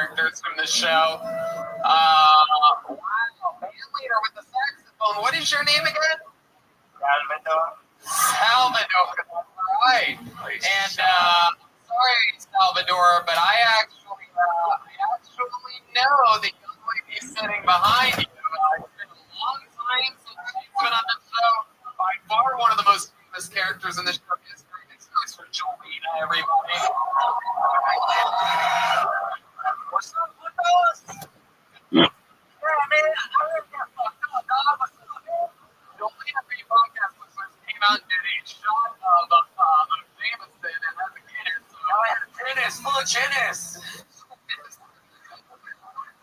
characters from the show. Wow, band leader with the saxophone. What is your name again? Salvador. Right. And sorry, Salvador, but I actually know the young lady sitting behind you. It's been a long time since she's been on the show. By far, one of the most famous characters in the show history. It's for Jolena, everybody. What's up, fellas? Yeah, man, I heard that fucked up, dog. What's up, man? Jolena for your podcast came out and did a shot of Jameson and has a Guinness. So Guinness, full of Guinness.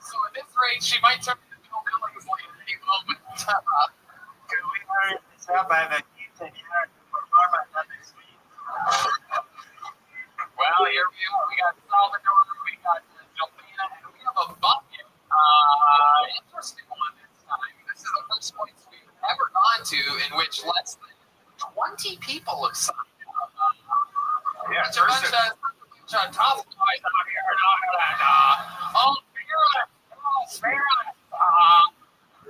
So at this rate, she might turn into Bill Billings like at any moment. Could we hurry this up? I have a decent year to perform at next week. Well, here we are. We got Salvador, we got Jolena, and we have a bucket. Interesting one this time. This is the first place we've ever gone to in which less than 20 people have signed up. Yeah, It's a bunch of top guys out here. Oh, fearless.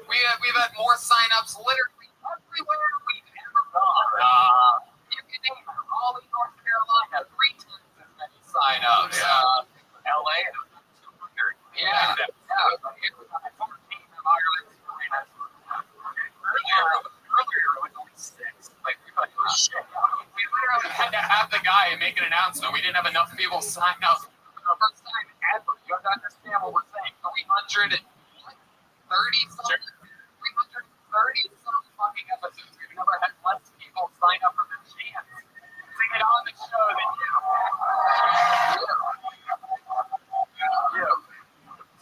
We've had more sign-ups literally everywhere we've ever gone. You can name it. Raleigh, North Carolina, 3 times as many sign-ups. LA, 200. Yeah. 14 from Ireland. Earlier it was only 6. Like, we thought, oh shit. We literally had to have the guy make an announcement. We didn't have enough people sign up for the first time ever. You have to understand what we're saying. 330 something. 330 some fucking episodes. We've never had less people sign up for the chance to get on the show than you.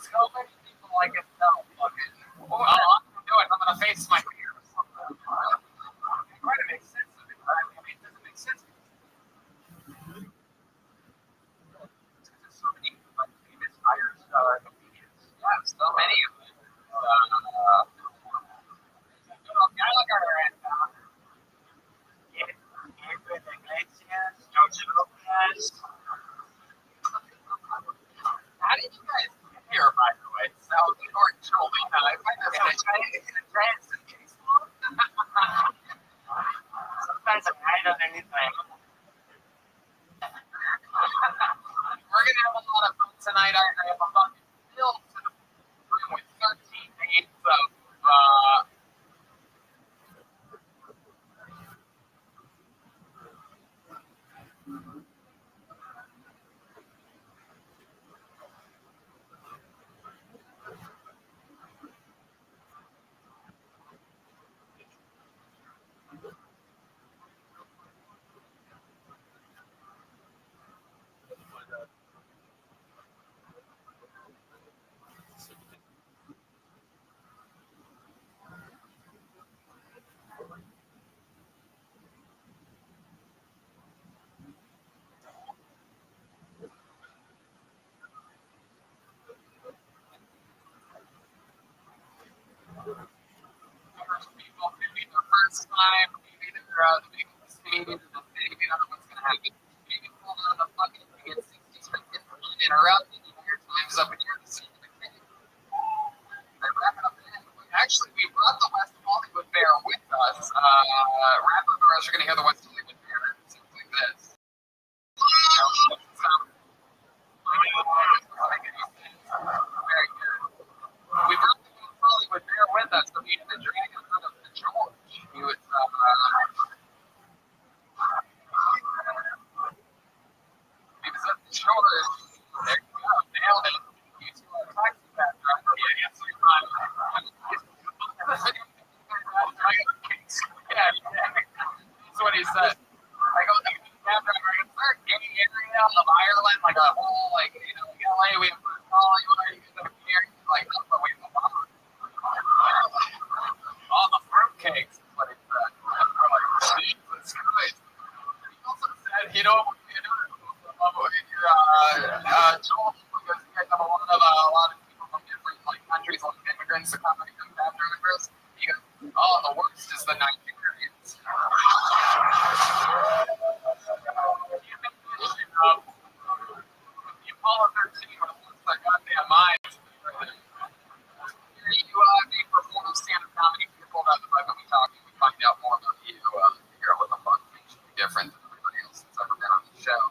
So many people like it now. Fucking. Well, I'm gonna do it. I'm gonna face my fear or something. It kind of makes sense to me. I mean, it doesn't make sense. There's so many famous Irish comedians. Yeah, so many of them. Gallagher and how did you guys get here, by the way? Salvador and Jolena. I find that so interesting. Sometimes I hide underneath my We're going to have a lot of fun tonight. I have a bucket filled to the room with 13 names of people. Could be their first time. Maybe they're the biggest comedians in the city. We don't know what's going to happen. Maybe pull out the fucking thing at 60 seconds and interrupt. And your time's up and you're the same as the kid. They wrap it up then. Actually, we brought the West Hollywood Bear with us. Rapper girls are going to hear the West Hollywood Bear. It sounds like this. Very good. We brought the West Hollywood Bear with us, so we had to drag him out of the George. He was, at the George. There you go. Nailed it. You two are taxi cab driver. Yeah, yes, we run. Yeah, that's what he said. I go, the cab driver, is there a gay area of Ireland, like a whole, like, you know, LA, we have Hollywood, you have here, like, that's what we have. All the fruitcakes, is what he said. We're like, Jesus Christ. He also said, you know, in your Joel, because you guys have a lot of people from different like countries, like immigrants that come and become cab drivers. He goes, oh, the worst is the Nigerians. You Apollo 13 was like, God, Yeah, mine. You perform stand-up comedy. You pulled out the mic and we talk. We find out more about you. Figure out what the fuck makes you different than everybody else that's ever been on the show.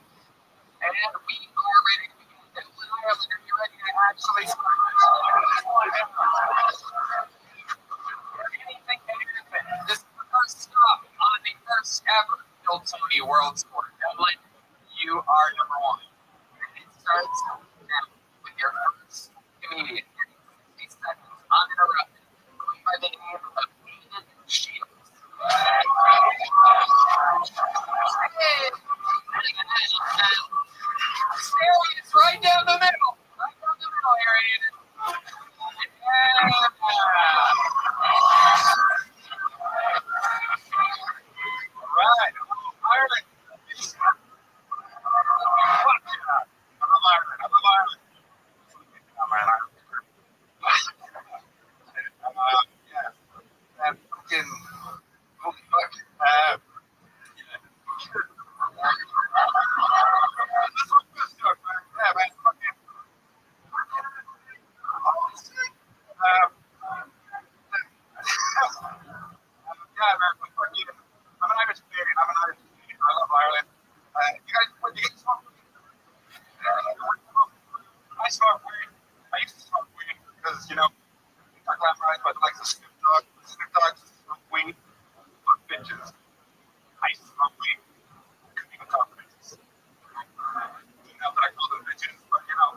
And we are ready to begin. Lyle, are you ready to actually start anything can happen? This is the first stop on the first ever Bill Tony World Tour. Devlin, you are number one. And it starts now with your first comedian. 60 seconds uninterrupted. Going by the name of Aiden Shields. It's right down the middle. Right down the middle here, Aiden. Yeah. Right. Ireland. I'm Ireland. Yeah. That fucking. Holy fuck. Yeah, man. Fucking. Yeah, man. Fucking. I'm an Irish Canadian. I love Ireland. You guys, what do you smoke weed? I smoke weed. I used to smoke weed because, you know, I glamorized by the likes of Snoop Dogg. Snoop Dogg smoked weed. Fuck bitches. I used to smoke weed. Couldn't even talk to bitches. Not that I call them bitches, but, you know.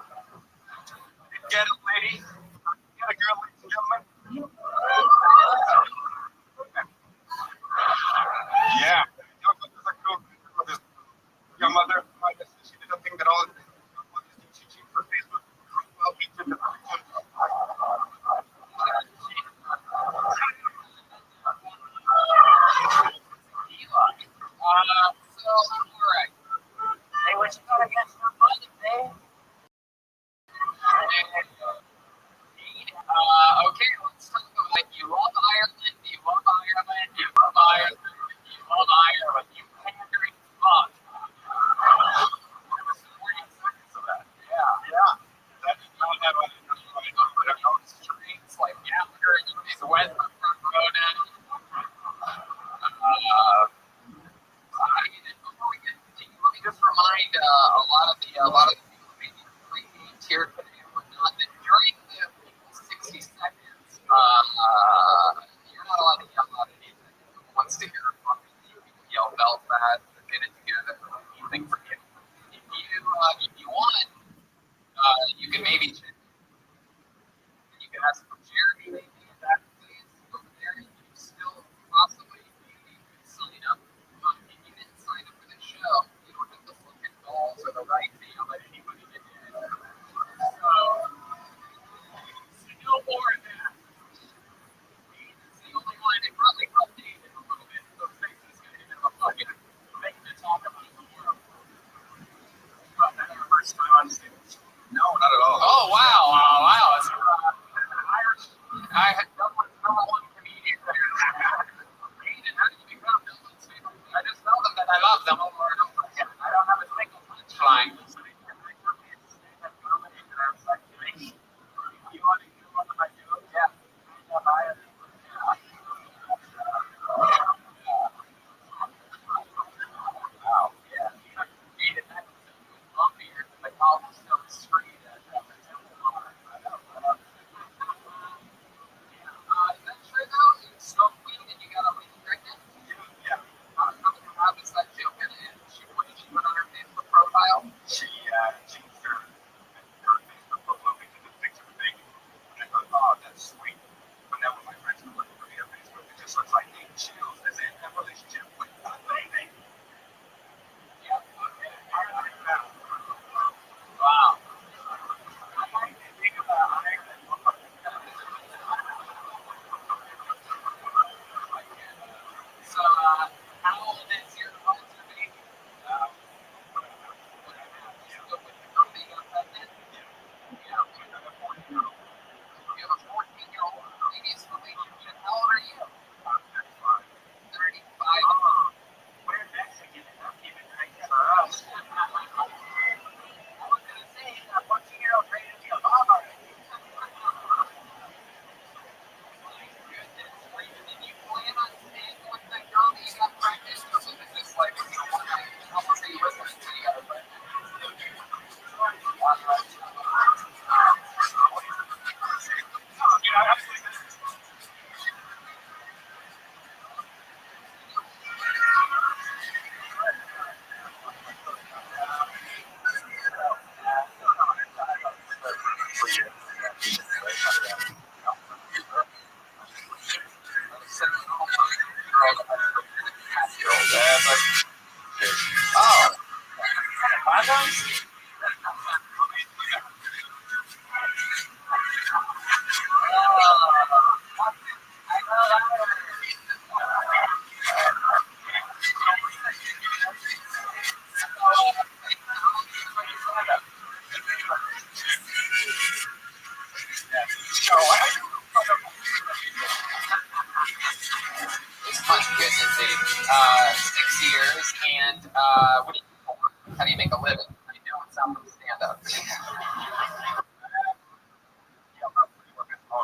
Get it, lady. Get a girl, ladies and gentlemen. Yeah. You know, there's a girl, this your mother, she did a thing that all she cheated for Facebook. Well, we did the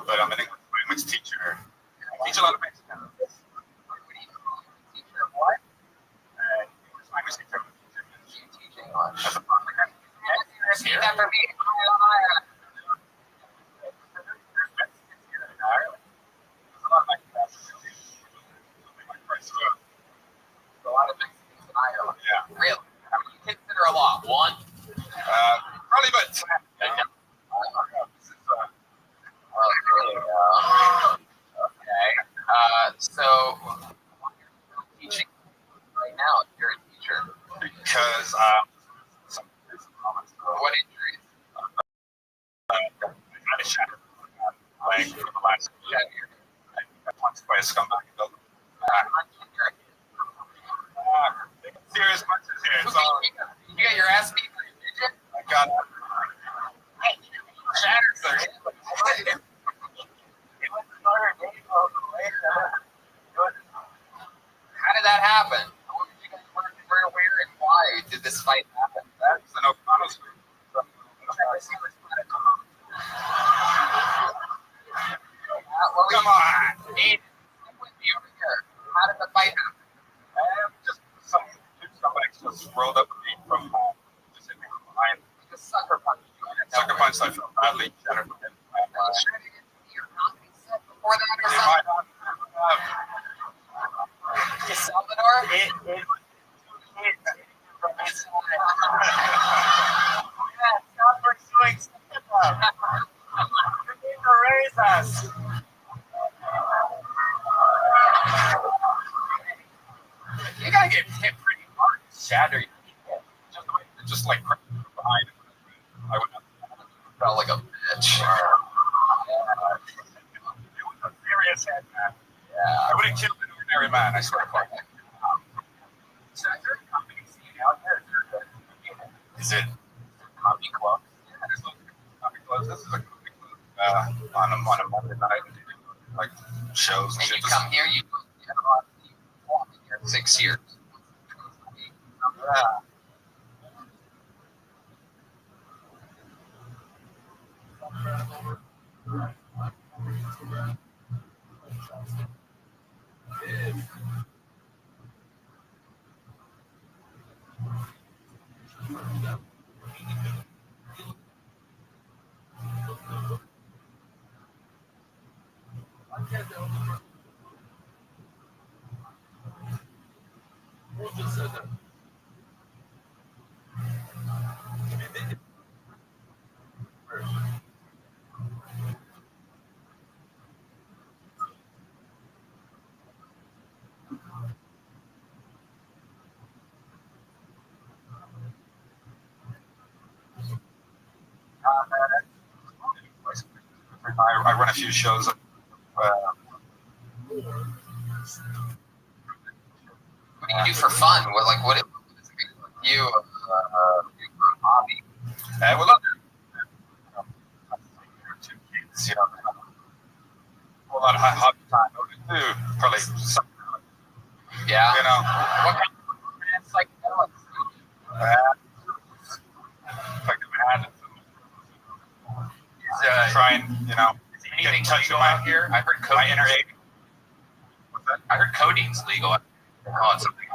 but I'm an English teacher. I teach a lot of Mexican. Teacher of what? English language teacher. You teach English. As a public. Repeat that for me. There's Mexicans here in Ireland. There's a lot of Mexicans. A lot of Mexicans in Ireland. Yeah. Really? How many you consider a lot? One? Probably about 10. This is, Okay. So, teaching right now, if you're a teacher. because What injuries? I had a shattered leg for the last year. I got punched by a scumbag in Dublin. Serious punches here. So You got your ass beat for your midget? I got Shattered, sir. How did that happen? What did you guys where and why did this fight happen? that's an O'Connell's. Come on. Aiden, with me over here. How did the fight happen? Just somebody just rolled up with me from home. Just hit me from behind. Just sucker punch you. Sucker punch, I felt badly. Shattered my head. You're not being set before that or Yeah, something? Salvador? Stop pursuing stand-up. You need to raise us. You gotta get hit pretty hard to shatter your head. Just like behind. I would Felt like a bitch. It was a serious head, man. Yeah. I would have killed an ordinary man, I swear to God. So is there a company scene out there? Is it Comedy club? there's no comedy clubs? This is a comedy club. On a Monday night, like shows and And shit. you come here, you have a lot of people walking here 6 years. Yeah. I run a few shows. What do you do for fun? What is you hobby? Well, look, two kids, a lot of hobby time. Probably something, Yeah. What kind of psychedelics? like a man. Try and, Is anything legal out here? I heard my inner codeine. ache. What's that? I heard codeine's legal. Oh, it's something.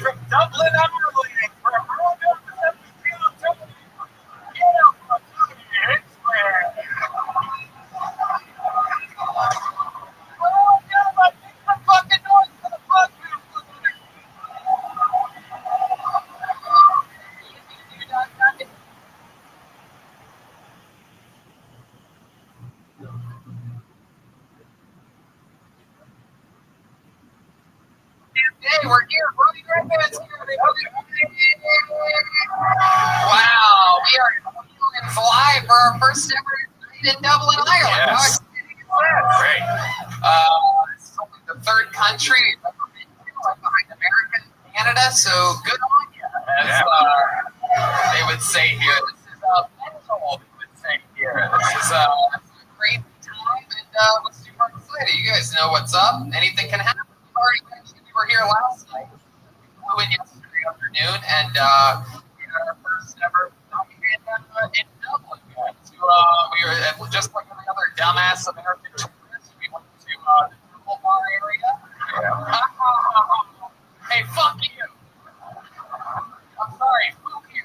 From Dublin, Ireland, for Hey, we're here. Brody Griffiths here. Wow, we are live for our first ever night in Dublin, Ireland. Yes. How exciting is that? Great. It's only the third country we've ever been to, like behind America and Canada, so good on you. As they would say here, this is mental, they would say here. This is a great time, and we're super excited. You guys know what's up. Anything can happen. We already mentioned we were here last night. We flew in yesterday afternoon, and we had our first ever in Dublin. We were just like any other dumbass American tourist. We went to the Dublin bar area. Yeah. Hey, fuck you. I'm sorry, fuck you.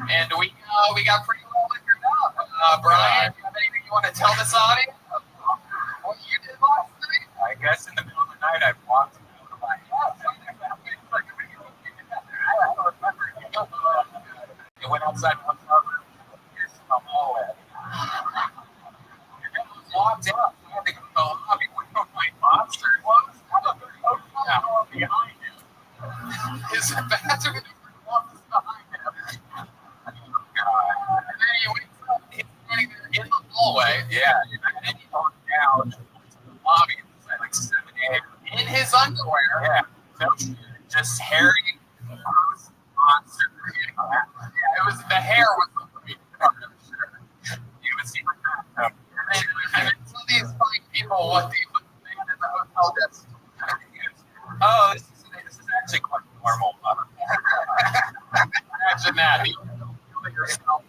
And we got pretty well liquored up. Brian, do you have anything you want to tell this audience? What you did last night? I guess in the middle of the night I walked out of my house. It went outside my apartment. Here's my hallway. Walked out. I had to go to the lobby with my boxer clothes. Yeah. Behind him. His bathroom was behind him. And then he wakes up. He's standing there in the hallway. Yeah. And then he walked down to the lobby. It was at like 7 a.m. in his underwear. Yeah. No shit. Just hairy, gross monster. Yeah, it was the hair was the great part of the shirt. You would see like that. And then tell these fine people what the man in the hotel does. Oh, this is actually quite normal. Imagine that. You feel yourself.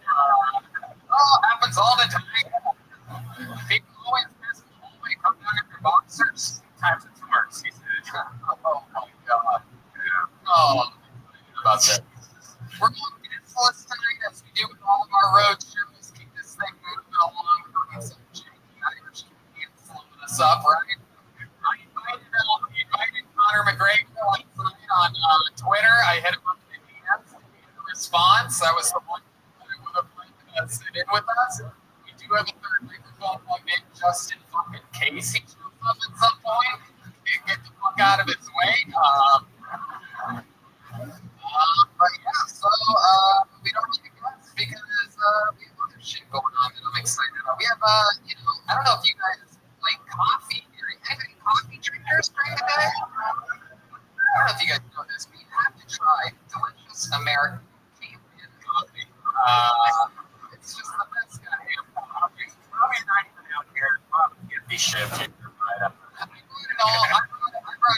Happens all the time. People always miss the hallway, come down in their boxers. Sometimes it's worse. He said, oh my God. Yeah. Oh, about that. We're going guestless tonight as we do with all of our road shows. Keep this thing moving along. We're going to some janky Irish comedians slowing us up, right? I invited Connor McGregor on Twitter. I hit him up in the DMs. He had a response. I was the one that would have liked to sit in with us. We do have a third microphone plugged in just in fucking case he shows up at some point. Get the fuck out of his way. But yeah, so we don't need to guess because we have other shit going on that I'm excited about. We have, I don't know if you guys like coffee. Any coffee drinkers during the day? I don't know if you guys know this. We have to try delicious American Campion coffee. It's just the best goddamn coffee. Probably not even out here. Probably get me shipped. I brought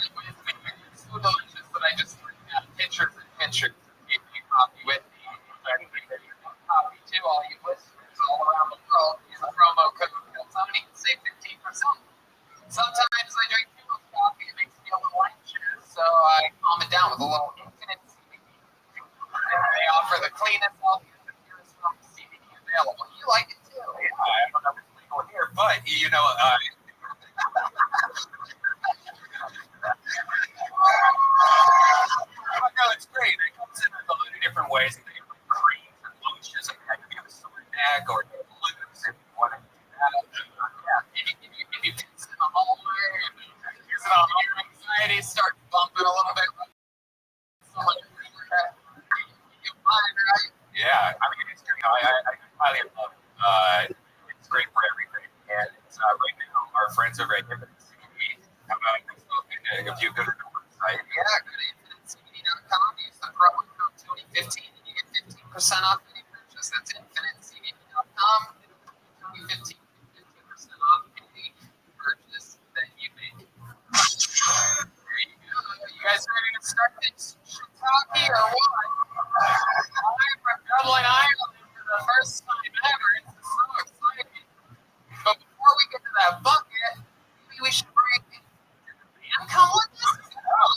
it with me. It's so delicious that I just pictures and pictures of Campion coffee with me. Coffee too, all you listeners all around the world. Use the promo code Tony to save 15%. Sometimes I drink too much coffee, it makes me a little anxious, so I calm it down with a little infinite CBD. They offer the cleanest, healthiest, and purest form of CBD available. You like it too? Yeah, I don't know if it's legal here, but no, it's great. It comes in a lot of different ways. They have like creams and lotions, and you can have a sore neck or balloons if you want to do that. If you piss in the hallway and your anxiety starts bumping a little bit, you'll find, right? Yeah, I mean, it's great. I highly love it. It's great for everything. And it's right now, our friends over at CBD have if you go to the website, go to infinitecbd.com, use the promo code Tony15, and you get 15% off any purchase. That's infinitecbd.com, Tony15, 15% off any purchase that you make. There you go. You guys ready to start this shiitake or what? I'm from Dublin, Ireland for the first time ever. It's so exciting. But before we get to that bucket, maybe we should bring in the band. Come with us.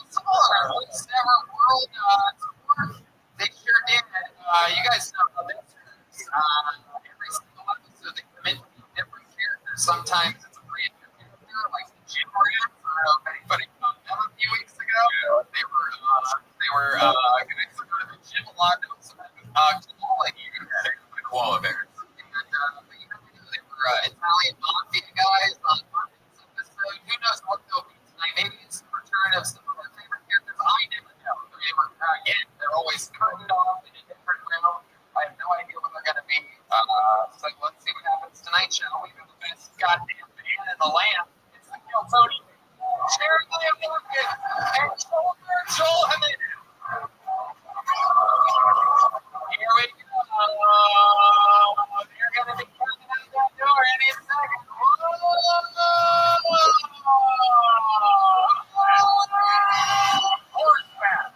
It's our first ever world tour. They sure did. You guys know how this is. Every single episode, they come in with different characters. Sometimes it's a brand new character, like the gym rats. I don't know if anybody caught them a few weeks ago. They were going to go to the gym a lot. There was some koala eaters, koala bears. They were Italian mafia guys on this episode. Who knows what they'll be tonight? Maybe it's the return of some of our favorite characters. I never know. They were, again, they're always curtained off in a different room. I have no idea what they're going to be. So let's see what happens tonight, shall we? The best goddamn band in the land. It's the Kill Tony. Jeremiah Morgan and Joel Jimenez. Here we go. They're going to be coming out that door any second. Horseback.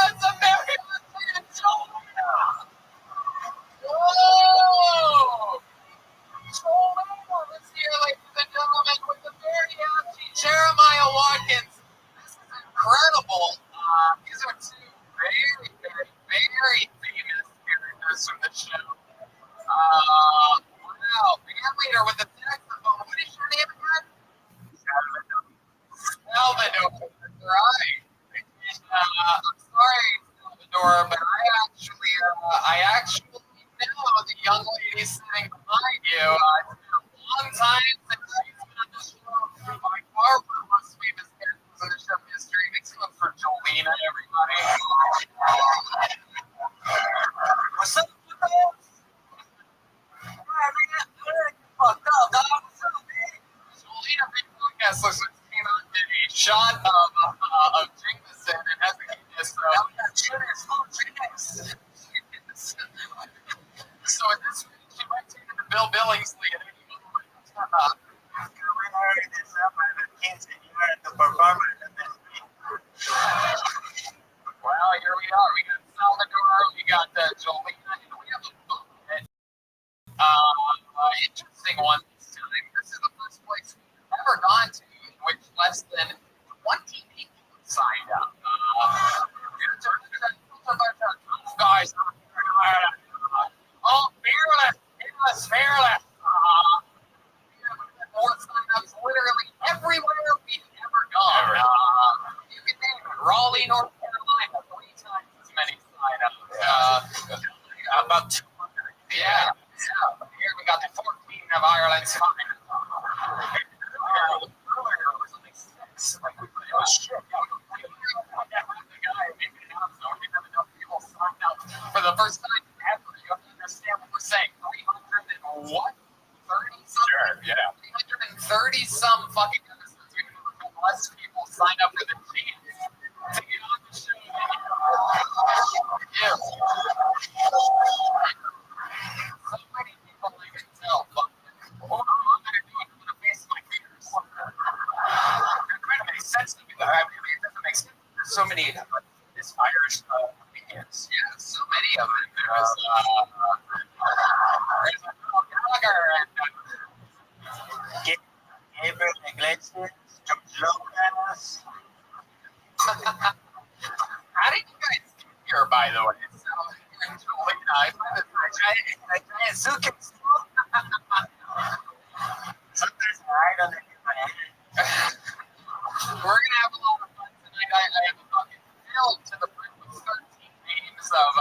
It's American Joel. Whoa! Joel is here, ladies and gentlemen, with the mariachi, Jeremiah Watkins. This is incredible. These are two very, very, very famous characters from the show. Wow, band leader with the saxophone. What is your name again? Salvador. That's right. And, I'm sorry, Salvador, but I actually I actually know the young lady sitting behind you. It's been a long time since she's been on the show. My barber must be this character in the show history. Makes it up for Jolena, everybody. What's up, folks? Fucked up, dog. What's up, man? Jolena, big podcast listeners came out and did a shot of Jameson and has a penis. So now we got Jameson. Oh, Jameson. So at this point, she might take it to Bill Billingsley at any moment. We heard this up by the kids and you heard the performance of this week. Well, here we are. We got Salvador, we got Jolena, and we have a book. Interesting one this time. This is the first place we've ever gone to in which less than 20 people signed up. Guys, oh, fearless. More sign-ups literally everywhere we've ever gone. You can name it. Raleigh, North Carolina, 3 times as many sign-ups. About 200. Yeah. Here we got the 14 of Ireland's finest. Earlier it was only 6. Like, it was shit. For the first time ever, you have to understand what we're saying. 300 and what? 30 something? Sure, yeah. 330 some fucking episodes. We never had less people sign up for the chance to get on the show than you. So many people I can tell, but hold on, I'm gonna do it. I'm gonna face my fears. It kind of makes sense to me. I mean, it doesn't make sense. There's so many this Irish comedians. Yeah, so many of them. There's a Gallagher and Gabriel Iglesias, Joe Lopez. how did you guys get here, by the way? So, you're in Jolena. I find it a giant suitcase. Sometimes I don't know my head. We're gonna have a lot of fun tonight. I have a fucking filled to the brim with 13 names of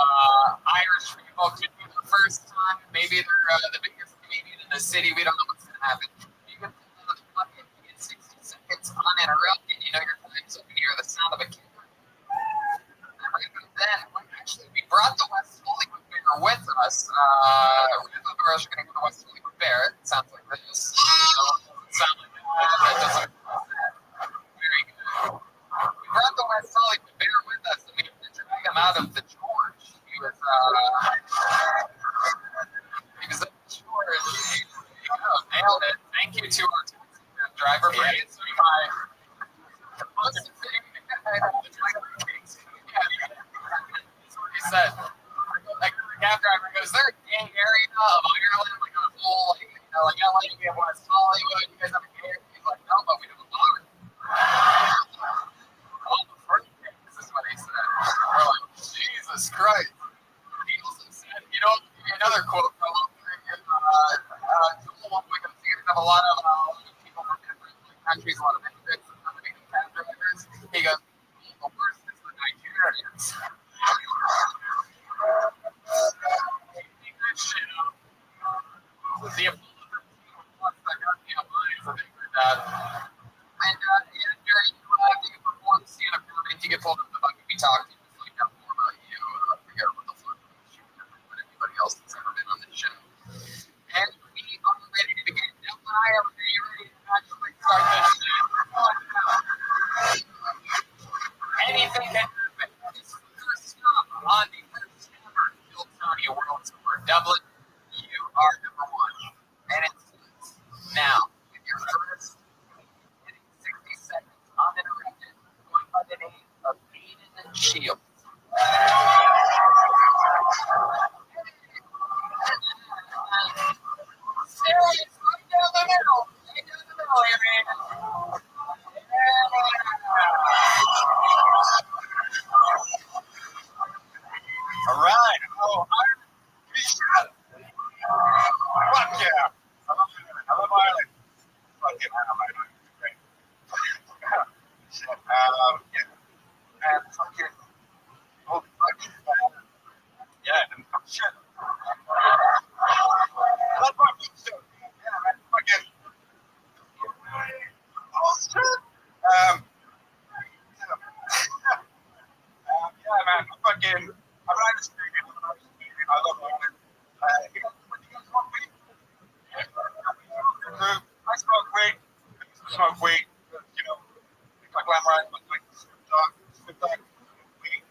Irish people. Could be the first time. Maybe they're the biggest comedian in the city. We don't know what's gonna happen. You can pull the fucking get 60 seconds uninterrupted. You know your time's up. You hear the sound of a kicker. And right then, actually, we brought the West Hollywood Bear with us. We thought we were actually gonna go to West Hollywood Bear. It sounds like this. It sounds like that. That doesn't. Very good. We brought the West Hollywood Bear with us, and we had to drag him out of the George. He was at the George. Nailed it. Thank you to our driver for answering my most thing. That's what he said. Like the cab driver goes, "Is there a gay area of Ireland, like a whole, like, you know, like LA, we have West Hollywood. You guys have a gay area?" He's like, "No, but we have a bar." Oh, the first thing, this is what he said. We're like, Jesus Christ. He also said, you know, another quote from Joel, because you have a lot of people from different countries, a lot of immigrants, and some of the cab drivers. He goes, the worst is the Nigerians. The plus the goddamn lines, I think, with that. And Jerry, you perform stand-up comedy, you get pulled up the bucket, we talk to you, just like more about you, forget what the fuck but anybody else that's ever been on this show. And we are ready to begin. Now, when I am ready to actually start this shit, anything can happen. This is the first stop on the first ever Phil Tony World Tour, Dublin. You are number 1. And it's now, with your first 60 seconds uninterrupted, going by the name of Aiden Shields. Serious, right down the middle. Right down the middle here, Aiden. All right. Oh, fuck yeah. I love Ireland. Fuck yeah, I love Ireland. Great. Yeah. And fucking, holy fuck. shit. That's fucking shit. Yeah, man. Fucking. Oh, shit. Yeah, man. Fucking. I'm not just speaking. I love women. You guys smoke weed? I smoke weed. Smoke weed. You know, I glamorize like Snoop Dogg, weed.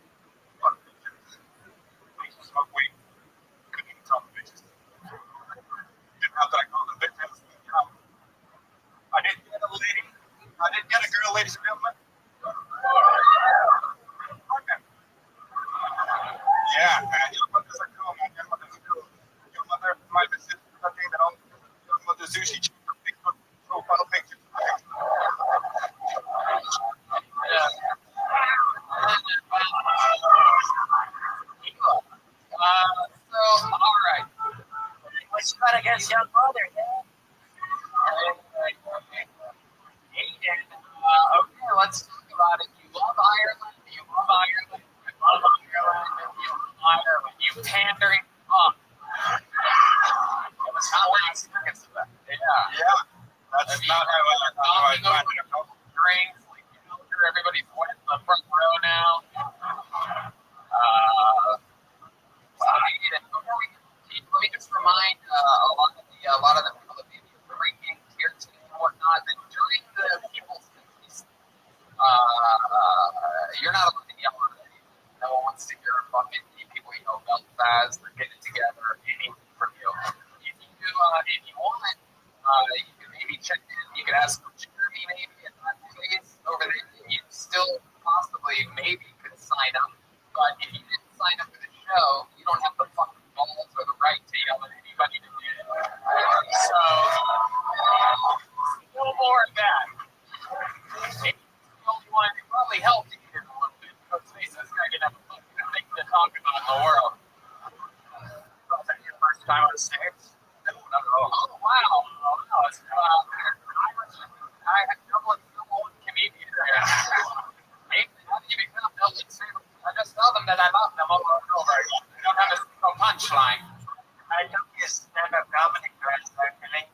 Fuck bitches. I used to smoke weed. Couldn't even talk to bitches. Not that I call them bitches. You know, I didn't get a lady. I didn't get a girl, ladies and gentlemen. Okay. Yeah, man. Your mothers are cool, man. Your mothers are cool. Your mother might be sitting something that on your mother's sushi chicken Facebook profile pictures. Yeah. So, all right. What you got against your mother, man? Okay, let's talk about it. You love Ireland. You love Ireland. You love Ireland. You love Ireland. You pandering up. It was not last seconds of that. Yeah. That's not how I find it. Drinks, like, you know, everybody's wet in the front row now. Let me just remind a lot of the people that may be drinking here today and whatnot that during the People's Feast, you're not allowed to yell at anyone. No one wants to hear fucking people, you know, Belfast or getting together, anything from you. If you want, you can maybe check in. You could ask for Jeremy maybe in that case over there. You still possibly maybe could sign up. But if you didn't sign up for the show, you don't have the fucking balls or the right to yell at anybody to do it. So, no more of that. Maybe the only one who probably helped you here a little bit because this guy didn't have a fucking thing to talk about in the world. Was that your first time on stage? Oh, wow. It's, I had a couple of comedians there. Maybe how do you become I just tell them that I love them over and over again. I don't have a single punchline. I don't be a stand-up comedy class, actually.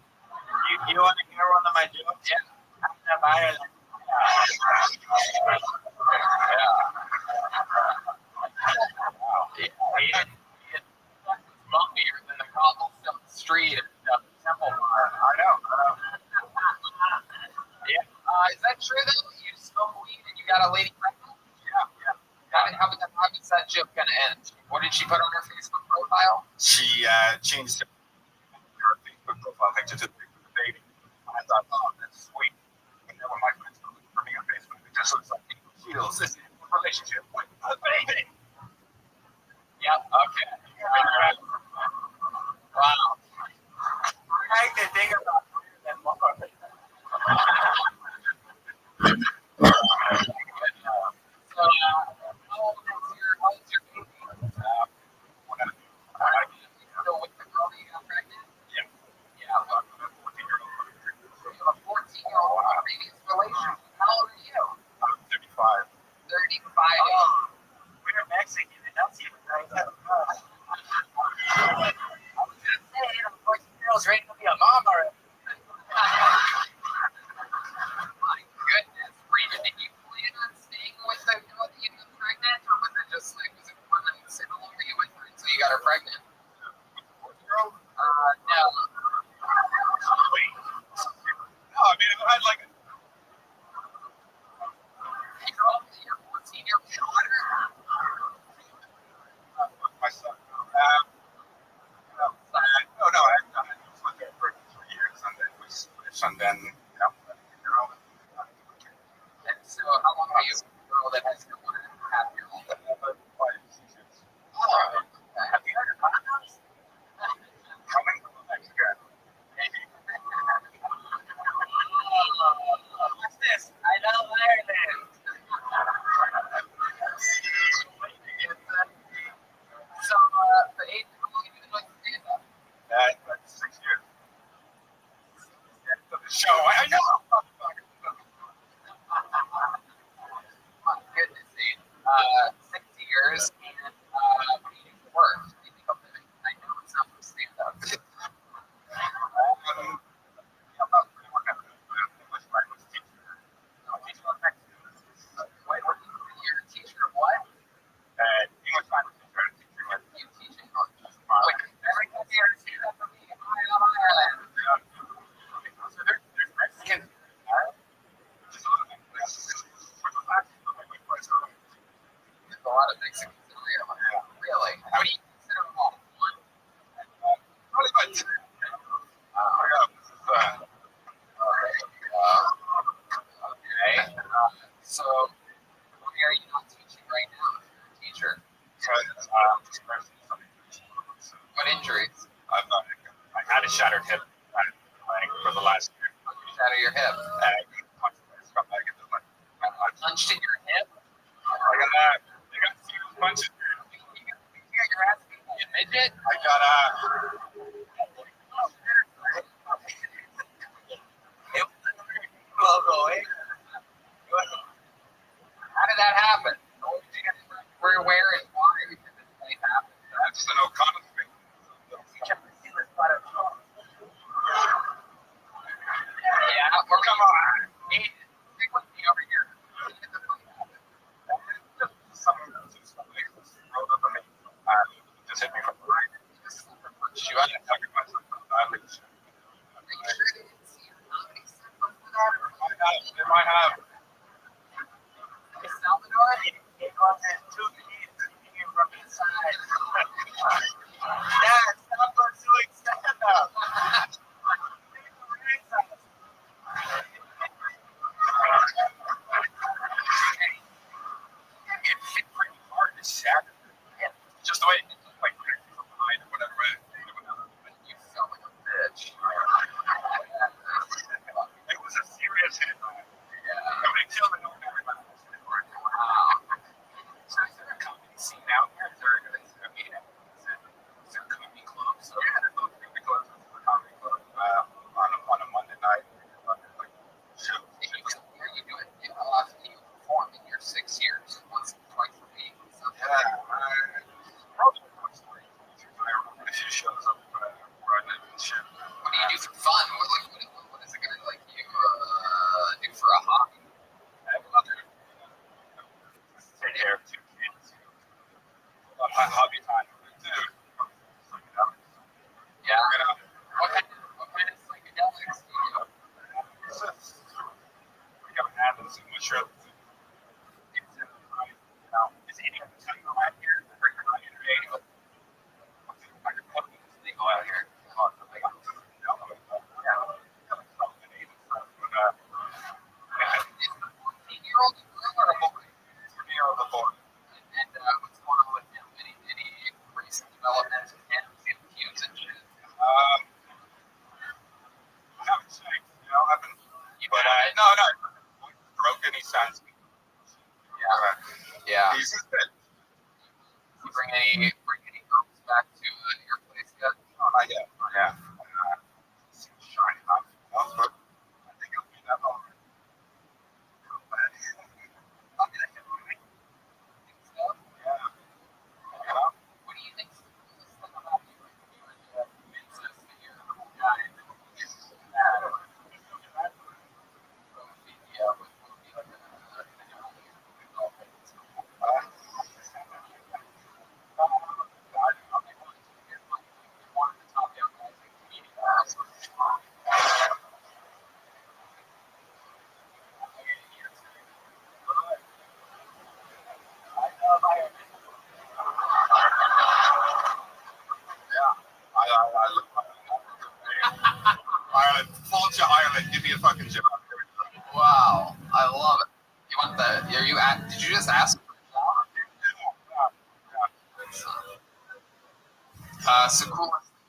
You want to hear one of my jokes? Yeah. I'm from Ireland. It's bumpier than the cobblestone street at Temple Bar. I know. Yeah. Is that true though? You smoke weed and you got a lady pregnant? Yeah. How was that joke gonna end? What did she put on her Facebook profile? She changed her Facebook profile picture to the picture of the baby. And I thought, oh, that's sweet. And then when my friends were looking for me on Facebook, it just looks like she feels this relationship with a baby. Yep. Okay. Wow. I like to think about that more. So, how old is your baby? Still with the girl that you got pregnant? Yeah. Yeah. Look, you have a 14-year-old in a previous relationship. How old are you? I'm 35. 35. We're Mexican, and that's even right. lot of Mexicans in Rio. Really? How do you consider them all? One? Probably about 10. Okay. So, why are you not teaching right now? You're a teacher. What injuries? I had a shattered hip playing for the last year. Shatter your hip. I Punched in your hip? got serious punches. You got your ass beat by a midget? I got How did that happen? Where and why did this place happen? that's an O'Connell thing. Yeah, or come on. Hey, stick with me over here. How did the fight happen? Just hit me from behind. You had to talk about something. Are you sure they didn't see your comedy set up for that? They might have. Hey, Salvador? He wants his 2 keys from inside. Dad, stop doing stand-up. It's pretty hard to shatter. Yeah. Just the way it like from behind or whatever. You sound like a bitch. It was a serious hit. Yeah. Nobody killed it. Nobody Wow. So is there a comedy scene out here? Is there a comedy club? So Yeah, there's those comedy clubs. There's a comedy club on a Monday night. Like, shoot. And you come here, you do it. You perform in your 6 years, once, twice a week. Something. Probably one story. A few shows up where I live and shit. What do you do for fun? What does a guy like you do for a hobby? I have another take care of 2 kids. My hobby time. Dude. Yeah. What kind of psychedelics do you do? We got animals in my shirt. is any of the time go out here? Bring your money to radio. They go out here. Is the 14-year-old a girl or a boy? And what's going on with him? Any recent developments with him? Is he accused and shit? No, broken. He sounds. Yeah. He's good. Did you bring any girls back to your place yet? Not yet. Yeah. Shiny hot. But I think it'll be that long. I'm gonna hit my stuff. Yeah. What do you think's the coolest thing about you? Like you and Vincent, you're a cool guy. And then Ireland. Falls Ireland. Give me a fucking job. wow, I love it. You want the? Are you at? Did you just ask for a job? So coolest thing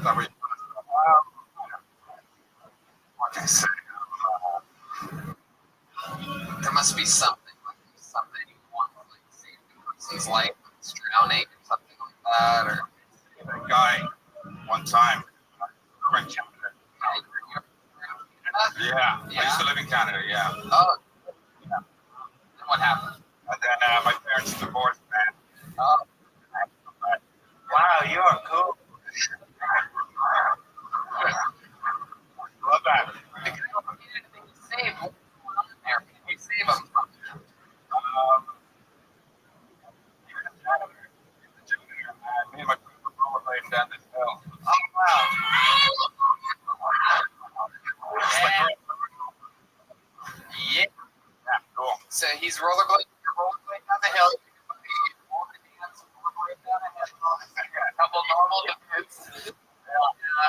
about you. Like I said, There must be something you want to like save the person's life when it's drowning or something like that, or that guy one time. We're in Canada. Yeah. I used to live in Canada. Yeah. Oh, yeah. Then what happened? And then my parents divorced, man. Oh, Wow, you are cool. Love that. the guy who needed anything to save. What was going on there? Can we save him from? Me and my friend were rollerblading down this hill. Oh wow. It's like, Yeah. yeah, cool. So he's rollerblading. You're hill. A couple normal dudes.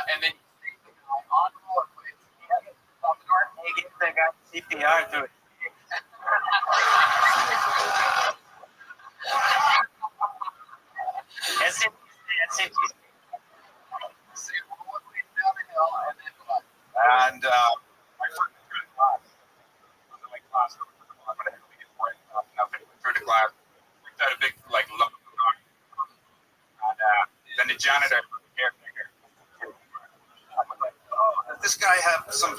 And then you see the guy on rollerblades. Up north. They get the guy CPR to it. That's it. That's it. See rollerblades down the hill, and then what? And I went through the glass. It was like glass over the glass, but I had to get right up and up and through the glass. We got a big like lump of rock. And then the janitor, the caretaker, I was like, oh, does this guy have some?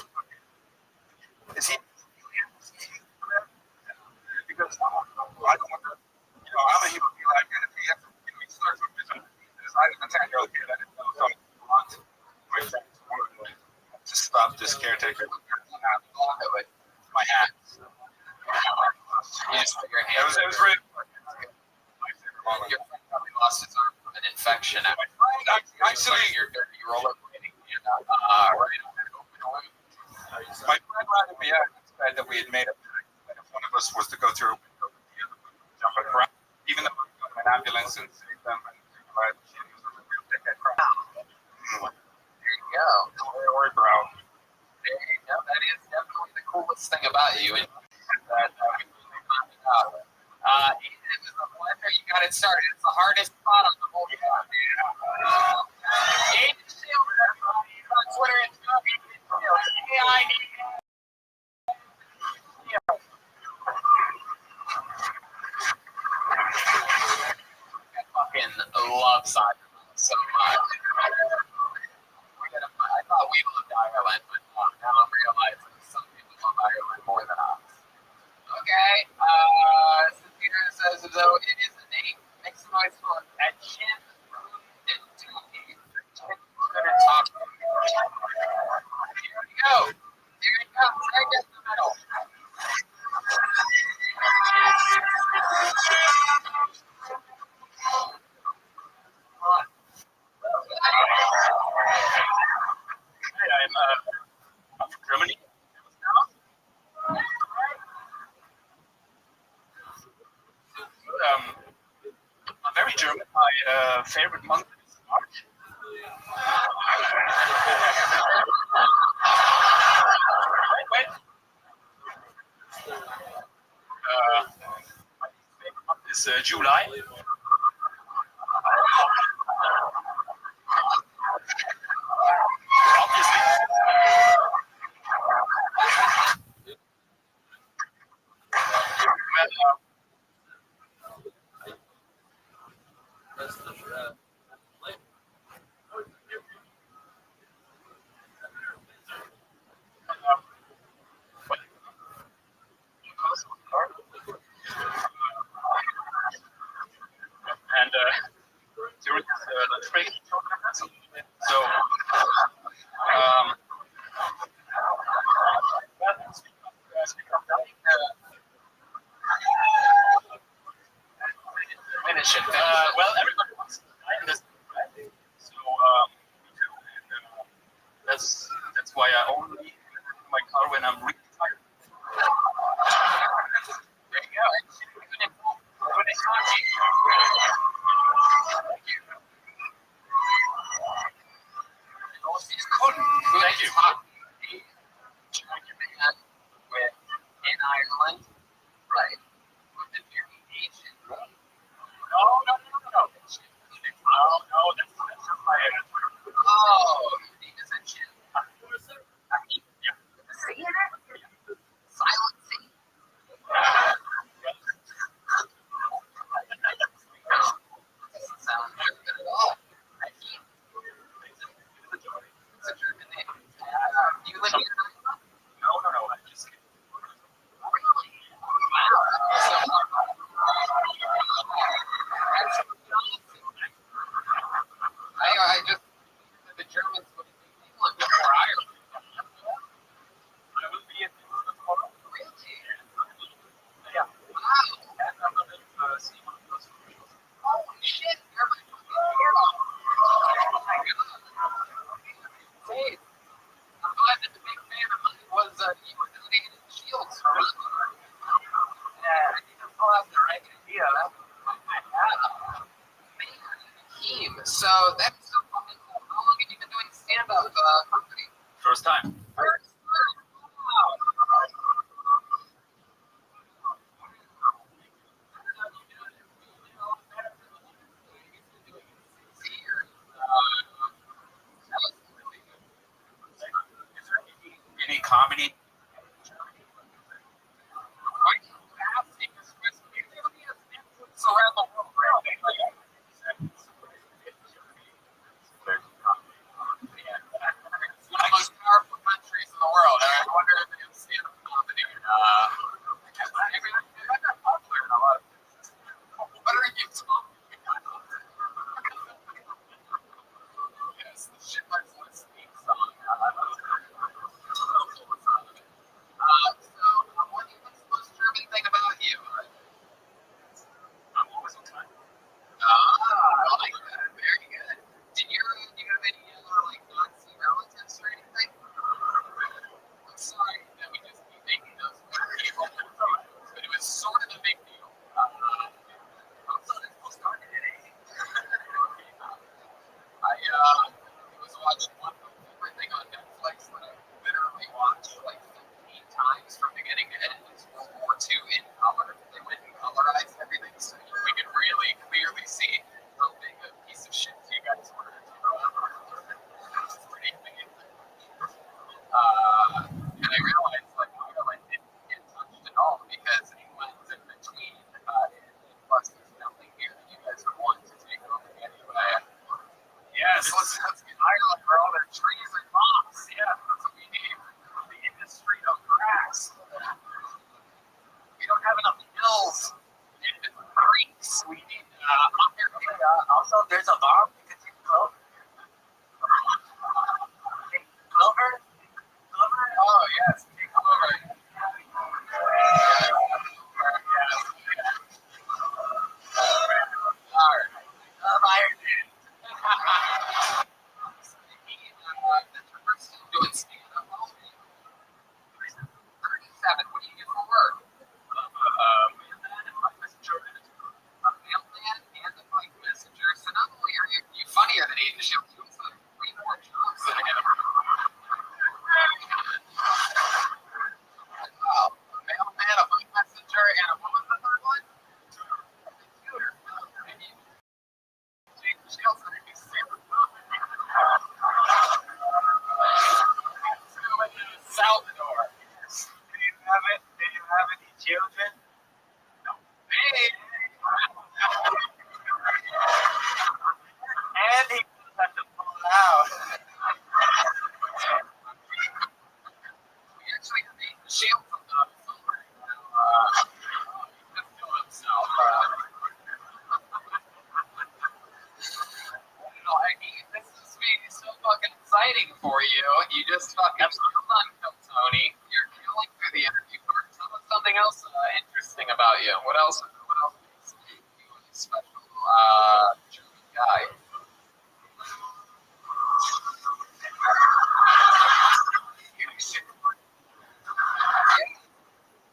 Is he? Because I don't want to. You know, I'm a human being like that. If he has, you know, he starts with his own. I was a 10-year-old kid. I didn't know, so I want my friends to stop this caretaker. My hat. You just put your hand. It was really. Your friend probably lost his arm from an infection. Actually, You're rollerblading. Right. my friend ratted me out and said that we had made a pact that if one of us was to go through a window, the other one would jump across. Even though we got an ambulance and saved them and survived, she was a real dickhead crap. There you go. Or brown. There you go. That is definitely the coolest thing about you. And that we really found it out. It was a pleasure. You got it started. It's the hardest spot on the whole job. Aiden Shielder on Twitter and AI. I fucking love soccer so much. I thought we loved Ireland, but now I'm realizing some people love Ireland more than us. Okay, Peter says as though it is a name. Make some noise for a chin. Top. Here we go. Here it comes. Right in the middle. I'm from Germany. I'm very German. My favorite month is March. Wait. My favorite month is July. Obviously. And during this lunch break, so Finish it. well, everybody wants to buy this, right? So that's why I only leave my car when I'm really tired. There you go. Thank you. In Ireland, right? With the very Asian. No, that's my Oh, he is a chin. yeah. See it? So that's so fucking cool. How long have you been doing stand-up comedy? First time. First time. Wow. Any comedy? Around the world, one of the most powerful countries in the world. I wonder if they have stand-up comedy. Because they're not popular in a lot of places. What are you talking about? Yes, the shit like this theme song. What's the most German thing about you? I'm always on time. I like that. Very good. Do you have any like Nazi relatives or anything? I'm sorry that we just keep making those people, but it was sort of a big deal. I'm not supposed to talk today. I was watching one favorite thing on Netflix that I literally watched like 15 times from beginning to end. It's World War II in color. They went and colorized everything so we could really clearly see how big a piece of shit you guys were. It's pretty amazing. And I realized like Ireland didn't get touched at all because England's in between. And plus, there's nothing here that you guys would want to take over anyway. Yes, let's get Ireland for all their trees and moss. Yeah, that's what we need. The industry of grass. We don't have enough hills and creeks. We need Also, there's a bomb because you close. Clover? Clover? Oh, yes, take over. Doing stand-up all day. 37. What do you do for work? A mailman and a bike messenger. So not only are you funnier than Aiden Shield, you also have 3 more jobs than him. Wow. A mailman, a bike messenger, and what was the third one? A computer. Maybe Aiden Shield's going to be super Salvador. Do you have any children? Hey. And he has to pull out. We actually have Aiden Shield from the phone right now. Just doing himself. This is being so fucking exciting for you. You just fucking killed on Tony. You're killing through the interview part. Tell us something else interesting about you. What else makes you a special German guy?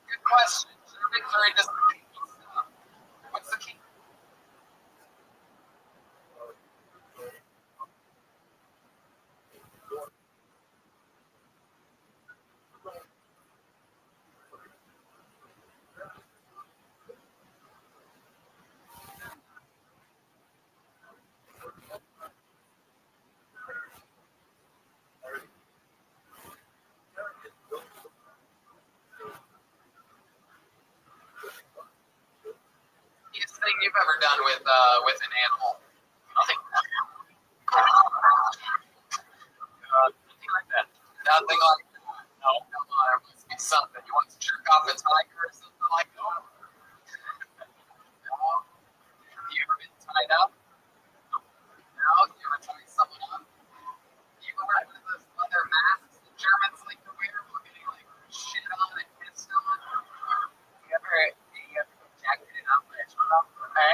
Good question. Germans are into stuff. What's the key? Easiest thing you've ever done with an animal? Nothing. Nothing like that. Nothing like that. No, come on. There must be something. You want to jerk off a tiger or something like that? No. Have you ever been tied up? No. You ever tied someone up? You ever had one of those leather masks the Germans like to wear when getting like shit on and pissed on? You ever jacked it up? Hey.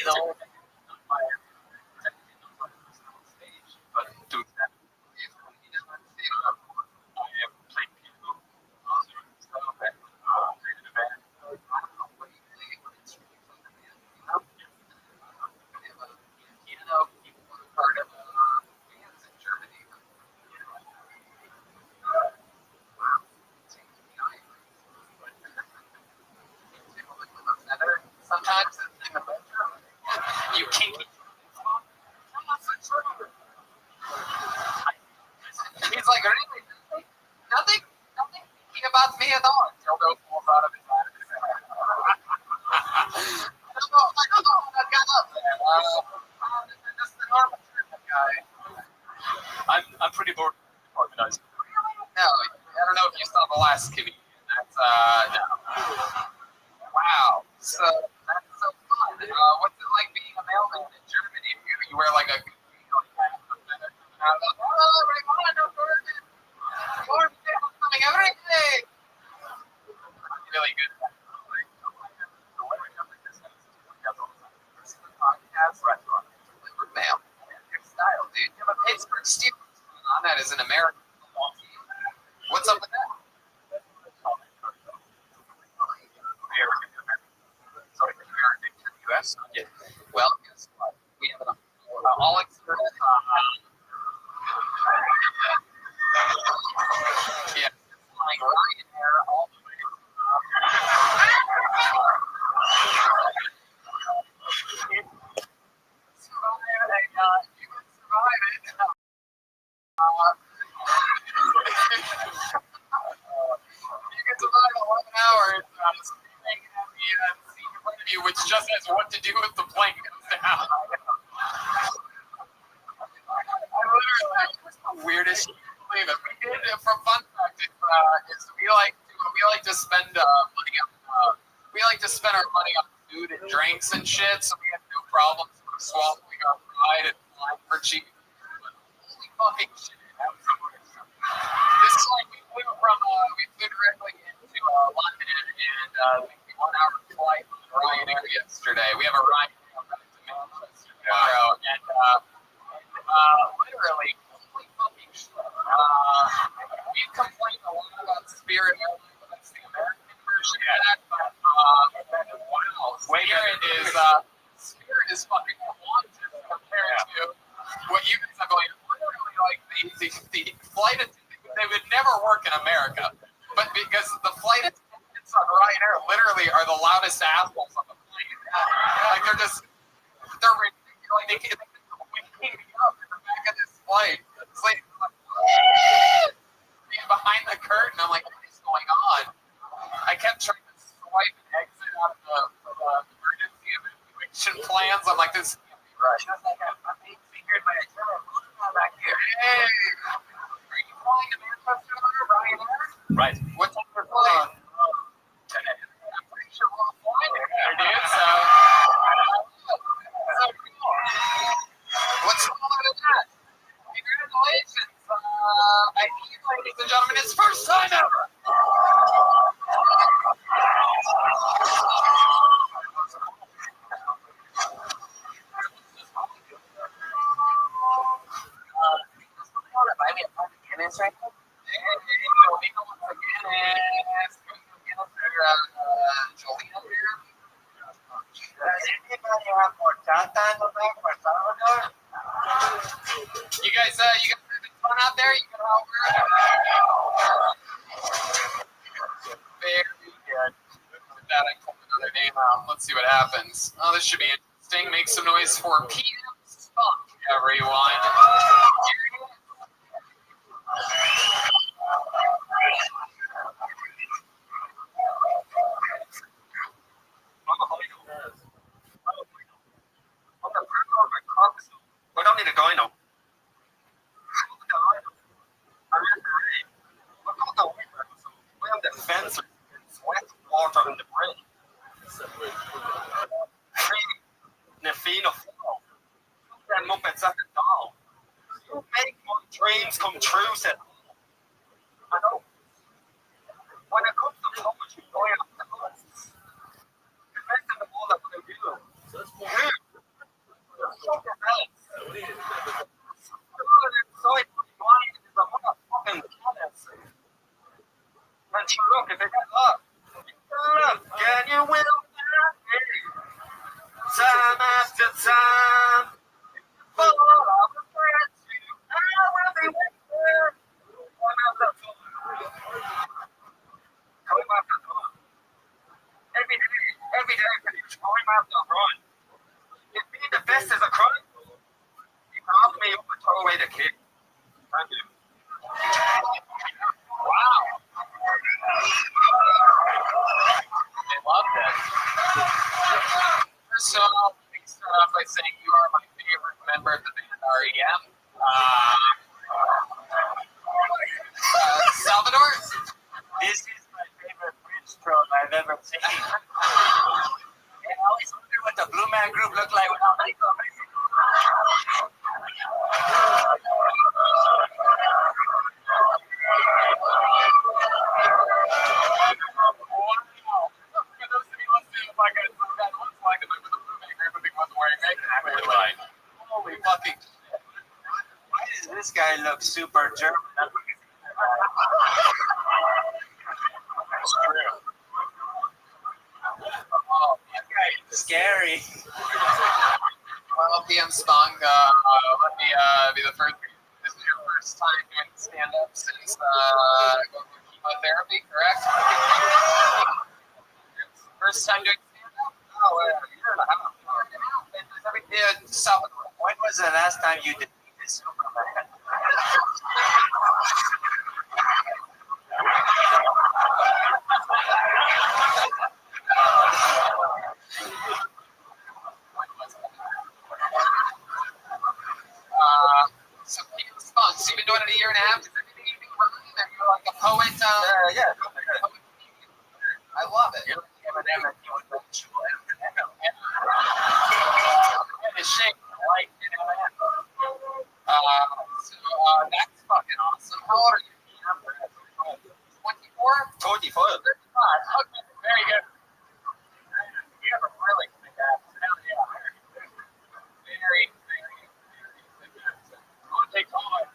You know, but to that, I have played piano, stuff that created a band. Sometimes in the bedroom, you kinky. He's like, really? Nothing kinky about me at all. Dildo falls out of his ass. I don't know how that got up there. Just the normal guy. I'm pretty bored organizing. No, I don't know if you saw the last comedian. That's no. Wow. So that's so fun. What's it like being a mailman in Germany? You wear like a coming every day. Really good. Podcast restaurant. Delivered mail. Your style, dude. You have a Pittsburgh Steelers on that is an American football team. What's up with that? American to the U.S. Yeah. Well, guess what? We have an all experience. Yeah, flying Ryanair all the way. You can survive it. You can survive 11 hours screaming at the seat in front of you, which just has what to do with the plane goes down. I literally, it was the weirdest shit. Believe it. We did for fun fact is we like to spend money on our money on food and drinks and shit, so we had no problems swallowing our pride and flying for cheap. But holy fucking shit! This is like we flew directly into London and we 1 hour flight on Ryanair yesterday. We have a Ryanair back to Manchester tomorrow, and literally, holy fucking shit. We've complained a lot about Spirit Airlines, but that's the American version of that. But wow, Spirit is fucking haunted compared to what you guys have going. Literally, like the flight attendants, they would never work in America, but because the flight attendants on Ryanair literally are the loudest assholes on the plane. Like they're ridiculous. Like they can waking me up in the back of this flight. It's like behind the curtain. I'm like, what is going on? I kept trying to swipe and exit out of the emergency evacuation plans. I'm like, this can't be right. Just like I'm being figured by a killer. Back here. Hey, are you flying to Manchester or Ryanair? Right. What time are you flying? Today. I'm pretty sure we're all flying together, dude. So cool. What's similar to that? Congratulations. I think, ladies and gentlemen, it's first time ever. Buy me a pint of Guinness right now. Jolena once again. Jolena here. Does anybody have more Tata in the back for Salvador? You guys having fun out there? You can all very good. With that, I pulled another name out. Let's see what happens. Oh, this should be interesting. Make some noise for PM Spunk, everyone. We don't need a gyno. We have the fence and sweat water in the brain. Nefina flow. Then Muppets at the doll. You make my dreams come true, said I know. When it comes to poetry, going up the books, the best of all that I do. Time for all the friends I will be waiting. Every day, going out the run. If being the best is a crime, you can offer me up and throw away the kid. Thank you. Wow. I love that. First off, let me start off by saying you are my favorite member of the band REM. Salvador? This is my favorite bridge stroke I've ever seen. I always wonder what the Blue Man Group looked like without makeup. Wow. For those of you listening to the podcast, that looks like a member of the Blue Man Group if he wasn't wearing makeup. We're like, holy fucking shit. Why does this guy look super German? That's true. Oh, That guy is scary. well, PM Spong, let me be the first. This is your first time doing stand-up since going through chemotherapy, correct? First time doing stand-up? Oh, a year and a half. Yeah, Salvador. When was the last time you did this Superman? So PM Spong, so you've been doing it a year and a half. Is there anything you can rhyme? Are you like a poet? Yeah. I love it. You're like Eminem and you would like to Eminem. It's shape like Eminem. That's fucking awesome. How old are you? 24? 24. Okay, very good. You have a really good ass. Very good. I'll take all of it.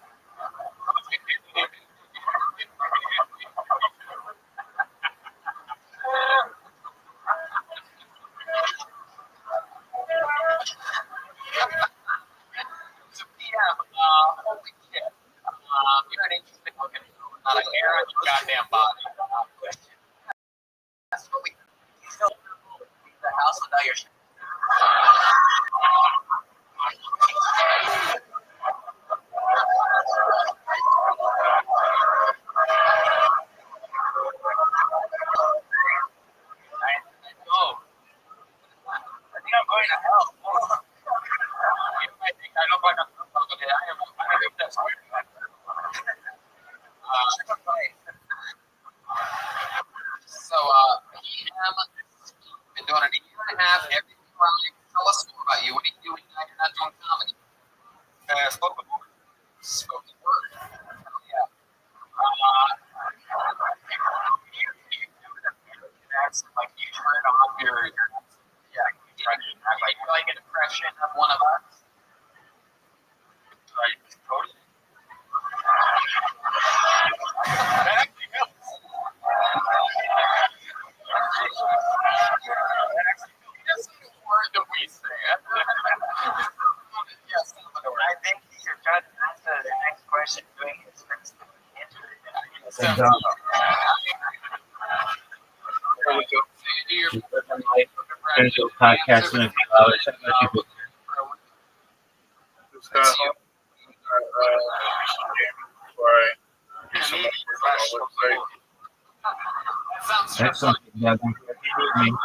So PM, holy shit. You're an interesting looking dude. Not a hair on your goddamn body. That's what we You still leave the house without your shit. Oh, I think I'm going to hell. you might think I look like a okay, I think that's weird. So, PM, been doing it a year and a half. Everything right. Tell us more about you. What are you doing now? You're not doing comedy. Spoken word. Spoken word. Hell yeah. That's like you turn on your yeah. You have like an impression of one of us. Like, totally. That actually helps. That's the word that we say. Yes, Salvador. I think he should try to answer the next question doing his first So, Potential podcast in a few hours. Just before I do some professional website. Sounds That's fun. something that we can do.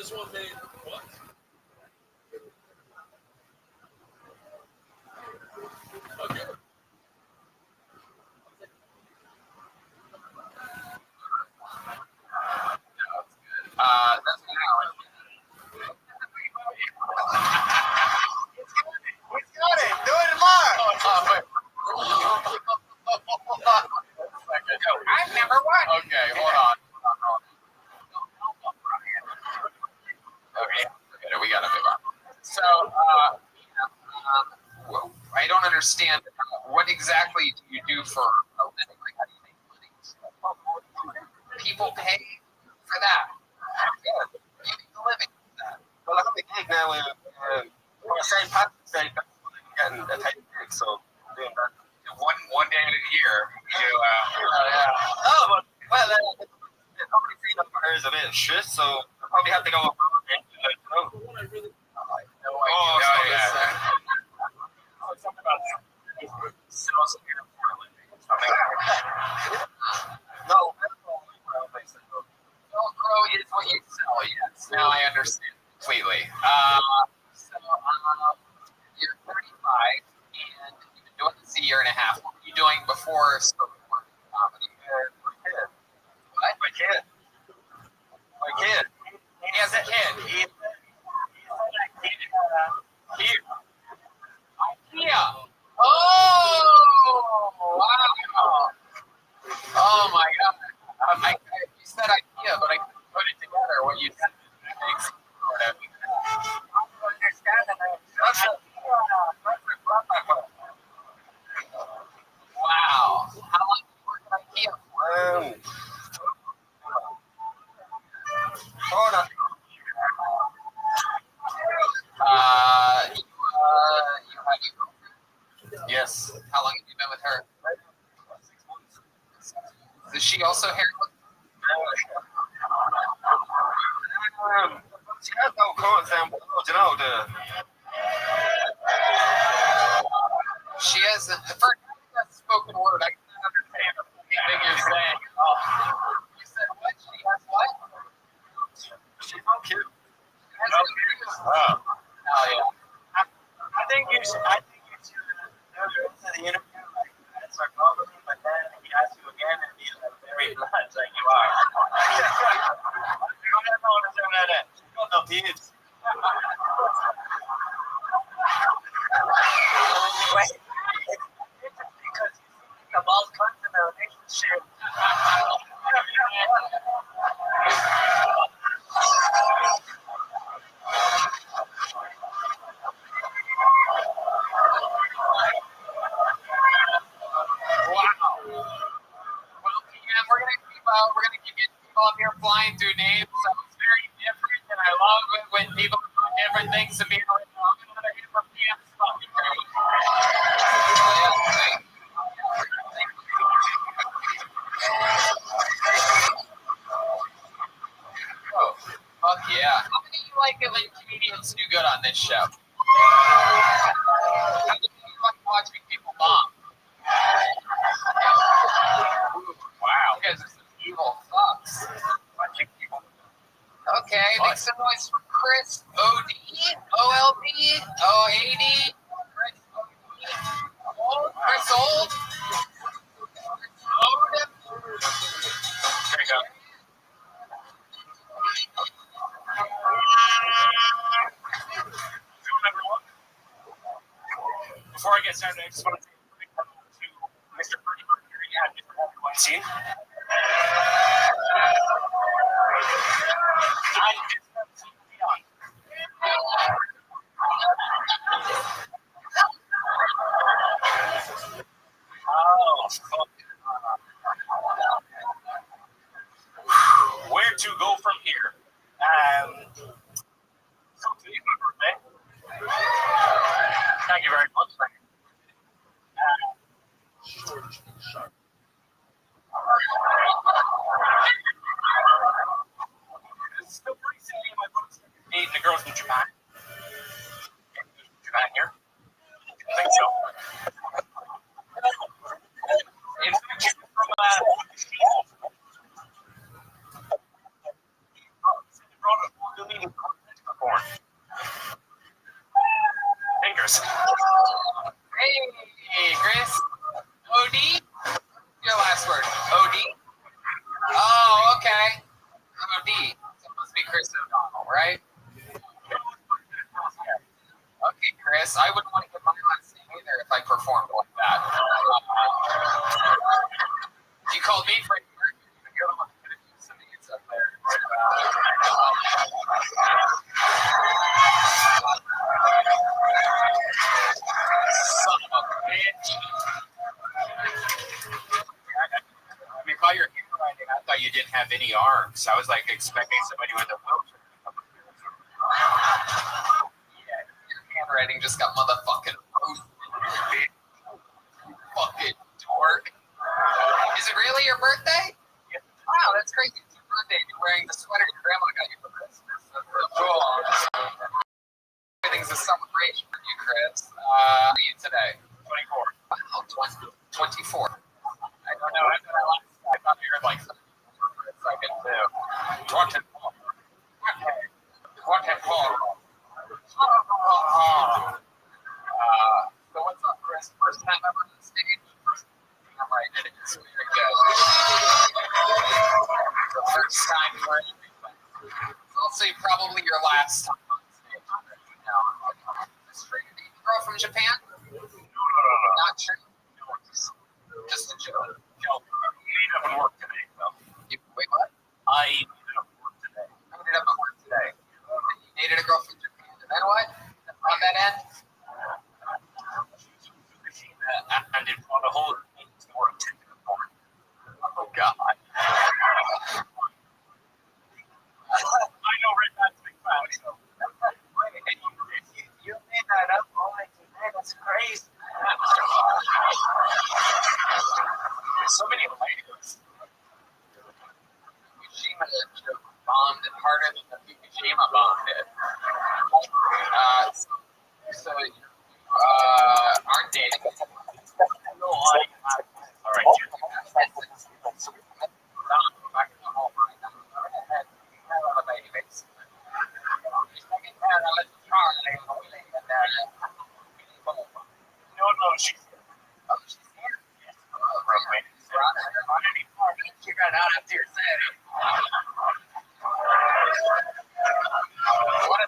That's now. He's got it. Do it live. I've never won. Okay, hold on. Okay, we gotta move on. So, I don't understand. What exactly do you do for a living? Like, how do you make money? People pay for that. Yeah, you make a living for that. Well, I got the gig now on St. Patrick's Day. Getting a type gig, so I'm doing that. One day a year. Oh, but, well, the company fee number is a bit shit, so I probably have to go abroad and do like, No idea. Something about sales here for a living. no. Velcro is what you sell, yes. Now I understand completely. You're 35 and you've been doing this a year and a half. What were you doing before spoken word comedy? What? My kid. He has a kid. IKEA. Oh, wow. Oh, my God. You said IKEA, but I couldn't put it together when you said it. Sort of. Wow. How long did you work at IKEA for? Yes. How long have you been with her? 6 months. Is she also hair? She has no concept, you know, She has for spoken word. I can't understand anything you're saying. You said what? She has what? she's not cute. Oh yeah. I think you should go to the interview like that's our problem, but then he asks you again and be like very blunt like you are. You don't ever understand that. She's got no kids. Wait. Because the ball comes in a relationship. We're gonna keep getting people up here flying through names. So it's very different, and I love it when people do different things to me. I'm another different PM stuff. Oh, fuck yeah! How many of you like it when comedians do good on this show? How many of you like watching people bomb? Wow, you guys are some evil fucks. Okay, make some noise for Chris OD, OLD, OAD, Chris OD, Chris Old, There you go. Before I get started, I just want to say a big hello to Mr. Bernie here. Yeah, Mr. Scene. I just have seen Leon. Where to go from here? So today's my birthday. Thank you very much. It's still pretty silly. My brother's dating the girls from Japan. Japan here? I think so. It's from called me Freddie Mercury, but you're the one who could have used some needs up there. Son of a bitch. I mean, by your handwriting, I thought you didn't have any arms. I was like expecting somebody with a wheelchair. Yeah, your handwriting just got motherfucking roasted. Fucking dork. Is it really your birthday? Yeah. Wow, that's crazy. It's your birthday. You're wearing the sweater your grandma got you for Christmas. That's real cool. Everything's a celebration for you, Chris. How are you today? 24. Wow, 24. I don't know. I thought you were like for a second too. 24. Okay. 24. So what's up, Chris? First time ever on the stage? I'm right, it is. Very good. The first time for everything. It's also probably your last time on stage. Did you grow from Japan? No. Not true. Just a joke. No, you need up and work today, though. Wait, what? I needed up and work today. I ended up at work today. You dated a girl from Japan, and then what? On that end? And it brought a whole thing to work to the point. Oh, God. I know Red Man's big fan, so. You made that up only today. That's crazy. There's so many layers. Fukushima bombed it harder than the Fukushima bomb did. So aren't dating. No, all right. Back in the home right now. Had on a baby face. No, she's Oh, she's here. She got out after your set. What a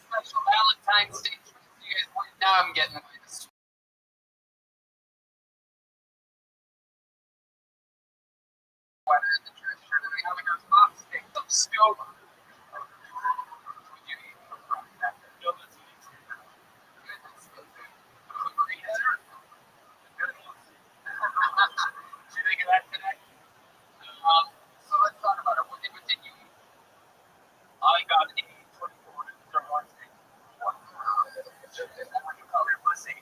special Valentine's Day treat you guys want. Now I'm getting this sweater and the dress shirt, and we have your mom steak. I'm still. Would you eat that? No, that's Did you think of that today? So let's talk about it. What did you eat? I got a 24 Thermon steak. Is that what you call your pussy?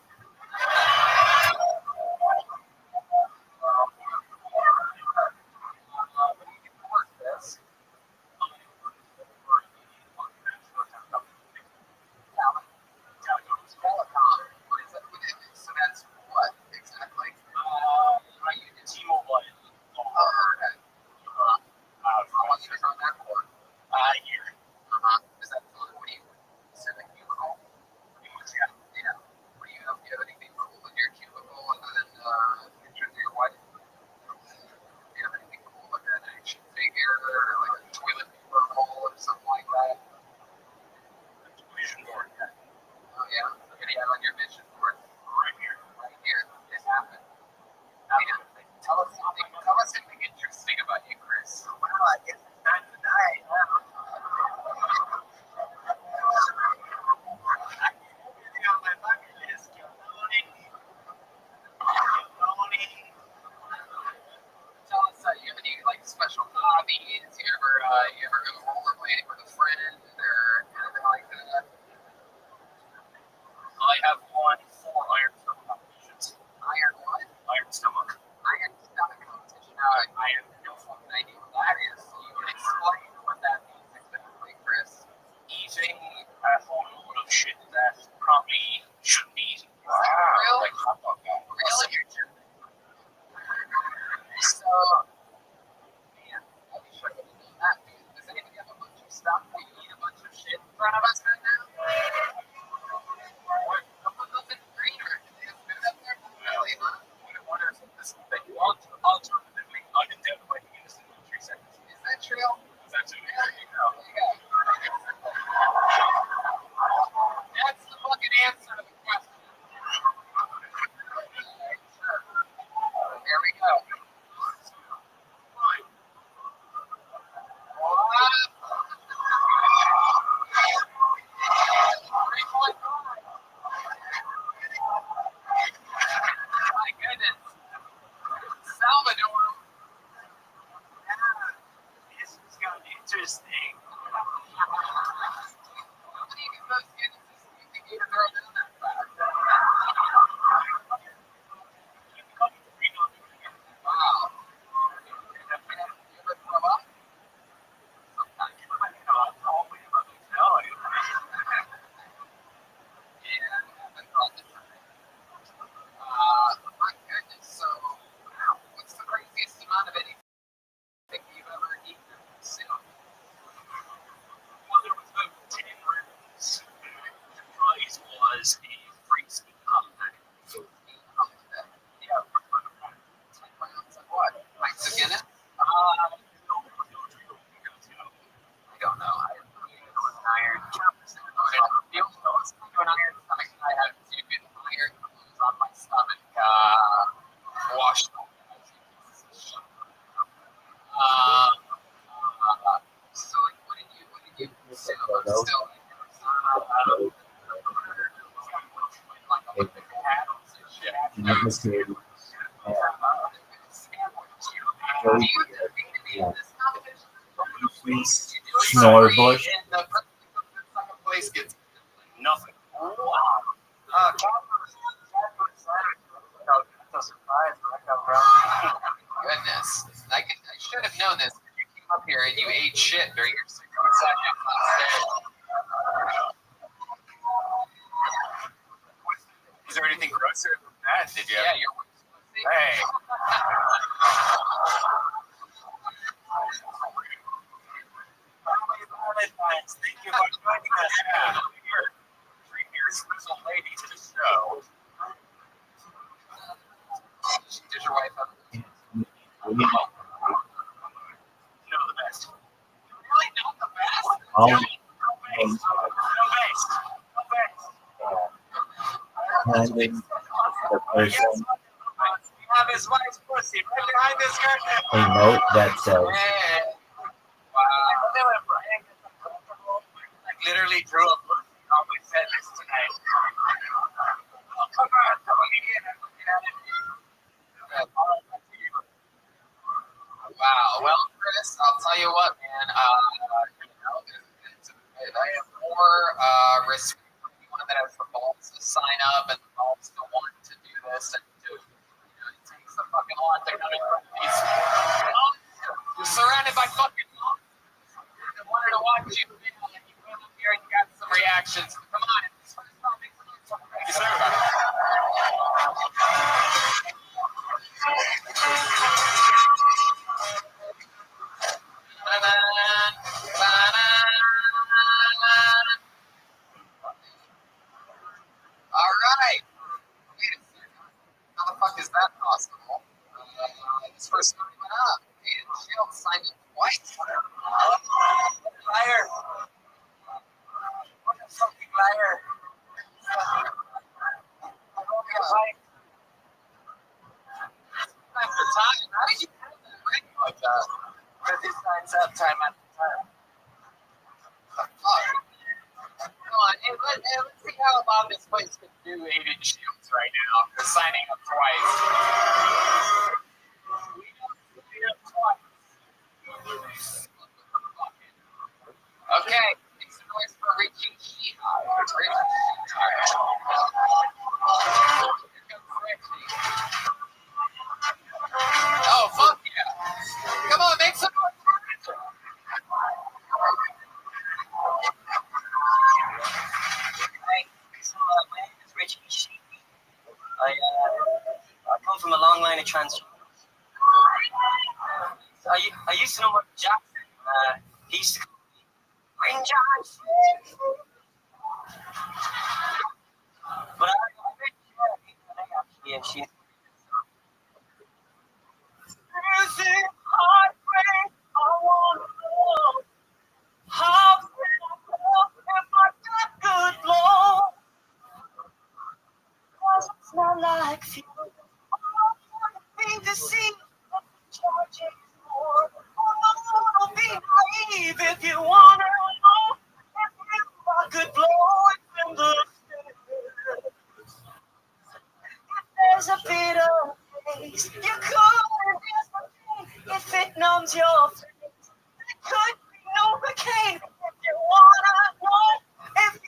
What do you get for work, Chris? still. Snorbush. Place gets Nothing. goodness. I should have known this. You came up here and you ate shit during your 60 seconds on stage. Was there anything grosser than that? Did you? Yeah, you're. Hey. Thank you for joining us. Bring your special lady to the show. Did your wife have You know the best. really not the best? All No base. No base. handing the person We have his wife's pussy right behind this curtain. a note that says, Like literally drew a pussy on my set list tonight. Oh, come on, again. I'm looking at it. Wow. Well, Chris, I'll tell you what, man. I have more respect for anyone that has the balls to sign up and the balls to want to do this and to. It takes a fucking lot to kind of these. You're surrounded by fucking monsters. I wanted to watch you, and you came up here and you got some reactions. Come on, it's first time. Make some noise. Thank you, sir. All right. Wait a second. How the fuck is that possible? This first time went up. And Shield signed up twice. Liar. What a fucking liar. Time for time. How did you have that ring like that? But this signs up time after time. Come on, let's see how long this place can do Aiden Shields right now. They're signing up twice. We don't see it twice. Okay, make some noise for Richie Sheehan. Here comes Richie. Oh, fuck yeah. Come on, make some noise for Richie. My name is Richie Sheepy. I come from a long line of transgenders. I used to know Michael Jackson. He used to call me Ring Johnson. But I met Jerry actually, and she's. Is it heartbreak? I wanna know how can I go if I got good blow? 'Cause it's not like you. I don't think to see what the charges for. Don't be naive if you wanna know if you got good blow. It's in the stairs. If there's a bit of taste, you could. Here's the thing, if it numbs your face, it could be Novocaine. If you wanna know if you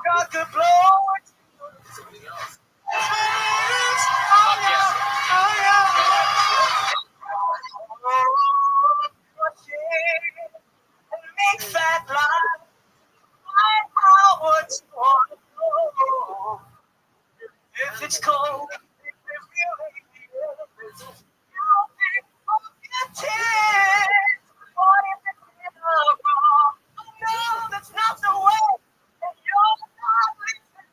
got good blow. It's make fat lies. Find out what you want to know. If it's cold, if it really is, you don't think of your tears. What if it's in the wrong? No, that's not the way. And you're not listening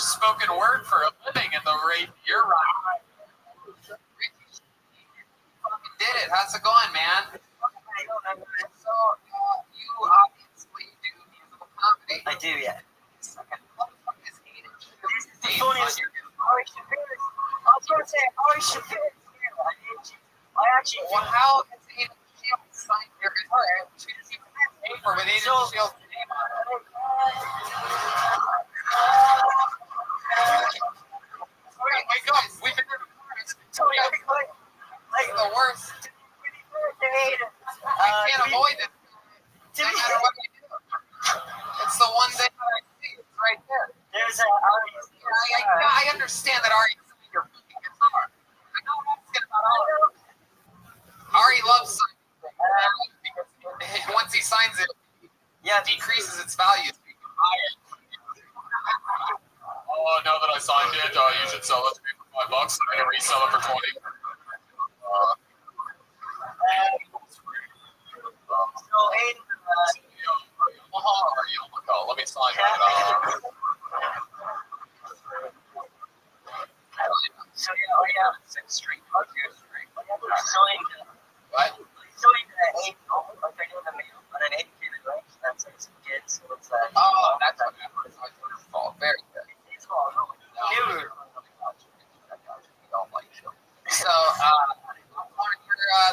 spoken word for a living at the rate you're right. Fucking did it. How's it going, man? So, you obviously do musical comedy. I do, yeah. What the fuck is Aiden? The funniest. Ari Shafir. I was going to say Ari Shafir. I actually. Well, how has Aiden Shield signed your guitar? She doesn't even have paper with Aiden Shield's name on it. Wake up! We've been recording. Like the worst. I can't avoid it. No matter what we do. It's the one thing that I see. It's right there. There's Ari. I understand that Ari is your fucking guitar. I know I'm asking about Ari. Ari loves signing because once he signs it, it decreases its value. So you can buy it. Oh, now that I signed it, you should sell it to me for $5 and resell it for 20. So Aiden. Let me sign that. So yeah. 6th Street. What? Oh, that's what happened. It's fault. Very good. So,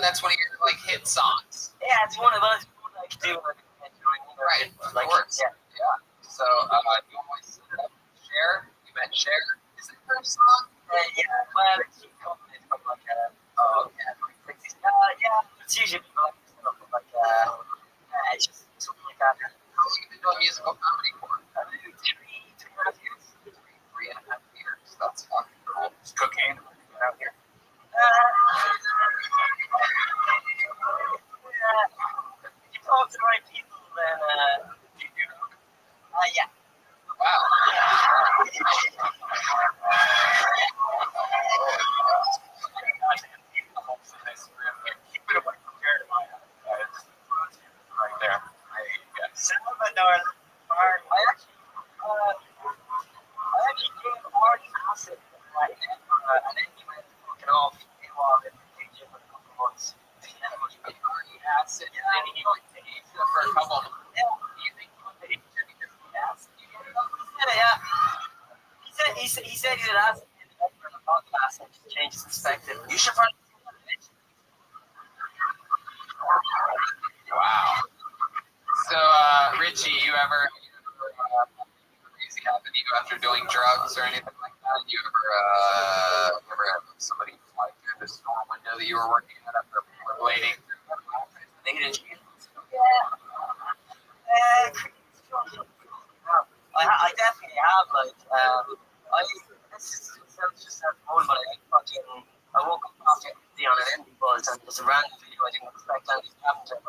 that's one of your like hit songs. Yeah, it's one of those I could do. Right, of course. Yeah. So, you always Cher. You met Cher. Is it her song? Yeah. Well, it's like oh, yeah. It's usually like it's just something like that. How long have you been doing musical comedy for? 3.5 years. 3.5 years. That's fucking cool. It's cocaine out here. If you talk to the right people, then you do. Yeah. Wow. Keep it away from Jeremiah. Right there. Salvador. I actually gave Marty acid and then he went fucking off while in the gym for a couple of months. Acid, and he went to Asia for a couple of months. Do you think he went to Asia because of the acid? He said he did acid in the podcast and just changed his perspective. You should probably. Wow. So, Richie, you ever crazy happen to you after doing drugs or anything like that? You ever have somebody fly through the store window that you were working at after rollerblading? They didn't. I definitely have, I woke up after on an empty buzz and just a random video I didn't expect anything to happen to me.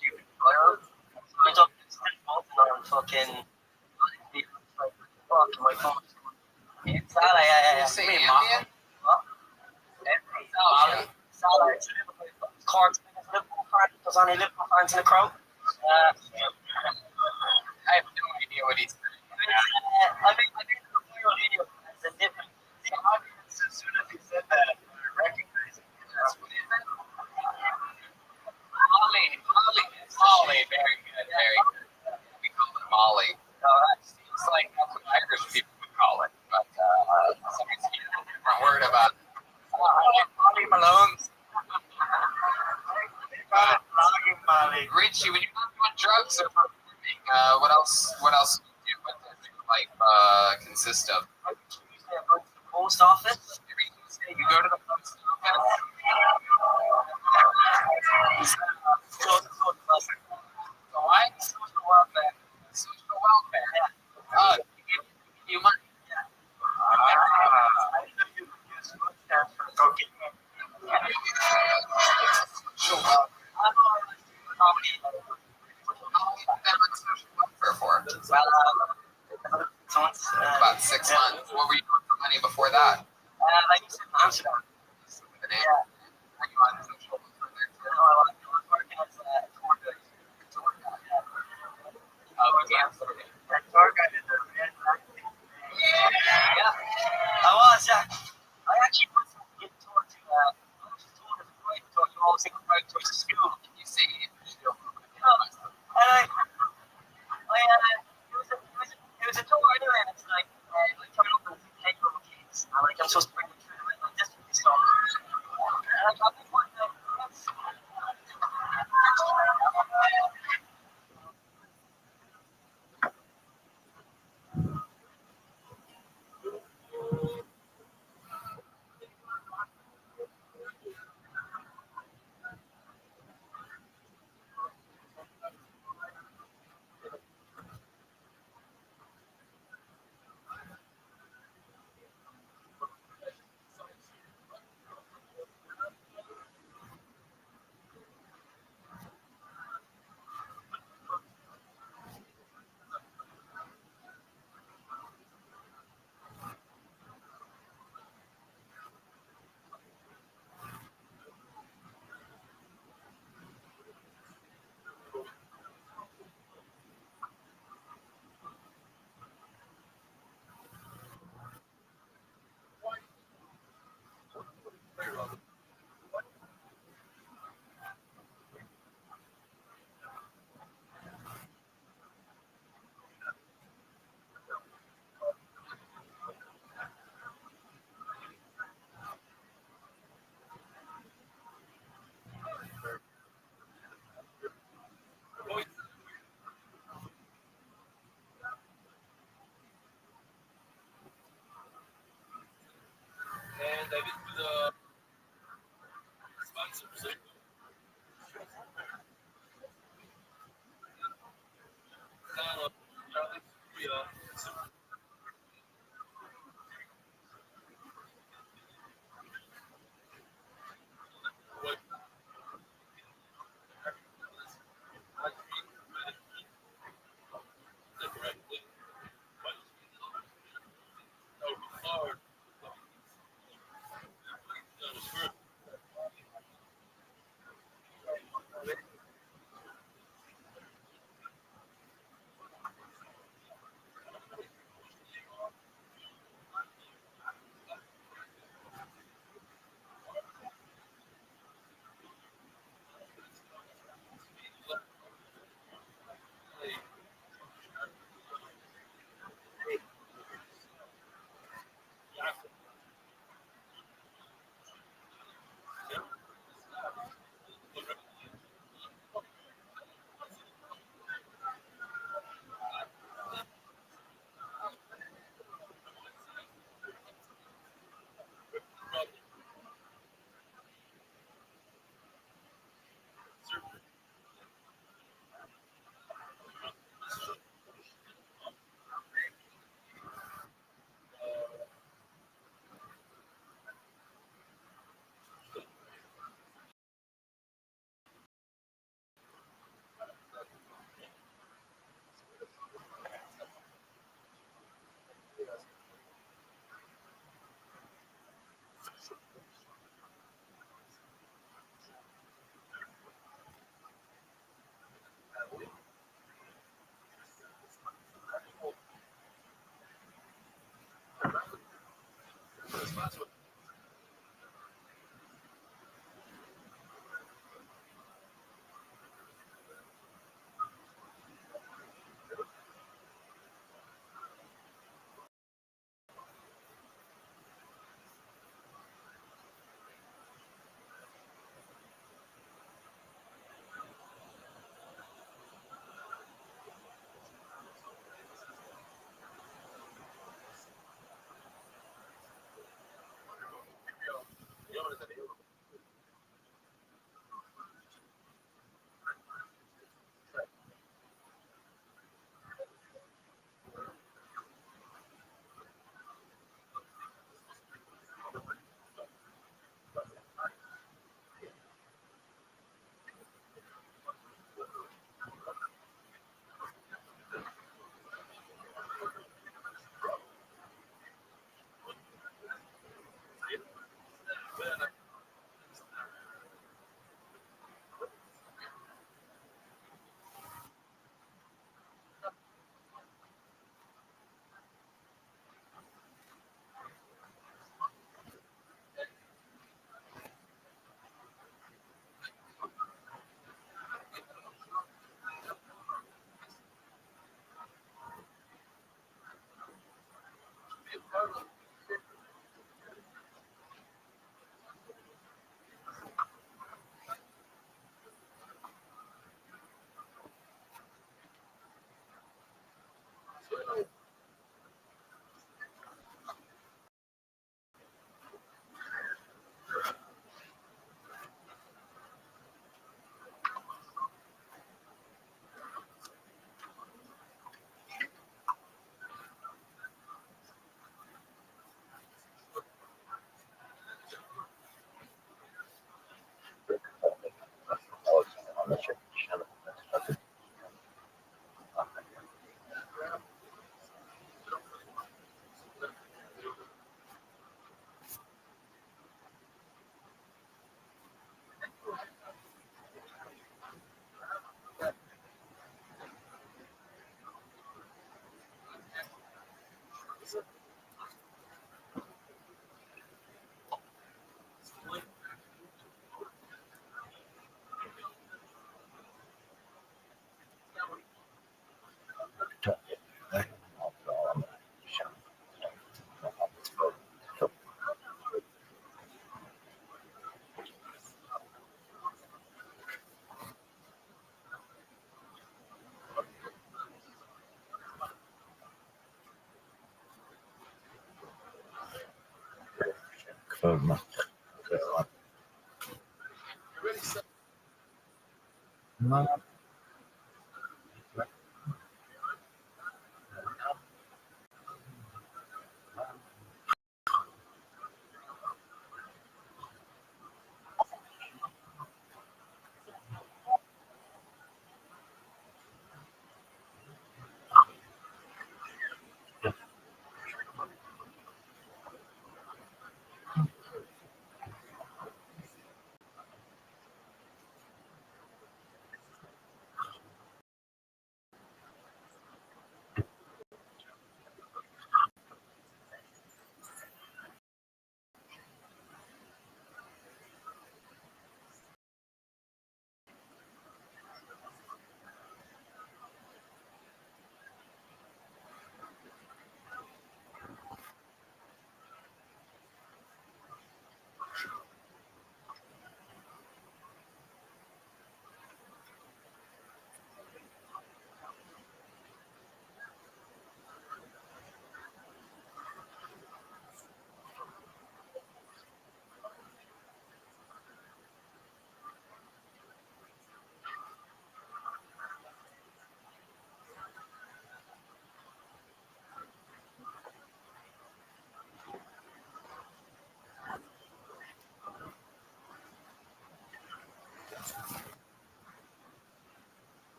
Stupid viral. So I took this button on fucking my phone. It's Salah, yeah. Say Indian? What? Salah, it's a Liverpool card. Liverpool card. There's only Liverpool fans in the crowd. I have no idea what he's saying. I think the viral video has a different. The audience, as soon as he said that, recognized it. That's what it meant. Molly, very good. We call it Molly. Seems like that's what Irish people would call it, but some different word about it. Molly Malone. Richie, when you're not doing drugs or performing, what else do you do? What does your life consist of? Tuesday, I go to the post office. Every Tuesday, you go to the post office. So why? Social welfare. Social welfare. Yeah. You money. Yeah. I didn't know you use food stamps for cocaine. Social welfare. Comedy. How long have you been on social welfare for? Well, About 6 months. What were you doing for money before that? I used to Amsterdam. Yeah. Are you on social welfare there too? I was working as a tour guide. Oh, yeah. That tour guide is a red flag. Yeah. opposing crowd to his school. You see, And it was a tour anyway, and it's like coming up with integral kids. And like I'm supposed to bring them through the rhythm and distance stuff. And I got this one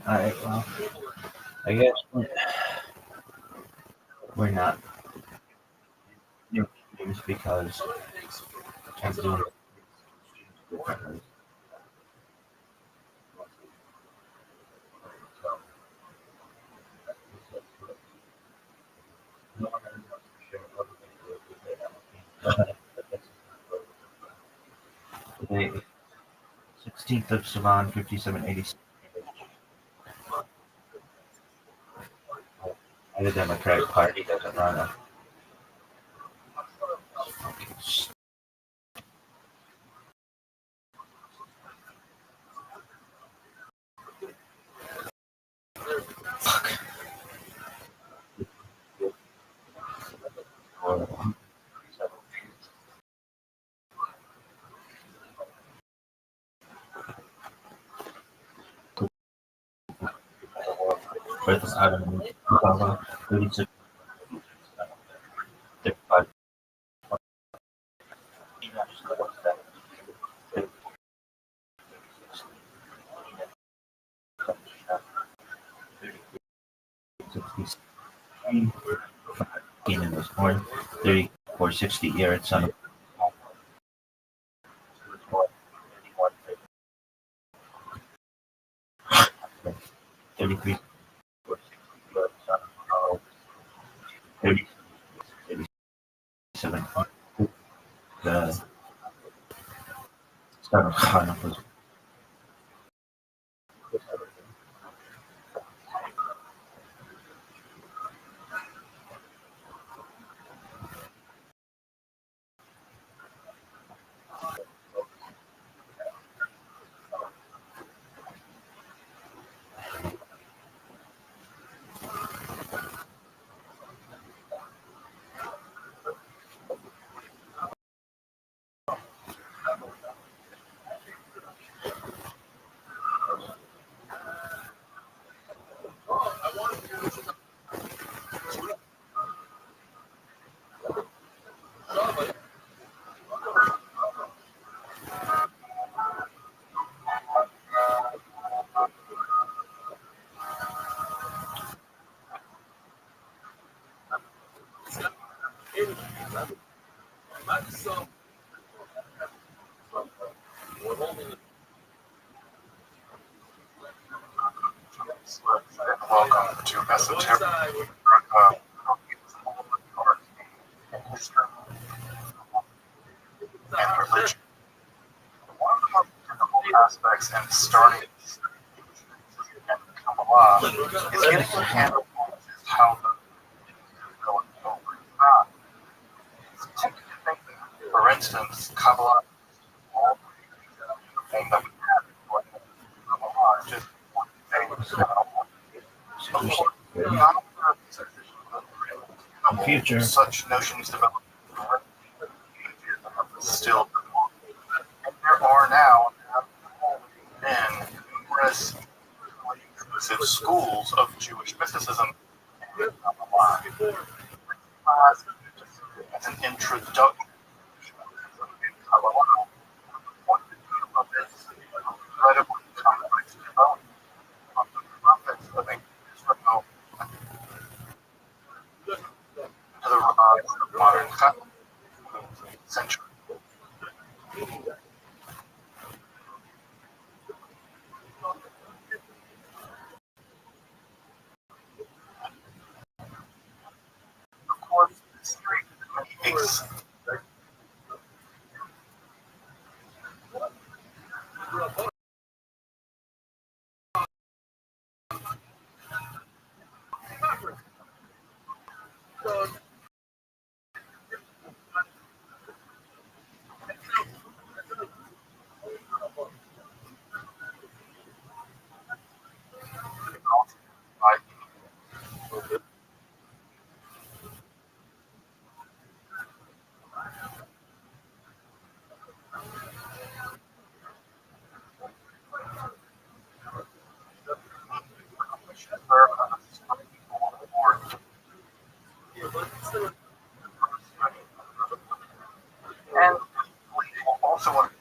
All right. Well, I guess we're not new news because I'm doing it. Today, 16th of Savan, 5786. The Democratic Party doesn't run a President Adam Obama, 36, 35, 63, Keenan was born 3460 year at son of 33 37. The son of Hannah was esoteric history and religion. One of the most difficult aspects in starting Kabbalah is getting a handle on how the going over time. It's tempting to think that, for instance, Kabbalah is all the thing that we have in Kabbalah, just one thing. Future. Such notions develop still, and there are now been numerous inclusive schools of Jewish mysticism and Kabbalah. As an introduction to Kabbalah, what of this incredibly complex development of the prophets living in Israel to the rise of modern Kabbalah century. Of course, this theory makes and also want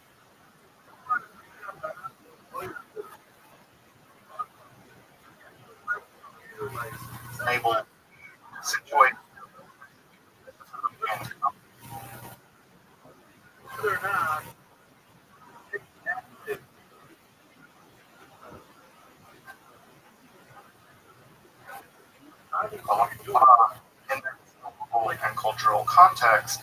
to enable situate in their historical and cultural context.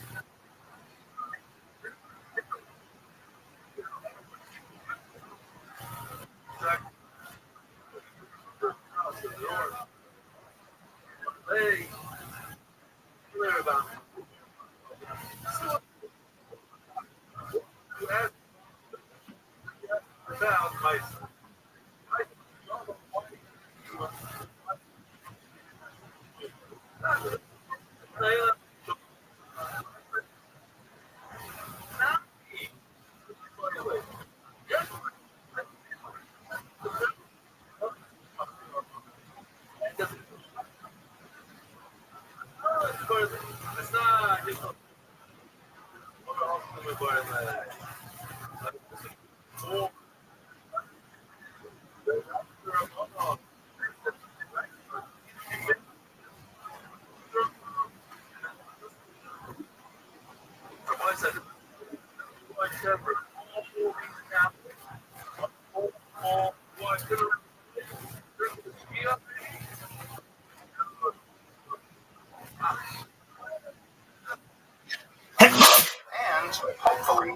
And hopefully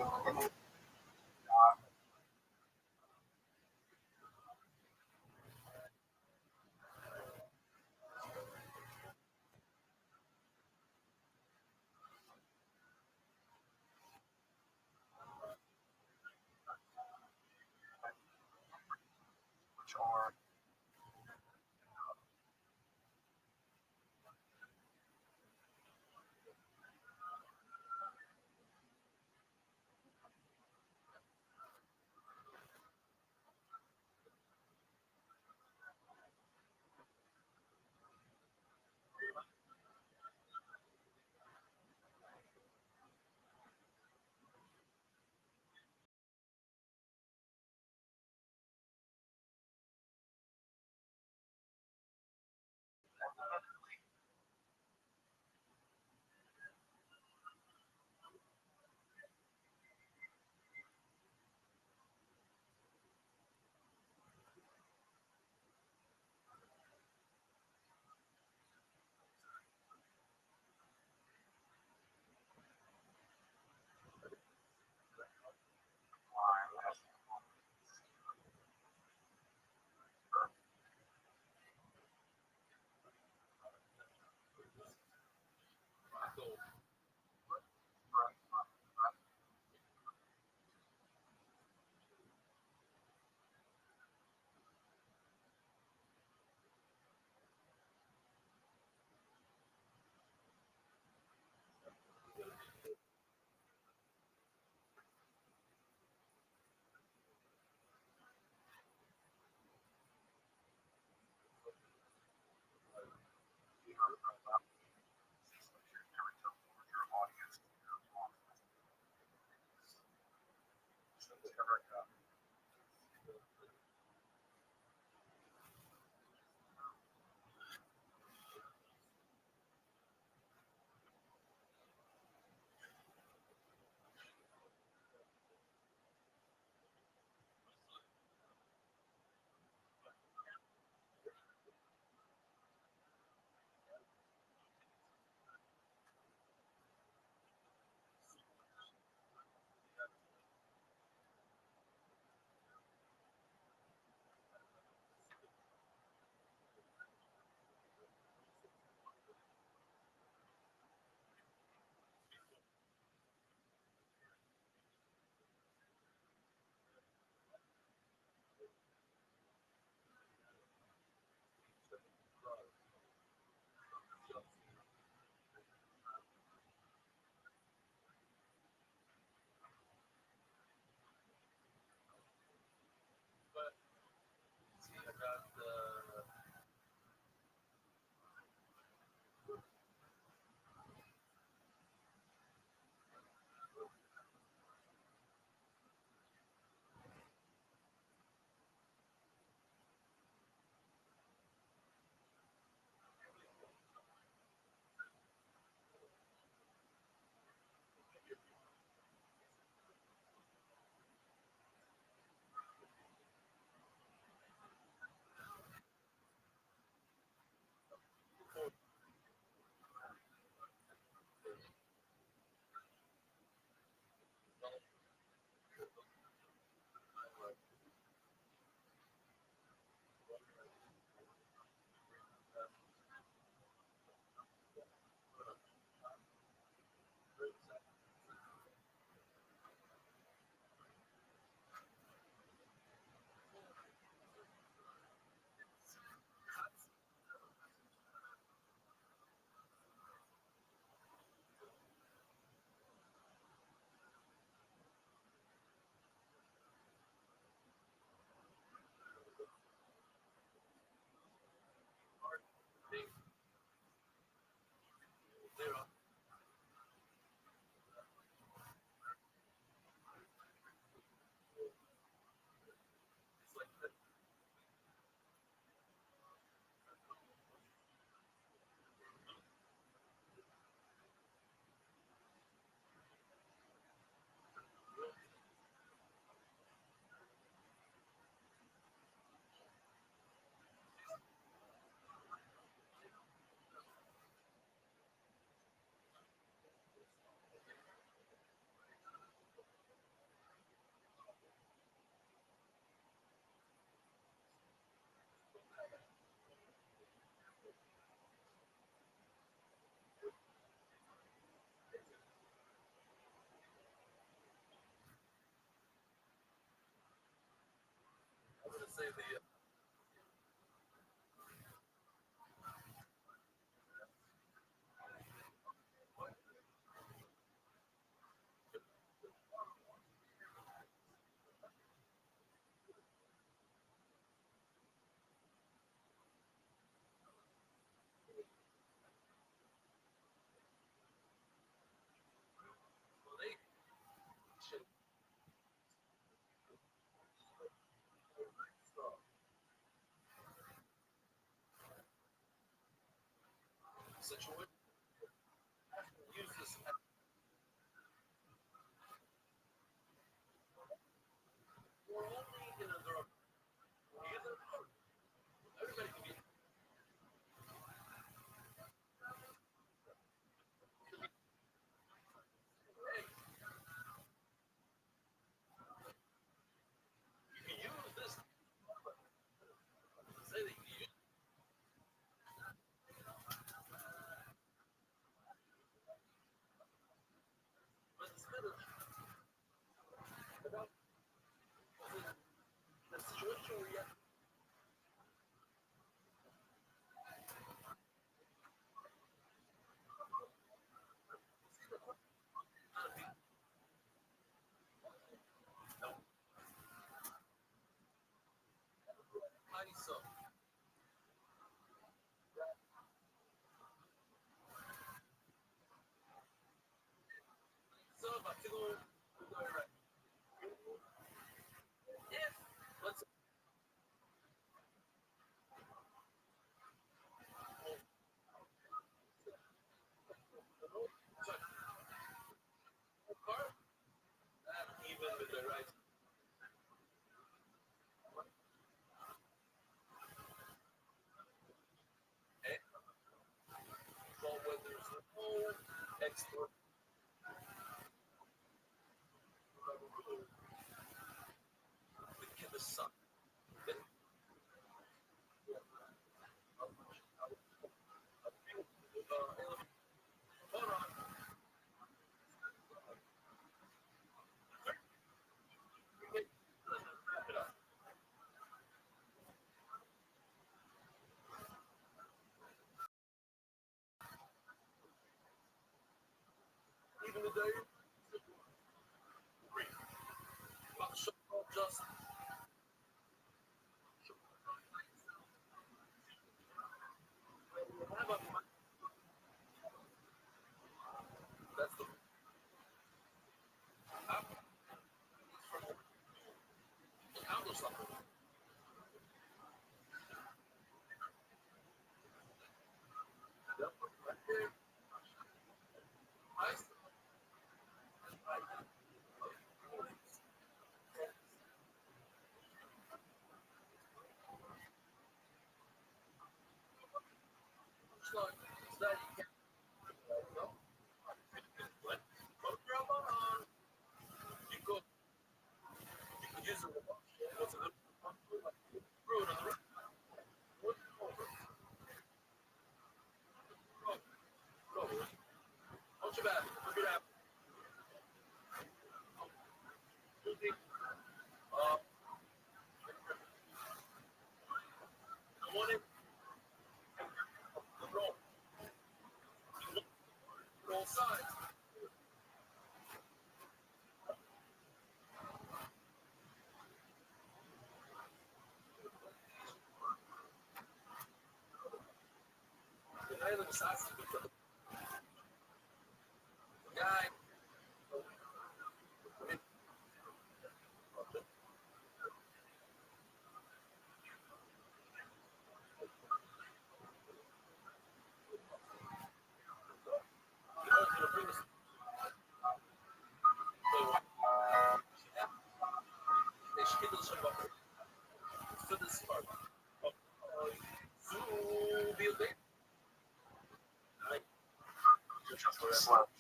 Welcome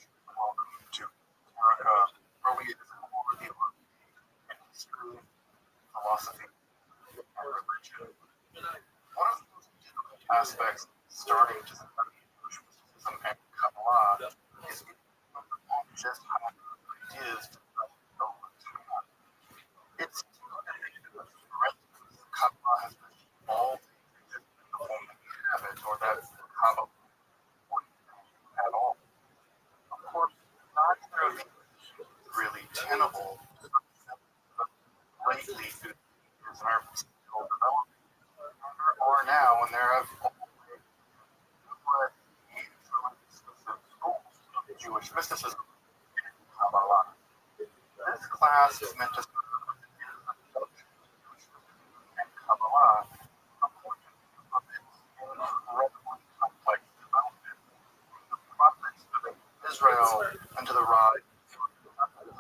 to America, where we explore the art and history, philosophy, and religion. One of the most difficult aspects of starting to study Jewish mysticism and Kabbalah is on just how it is to know what's going on. It's the rest of Kabbalah has been evolved into the form that we have it, or that Kabbalah at all. Of course, neither of these is really tenable lately through years in our physical development. Or now, when there have already numerous schools of Jewish mysticism and Kabbalah. This class is meant to serve as an introduction to Jewish mysticism and Kabbalah, a portion of its incredibly complex development from the prophets of Israel and to the rise of the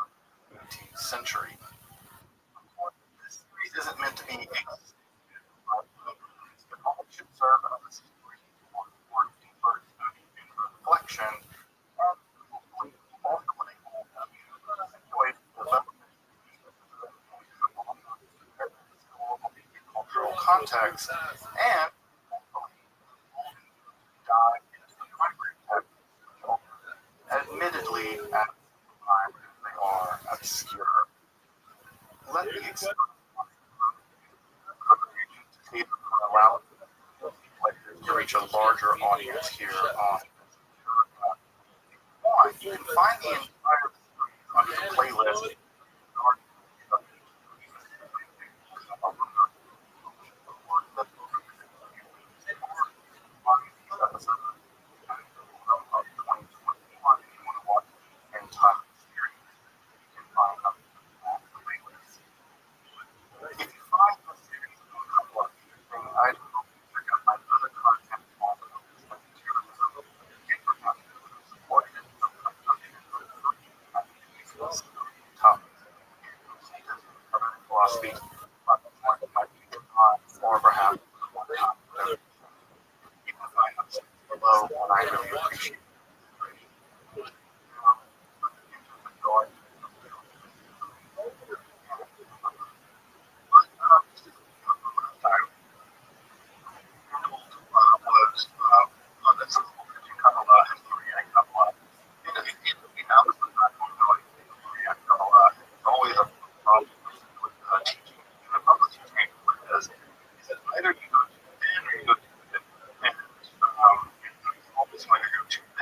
18th century. This series isn't meant to be but only should serve as a story for deeper study and reflection, and hopefully also enable you to enjoy the development of cultural context, and hopefully dive into the primary text, admittedly at the time they are obscure. Let me explain allow to reach a larger audience here on one. You can find the entire series under the playlist. If you find the series on a couple of things, I'd check out my other content also, like materialism, infrastructure, support and topics, philosophy, or perhaps you can find them below, and I really appreciate it. Either you go to Ben or you go to Ben, and it's always going to go to Ben.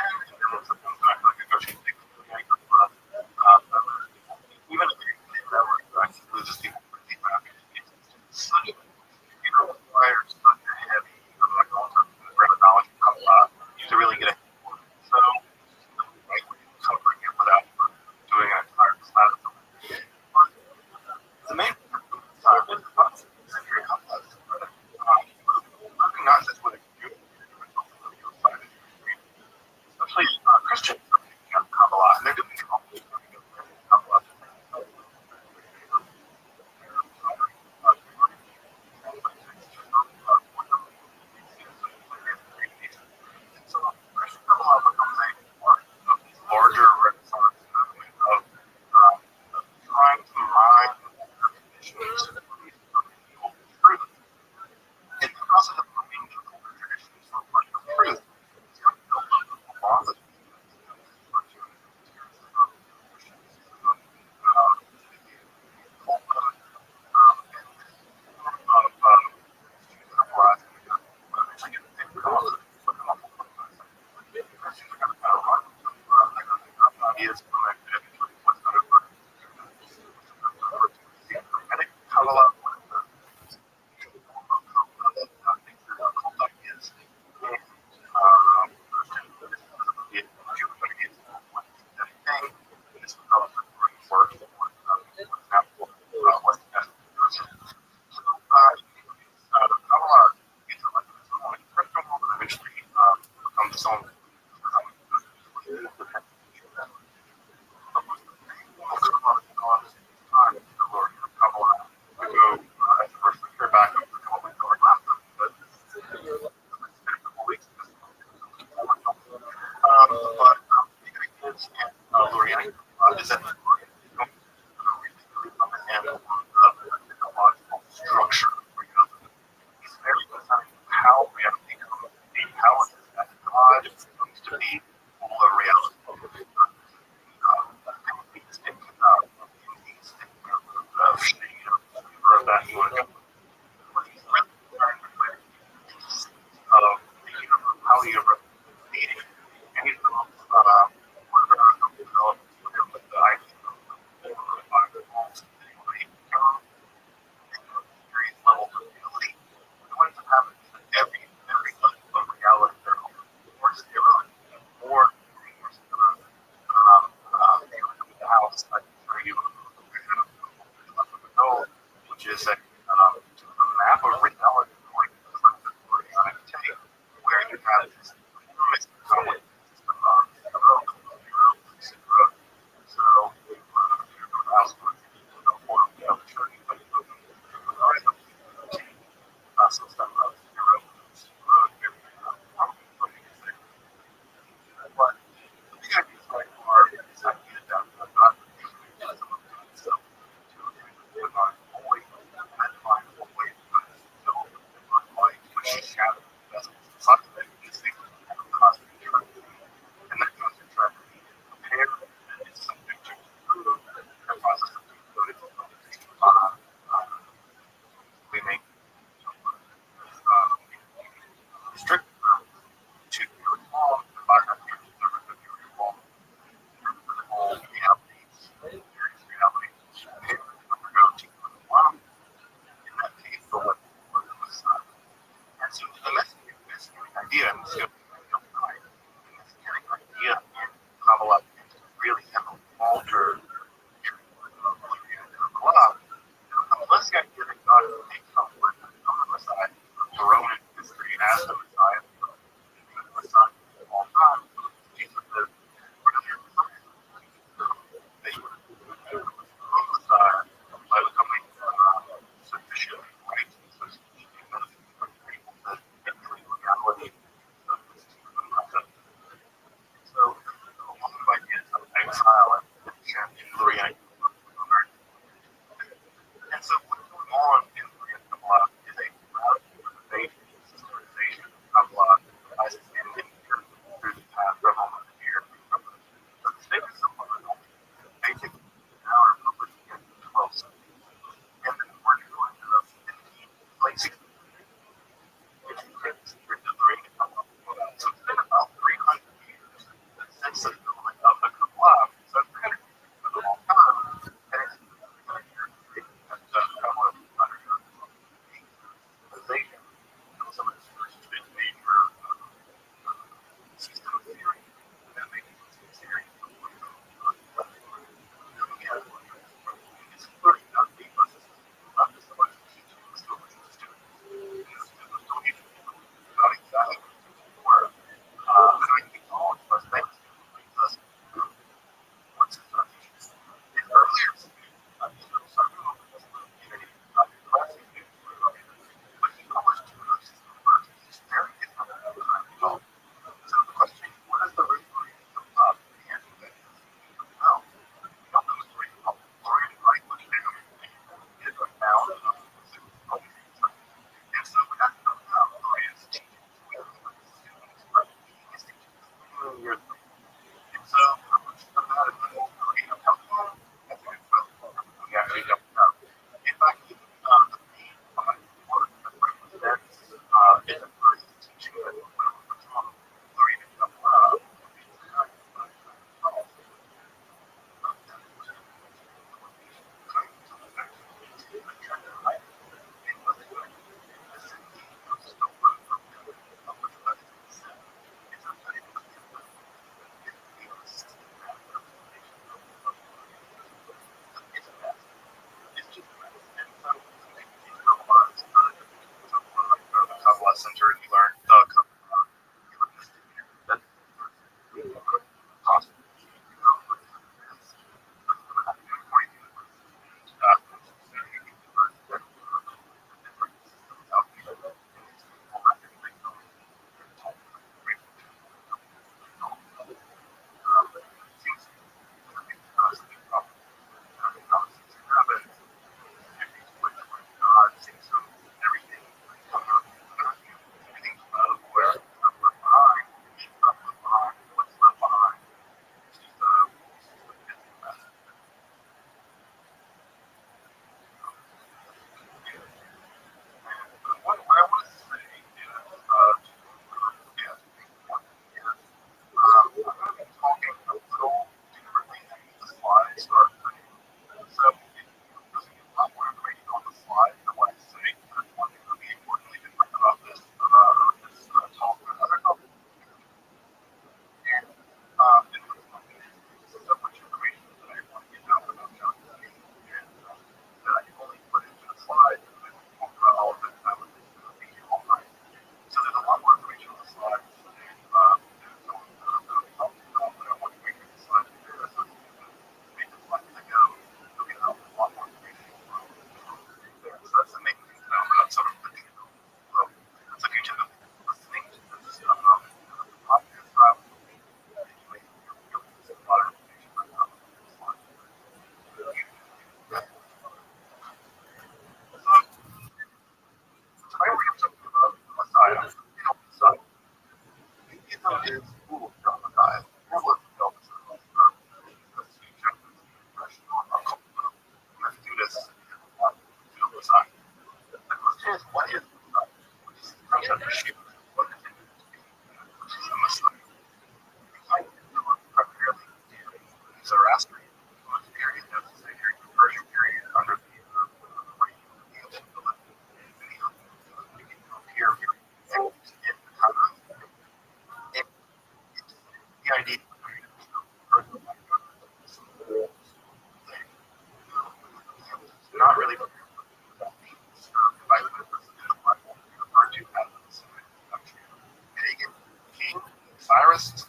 just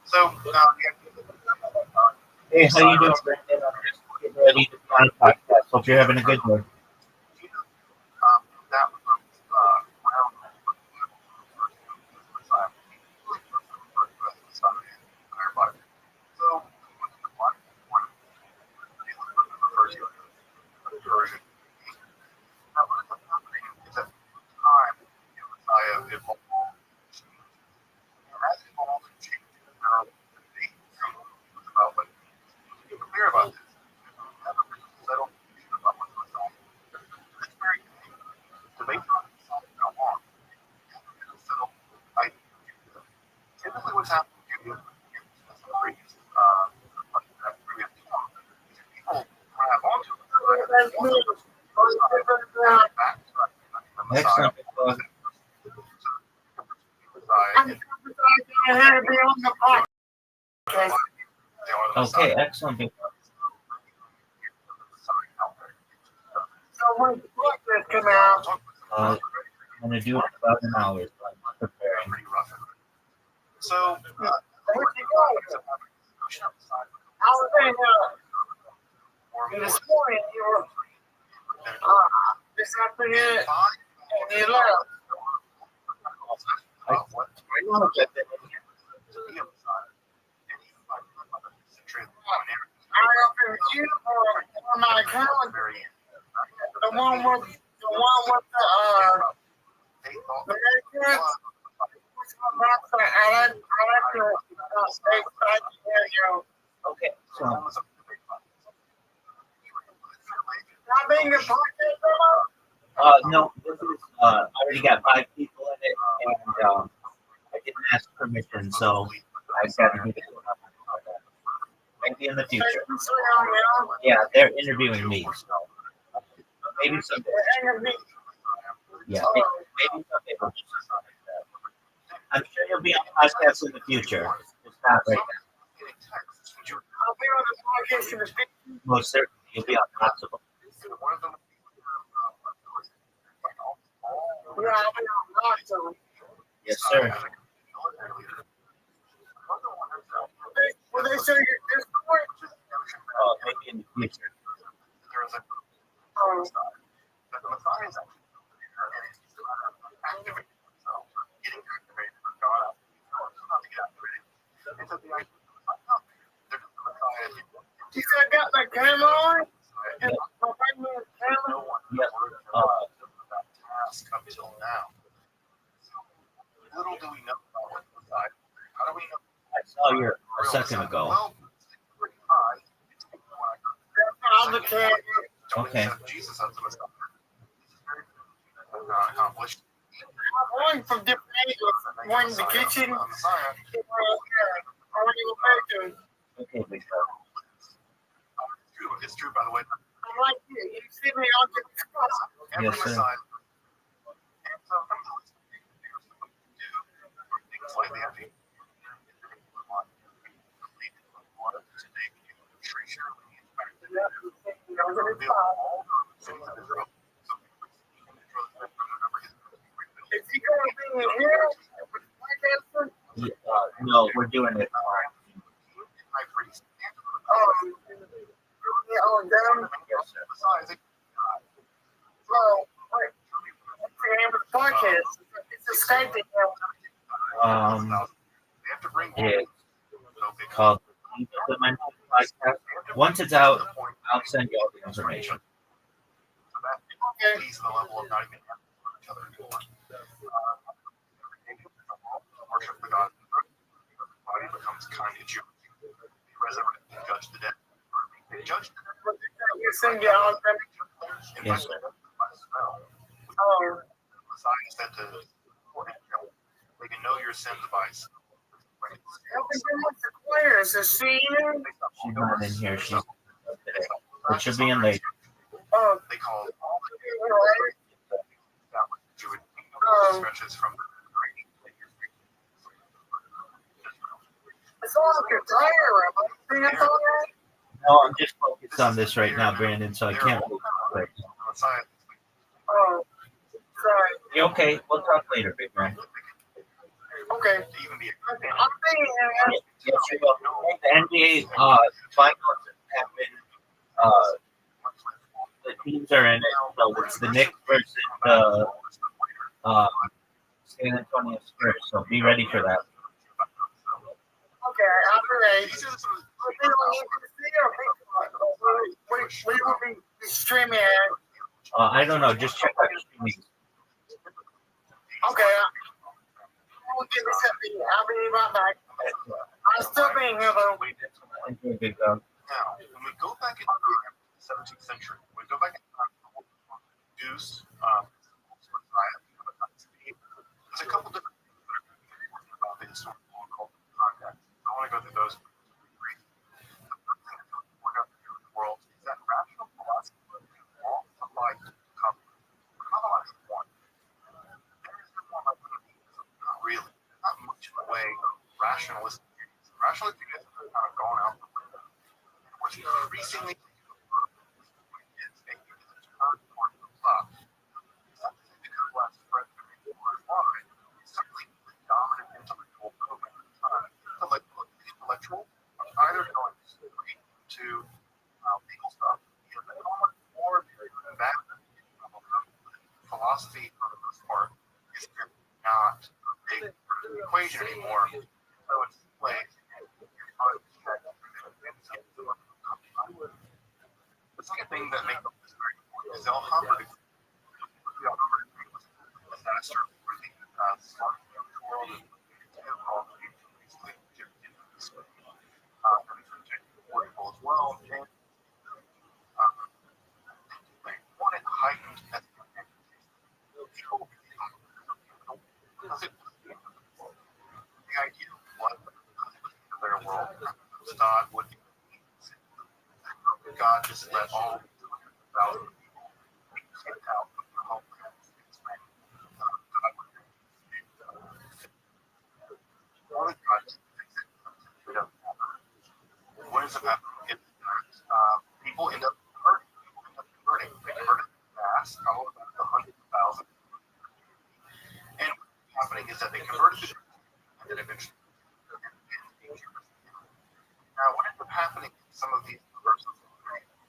so Hey, how you doing, Brandon? I'm just getting ready to be on a podcast. Hope you're having a good day. that was around so version. Now, what is happening is that time the Messiah evolved. As it evolved and changed, about what be clear about this. Never settled about what the Messiah is. It's very easy to make the Messiah how long. So, typically what's happening in previous people grab onto it. Excellent. Okay, excellent. I'm going to do it in about an hour. So I'm preparing. So, this morning you were this afternoon and you left. I offered you or my calendar. The one with the Americans. I like to stay back here, you. Okay, so Not being a podcast, no, this is I already got 5 people in it, and I didn't ask permission, so I got to do it. Maybe in the future. Yeah, they're interviewing me, so maybe someday. Yeah, maybe someday. We'll do something like that. I'm sure you'll be on podcasts in the future. It's not right now. I'll be on the podcast in the future. Most certainly, you'll be on lots of them. Yeah, I'll be on lots of them. Yes, sir. Will they show you Discord? Maybe in the future. You said I got my camera on? And my camera? Yes. Up till now. Little do we know about what the Messiah. How do we know? I saw you a second ago. Well, it's pretty high. On the camera. Okay. Jesus as the Messiah. Accomplished. I'm going from different angles. One in the kitchen. Messiah. Okay, big It's true, by the way. I like you. You see me on the spot. Yes, sir. And so, slightly empty. Is he going to be here? No, we're doing it. Down. Yes, sir. Well, wait. What's the name of the podcast? It's a Skype thing. It's called the Dimension Podcast. Once it's out, I'll send you all the information. Okay. He's the level of not even each other anymore. Worship the God. Body becomes kind of Jew. Resurrect and judge the dead. Judge the dead. You send you out there. Yes, sir. Messiah said to they can know your sins by Is the senior? She's not in here. She's today. But she'll be in later. Oh, they call it stretches from it's all like you're tired, Rabbi. No, I'm just focused on this right now, Brandon, so I can't. Oh, sorry. You okay? We'll talk later, big man. Okay. to even be a I'm thinking, Yes, you will. The NBA finals happen. The teams are in it. So it's the Knicks versus the San Antonio Spurs. So be ready for that. okay, I'm ready. We will be streaming it. I don't know. Just check out your streaming. Okay. We'll give this a beat. I'll be right back. I'm still being here, though. Big dog. Now, when we go back into the 17th century, when we go back in time to reduce there's a couple different things that are important about the historical and cultural context. I want to go through those briefly. The first thing that's important about the world is that rational philosophy all applies to compromise one. There is no one like not really. Not much in the way of rationalistic views. Rationalistic views have kind of gone out the window. What's increasingly is a turn towards the left. Something because less spread worldwide is certainly the dominant intellectual movement at the time. Intellectual either going straight to legal stuff, or that philosophy for the most part is not a big equation anymore. So it's like the second thing that makes this very important is Alhambra. Disaster for the world and as well. And they wanted heightened because it was the idea of what their world God would God just let all 100,000 people get out of their homeland. What is about it? People end up hurting. They hurt fast, probably about 100,000. And what's happening is that they converted the and then eventually. Now, what ends up happening in some of these verses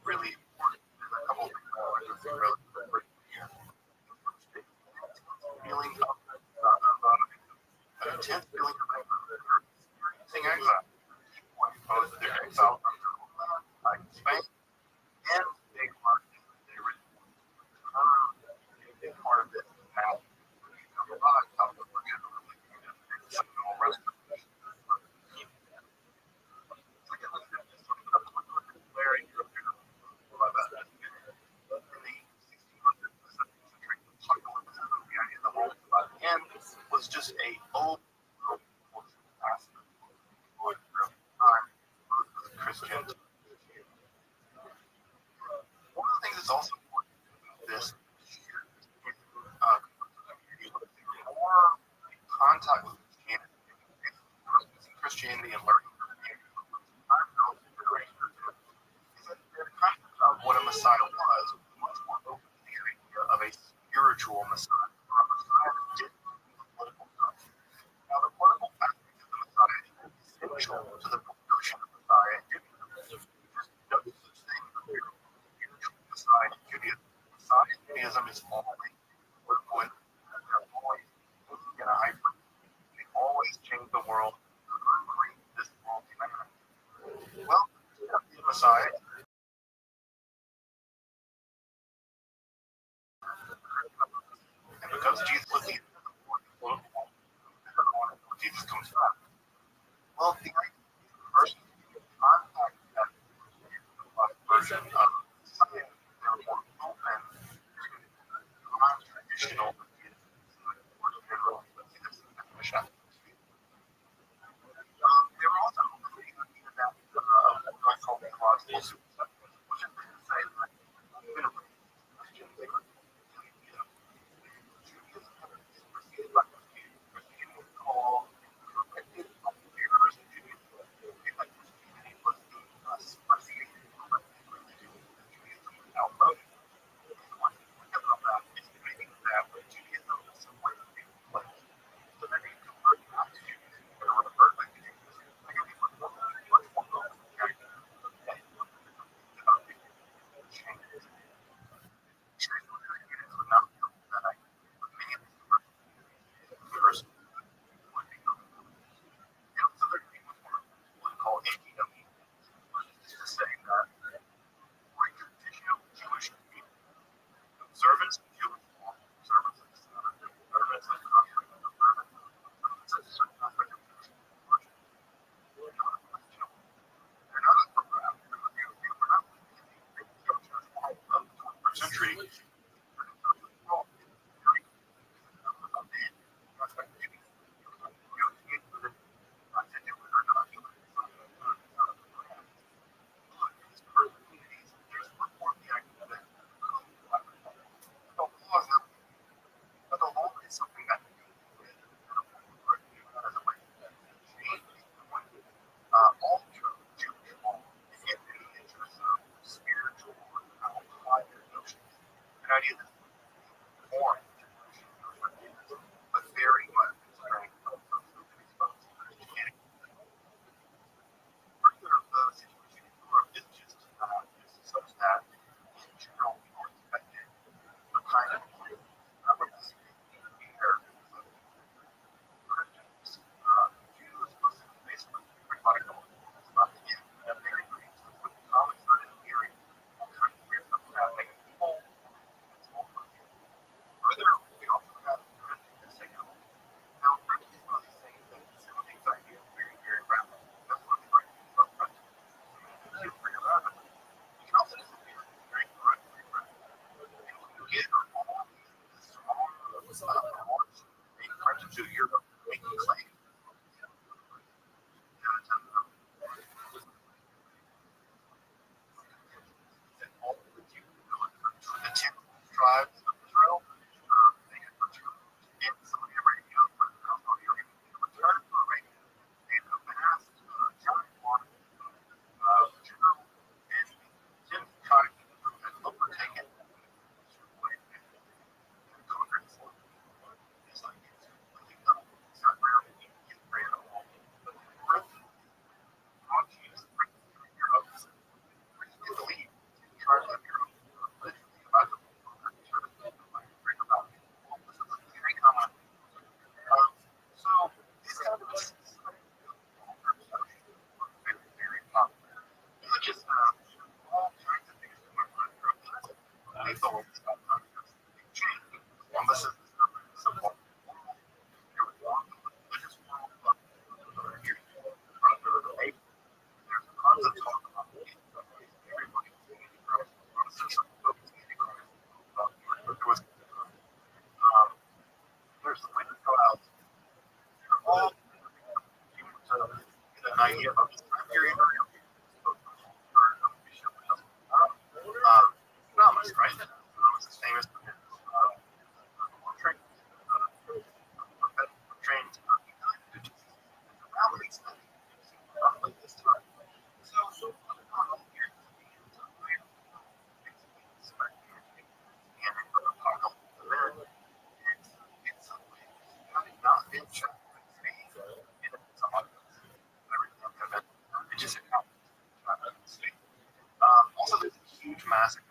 really important. There's a couple of things that really here. Feeling of an intense feeling of experiencing anxiety. Both their exile from their homeland, like Spain, and big part of they really a big part of this now. Was just a old Christian. One of the things that's also important about this more contact with Christianity and learning what a Messiah was much more open to the idea of a spiritual Messiah. Now, the political aspect of the Messiah is essential to the notion of Messiah. No such thing as a spiritual Messiah in Judaism. Messiah in Judaism is always political and they're always moving in a hyper. They always change the world to create this world dynamic. Well, the Messiah. And because Jesus was the Jesus comes back. Well, the first contact that version of Messiah, they're more open to idea about this time period. Economics, right? Economics is famous for his trained around roughly this time. So not been shot. It just happened. Also, there's a huge massacre.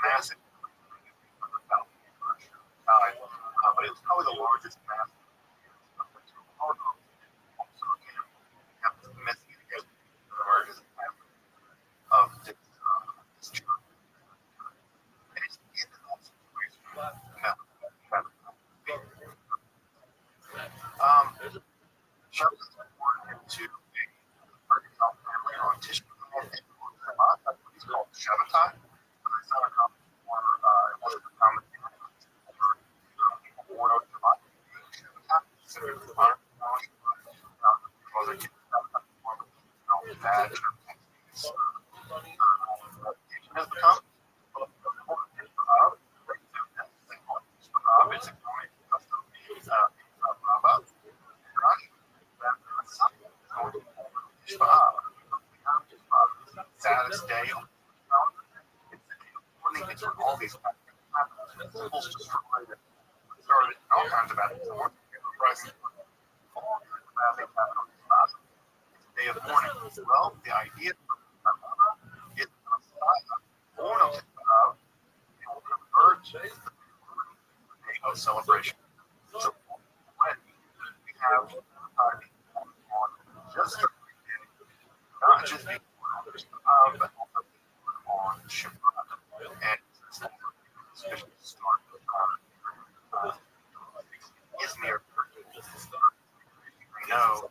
Massive, but it was probably the largest mass of this church. And it's in that situation Chuck was born into a Arkansas family on Tishman he's called Shabbatai. I saw a comment for one of the comments born on Shabbat. Considered the modern bad has become it's a comment saddest day it's when all these symbols destroyed it started all kinds of bad things day of mourning. Well, the idea is born of convert the day of celebration. So when we have just not just be but also on Shabbat and especially start Izmir. We know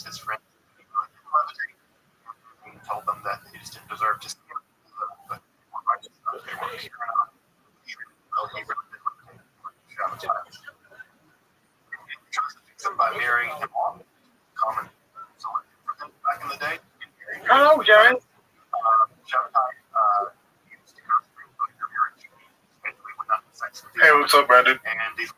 his friends told them that he just didn't deserve to see him, but they were here on. He really did by marrying him off. Common back in the day, married Hello, Jerry. Hey, what's up, Brandon? And these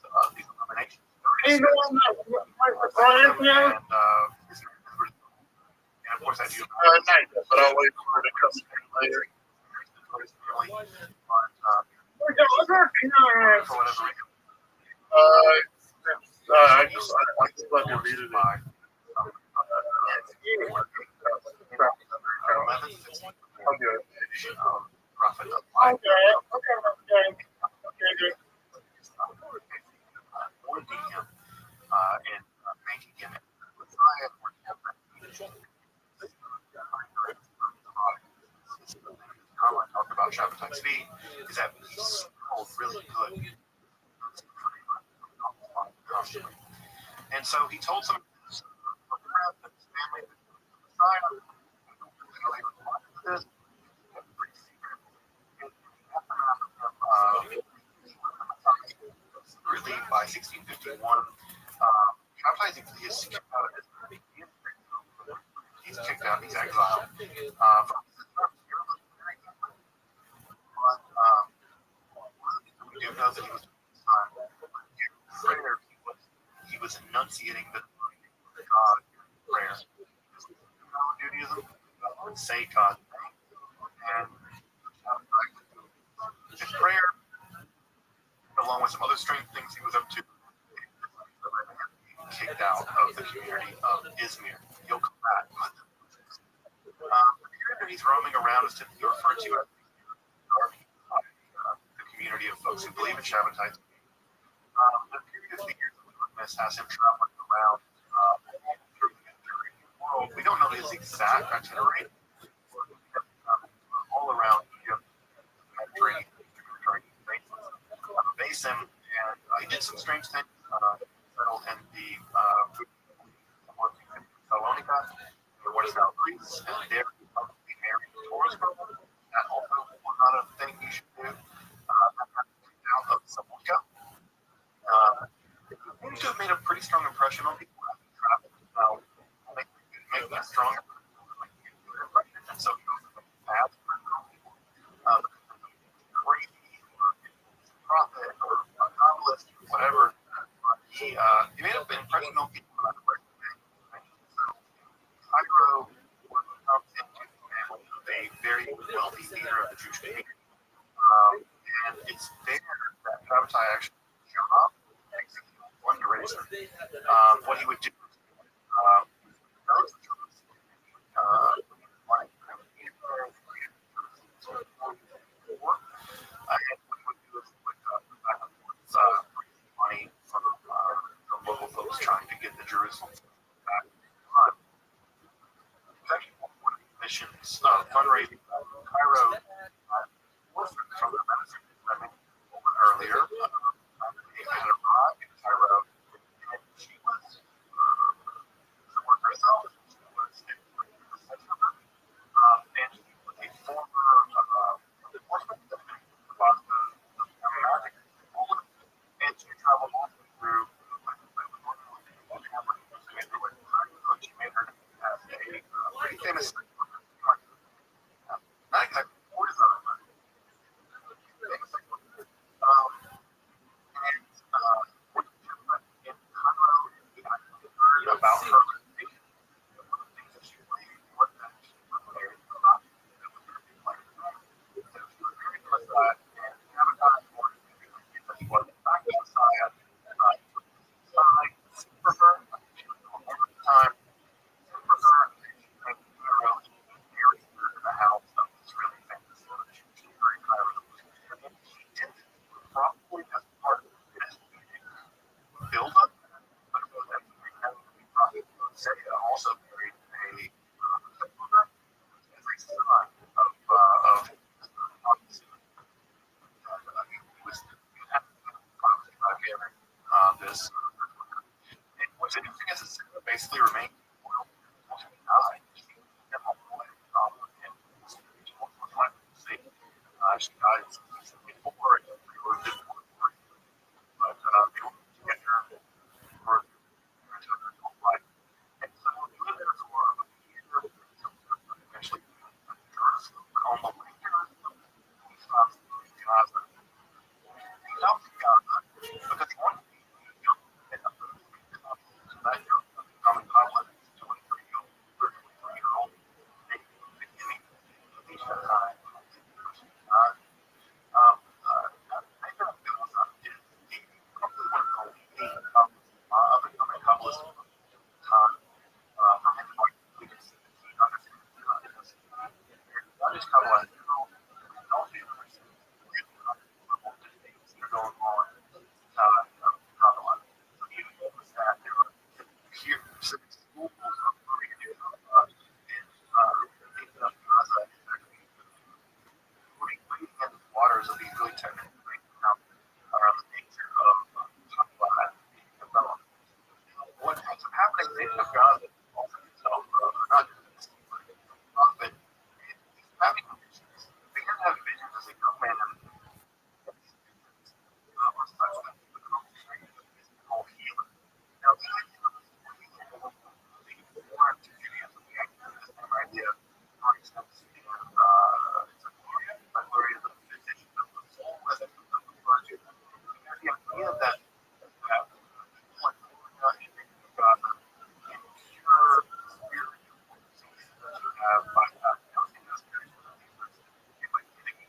eliminations. Hey, no, I'm not. What's going on now? And of course, I do. Night, but I'll wait for her to come later. Where's the other parent? For whatever reason, I just let her read it. I'll do it. Prophet of Okay, okay. Good. appointing him and making him Messiah for him. How I talk about Shabbatai Tzvi is that he's really good. And so he told some of his family, relieved by 1651. Baptizing is kicked out of his he's kicked out, he's exiled. We do know that he was prayer, he was enunciating the God prayer. Judaism, say God, and his prayer, along with some other strange things he was up to, kicked out of the community of Izmir. He'll come back. The period that he's roaming around is typically referred to as the community of folks who believe in Shabbatai. The period of the years that we witness has him traveling around through the world. We don't know his exact itinerary. All around Egypt, during basin, and he did some strange things. Settled in the Thessalonica, what is now Greece, and there he probably married tourist girl. That also was not a thing you should do. Out of Thessalonica. He seems to have made a pretty strong impression on people as he traveled. Now, making a strong impression, and so he goes to paths for people. Crazy prophet or a novelist, whatever. He made an impression on people. Cairo was a very wealthy leader of the Jewish community. And it's there that Rabbi actually showed up and fundraiser. What he would do money from local folks trying to get the Jerusalem back. Actually, one of the missions fundraising Cairo from the medicine earlier. Cairo, and she was herself. And she was a former enforcement and she traveled all through. She made her as a pretty famous, not exactly courtesan, but famous. About her. Also married every son of this. And what's interesting is it's basically remained she died before, but they were together for technically around the nature of development. What ends up happening is they took Gaza itself, not just but it's having visions. They can have visions as they come in and or such that the conversation is called healing. Now, more to Judaism, we have the same idea, for instance, in Gloria the physician of the soul, as it's referred to. The idea that like God can cure spiritual diseases that you have by diagnosing those spiritual diseases, and by giving you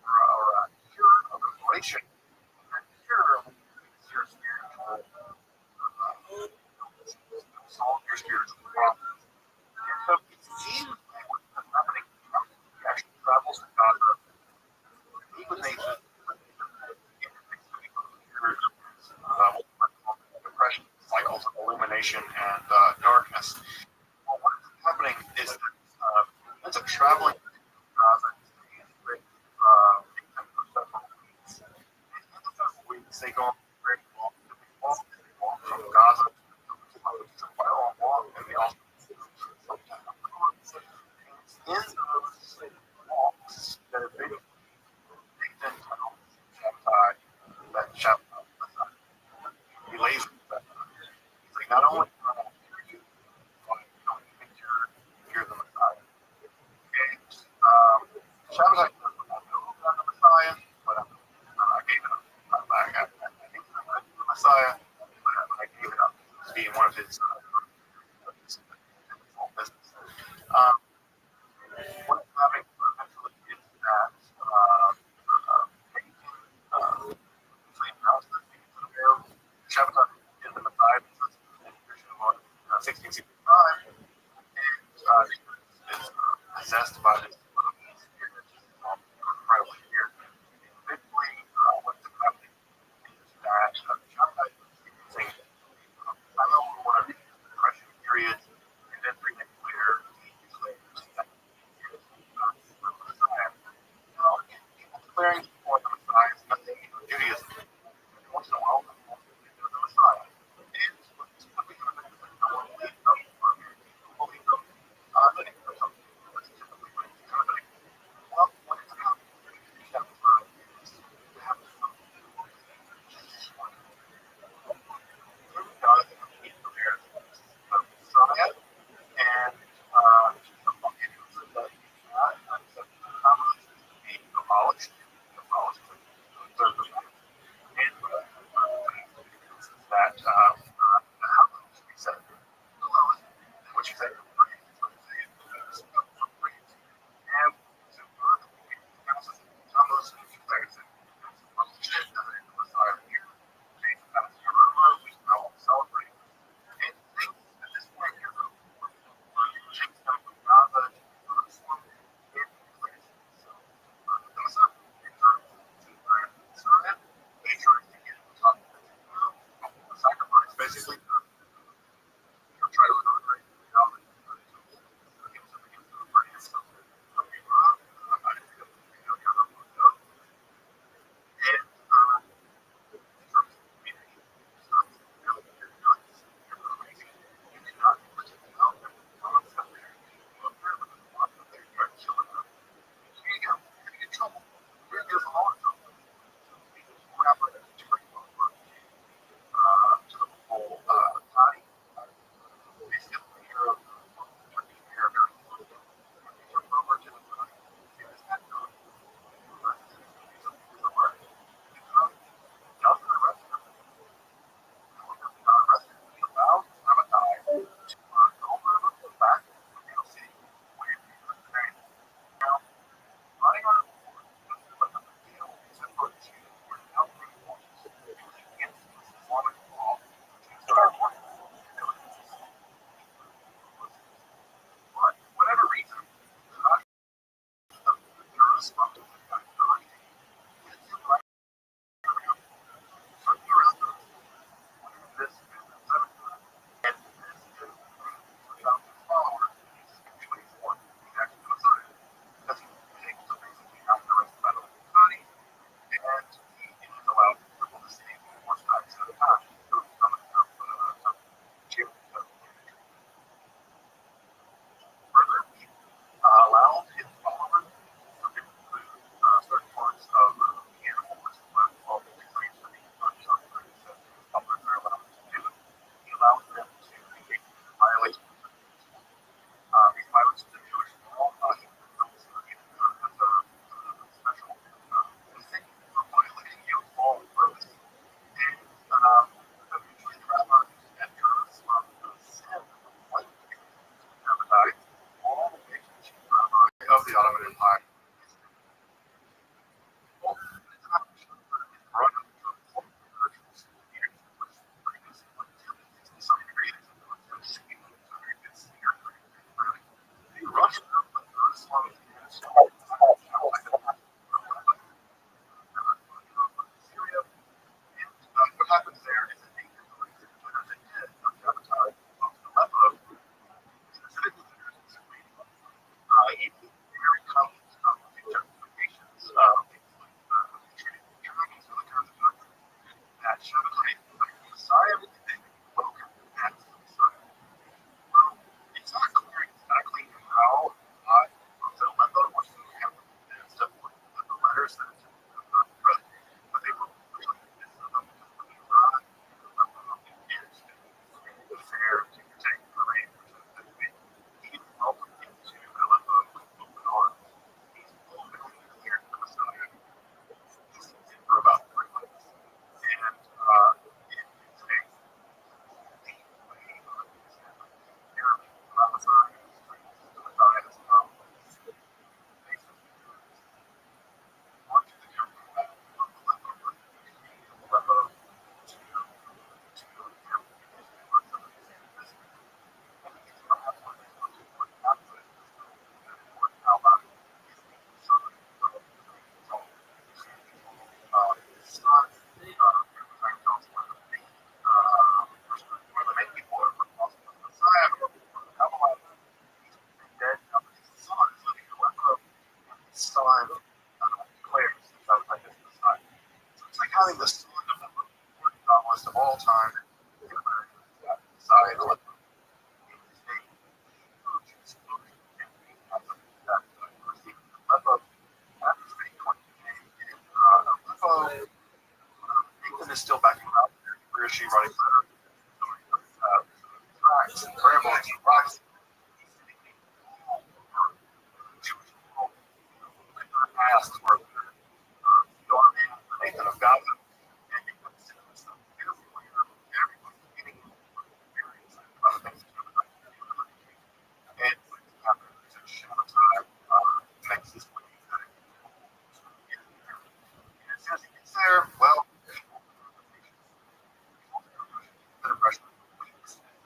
or a cure of revelation, and cure your spiritual solve your spiritual problems. And so it seems like what's happening, he actually travels to Gaza, meet with nations, depression, cycles of illumination and darkness. Well, what is happening is that ends up traveling to Gaza with for several weeks. And in the several weeks, they go on a great walk. They walk from Gaza to quite a long walk, and they also in those walks that have been taken that chapter, he lays with that. He's like, not only do I hear you, but I don't think you're the Messiah. Okay, finally the son of the most important novelist of all time, decided to let Nathan is still backing up. Where is she writing letters? Ramblings, rocks. Past were Nathan of Gaza. There, well,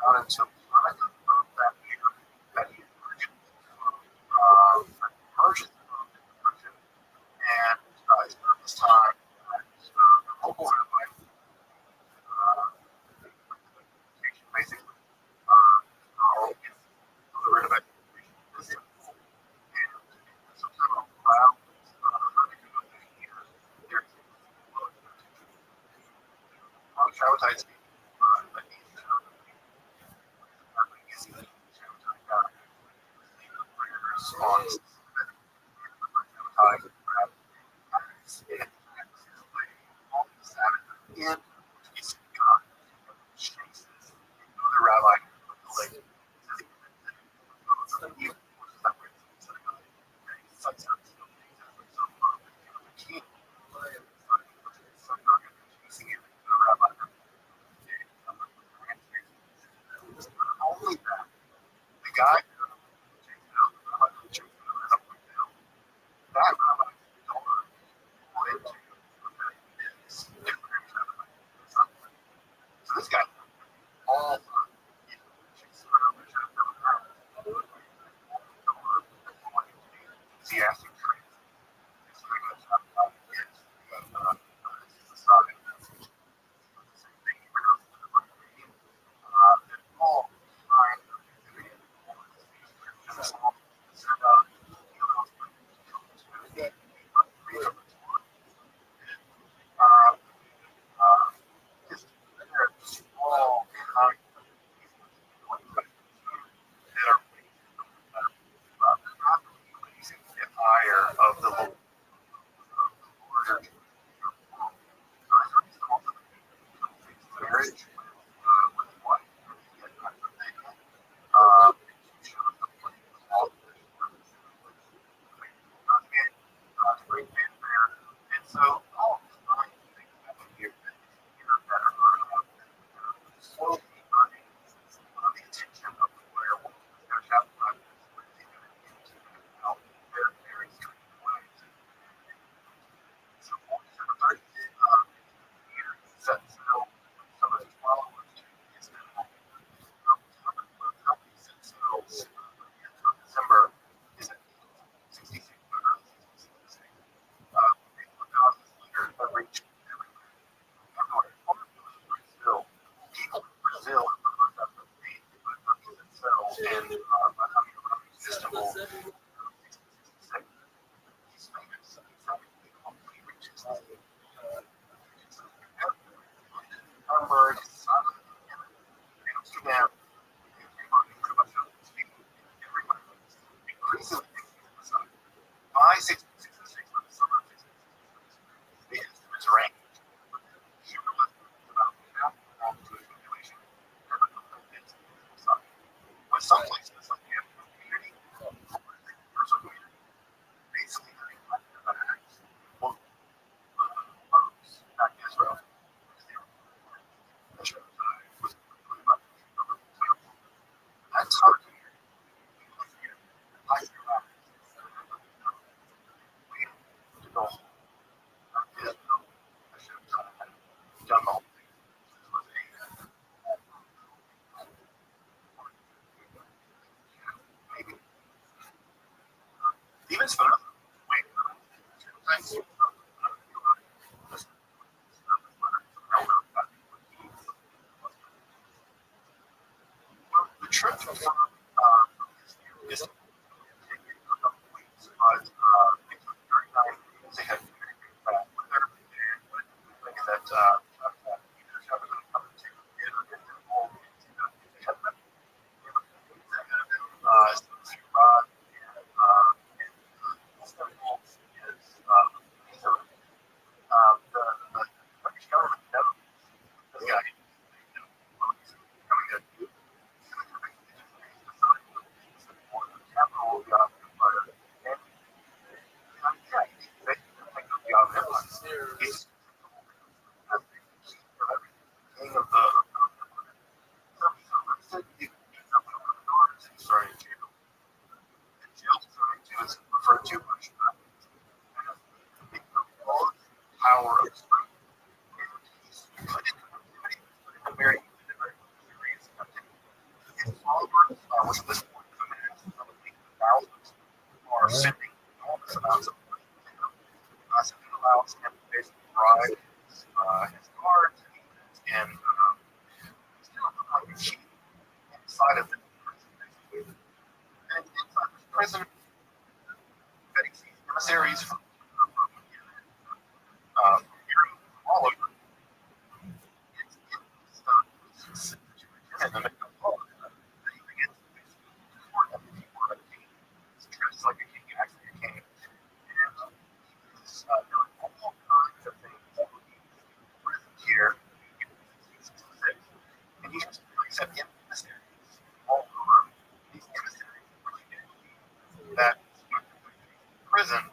not until that year that he emerged and this time local rabbi basically the rid of it. Traumatize me. Response. And the rabbi, like, only that the guy that rabbi so this guy all he asked of the local marriage. And so all slowly the attention of the werewolf very so some of his followers December is 66. He's king of the starting jail. And jail is referred to much power of strength. And he's put in a very serious captivity. His followers, which at this point probably thousands, are sending enormous amounts of money to him. So it allows him to basically bribe his guards and still like a chief inside of the prison, basically. And inside this prison, getting these emissaries from all over. It's in the middle of all of that. And he begins to basically support every people like a king. He's dressed like a king, acts like a king. And he's doing all kinds of things that would be prison here in 1666. And he's just really set in emissaries all over. These emissaries really did that prison.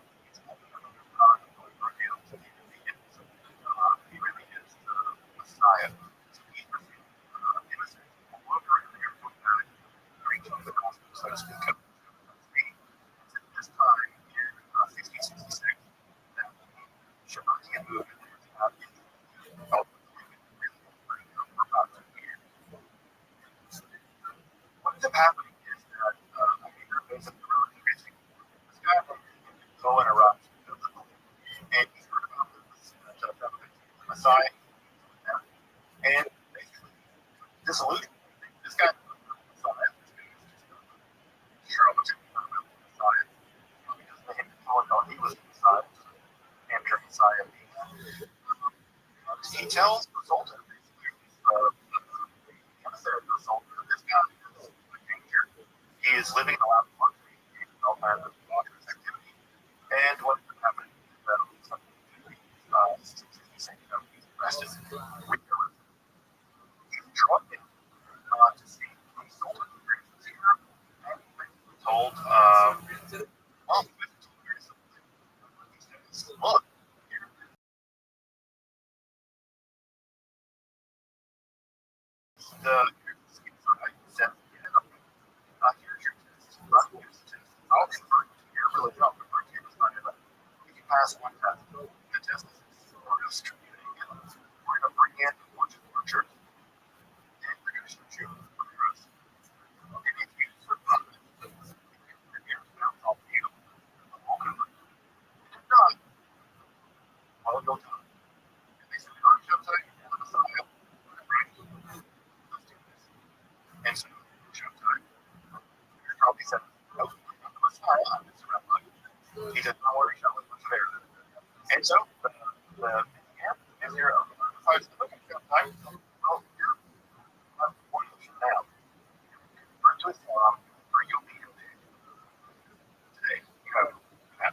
He really is the Messiah. So he's receiving emissaries all over in the airport preaching the gospel, so to speak. It's at this time in 1666 that the Shabbat movement is developed really for about 2 years. What ends up happening is that basically really this guy going around and he's heard about this Messiah, and basically disillusioned. This guy, Messiah, charlatan about the Messiah, because they had thought he was the Messiah, amateur Messiah. He tells the Sultan, basically, the emissary of the Sultan, that this guy is a danger. He is living in a loud country, all kinds of dangerous activity, and what happened is that he's arrested. He's trucking to see the Sultan and he's told, well, look, the here's your test. I'll convert you to your religion. I'll convert you to Islam. If you pass one test, the test is we're going to strip you naked. We're going to bring in the church, and we're going to shoot you for the rest. And if you survive, I'll be you. I'll convert you. If you're not, well, you'll die. And they said, I'm Showtime, you're the Messiah. Right? Let's do this. And so, Showtime. Probably said, no, I'm the Messiah, I'm the Rabbi. He said, don't worry, shall we look there. And so, as you're looking for time, well, you're one from now. For to Islam, or you'll be in there. Today, you have 5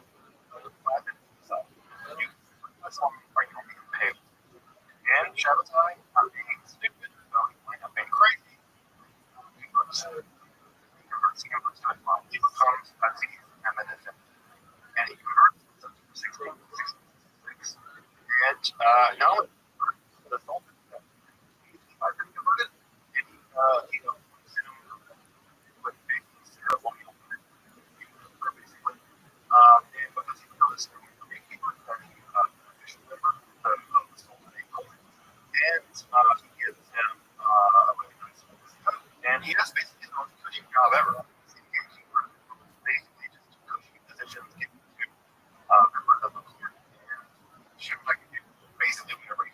minutes inside. You Islam, or you'll be impaled. And Shabbatai, I'm being stupid, I'm being crazy. He converts to Islam. He becomes Aziz Ahmadiyya. And he converts in 1666. And not only the Sultan, he's converted, and he sent him with basically ceremonial basically. And because he becomes a gatekeeper, he official member of the Sultan, and he gives him a really nice coat. And he has basically the most cushy job ever. Basically just cushy positions, given to members of the court, and shoot like basically whenever he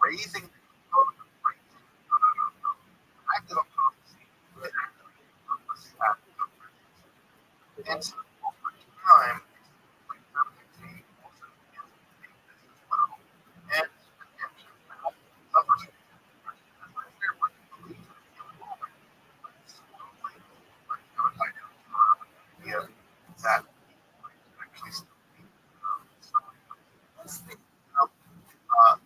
Raising active and so over time, and yeah, that actually uh,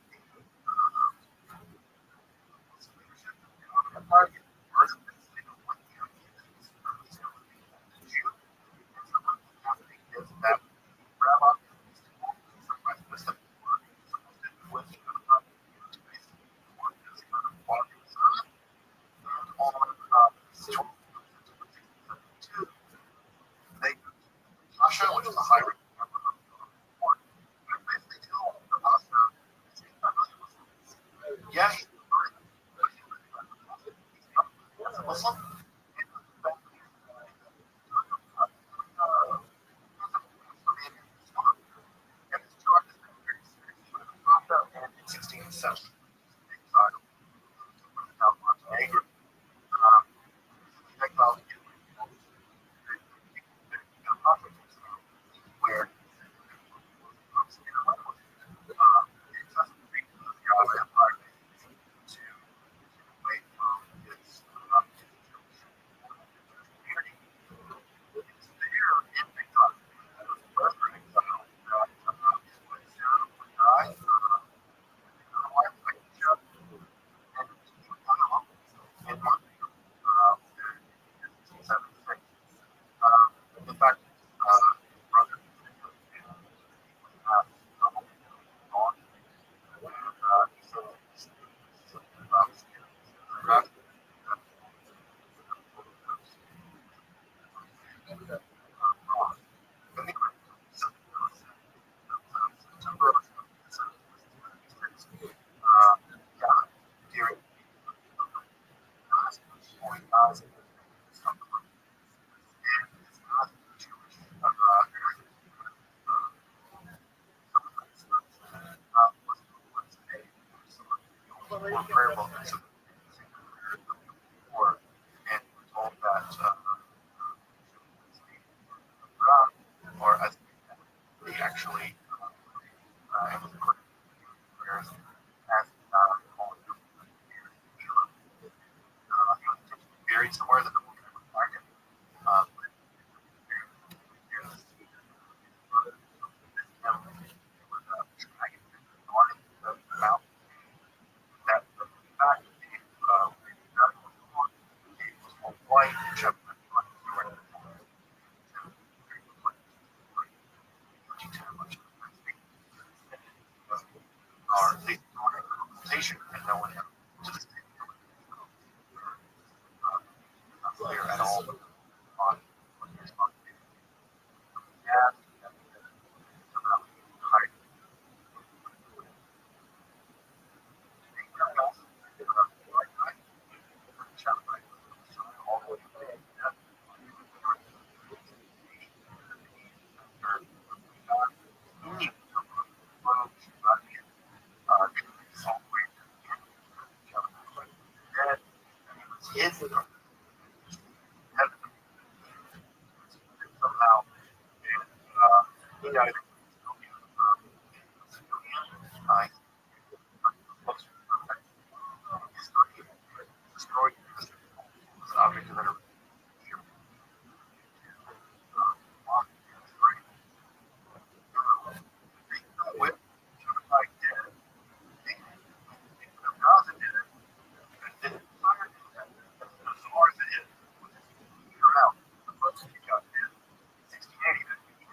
that Rabbi Tasha, which is a high yeah, Muslim. In 1670, where in fact, brother, during prayer book and told that or as he actually prayers as buried somewhere that no one can ever find him. White or the organization and no one to this day not clear at all on yeah, hide all the way his somehow you know destroyed object that are with like Gaza did it, did it as far as it is, out the books he got in 1680 that he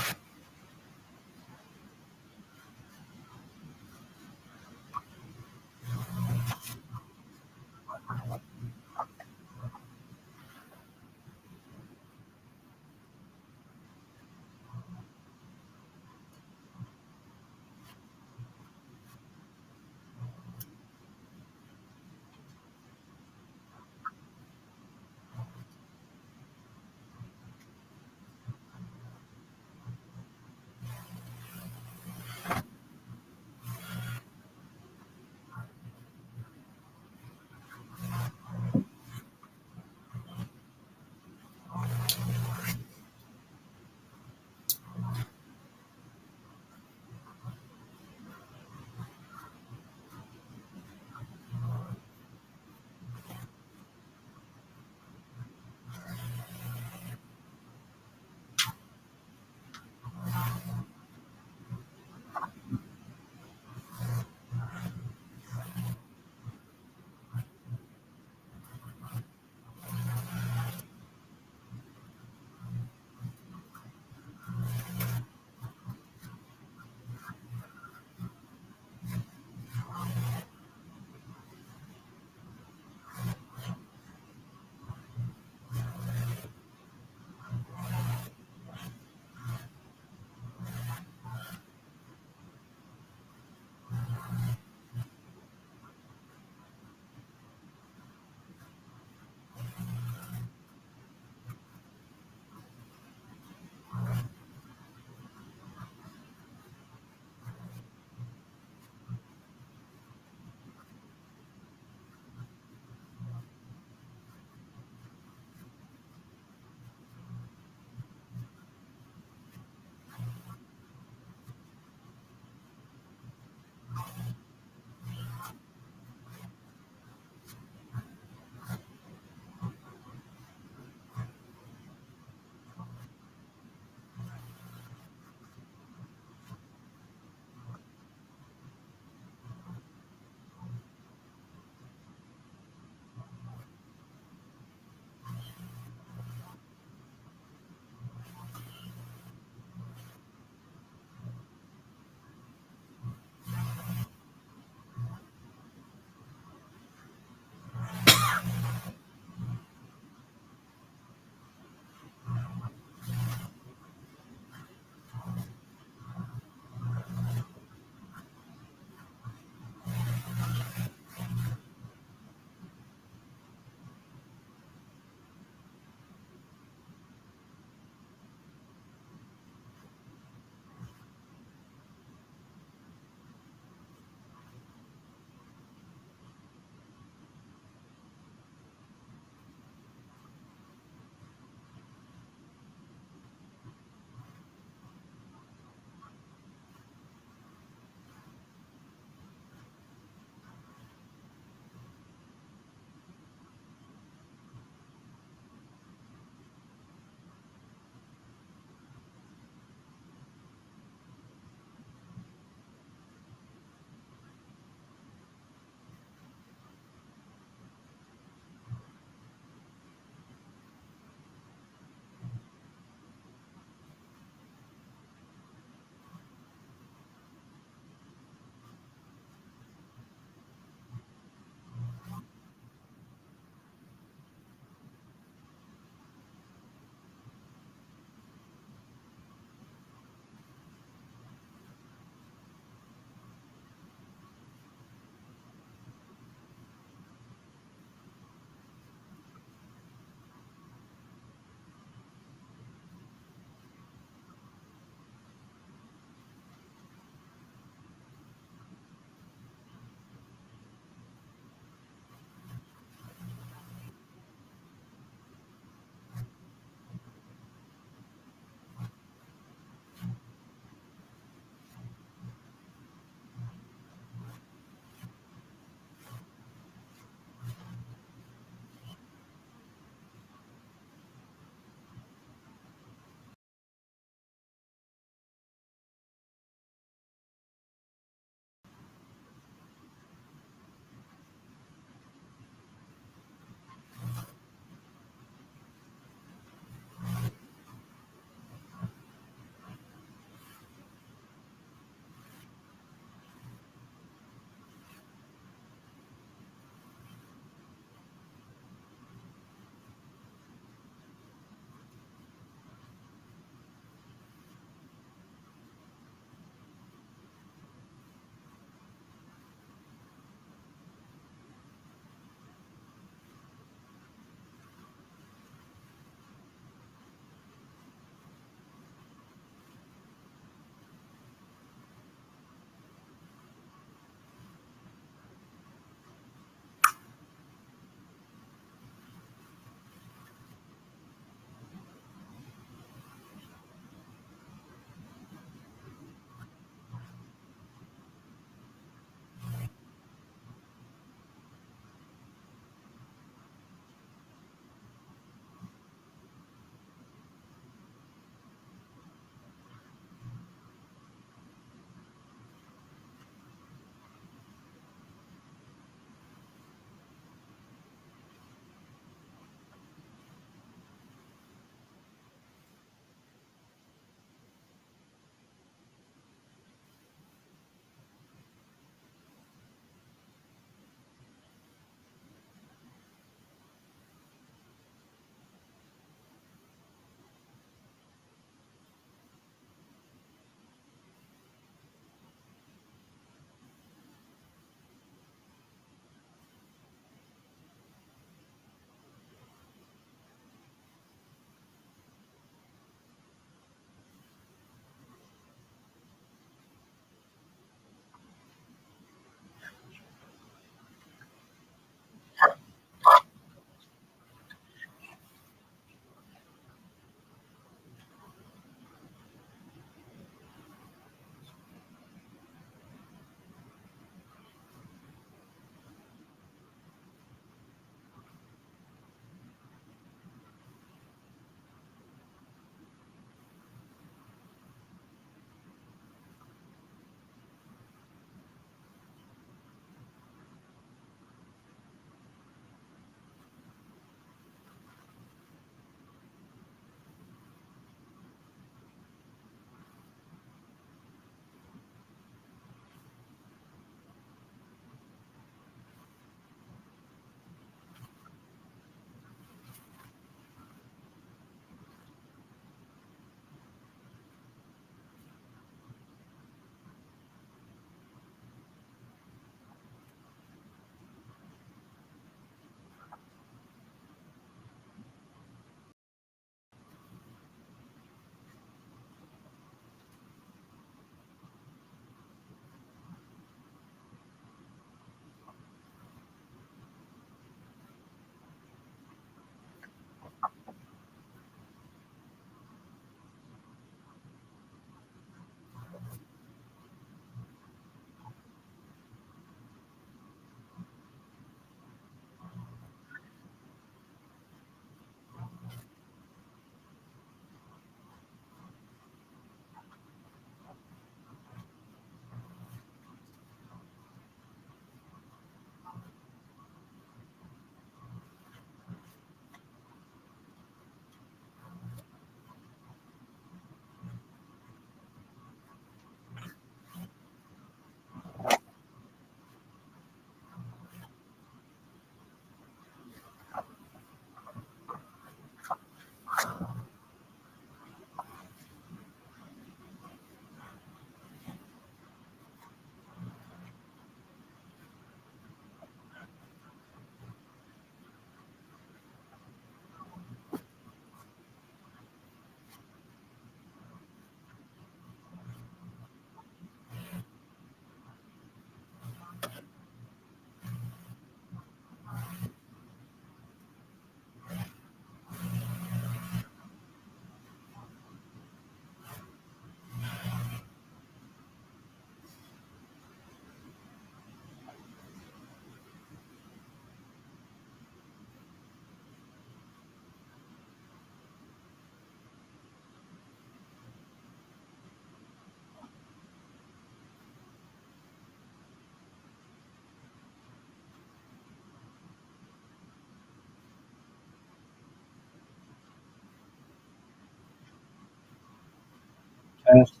fast.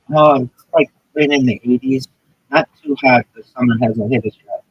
No, it's like been in the 80s. Not too hot, but summer hasn't hit us yet.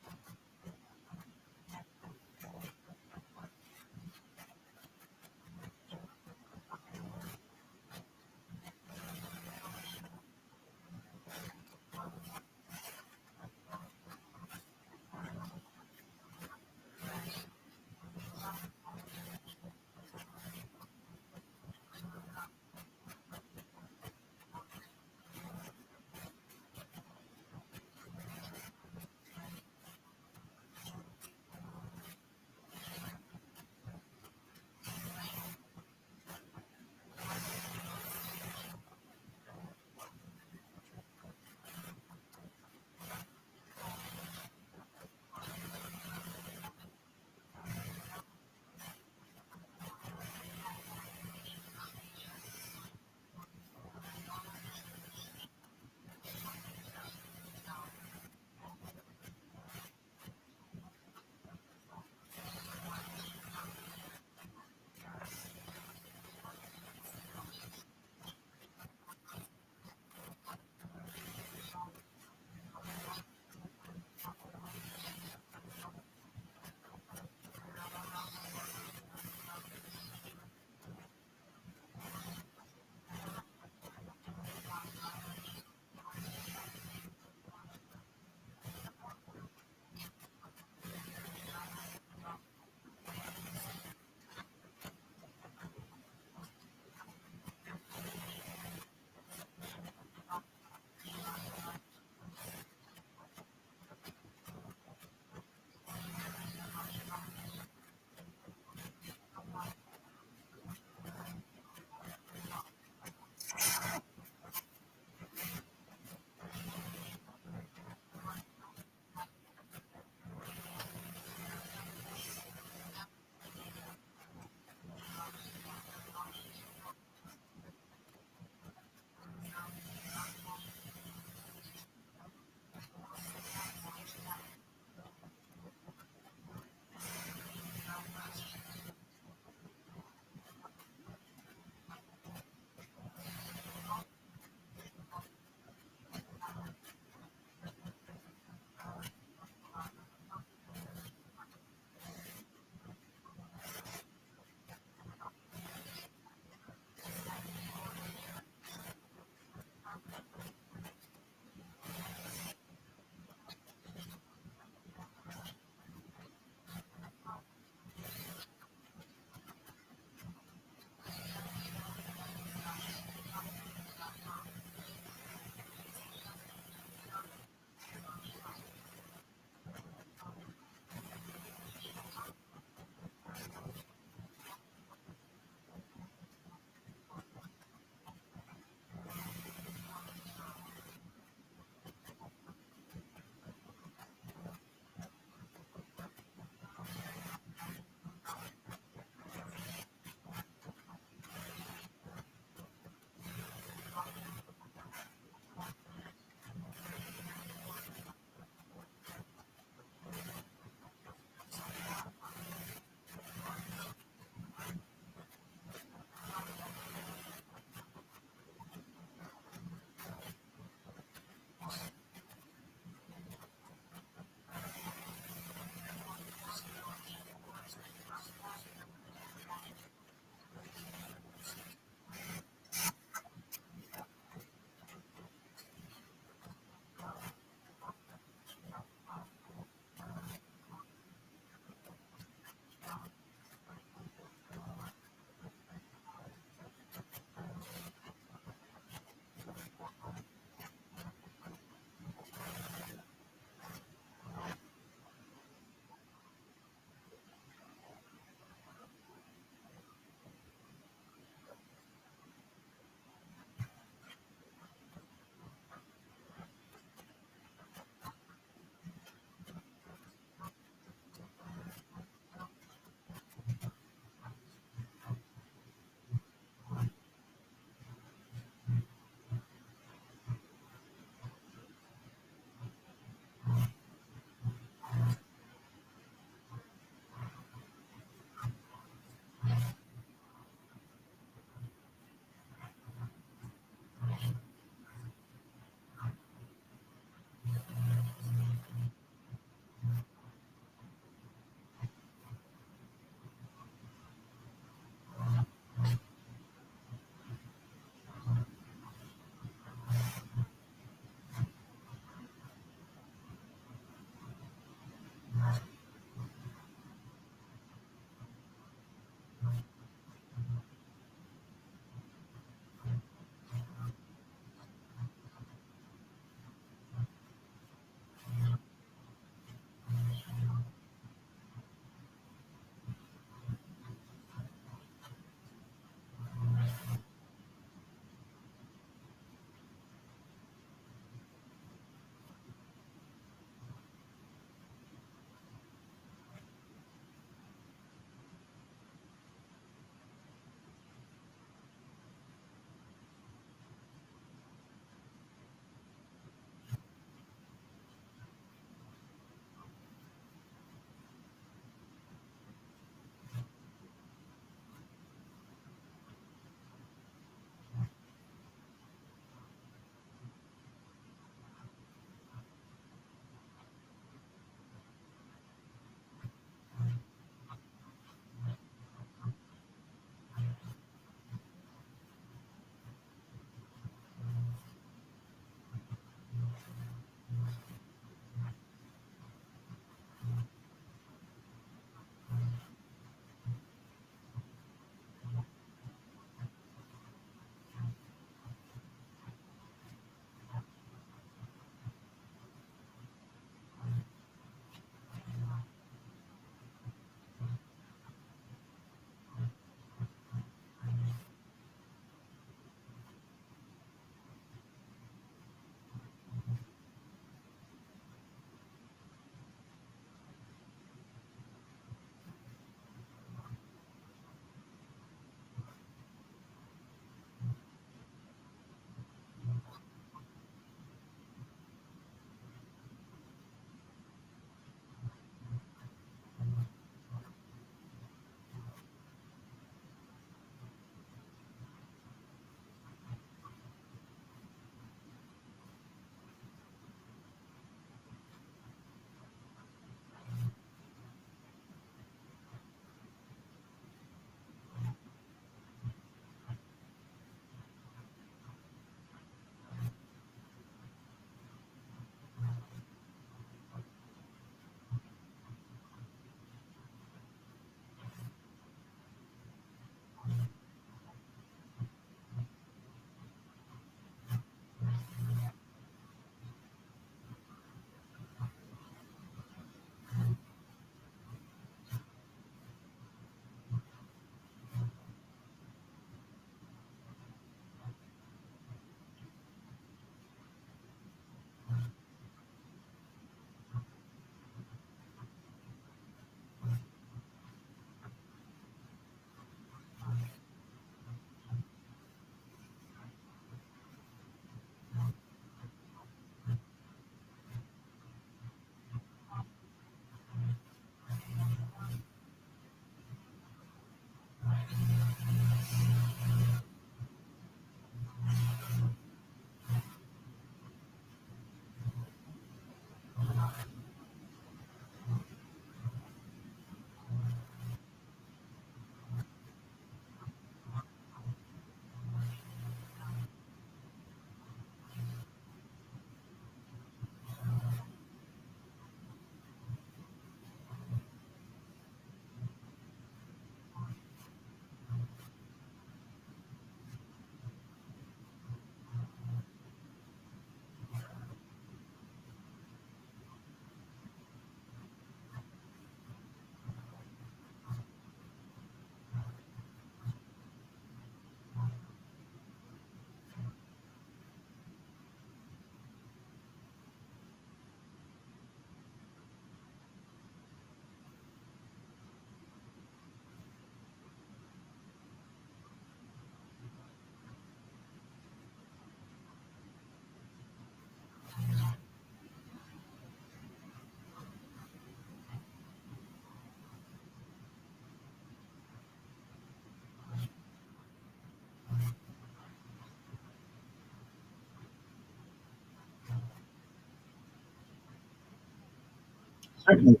Certainly,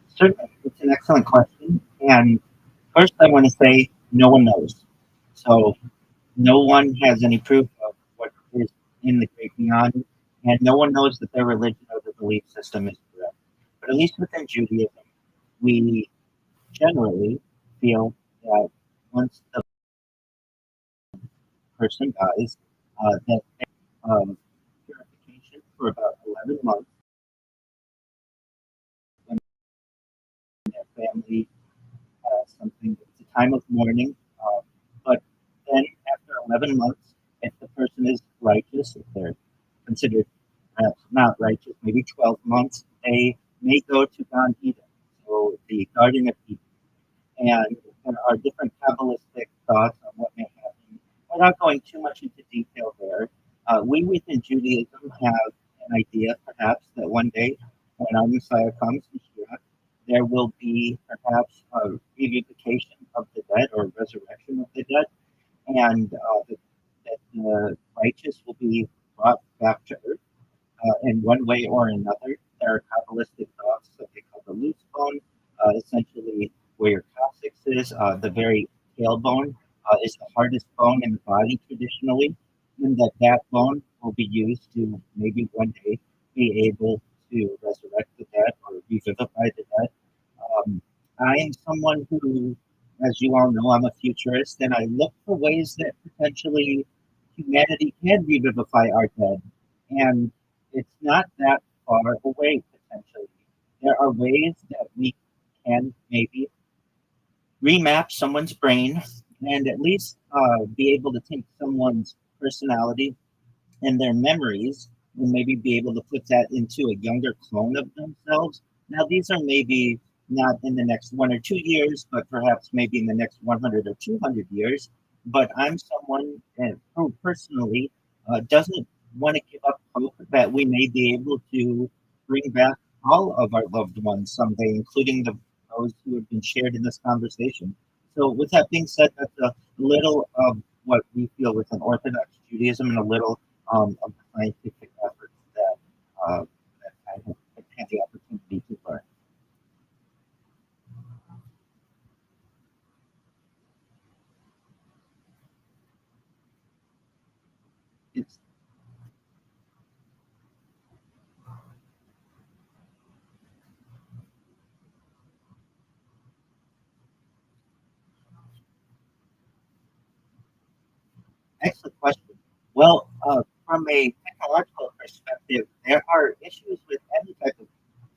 certainly, it's an excellent question. And first, I want to say no one knows. So no one has any proof of what is in the great beyond, and no one knows that their religion or their belief system is correct. But at least within Judaism, we generally feel that once the person dies, that purification for about 11 months when their family something. It's a time of mourning. But then after 11 months, if the person is righteous, if they're considered perhaps not righteous, maybe 12 months, they may go to Gan Eden, so the Garden of Eden. And there are different Kabbalistic thoughts on what may happen. Without going too much into detail there, we within Judaism have an idea, perhaps, that one day when our Messiah comes, Mashiach, there will be perhaps a revivification of the dead or resurrection of the dead, and that the righteous will be brought back to earth in one way or another. There are Kabbalistic thoughts that they call the loose bone, essentially where your coccyx is, the very tailbone is the hardest bone in the body traditionally, and that bone will be used to maybe one day be able to resurrect the dead or revivify the dead. I am someone who, as you all know, I'm a futurist, and I look for ways that potentially humanity can revivify our dead. And it's not that far away, potentially. There are ways that we can maybe remap someone's brain and at least be able to take someone's personality and their memories and maybe be able to put that into a younger clone of themselves. Now, these are maybe not in the next 1 or 2 years, but perhaps maybe in the next 100 or 200 years. But I'm someone who personally doesn't want to give up hope that we may be able to bring back all of our loved ones someday, including those who have been shared in this conversation. So, with that being said, that's a little of what we feel within Orthodox Judaism and a little of the scientific efforts that I have had the opportunity to learn. It's excellent question. Well, from a technological perspective, there are issues with any type of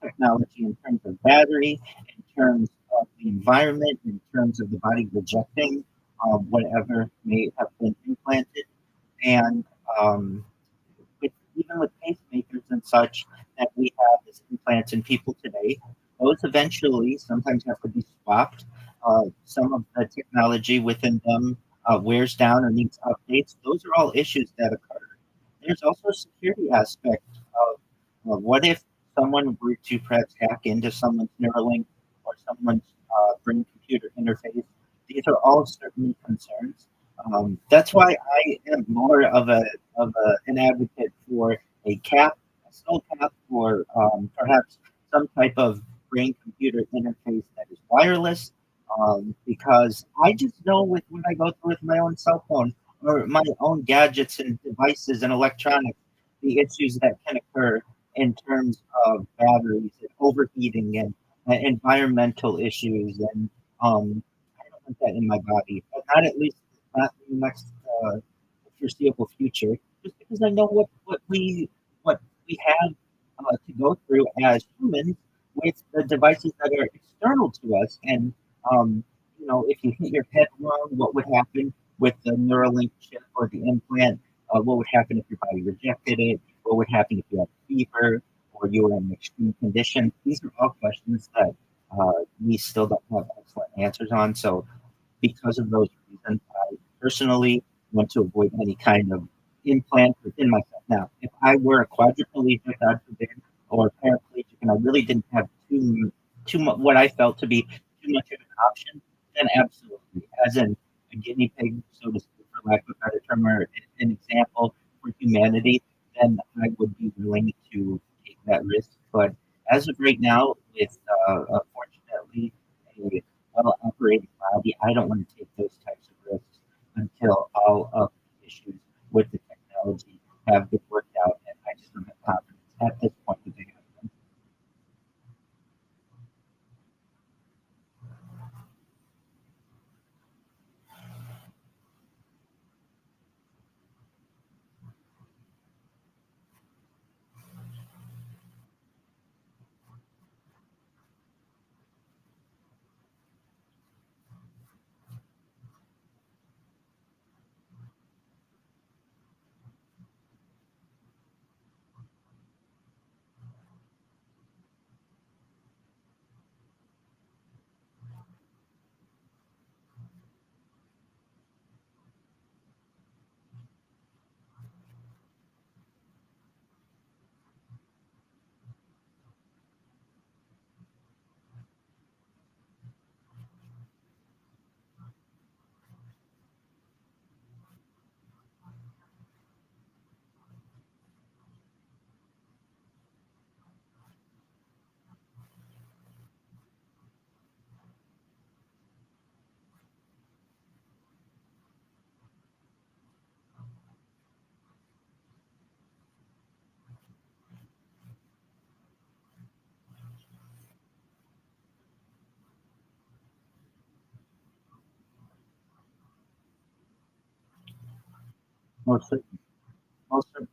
technology in terms of battery, in terms of the environment, in terms of the body rejecting whatever may have been implanted. And even with pacemakers and such that we have as implants in people today, those eventually sometimes have to be swapped. Some of the technology within them wears down or needs updates. Those are all issues that occur. There's also a security aspect of what if someone were to perhaps hack into someone's Neuralink or someone's brain computer interface. These are all certainly concerns. That's why I am more of an advocate for a cap, a skull cap, or perhaps some type of brain computer interface that is wireless. Because I just know with what I go through with my own cell phone or my own gadgets and devices and electronics, the issues that can occur in terms of batteries and overheating and environmental issues and I don't want that in my body, but not at least not in the next foreseeable future, just because I know what we have to go through as humans with the devices that are external to us. And if you hit your head wrong, what would happen with the Neuralink chip or the implant? What would happen if your body rejected it? What would happen if you had fever or you were in an extreme condition? These are all questions that we still don't have excellent answers on. So because of those reasons, I personally want to avoid any kind of implant within myself. Now, if I were a quadriplegic, God forbid, or paraplegic, and I really didn't have too much, what I felt to be too much of an option, then absolutely, as in a guinea pig, so to speak, for lack of a better term, or an example for humanity, then I would be willing to take that risk. But as of right now, with unfortunately a well operating body, I don't want to take those types of risks until all of the issues with the technology have been worked out, and I just don't have confidence at this point that they have them. Most certainly. Most certainly.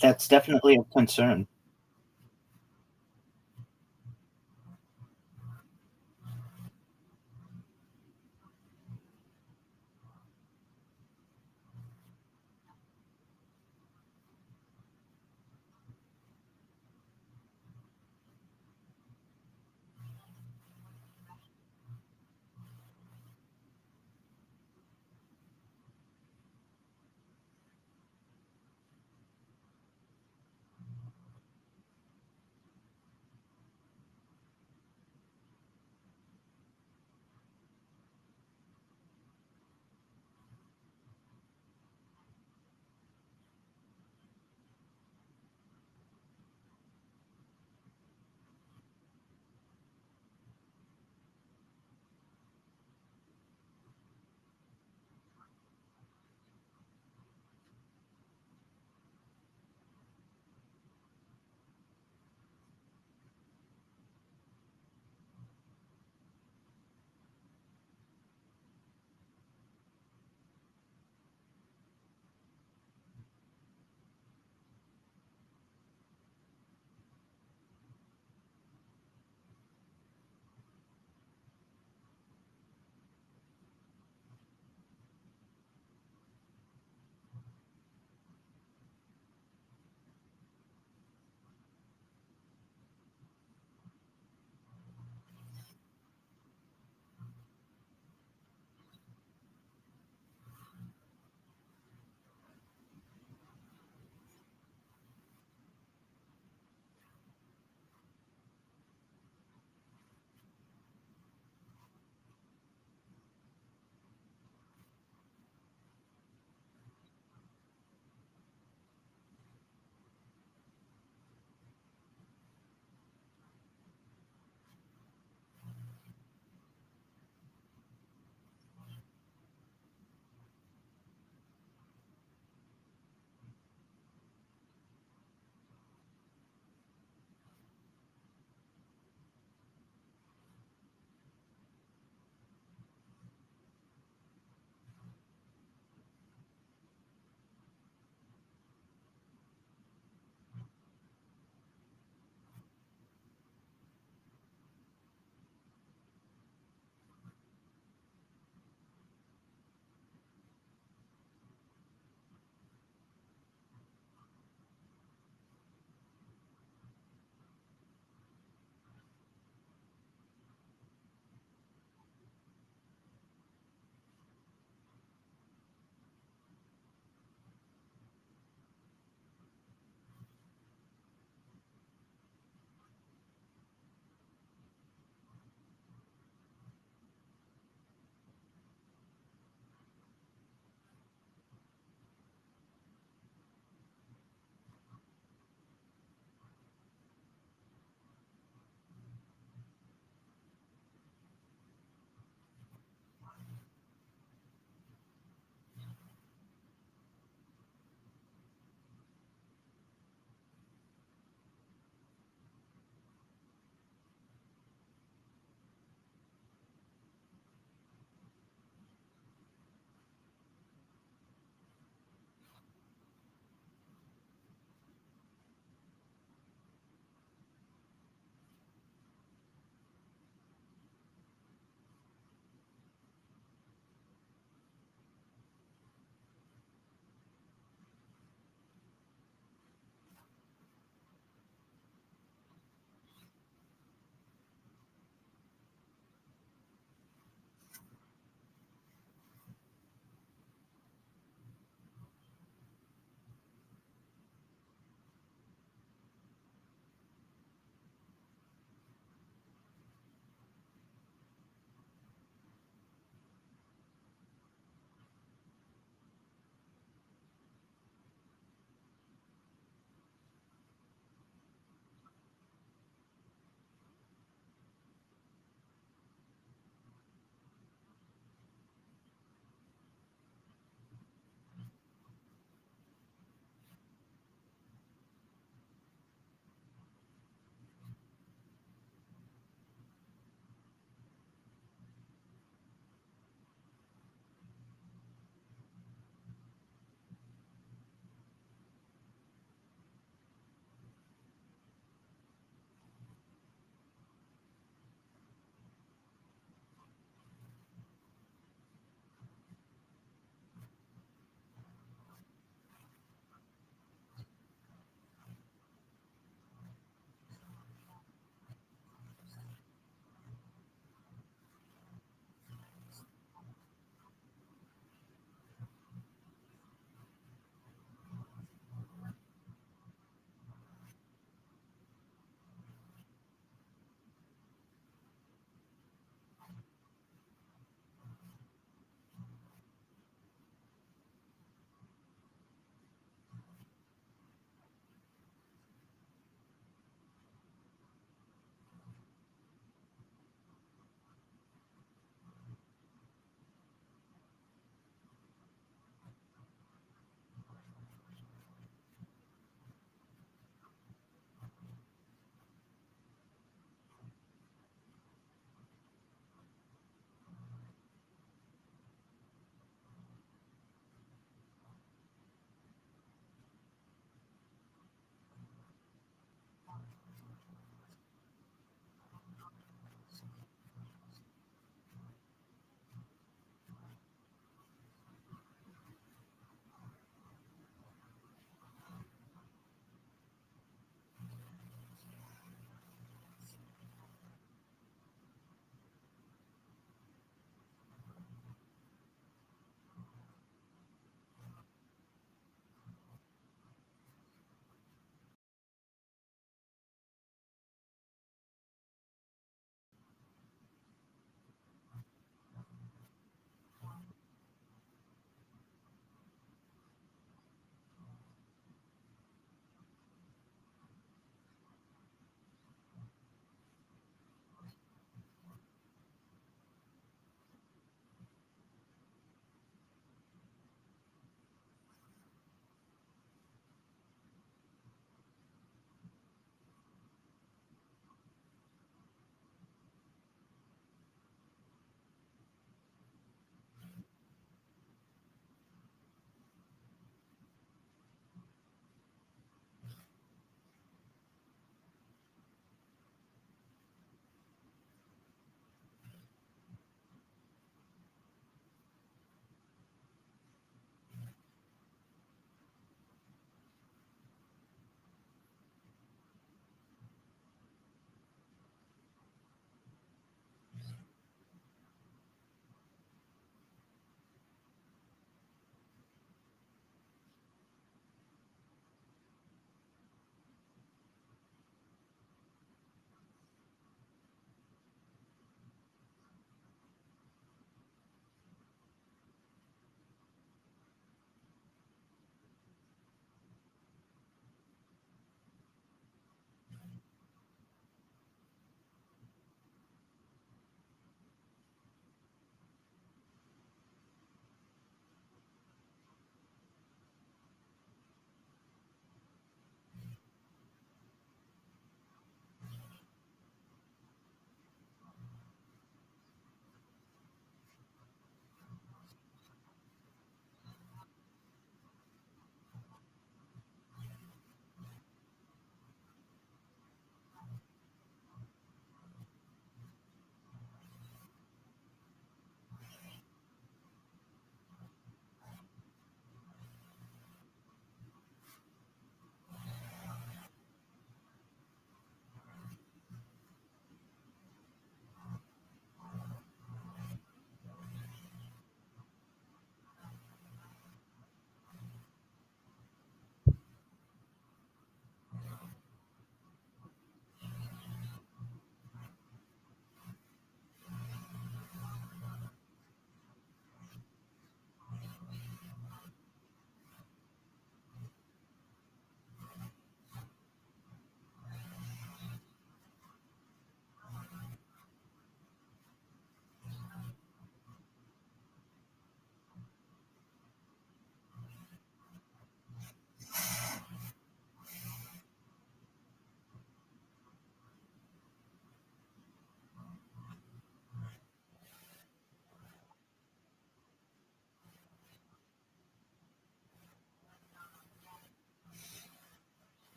That's definitely a concern.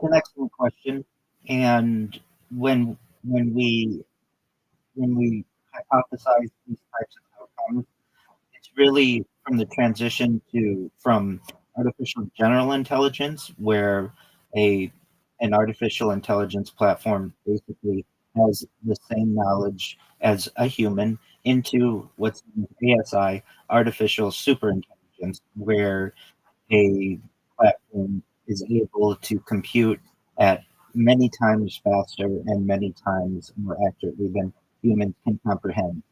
an excellent question. And when when we when we hypothesize these types of outcomes, it's really from the transition to from artificial general intelligence, where a an artificial intelligence platform basically has the same knowledge as a human, into what's known as ASI, artificial superintelligence, where a platform is able to compute at many times faster and many times more accurately than humans can comprehend.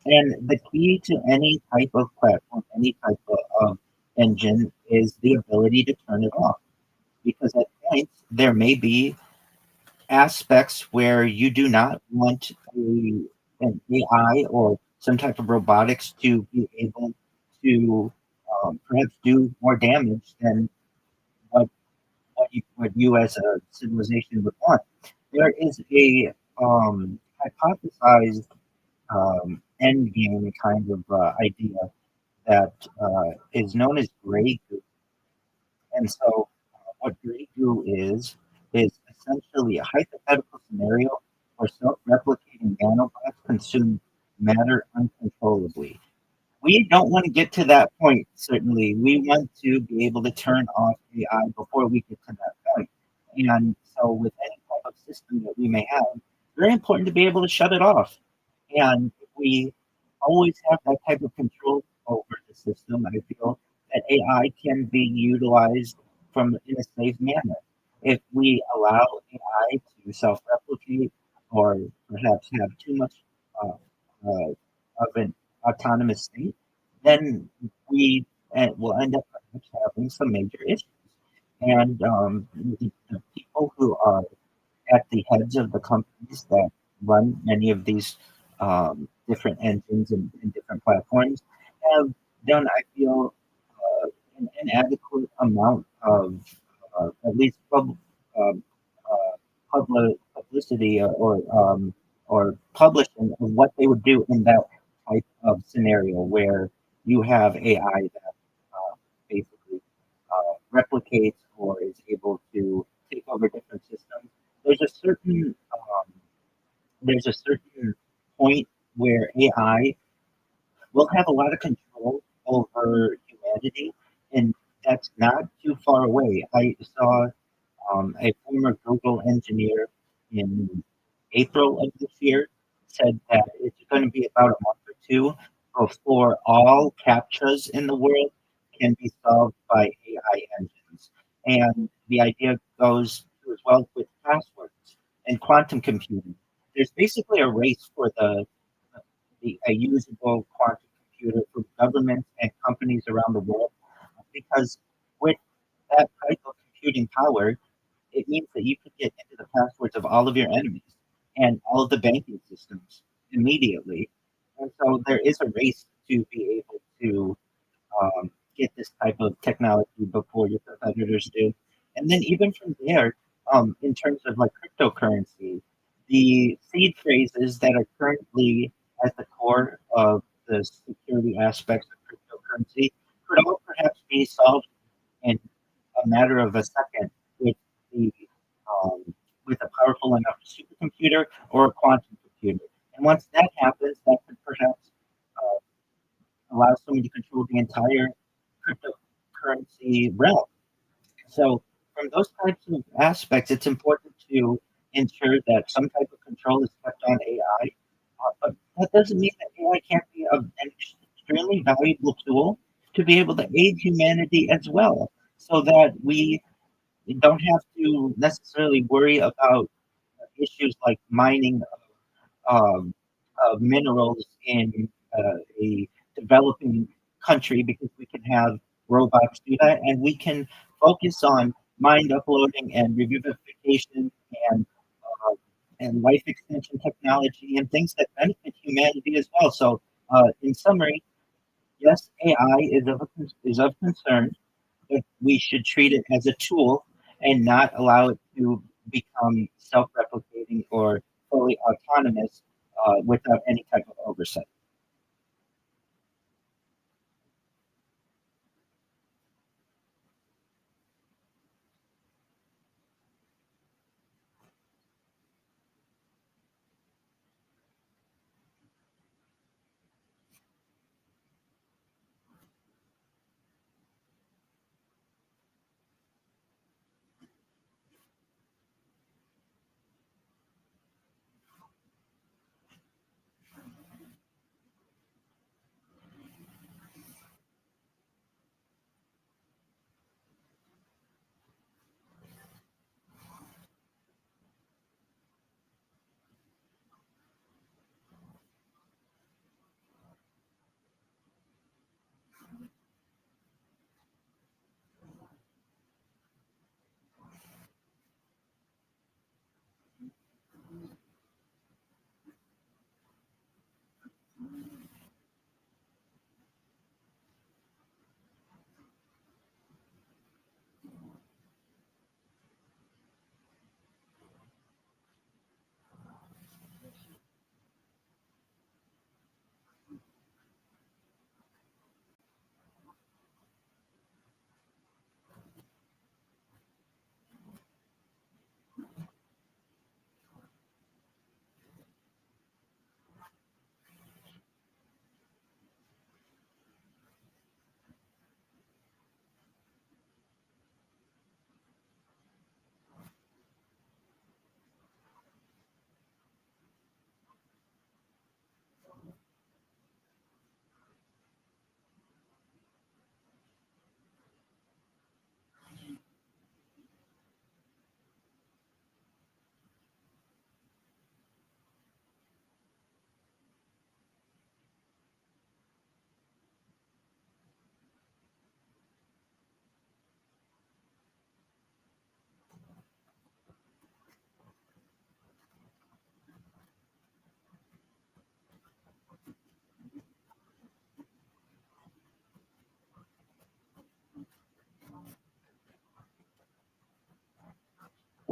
And the key to any type of platform, any type of engine, is the ability to turn it off. Because at points, there may be aspects where you do not want an AI or some type of robotics to be able to perhaps do more damage than what, what you as a civilization would want. There is a hypothesized end game kind of idea that is known as gray goo. And so, what gray goo is essentially a hypothetical scenario where self-replicating nanobots consume matter uncontrollably. We don't want to get to that point, certainly. We want to be able to turn off AI before we get to that point. And so, with any type of system that we may have, very important to be able to shut it off. And if we always have that type of control over the system, I feel that AI can be utilized from in a safe manner. If we allow AI to self-replicate or perhaps have too much uh, of an autonomous state, then we will end up perhaps having some major issues. And the people who are at the heads of the companies that run many of these different engines and different platforms have done, I feel, an adequate amount of at least publicity or publishing of what they would do in that type of scenario where you have AI that basically replicates or is able to take over different systems. There's a certain there's a certain point where AI will have a lot of control over humanity, and that's not too far away. I saw a former Google engineer in April of this year said that it's going to be about a month or two before all CAPTCHAs in the world can be solved by AI engines. And the idea goes as well with passwords and quantum computing. There's basically a race for a usable quantum computer for governments and companies around the world because with that type of computing power, it means that you could get into the passwords of all of your enemies and all of the banking systems immediately. And so there is a race to be able to get this type of technology before your competitors do. And then even from there, in terms of like cryptocurrency, the seed phrases that are currently at the core of the security aspects of cryptocurrency could all perhaps be solved in a matter of a second with the um, with a powerful enough supercomputer or a quantum computer. And once that happens, that could perhaps allow someone to control the entire cryptocurrency realm. So, from those types of aspects, it's important to ensure that some type of control is kept on AI. But that doesn't mean that AI can't be an extremely valuable tool to be able to aid humanity as well, so that we don't have to necessarily worry about issues like mining um, of minerals in a developing country because we can have robots do that, and we can focus on mind uploading and revivification and uh, and life extension technology and things that benefit humanity as well. So, in summary, yes, AI is of concern, but we should treat it as a tool and not allow it to become self-replicating or fully autonomous without any type of oversight.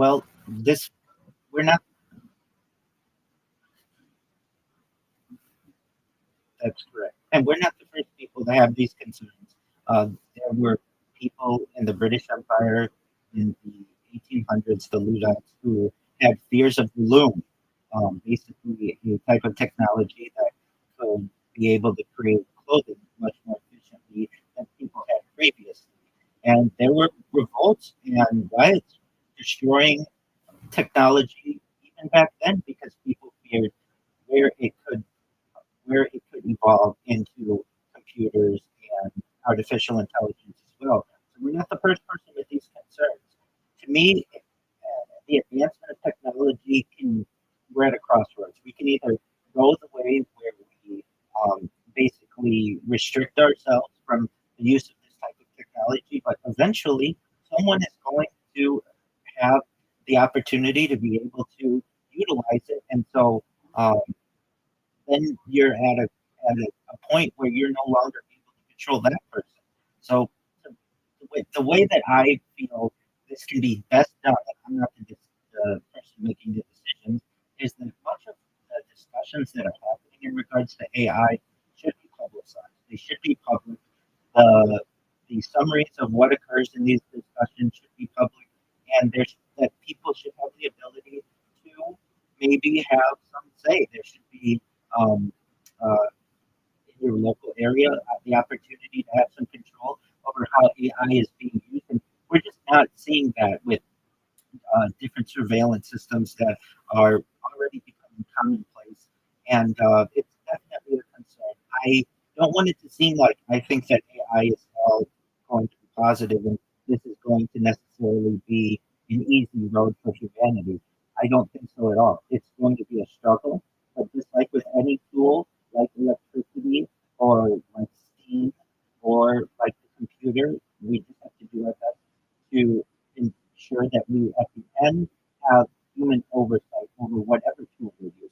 Well, this we're not. That's correct, and we're not the first people to have these concerns. There were people in the British Empire in the 1800s, the Luddites, who had fears of the loom, basically a type of technology that could be able to create clothing much more efficiently than people had previously. And there were revolts and riots destroying technology even back then because people feared where it could where it could evolve into computers and artificial intelligence as well. So we're not the first person with these concerns. To me, the advancement of technology can we're at a crossroads. We can either go the way where we basically restrict ourselves from the use of this type of technology, but eventually someone is going to have the opportunity to be able to utilize it, and so then you're at a point where you're no longer able to control that person. So the way that I feel this can be best done, and I'm not the person making the decisions, is that much of the discussions that are happening in regards to AI should be publicized. They should be public. The summaries of what occurs in these discussions should be public, and there's that people should have the ability to maybe have some say. There should be um, uh, in your local area the opportunity to have some control over how AI is being used. And we're just not seeing that with different surveillance systems that are already becoming commonplace. And it's definitely a concern. I don't want it to seem like I think that AI is all going to be positive and this is going to necessarily be an easy road for humanity. I don't think so at all. It's going to be a struggle, but just like with any tool, like electricity or like steam or like the computer, we just have to do our best to ensure that we, at the end, have human oversight over whatever tool we're using.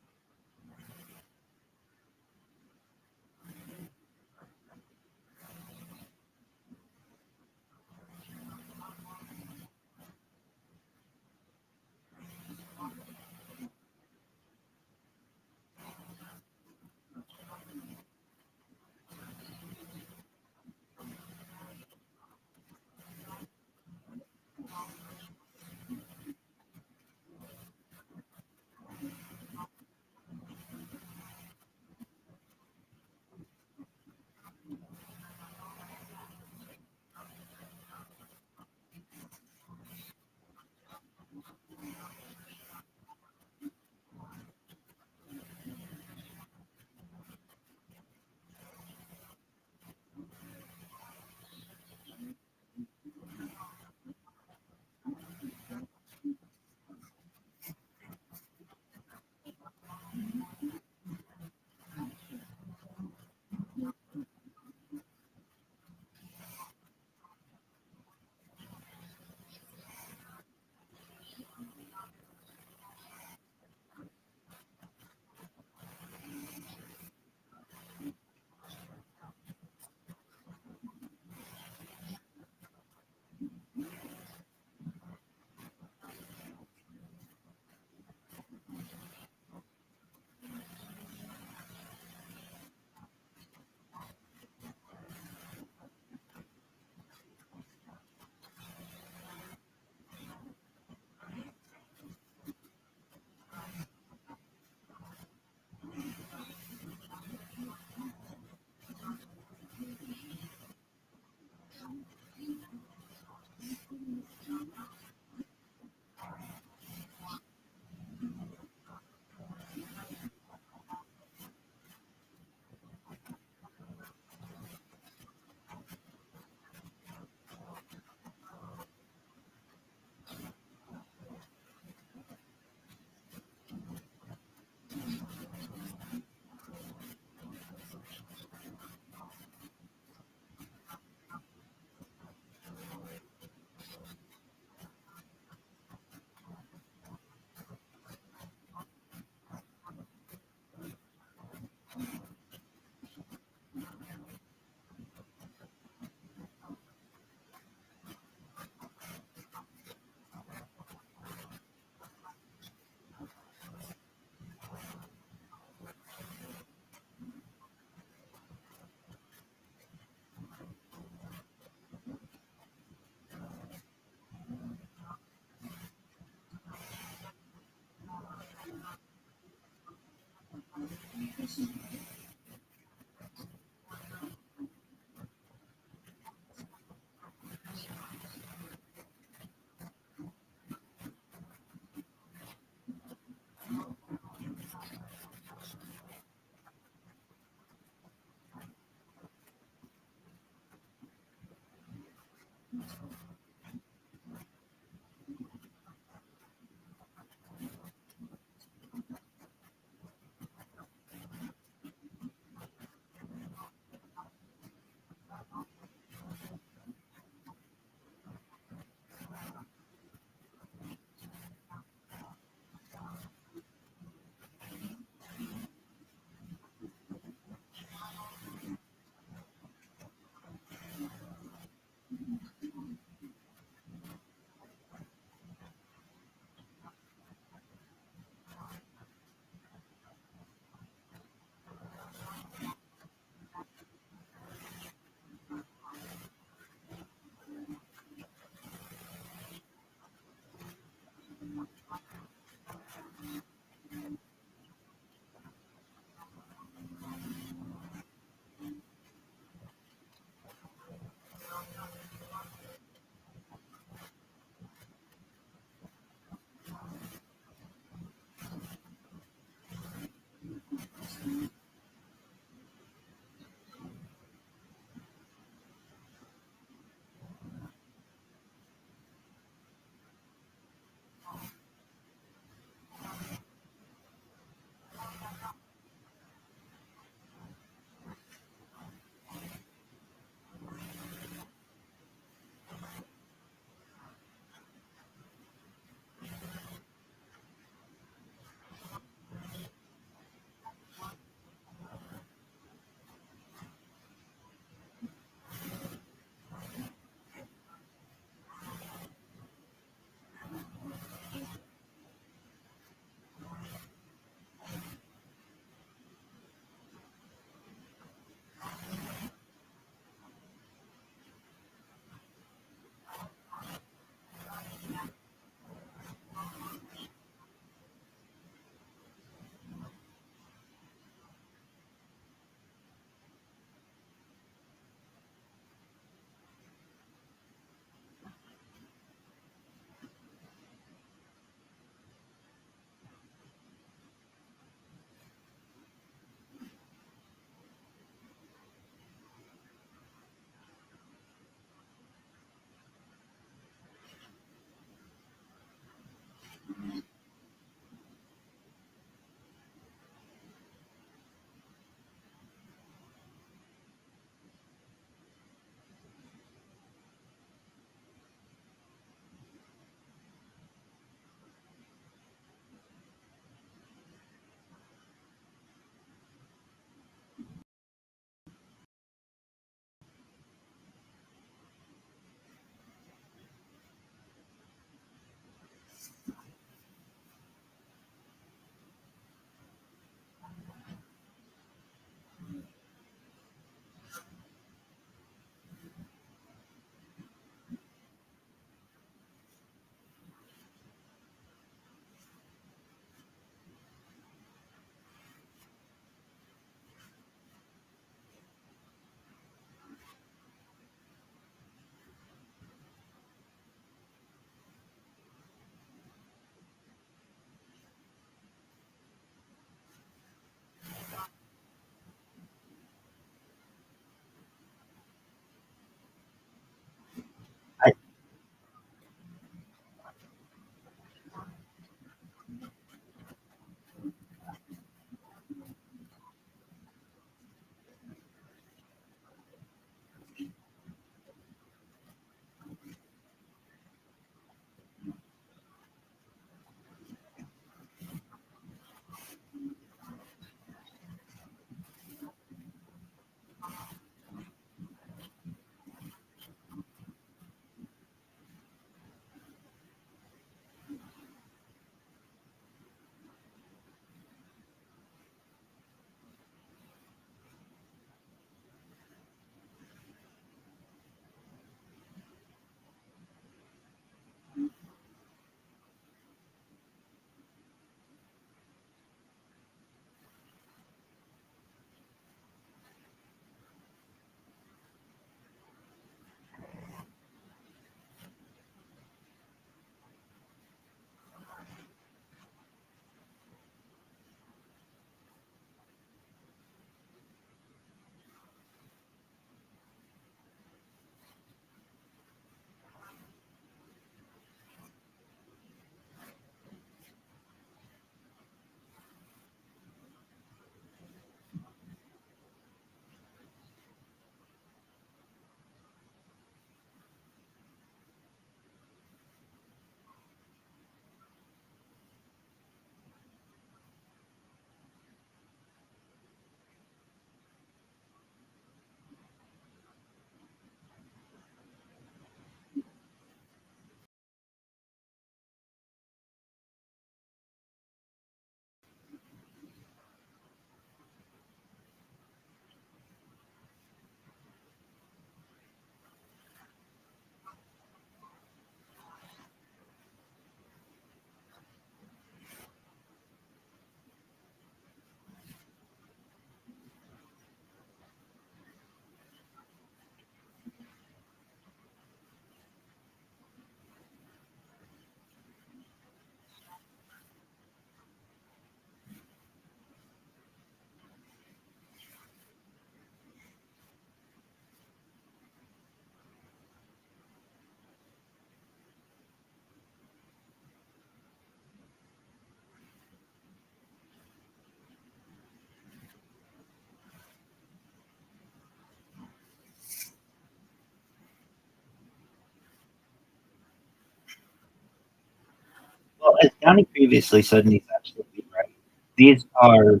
as Johnny previously said, and he's absolutely right, these are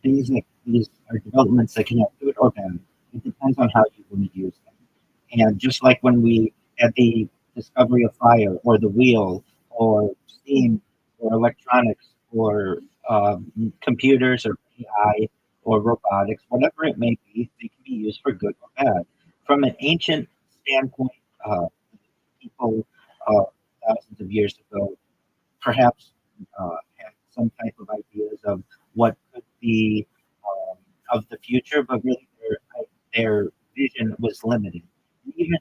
these are developments that can have good or bad. It depends on how you want to use them. And just like when we had the discovery of fire or the wheel or steam or electronics or computers or AI or robotics, whatever it may be, they can be used for good or bad. From an ancient standpoint, people thousands of years ago perhaps had some type of ideas of what could be of the future, but really their vision was limited. Even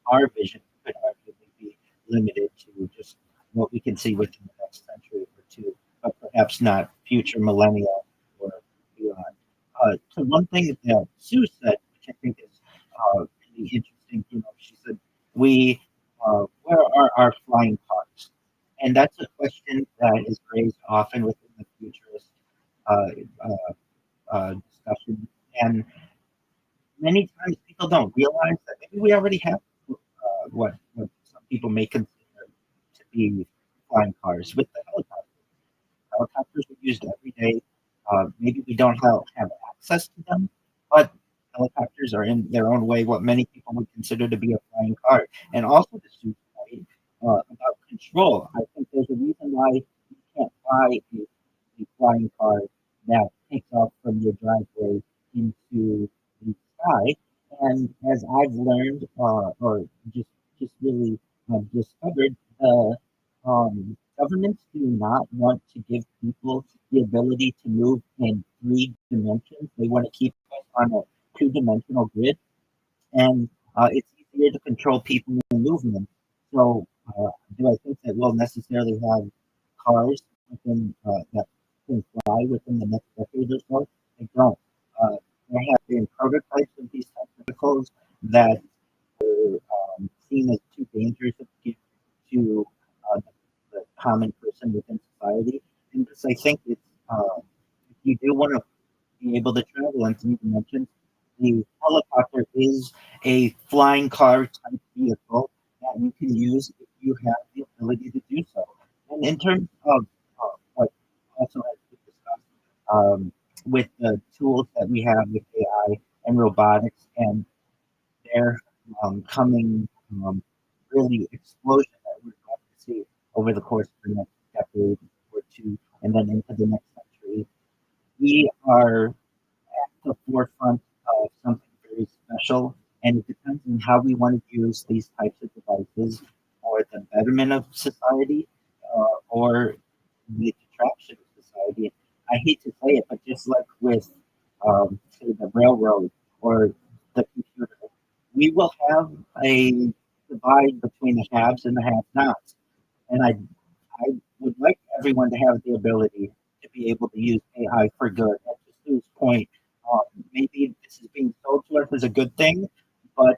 our vision could arguably be limited to just what we can see within the next century or two, but perhaps not future millennia or beyond. So one thing that Sue said, which I think is really interesting, she said, where are our flying cars? And that's a question that is raised often within the futurist discussion. And many times people don't realize that maybe we already have what some people may consider to be flying cars with the helicopter. Helicopters are used every day. Maybe we don't have access to them, but helicopters are in their own way what many people would consider to be a flying car. And also to Sue's point about control, I think there's a reason why you can't buy a flying car that takes off from your driveway into the sky. And as I've learned, or just really discovered, governments do not want to give people the ability to move in 3 dimensions. They want to keep us on a 2 dimensional grid, and it's easier to control people and movement. So, do I think that we'll necessarily have cars that can fly within the next decade or so? I don't. There have been prototypes of these types of vehicles that were seen as too dangerous to the common person within society. And this, I think, it's if you do want to be able to travel in 3 dimensions, the helicopter is a flying car type vehicle that you can use if you have the ability to do so. And in terms of what also has been discussed with the tools that we have with AI and robotics and their coming really explosion that we're going to see over the course of the next decade or two and then into the next century, we are at the forefront of something very special, and it depends on how we want to use these types of devices for the betterment of society or the detraction of society. I hate to say it, but just like with, say, the railroad or the computer, we will have a divide between the haves and the have-nots. And I would like everyone to have the ability to be able to use AI for good. And to Sue's point, maybe this is being sold to us as a good thing, but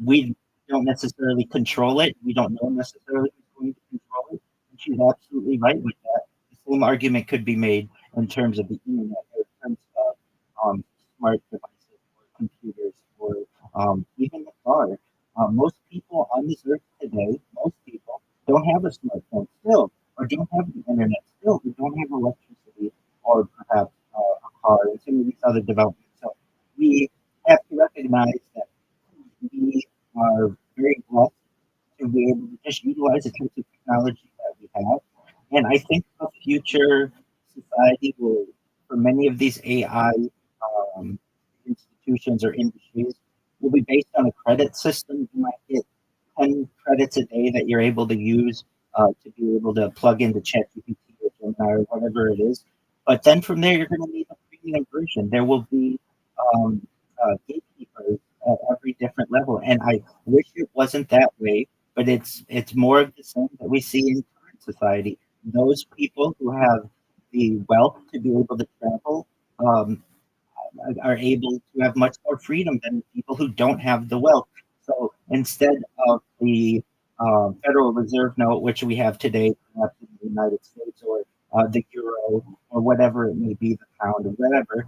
we don't necessarily control it. We don't know necessarily who's going to control it. And she's absolutely right with that. The same argument could be made in terms of the internet, or in terms of smart devices or computers or even the car. Most people on this earth today, most people don't have a smartphone still, or don't have the internet still, or don't have electricity, or perhaps a car, and some of these other developments. So we have to recognize that we are very blessed to be able to just utilize the types of technology that we have. And I think the future society will, for many of these AI um, institutions or industries, will be based on a credit system. You might get 10 credits a day that you're able to use to be able to plug into ChatGPT or Gemini or whatever it is. But then from there, you're going to need a premium version. There will be gatekeepers at every different level. And I wish it wasn't that way, but it's more of the same that we see in current society. Those people who have the wealth to be able to travel um, are able to have much more freedom than people who don't have the wealth. So instead of the Federal Reserve note, which we have today, perhaps in the United States, or the euro, or whatever it may be, the pound, or whatever,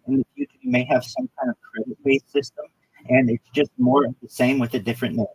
in the future you may have some kind of credit-based system, and it's just more of the same with a different name.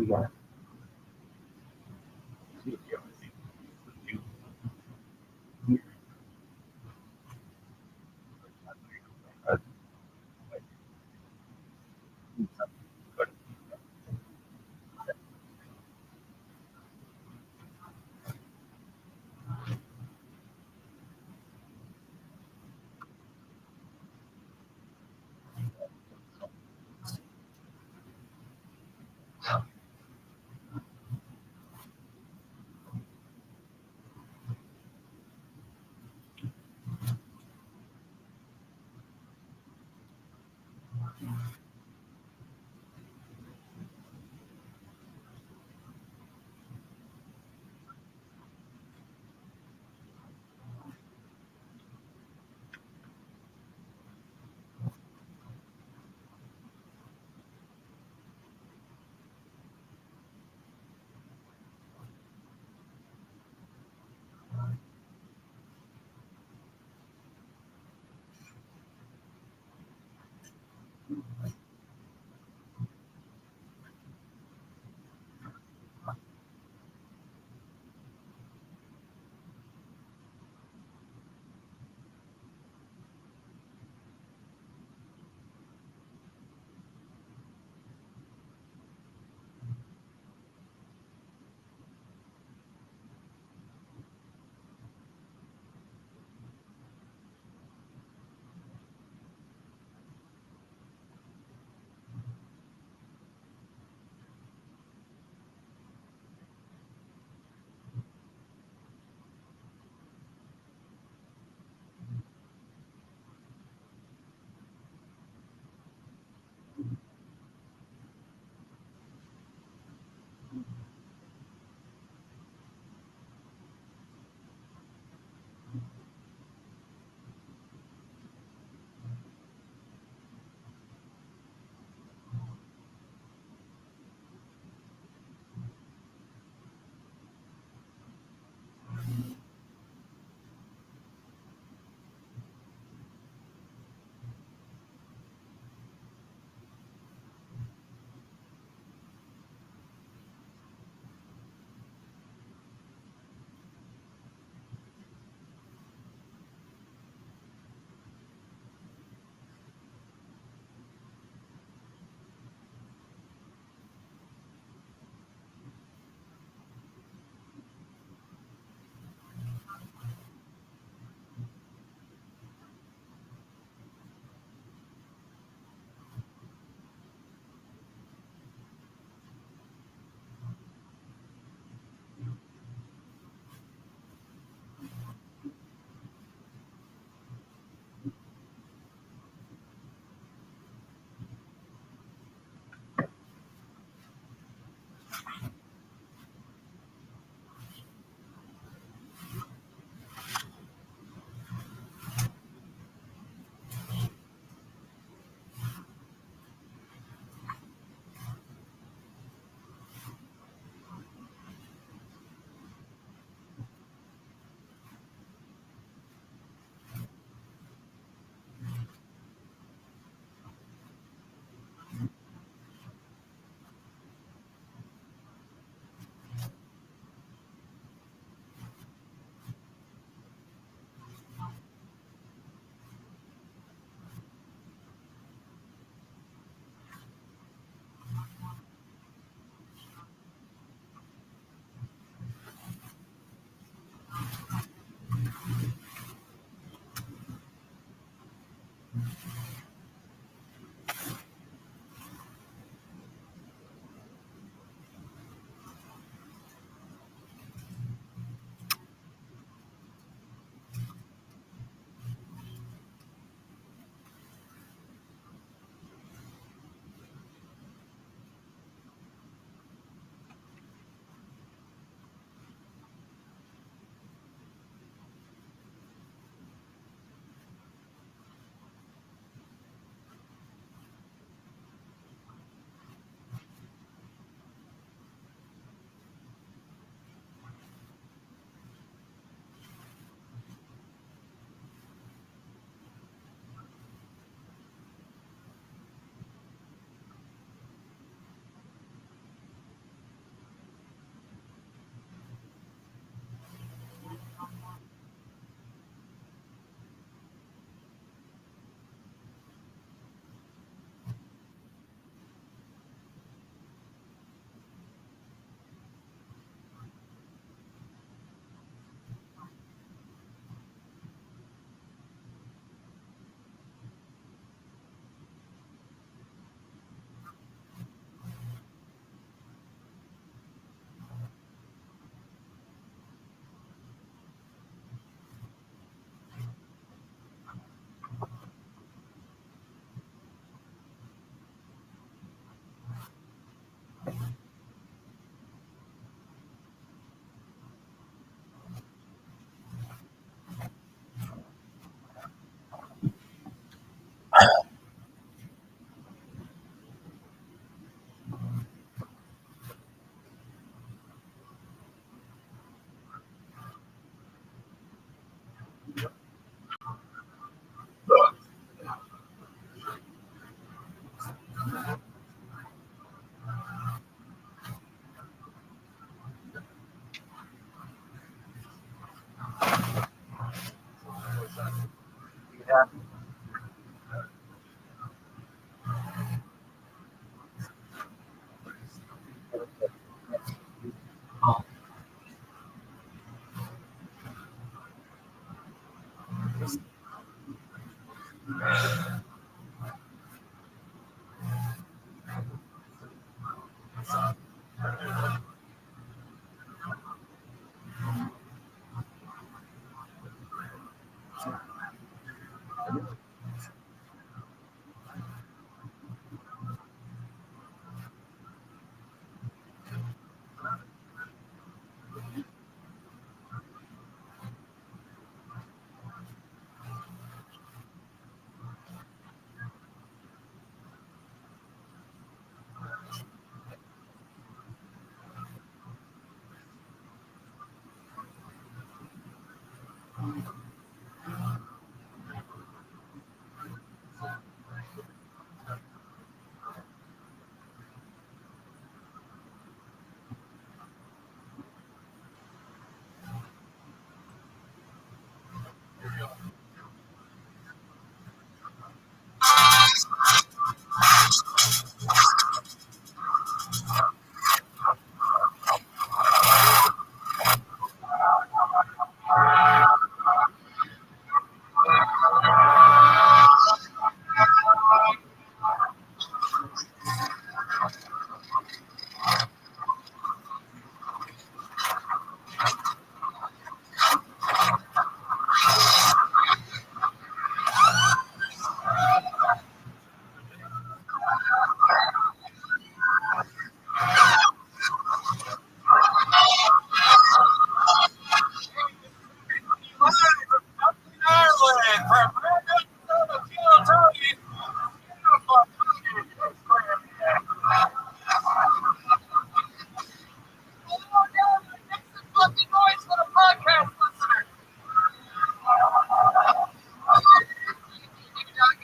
We got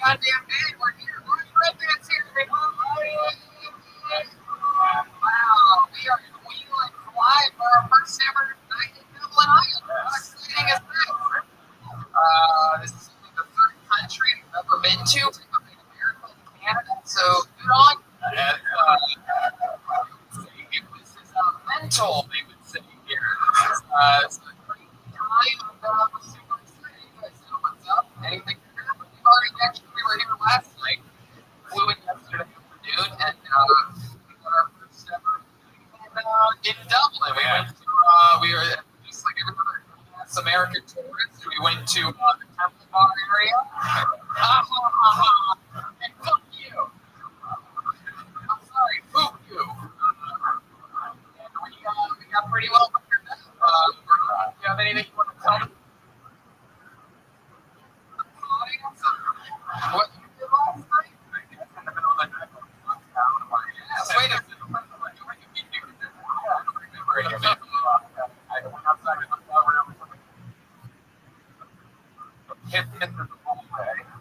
Goddamn big, we're here. We're residents here. Wow, we are wheeling fly for our first ever night in Dublin, Ireland. How exciting is that? This is the third country I've ever been to. I've been to America and Canada, so good on you. And, this is mental, they would say here. It's a great time. We're super excited. You guys know what's up. Anything can happen. We've already actually, we were here last night. Flew in yesterday afternoon, and we got our first ever in Dublin. We were just like every other American tourist. We went to the Temple Bar area. And fuck you. I'm sorry, poop you. And we got pretty well prepared. Do you have anything you want to tell me? What you did last night? I guess in the middle of the night, I was down. Yes, wait a minute. I don't remember any of it. I went outside and looked out where everyone hit the hallway.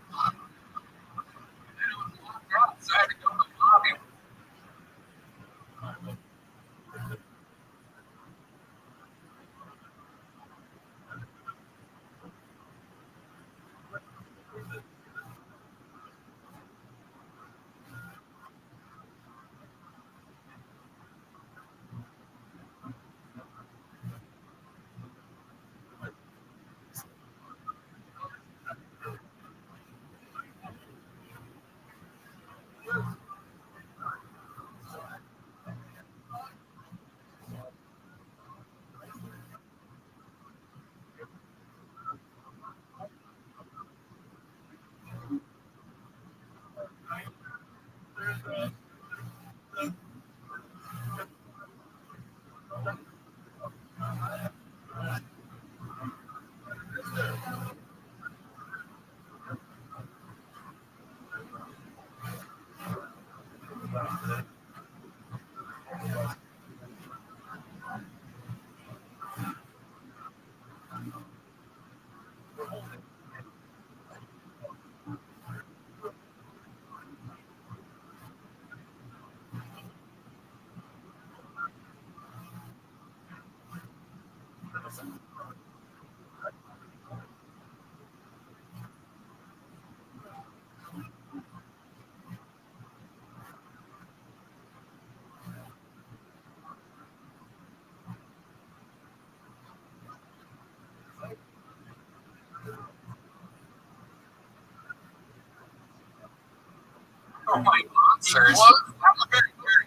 Like monsters. Well, that was very weird.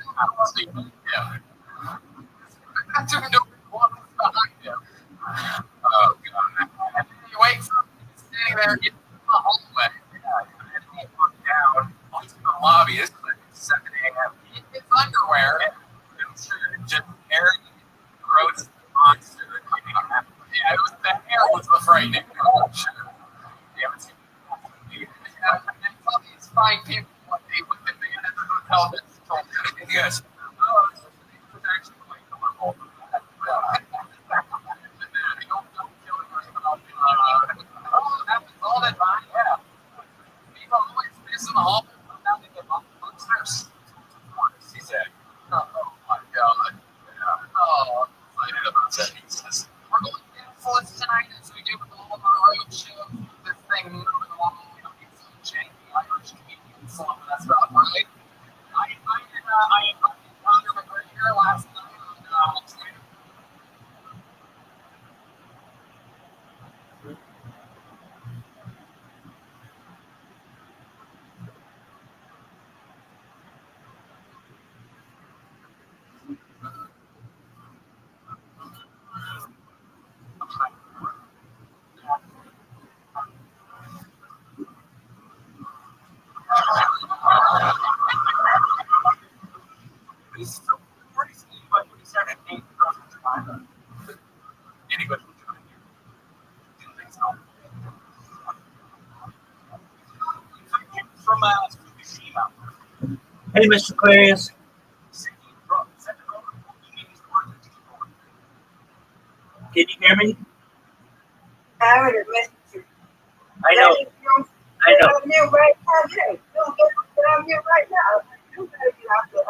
Yeah. I didn't know what was behind him. Oh, God. And then he wakes up and he's standing there in the hallway. Yeah. And he walks down onto the lobby. It's like 7 a.m. in his underwear. And just carrying a gross monster. Yeah, the hair was the frightening part. Sure. You haven't seen it. Yeah, and all these fine people, what they would have been at the hotel that told me. Yes. Oh, it was actually quite colorful. Oh, that was all that time. Yeah. People always miss in the hall. Now they get upstairs. He said, oh my God. Yeah. Oh, I'm excited about that. He says, we're going to influence tonight as we do with all of our road shows. This thing moving along, you know, these janky Irish comedians, some of that stuff, right? I invited Conor McGregor last night on Twitter. He's so crazy, but he started dating girls in China. Anybody can join here. Didn't think so. From Fukushima. Hey, Mr. Clarius. Can you hear me? I would have missed you. I know. I know. I'm here right now. I'm here right now. You better get out there.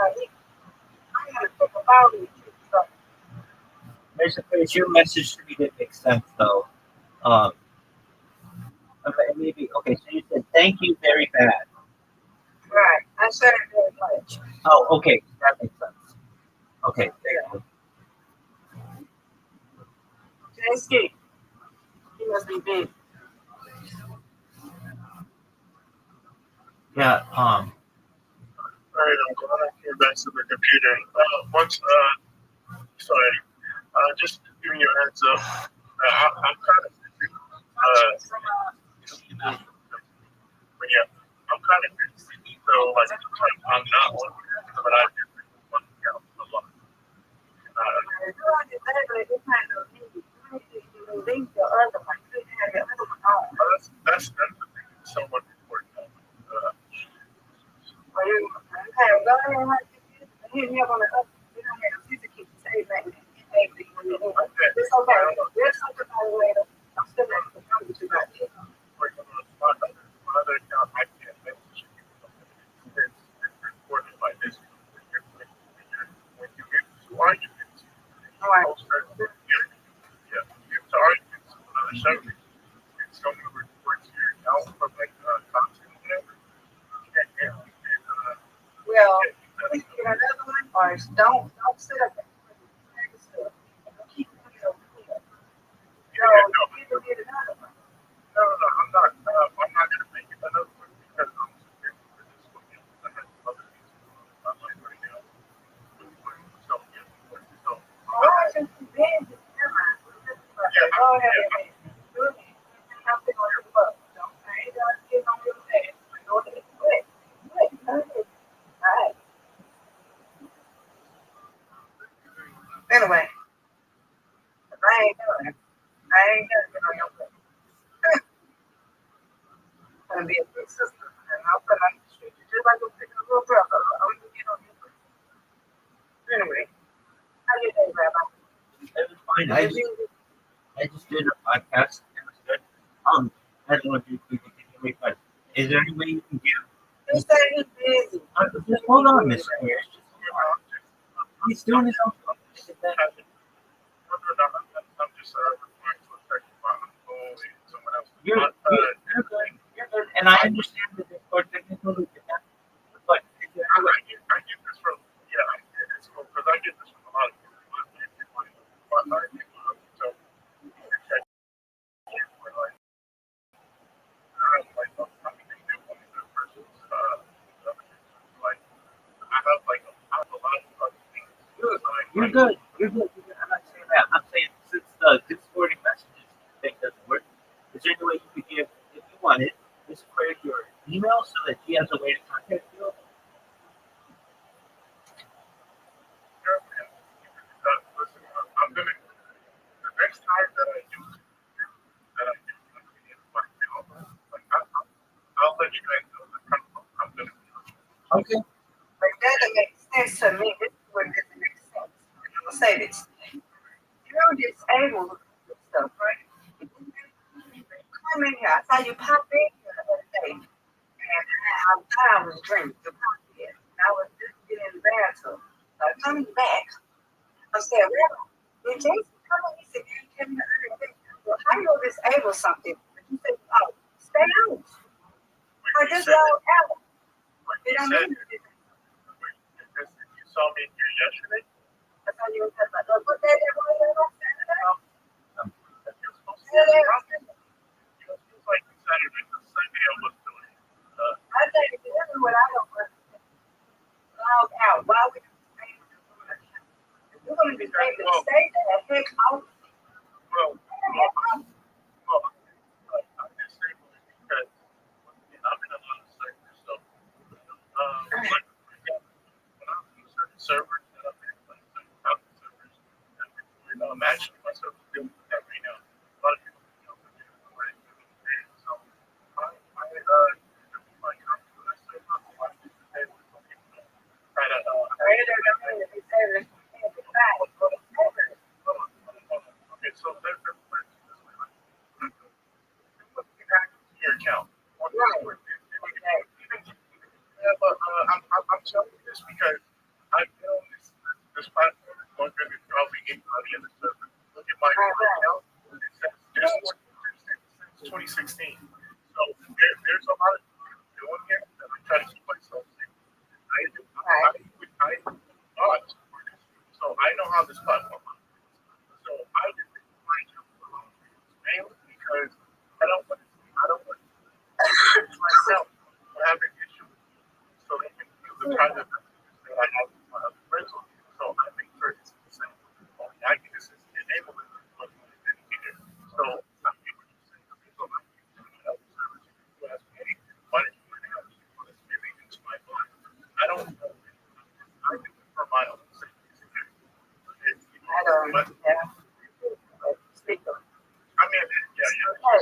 I'm going to take a bow to you. Mr. Clarius, your message to me didn't make sense, though. Okay, maybe. Okay, so you said thank you very bad. Right. I said it very much. Oh, okay. That makes sense. Okay, there you go. JC. He must be big. Yeah, All right, I'm going here back to the computer. Sorry, just giving you a heads up. I'm kind of busy. But yeah, I'm kind of busy. So, like, I'm not on here, but I do want to count a lot. That's the thing. It's somewhat important. It's okay. There's something by the way. I'm still not coming to that. My other account, I can't message you. It's recorded like this. When you get to arguments, yeah, you get to arguments on other servers. It's going to record to your account for like content or whatever. Well, please get another one, or don't sit up there. Keep it over here. So, you can get another one. No, I'm not going to make it another one because I'm prepared for this one. I have other things on my mind right now. So, yeah. Oh, I just been never mind. Go ahead. I'm thinking on your book. Don't I ain't gonna get on your head. Go ahead. Quick. All right. Anyway, I ain't gonna get on your book. I'm gonna be a big sister, and I'll put on the street just like a little brother. I'm gonna get on your book. Anyway, how you doing, Rabbi? It was fine. I just did a podcast. It was good. I don't know if you can hear me, but is there any way you can give? He said he's busy. Just hold on, Mr. Clarius. He's doing his own thing. I'm just referring to a text about someone else. You're good. You're good. And I understand that it's for technical difficulty, but if you have I get this from, it's cool, because I get this from a lot of people. So, like, You're good. You're good. You're good. I'm not saying that. I'm saying since the Discording messages thing doesn't work, is there any way you could give, if you wanted, just create your email so that she has a way to contact you? Listen, I'm gonna the next time that I do my email, like I'll let you guys know that I'm gonna. Okay. But that doesn't make sense to me. This is what doesn't make sense. I'm gonna say this. You're disabled with stuff, right? Come in here. I saw you pop in here the other day. And I was drinking. You popped in. I was just getting in the bathroom. Coming back. I said, well, did Jason come in? He said, you came in the other day. Well, how you disable something? You said, oh, stay out. I just logged out. You said you saw me here yesterday. I thought you were talking about what day that was on Saturday? It's like Saturday, Sunday I was doing it. I think this is what I don't understand. Log out. Why would you say if you're going to be able to stay there, heck out? Well, I'm disabled because I'm in a lot of sectors. So, like, certain servers that I'm in, like certain thousand servers, I'm actually myself dealing with that right now. A lot of people don't know what I'm doing. So, my company, when I say I'm a lot of people say, some people try to, okay, so there's your account. I'm telling you this because I've been on this platform longer than probably anybody in the server. Look at my account. It says since 2016. So there's a lot of doing here that I try to keep myself safe. I thought, so I know how this platform works. So I just find you mainly because I don't want myself to have an issue so they can use the kind of messages that I have with my other friends on. So I make sure it's the same. I can just enable it but here. So I get what you're saying. So I can help service you ask me, hey, why did you want to have people that's maybe into my phone? I don't know. I think for my own safety security. I don't know. I mean, yeah.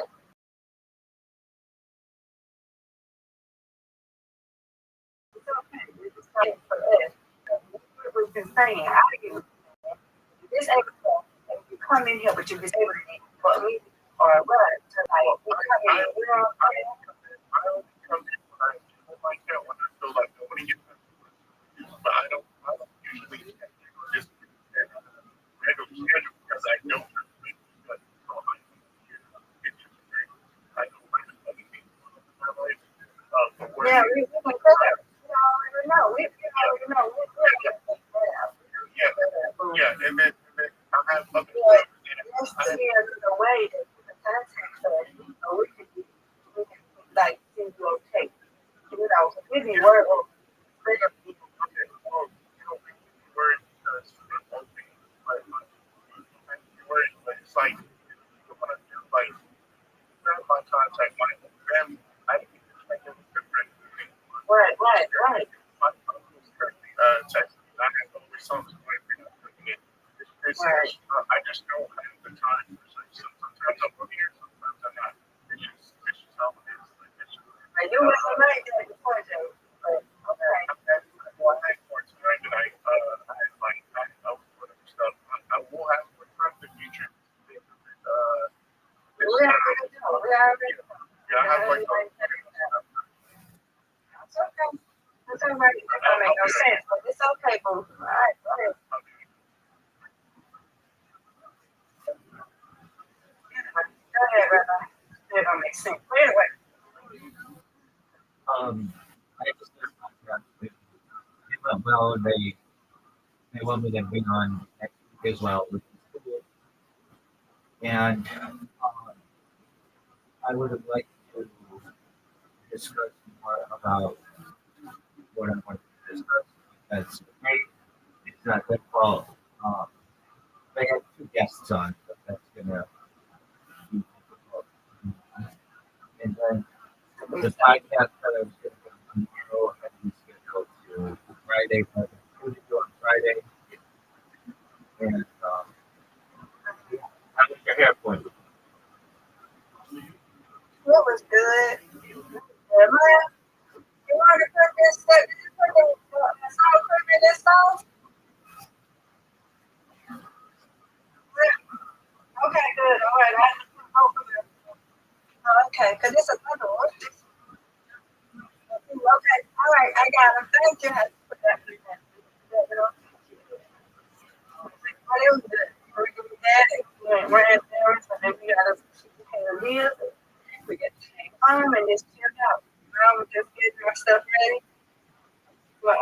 We've been saying, I get disabled. If you come in here, but you're disabled for me or what? So like, you come in, you know what I'm saying? I only come in when I hold my account when I feel like nobody gets my but I don't usually just regular schedule because I don't really but so I don't like other people in my life. Yeah, we can cover. We already know. We already know. Yeah, and then I have other Let's see the way that you can contact us, or we can like send you a tape. You know, give me word or okay, well, you know, we worried because it's open, but you're worried, but it's like you want to do like grab my contact, my family. I think it's like a different thing. right. My uncle's currently texting me. I have always something like that. I just don't have the time. Sometimes I'm looking here, sometimes I'm not. It's just how it is. And you were so right there before, Joe. But okay. One night for tonight that I help with stuff. I will have more time in the future. We already know. Yeah, I have like. It's okay. It's all right. That don't make no sense, but it's okay, boo. All right, go ahead. Go ahead, Rabbi. That don't make sense. But anyway. I just did a contract with it went well. They want me to bring on next week as well, which is cool. And I would have liked to discuss more about what I want to discuss. That's great. It's not their fault. guests on, but that's gonna be difficult. And then the podcast that I was going to do tomorrow had to be scheduled to Friday, but I'm going to do on Friday. And how was your hair appointment? It was good. Yeah, man. You want to put this stuff? Did you put the sour cream in this sauce? Okay, good. All right. Okay, because it's another one. Okay, all right. I got them. Thank you. I had to put that in there. But it was good. We had it. We ran there, and then we got us pay a meal. We got to hang home and just chill out. Now we're just getting our stuff ready. But,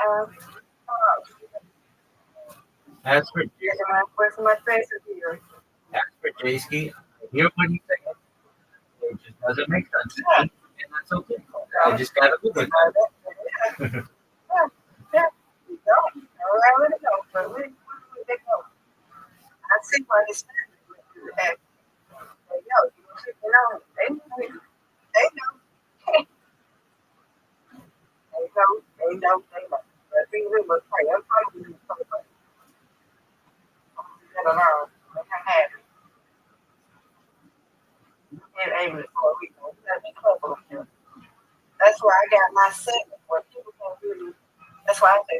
As for where's my face is here? Jayski, I hear what he's saying. It just doesn't make sense to me, and that's okay. I just gotta live with that. Yeah. We go. I already know, but we go. I see why he's standing with that. They know. You know, they know. They know. But we will pray. I'm probably going to pray. I don't know. I have it. And able to for a week. That's why I got my segment where people can really. That's why I say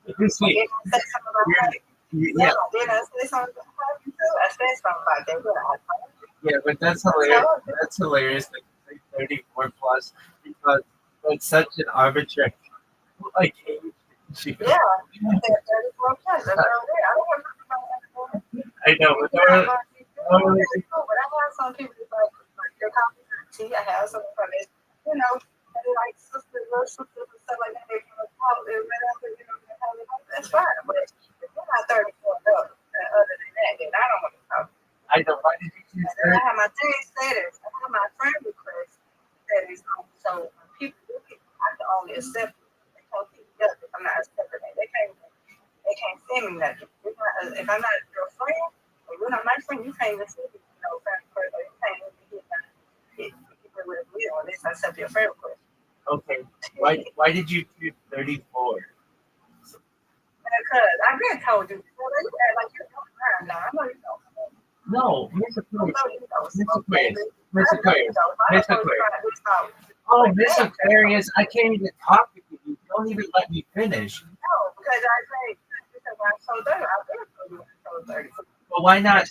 34%. This week, Did I say something about that? yeah, Did I say something about that too? I said something about that. But I told you. yeah, but that's hilarious. That's hilarious that you say 34 plus because that's such an arbitrary like age. Yeah, I said 34 plus. That's over there. I don't want to talk about that. I know, but But I have some people like their competency. I have some friends, you know, they like little sisters and stuff like that. They can talk and whatever, you know, that's fine. But if you're not 34 up, other than that, then I don't want to talk. I know. Why did you choose And I that? have my thing status. I have my friend request status on. So when people do it, I can only accept it. They can't keep it up if I'm not accepting it. They can't send me nothing. If I'm not your friend, or you're not my friend, you can't even send me no friend request. Or you can't even get with a deal unless I accept your friend request. Okay. Why did you choose 34? Because I've been told you. Well, you act like you don't mind now. I know you don't. No, Miss Aquarius. Miss Aquarius. Oh, Miss Aquarius, I can't even talk to you. You don't even let me finish. No, because I say, because I told 30, I really told you I told 30. Well, why not?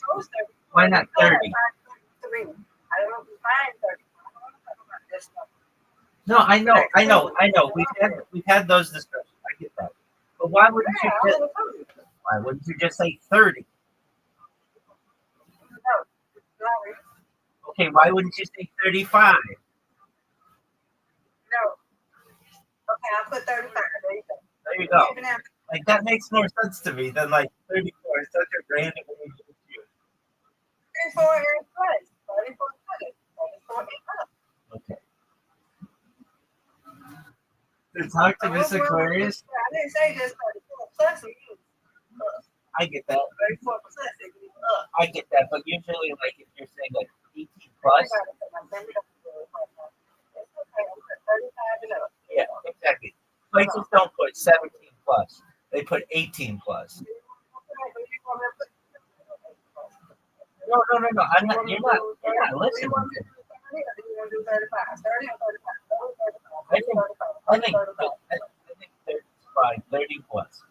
Why not 30? I don't know if you find 30. I don't want to talk about this stuff. No, I know. We've had those discussions. I get that. But why wouldn't you just say 30? No, sorry. Okay, why wouldn't you say 35? No. Okay, I'll put 35. There you go. There you go. Like that makes more sense to me than like 34 is such a random age to choose. 34 is plus. 34 plus. 34 is up. Okay. To talk to Miss Aquarius? I didn't say just 34 plus. I get that. 34 plus. I get that, but usually, like, if you're saying like 18 plus, yeah, exactly. Places don't put 17 plus; they put 18 plus. No. I'm not. You're not listening. I think 30 fine. 30 plus.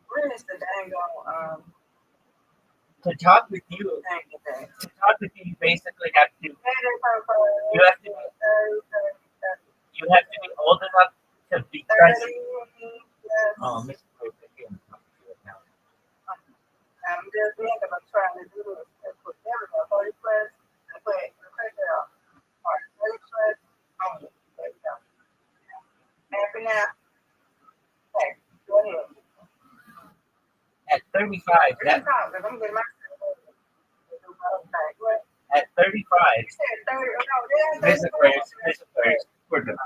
Where is the dang on? To talk with you, you basically have to. You have to be old enough to be present. Oh, Miss again. I'm just thinking I'm trying to do this. Put everyone 40 plus. I put 30 plus. Oh, there you go. Happy now. Okay, go ahead. At 35, I'm getting my at 35, Miss Aquarius, we're good.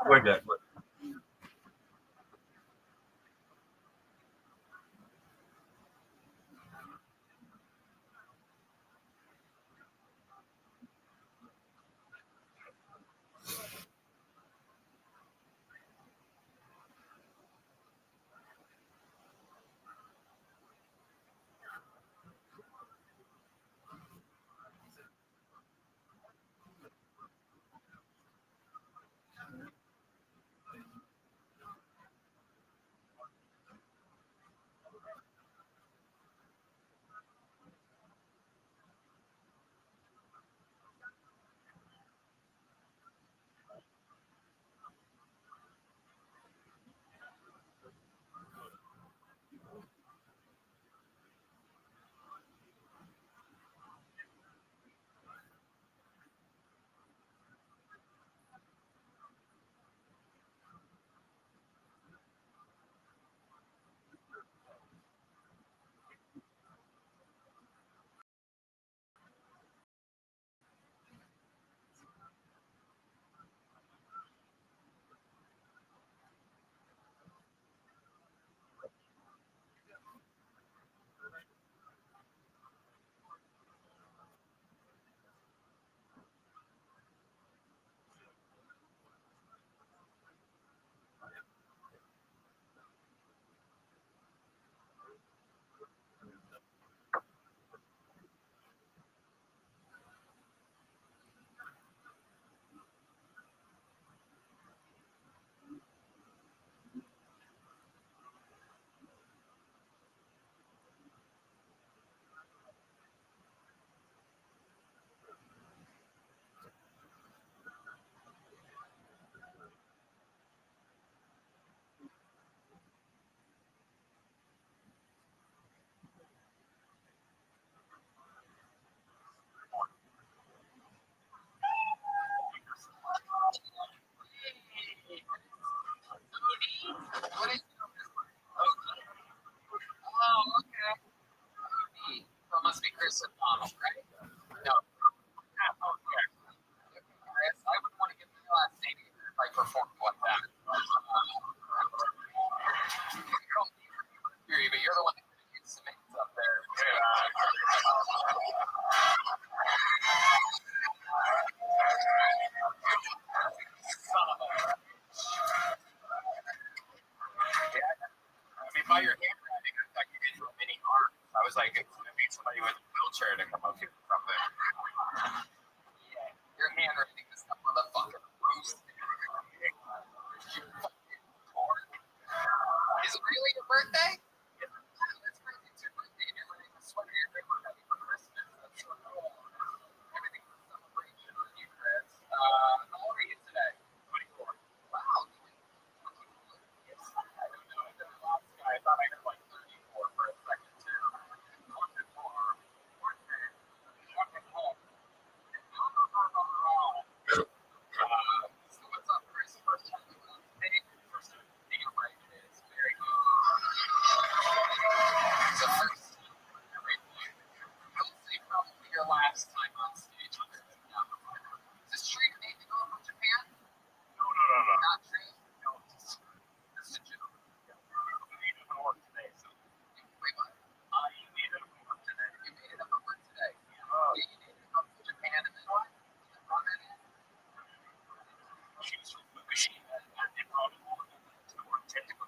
she was from Fukushima, and they brought all of them to the word tentacle.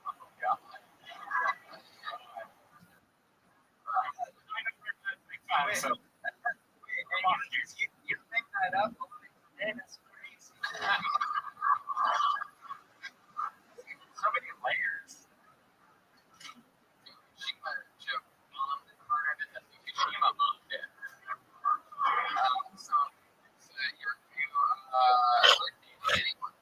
Oh, God. So, You pick that up, and it's crazy. so many layers. Fukushima joke bombed and murdered in the Fukushima bomb did. So your view, anyone?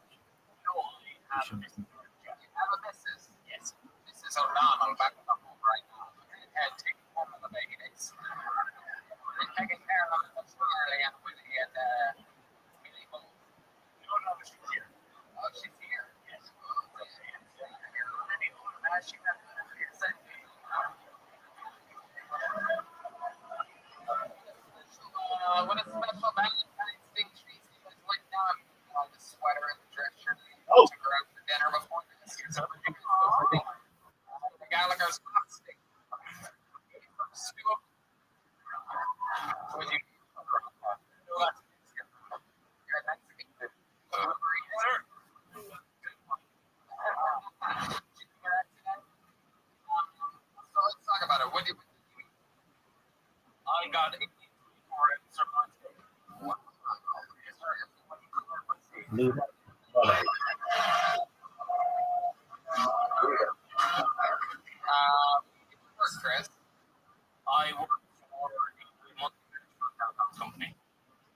No, I have a You have a missus. yes. Mrs. O'Donnell back at the home right now. And taking care of the babies. And taking care of them Charlie and Willie and Willie Bull. No, she's here. Oh, she's here. Yes. She got what a special Valentine's Day treat. Like now I'm on the sweater and the dress shirt. Oh. Took her out for dinner before this. The Gallagher's hot steak. Stew. Would you? You're a Mexican. So let's talk about it. What did you eat? I got 18 for it. Blue. First, Chris. I work for a multi-million company.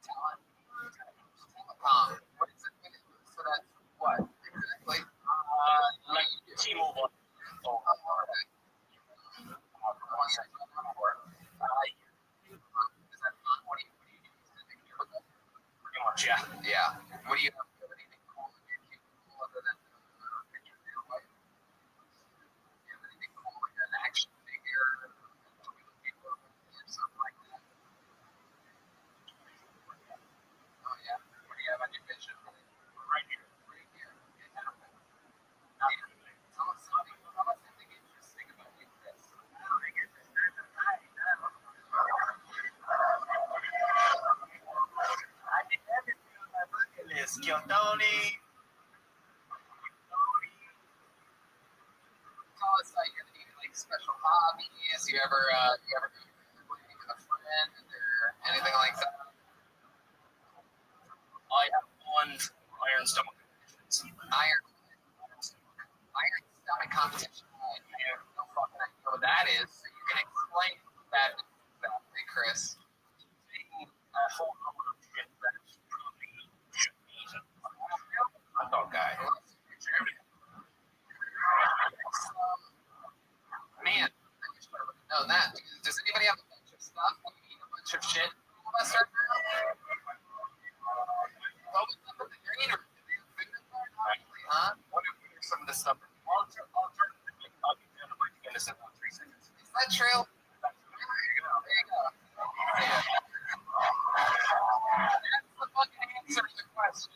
Telecom. What is it? So that's what exactly? Like T-Mobile. Oh, okay. Is that fun? What do you do? Pretty much, yeah. Yeah. What do you have? Anything cool in your cubicle other than picture of your wife? Do you have anything cool like an action figure or something like that? Oh yeah. What do you have on your vision? Right here. Right here. Tell us something interesting about you, Chris. I did everything on my bucket list. Kyontoni. Tell us any like special hobbies. You ever go with a friend or anything like that? I have one iron stomach. Iron stomach competition. I have no fucking idea what that is. So you can explain that exactly, Chris. A whole load of shit that is probably should be eaten. Hot dog guy. Man, I wish I would have known that. Does anybody have a bunch of stuff? Like, eat a bunch of shit? What was up with the green or huh? What if we do some of this stuff? Alternatively, I'll be done by the end of 3 seconds. Is that true? There you go. Yeah. That's the fucking answer to the question.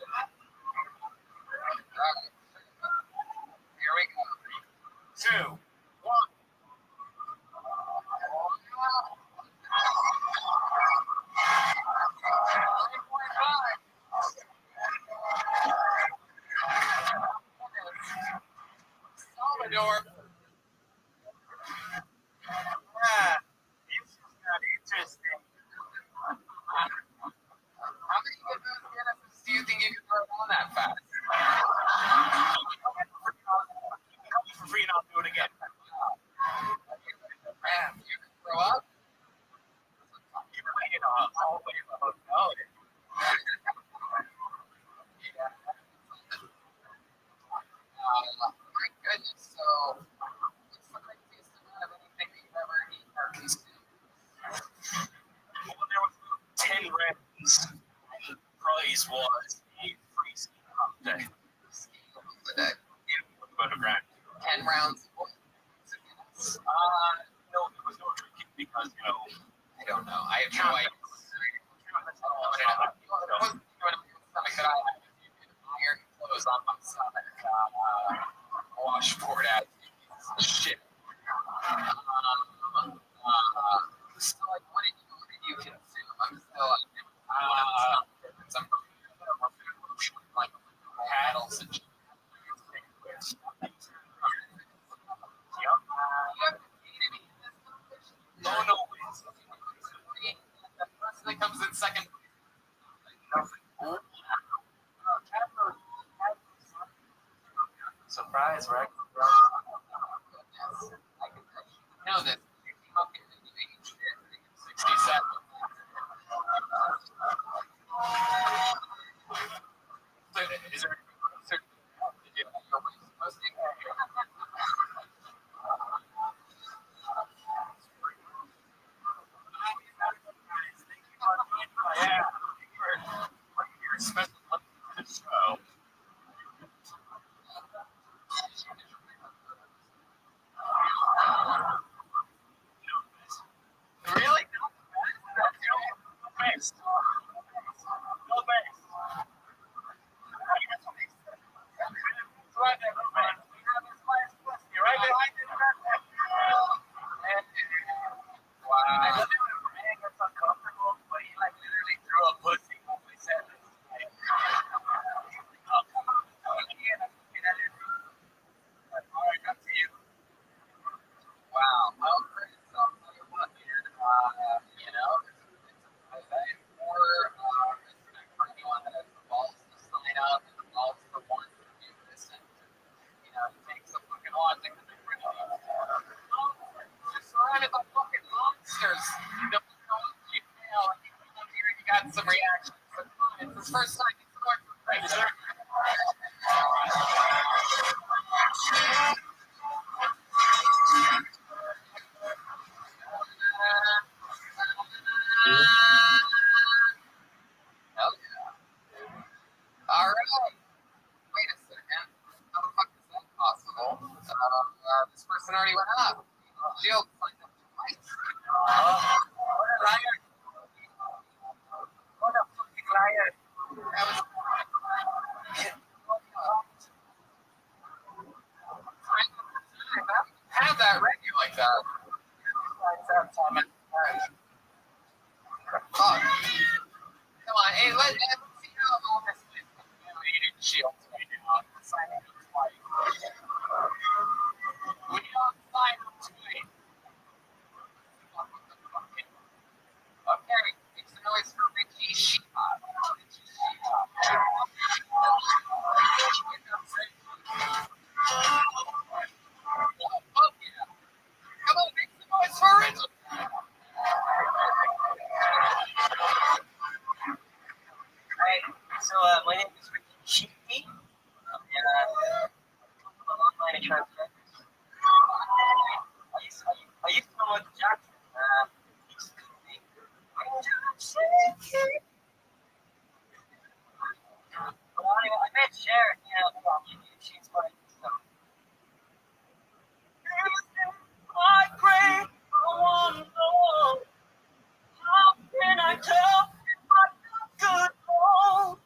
Alright. Here we go. 2, 1. Salvador. This is not interesting. How many good Genesis do you think you could throw on that fast? For free and I'll do it again. Man, you can throw up? You might hit all the way above. Oh, My goodness, so what's the craziest amount of anything that you've ever eaten or consumed? well, there was 10 rounds. And the prize was a free ski hop day. Ski of the day. About $1 grand. 10 rounds. No, there was no drinking because, I don't know. I have no idea. Stomach that I have. Iron clothes on my stomach. Washboard at shit. So like, what did you consume? I'm still like, like That's right. You know this. You came up here and you aged it. 67. So, is there did you have your wife's posting? Yeah. You're a special lucky for the show. Really? No thanks. No thanks. Right there, no thanks. We have this last pussy right behind you. Wow. I know man gets uncomfortable, but he like literally threw a pussy when we said this. Like, oh, come on. Again, I'm looking at it. Like, all right, up to you. Wow. Well, Chris, I'll tell you what, man. You know, I have more respect for anyone that has the balls to sign up and the balls to want to do this and, you know, take some fucking odds and you're surrounded by fucking monsters. You don't know you fail and you come up here and you got some reactions. So come on, it's his first time he's going for Christ. Hell yeah. All right. Wait a second. How the fuck is that possible? This person already went up. Jill signed up twice. Liar. What a fucking liar. That was. I have that ready like that. Fuck. Come on, hey, let's see how all this is. Shields right now. Sign up twice. We don't sign up twice. Okay, make some noise for Richie Sheepa. Richie Sheepa. Oh, yeah. Come on, make some noise for Richie. Hi, so my name is Ricky Sheepy, and I'm online transfer. I used to know Michael Jackson. He used to be well, anyway, I met Sharon, you know, on YouTube. She's funny. So. I pray, I want to know, how can I tell if I got good home?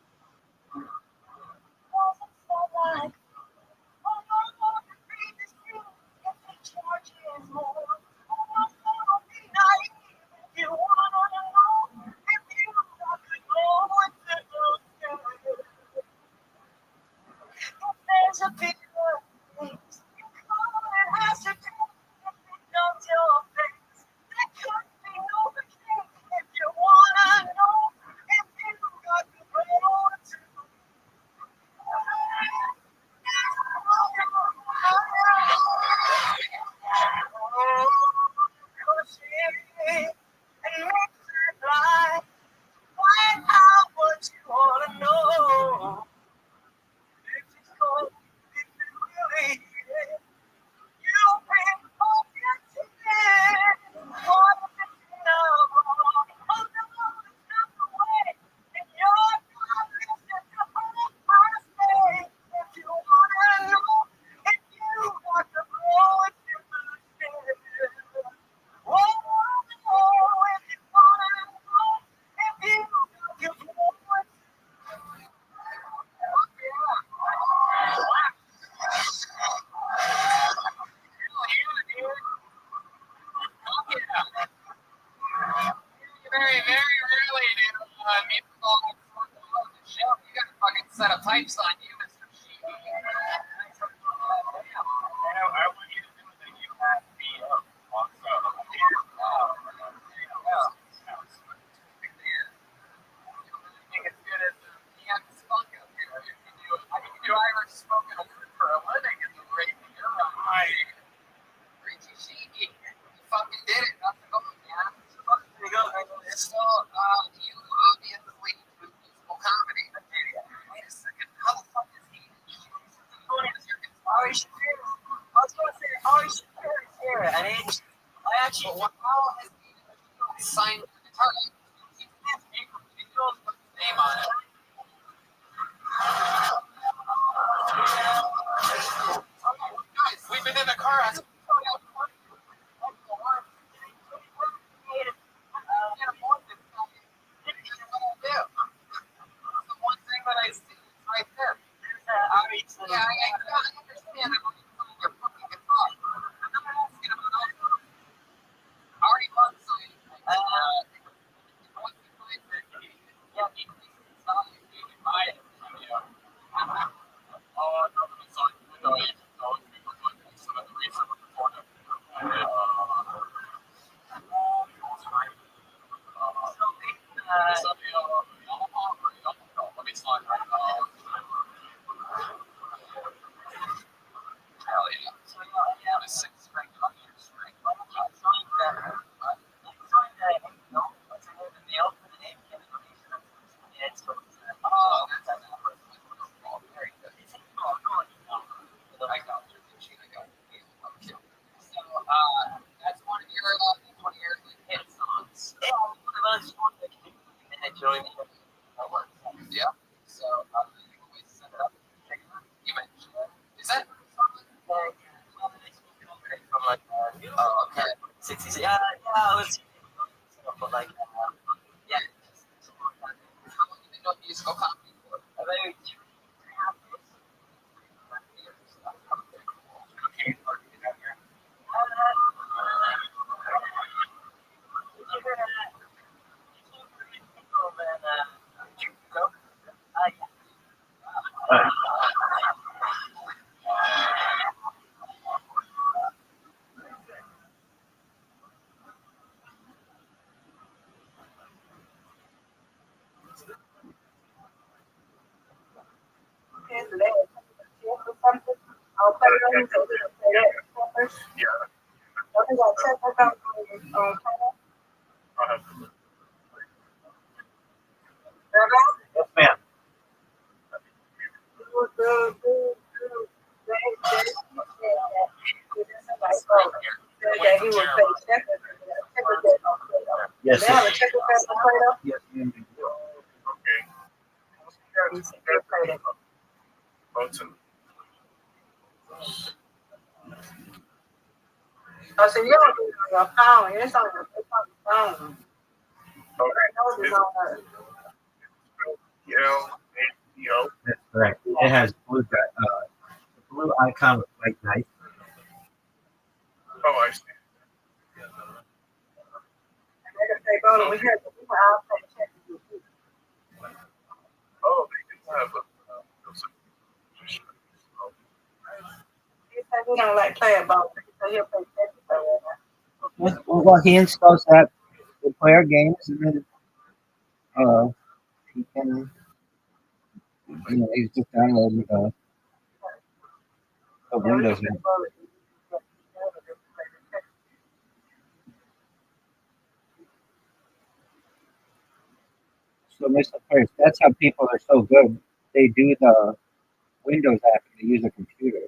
There's a bigger things you could ask to do if you don't tell a face. There could be no mistake if you wanna know if you got the road to. And makes it blind. Find out what you wanna know. If it's cold, if you really need it, you've been forgetting it. What if it's love? Oh no, it's not the way. And you're not listening to all my say. If you wanna know, if you got the road to the oh, if you wanna know, if you got your voice. Very, very rarely do musical on the show. You got a fucking set of pipes on you, Mr. Sheepy. I want you to know that you have me on I think it's good as Ian Spunk up here. I can do Irish spoken word for a living in the radio. His leg or something. I'll put it on his head. Yeah. Don't you got check back out on Yes, ma'am. that he would pay checkers. Yes, They have a sir. checker festival Plato. Yes, ma'am. Okay. Bolton. Oh, so you don't do it on your phone. It's on your phone. Okay. L-A-D-O. That's correct. It has blue, the blue icon with white knife. Oh, I see. Oh, they do have a. We don't like playing ball, so he'll play Well, he installs that to play our games, and then he can, he's just downloading the Windows. So, Mr. First, that's how people are so good. They do the Windows app and they use a computer.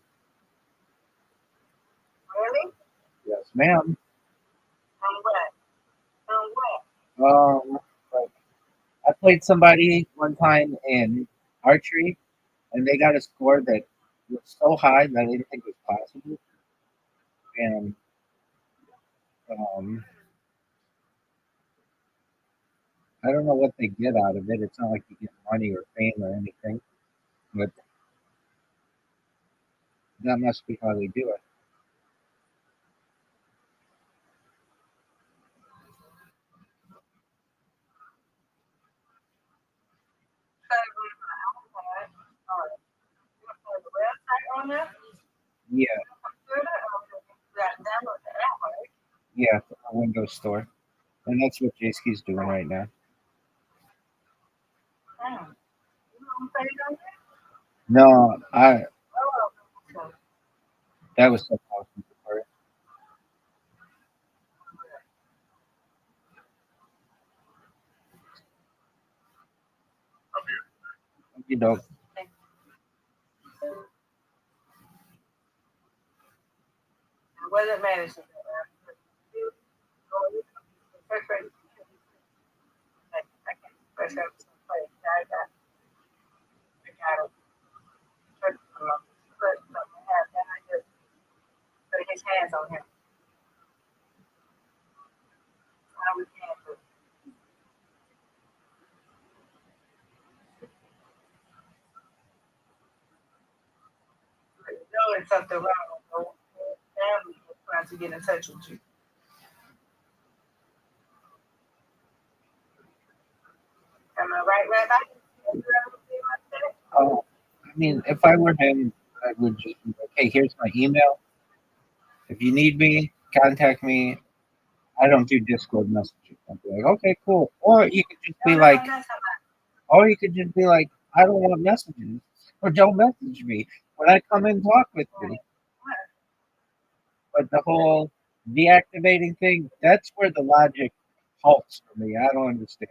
Really? Yes, ma'am. On what? On what? Like I played somebody one time in archery, and they got a score that was so high that I didn't think was possible. And um, I don't know what they get out of it. It's not like you get money or fame or anything, but that must be how they do it. The website on there? Yeah, Computer? You got to download the app, right? yeah, a Windows store, and that's what JSK's doing right now. You don't pay it on there? No, Oh. that was so awesome for her. You know, What does it matter? Put his hands on him. How we can do. Doing something wrong. Family is trying to get in touch with you. Am I right, Rabbi? I mean, if I were him, I would just be like, hey, here's my email. If you need me, contact me. I don't do Discord messaging. I'd be like, okay, cool. Or you could just be like, I don't want messages, or don't message me when I come and talk with me. But the whole deactivating thing, that's where the logic halts for me. I don't understand.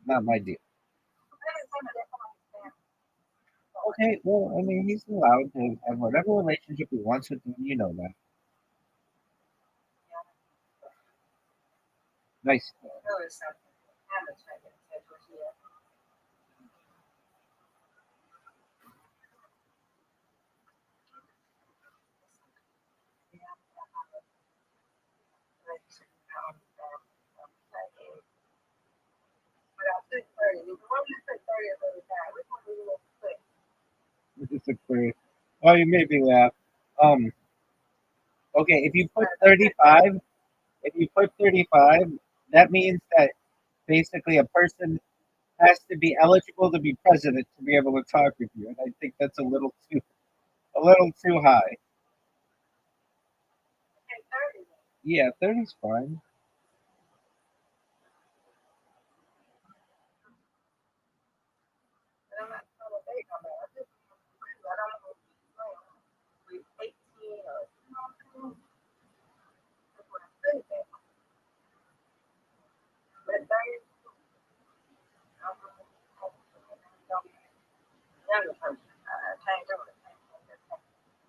Not my deal. Okay, well, I mean, he's allowed to have whatever relationship he wants with me. You know that. Nice. It's a query. Oh, you made me laugh. Um, okay, if you put 35, that means that basically a person has to be eligible to be president to be able to talk with you, and I think that's a little too high. Okay, 30. Yeah, 30's fine. But I'm not trying to date on that. I just, I don't know what she's saying. We 18 or, you know what I'm saying? That's what I'm saying. But 30, I'm don't younger person. I changed over the same thing.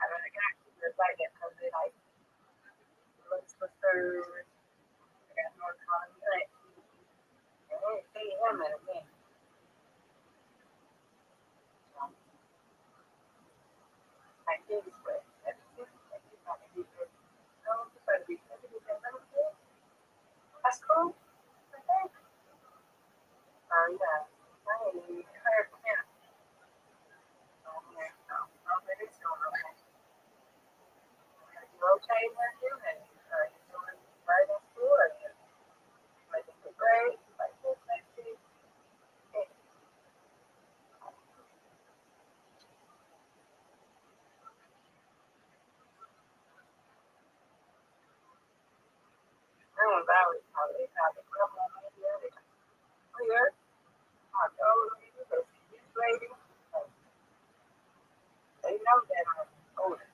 I really got just like that because they like looks for third. I got more contact. And they ain't seen him in a minute. So, I think it's great. That's it. He's not going to be good. No, he's going to be good. That's cool. Okay. Oh, yeah. I ain't even heard from him. Oh, yeah. So, I'm ready to go. Okay. You okay with you? And you doing right in school? And you making good grades? Like this, like this? Yeah. I was always probably having trouble on the other. Oh, yeah. I told you, this lady, they know that I'm older.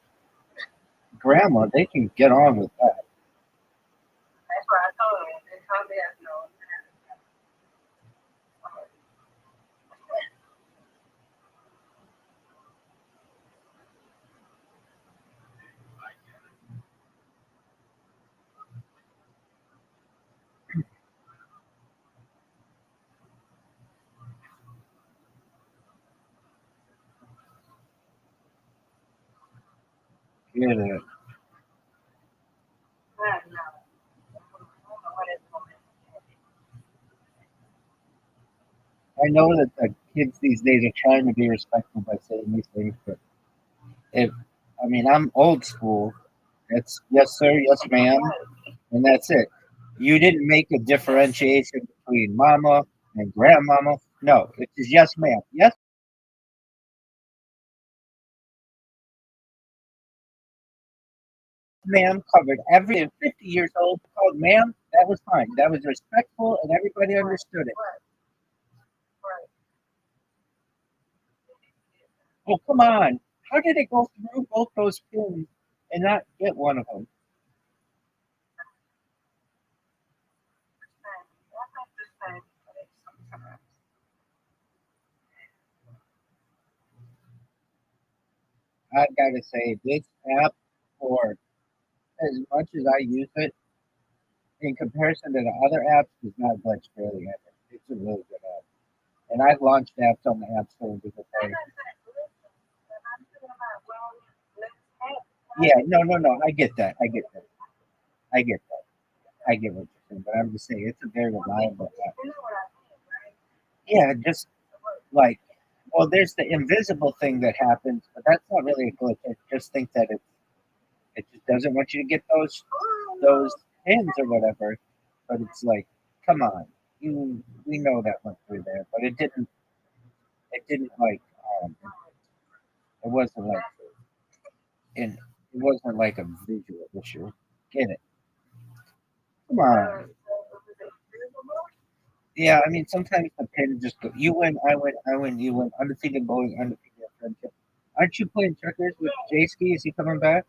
Grandma, they can get on with that. That's why I told her. They told me I know. Get it. I know. I don't know what it's going I know that the kids these days are trying to be respectful by saying these things, but if I mean I'm old school. It's yes sir, yes ma'am, and that's it. You didn't make a differentiation between mama and grandmama. No, it's just yes ma'am. Yes ma'am covered every 50 years old called ma'am. That was fine. That was respectful, and everybody understood it. right. Oh come on! How did it go through both those pins and not get one of them? That's not the same. Sometimes. I gotta say, this app, for as much as I use it, in comparison to the other apps, does not budge fairly ever. It's a really good app. And I've launched apps on the App Store and Google I'm Play. not saying listen, but I'm talking about, well, let's have. Yeah, no. I get that. I get that. I get that. I get what you're saying. But I'm just saying, it's a very reliable app. You know what I mean, right? Yeah, just like, well, there's the invisible thing that happens, but that's not really a glitch. I just think that it just doesn't want you to get those pins or whatever. But it's like, come on, we know that went through there, but it didn't like it wasn't like in it wasn't like a visual issue. Get it? Come on. Yeah, I mean sometimes the pin just go. You win, I win, I win, you win. Undefeated bowling, undefeated friendship. Aren't you playing checkers with J-Ski? Is he coming back?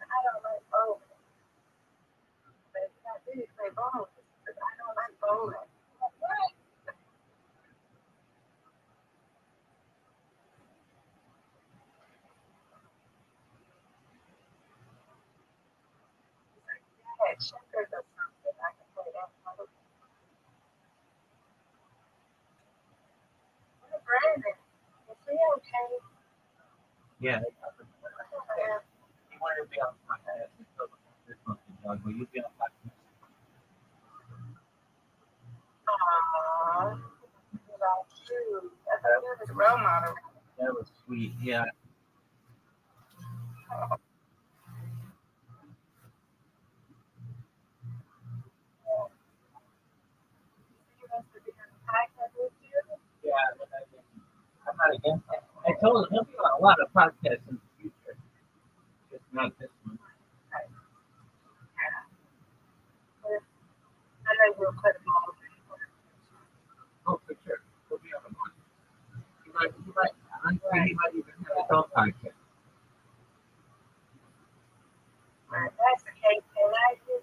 I don't like bowling. But I did play bowling. But I don't like bowling. What? okay? Yeah. He wanted to be on podcast. This monkey dog, will you be on podcast? Aww. About you. That's a good role model. That was sweet. Yeah. He wants to be on the podcast with you. Yeah. I'm not against that. I told him he'll be on a lot of podcasts in the future. Just not this one. Right. Yeah. But I know you'll put him on. Oh, for sure. He'll be on the one. He might even have his own podcast. Right. That's the case. And I did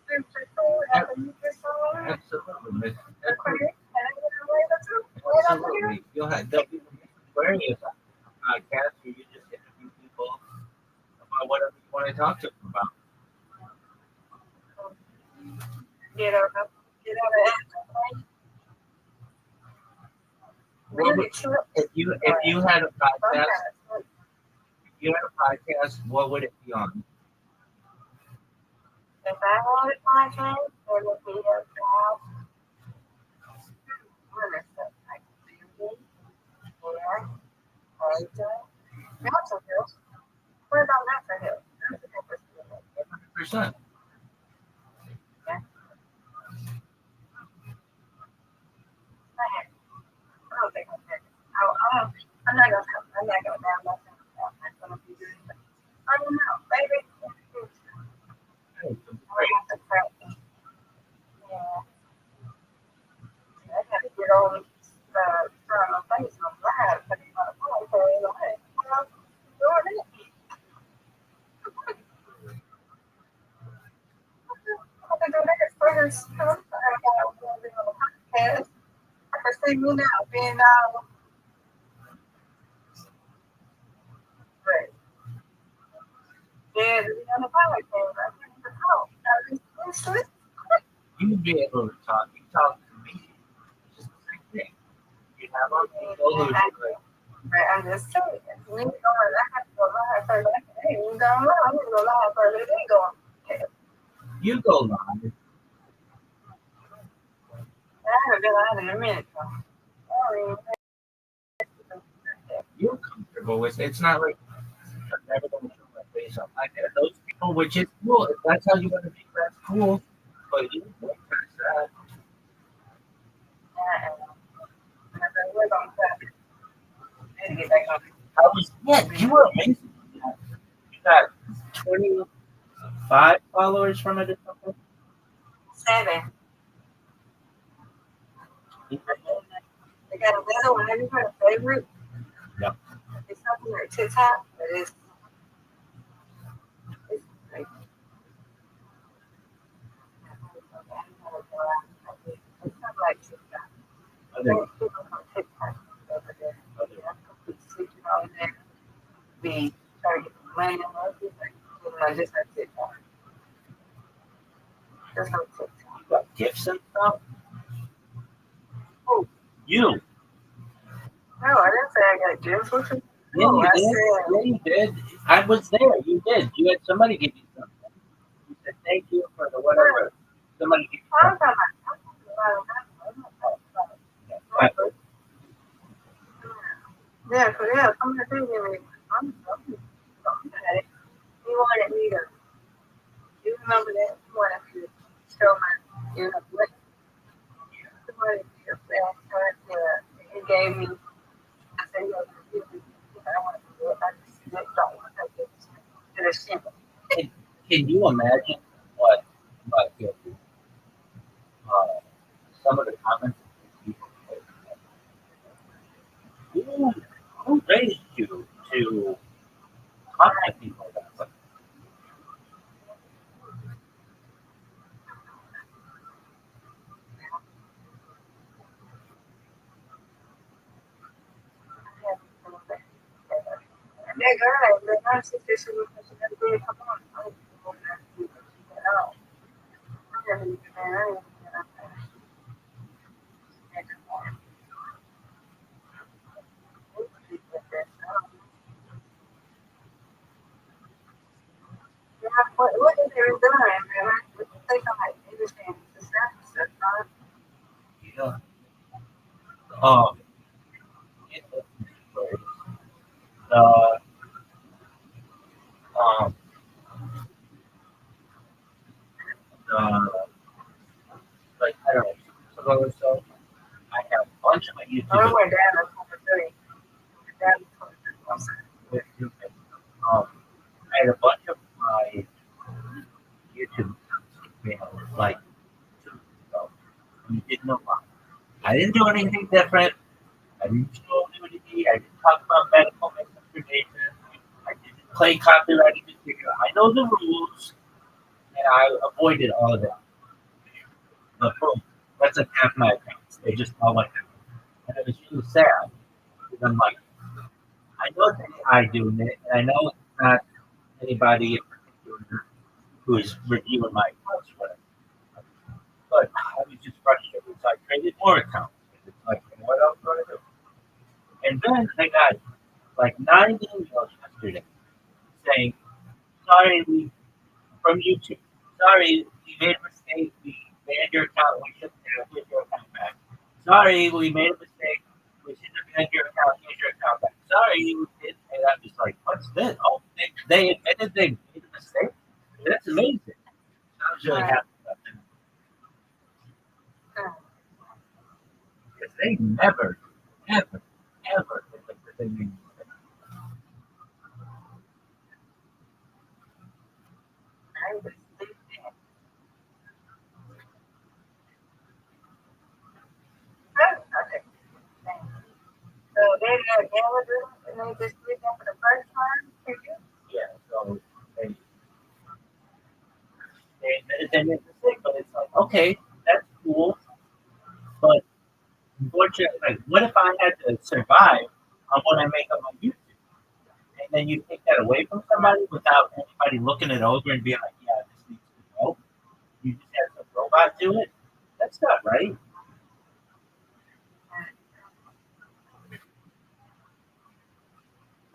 super cool. Absolutely, Miss. Okay. And I get away with it. Absolutely. You'll have there'll be various podcasts where you just interview people about whatever you want to talk to them about. Get out of it. Really true. If you had a podcast, what would it be on? If I wanted podcast, it would be about women stuff like beauty, hair, nature, natural health. What about natural health? Natural health. 100%. Yeah. I don't think I'm good. I'm not gonna down myself. I'm gonna be good. I don't know. Maybe. I have to practice. Yeah. I got to get on turn my face on live, but it's not phone for it. Like, doing it. I think the next first, I got to be on the podcast. I can see me now being great. Yeah, to be on the podcast. I can't even talk. I just listen. You'd be able to talk. You talk to me. It's just the same thing. You have other people who do it. But I'm just saying, we ain't going to have to go live for that. Hey, we going live. I'm going to go live for that. They going. You go live. I haven't been live in a minute. You're comfortable with it. It's not like I'm never going to show my face up like that. Those people, which is cool. If that's how you want to be, that's cool. But you know, that's I was, yeah, you were amazing. You got 25 followers from it or something? 7. They got another one. Have you heard of favorite? Yep. It's something like TikTok, but it's like it's not like TikTok. There's people from TikTok over there. Yeah, sleeping on there. Be trying to get the money and all this. Like, just like TikTok. Just like TikTok. You got gifts and stuff? Oh, You. no, I didn't say I got gifts. What you? Yeah, No, you I did. said. Yeah, you did. I was there. You did. You had somebody give you something. You said thank you for the whatever. Somebody give you I'm something. Yeah, for real. I'm not thinking like, I'm at it. He wanted me to, you remember that? He wanted me to show my, what? He wanted me to fast her. He gave me, I said, I want to do it. I just don't want to take it to the ship. Can you imagine what some of the comments that people make? Who raised you to contact people like that? That girl, the nurse said she was going to come on. I don't know at all. I haven't even been around. done, man. What you think I might understand the stuff, huh? Yeah. Um, uh, um, like, I don't know, 6 months ago or so, I have a bunch of my I YouTube went down to 23. Down to 23. I had a bunch of my YouTube like 2 weeks ago, and you didn't know why. I didn't do anything different. I didn't show nudity. I didn't talk about medical misinformation. I didn't play copyrighted material. I know the rules, and I avoided all of that. But boom, that's like half my accounts. They just all went out. And it was really sad because I'm like, I know it's AI doing it, and I know it's not anybody in particular who is reviewing my accounts for it. But I was just frustrated. So I created more accounts. It's like, what else do I do? And then I got like 9 emails yesterday saying, sorry, from YouTube. Sorry, we made a mistake. We banned your account. We shouldn't have get your account back. Sorry, we made a mistake. We shouldn't have banned your account. Here's your account back. Sorry, we did. And I'm just like, what's this? Oh, they admitted they made a mistake? That's amazing. I was really happy about that. Because they never, ever, ever admit that they made a mistake. I was sleeping. Okay. So they got Gallagher and they just did that for the first time for you? Yeah, so they admitted they made a mistake, but it's like, okay, that's cool. But unfortunately, like, what if I had to survive on what I make on my YouTube? And then you take that away from somebody without anybody looking it over and being like, yeah, this needs to go. You just have some robot do it. That's not right.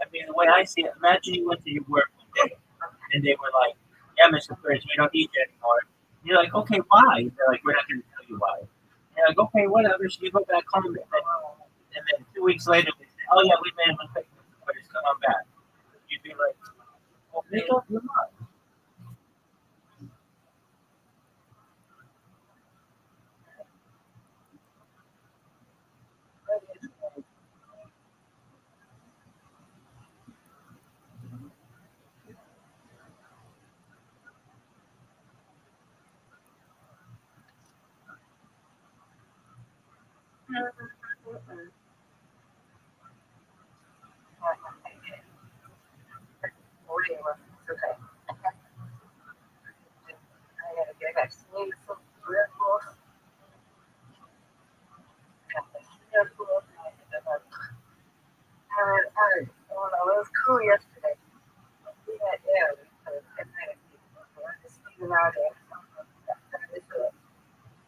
I mean, the way I see it, imagine you went to your work one day and they were like, yeah, Mr. Prince, we don't need you anymore. And you're like, okay, why? They're like, we're not going to tell you why. And you're like, okay, whatever. So you go back home and then 2 weeks later, they say, oh, yeah, we made a mistake. Mr. Prince, come back. You'd be like, well, make up your mind. Whatever. It's okay. I gotta get back to me some Red Bull. Red Bull. I don't know, it was cool yesterday. We had air. At night. So I just leave it out there.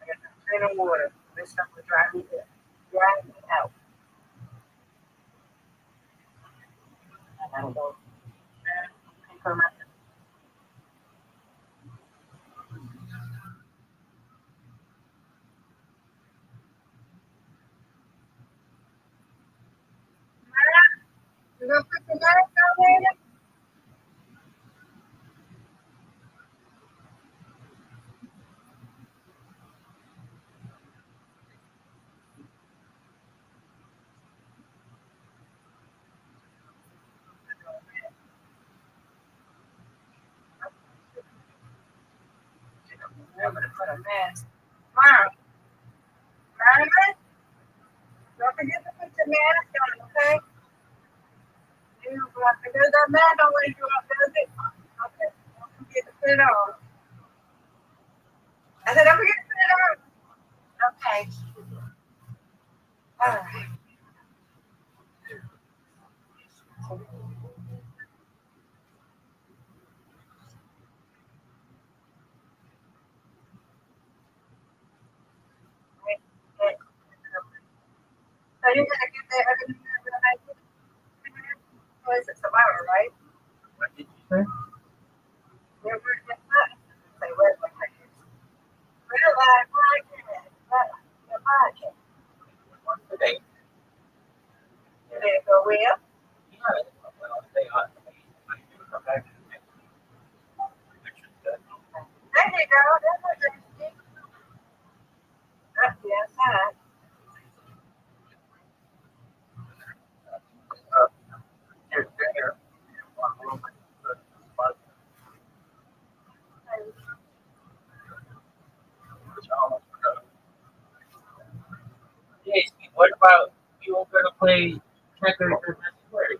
I got some clean water. This stuff was driving me out. I don't know. Come out. You gonna put the mask on there? Remember to put a mask. Mom, Mama, don't forget to put your mask on, okay? You want to do that mask on when you want to do it? Okay. Don't forget to put it on. I said, don't forget to put it on. Okay. All right. So you gotta get that other night. What is it tomorrow, right? What did you say? You're working at like podcast. The podcast. What's the date? Did it go well? Yeah, well, they ought to be. I do come back to the next picture. There you go. That's what they did. Up the outside. Here's dinner. One room. Hey, Steve, what about you all gonna play checkers or squares?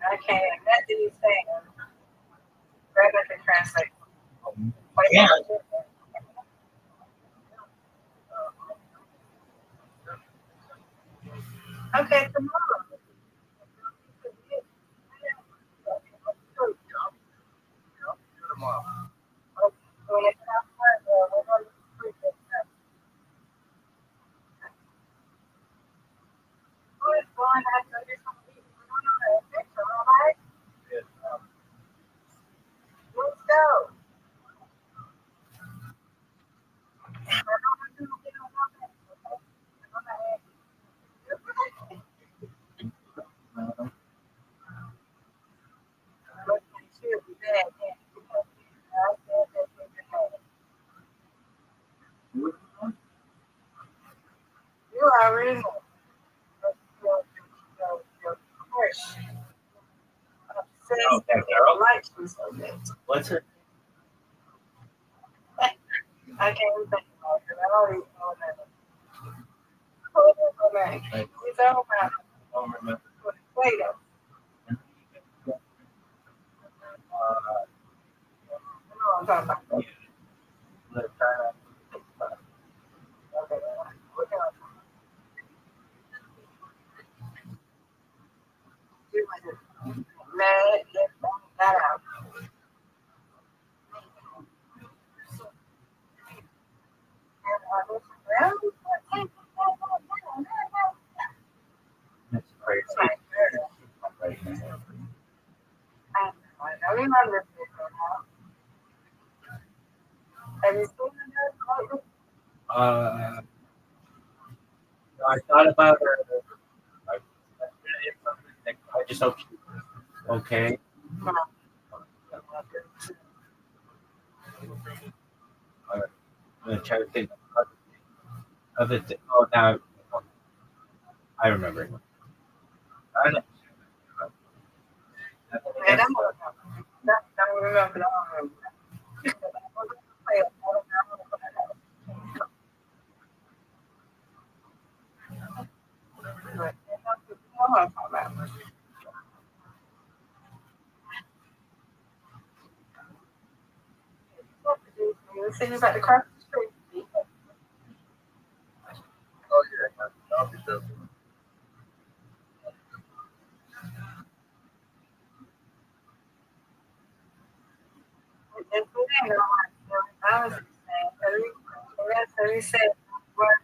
I can't imagine these things. Rabbi can translate. Yeah. Okay, tomorrow. When it's outside, we're going to sleep at night. Who is going to have to do something? We're going on a picture, all right? Let's go. We're going to get on one thing, okay? We're going to have but it should be bad, yeah. Because I said that it was bad. You already know. Your crush says Oh, that that girl? likes me so much. What's her? I can't even think about it. I don't even know that. Oh, man. It's all about I don't remember. Play-Doh. You know what I'm talking about. Let's try that. Okay. Look out. You was just mad, get that out. And I was well, That's crazy. I remember this now. Have you seen it? I thought about her. I just hope she's okay. I'm gonna try to think of it. Oh, now I remember. I know. Man, I'm gonna don't remember. Don't remember. See you about to cross the street. Oh yeah, I'll be there. It's really not. I was saying, so he said, what?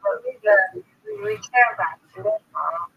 But we care about you. That's all.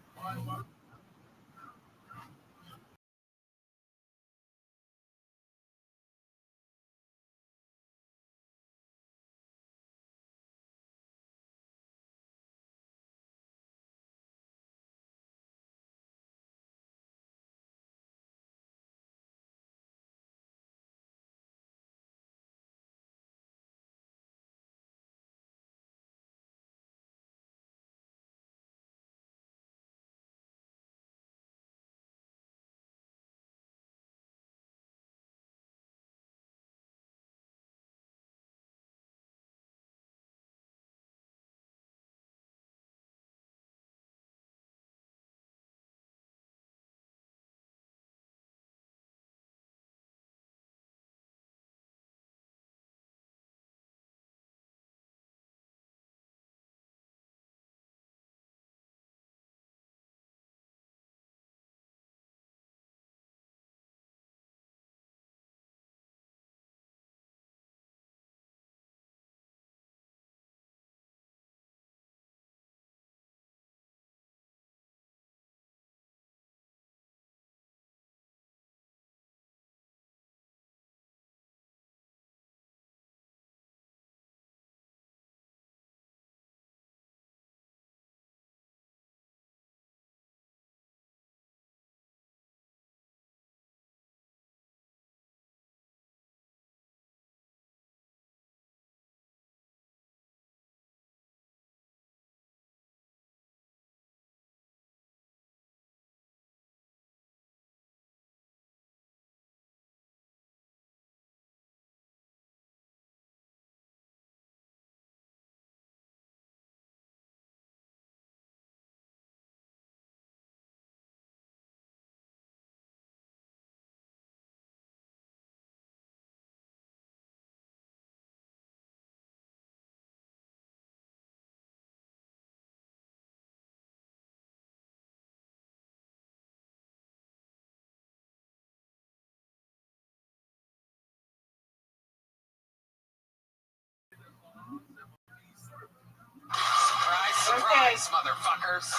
place, motherfuckers.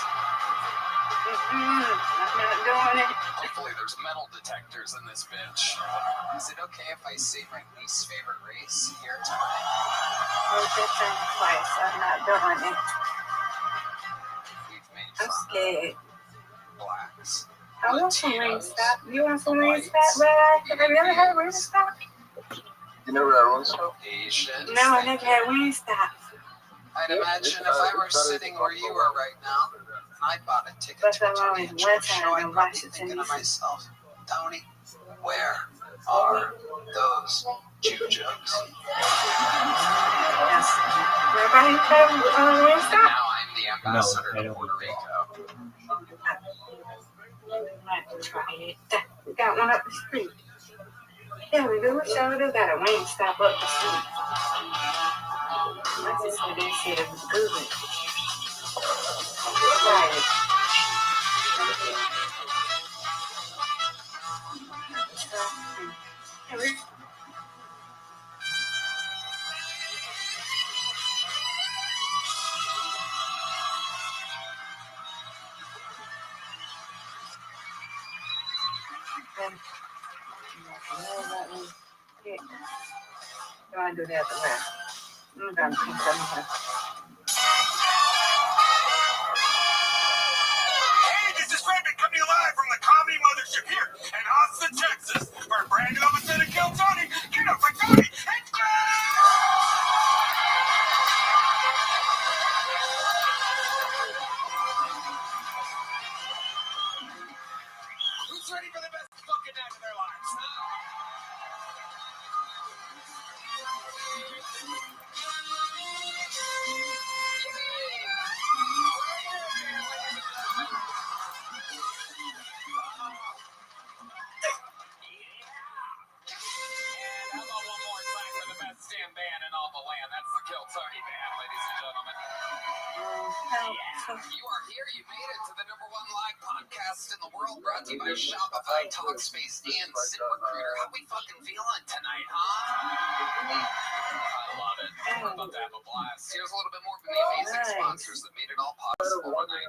I'm not doing it. Hopefully there's metal detectors in this bitch. Is it okay if I say my least favorite race here tonight? Oh, that's in place. I'm not doing it. We've made I'm fun scared. of blacks. I want some Wingstop. You want some Whites, Wingstop, Rabbi? Have you ever had Wingstop? You never had Rothschild? Asians. No, I never had Wingstop. I'd imagine if I were sitting where you are right now, and I bought a ticket But to a I've Tony only and one show, time I'd in probably be Washington, thinking to D.C. myself, Tony, where are those Jew jokes? Yes. Rabbi, you had And Wingstop? now I'm the ambassador I to don't. Puerto Rico. Might try it. We got one up the street. Yeah, we do. We sure do got a Wingstop up the street. My sister did say it was good. Try it. You want to do that the left? I'm going to keep them. Hey, this is Rabbi coming live from the comedy mothership here in Austin, Texas. For Brandon up instead of Kill Tony. Get up for Tony. Let's go! Who's ready for the best fucking night of their lives, huh? And how about one more time for the best damn band in all the land? That's the Kill Tony Band, ladies and gentlemen. You are here. You made it to the #1 live podcast in the world, brought to you by Shopify, Talkspace, and ZipRecruiter. How we fucking feeling tonight, huh? I love it. We're about to have a blast. Here's a little bit more from the amazing sponsors that made it all possible tonight.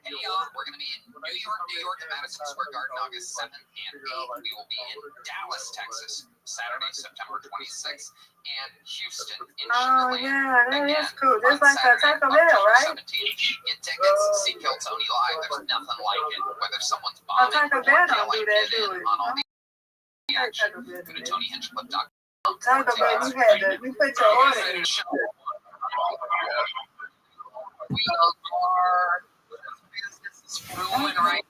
Hey, we're going to be in New York at Madison Square Garden August 7th and 8th. We will be in Dallas, Texas, Saturday, September 26th, and Houston in Oh, Sugarland. yeah, that Again, is cool. on That's like a Saturday, Taco Bell, October right? 17th. Get tickets, see Kill Tony live. There's nothing like it. Whether someone's Oh, bombing Taco or Bell don't killing, do that, get do in it? on all the action. Taco Bell Go do to that. TonyHinchclub.com. Taco Bell, you had to, we put your order in. We are business is booming right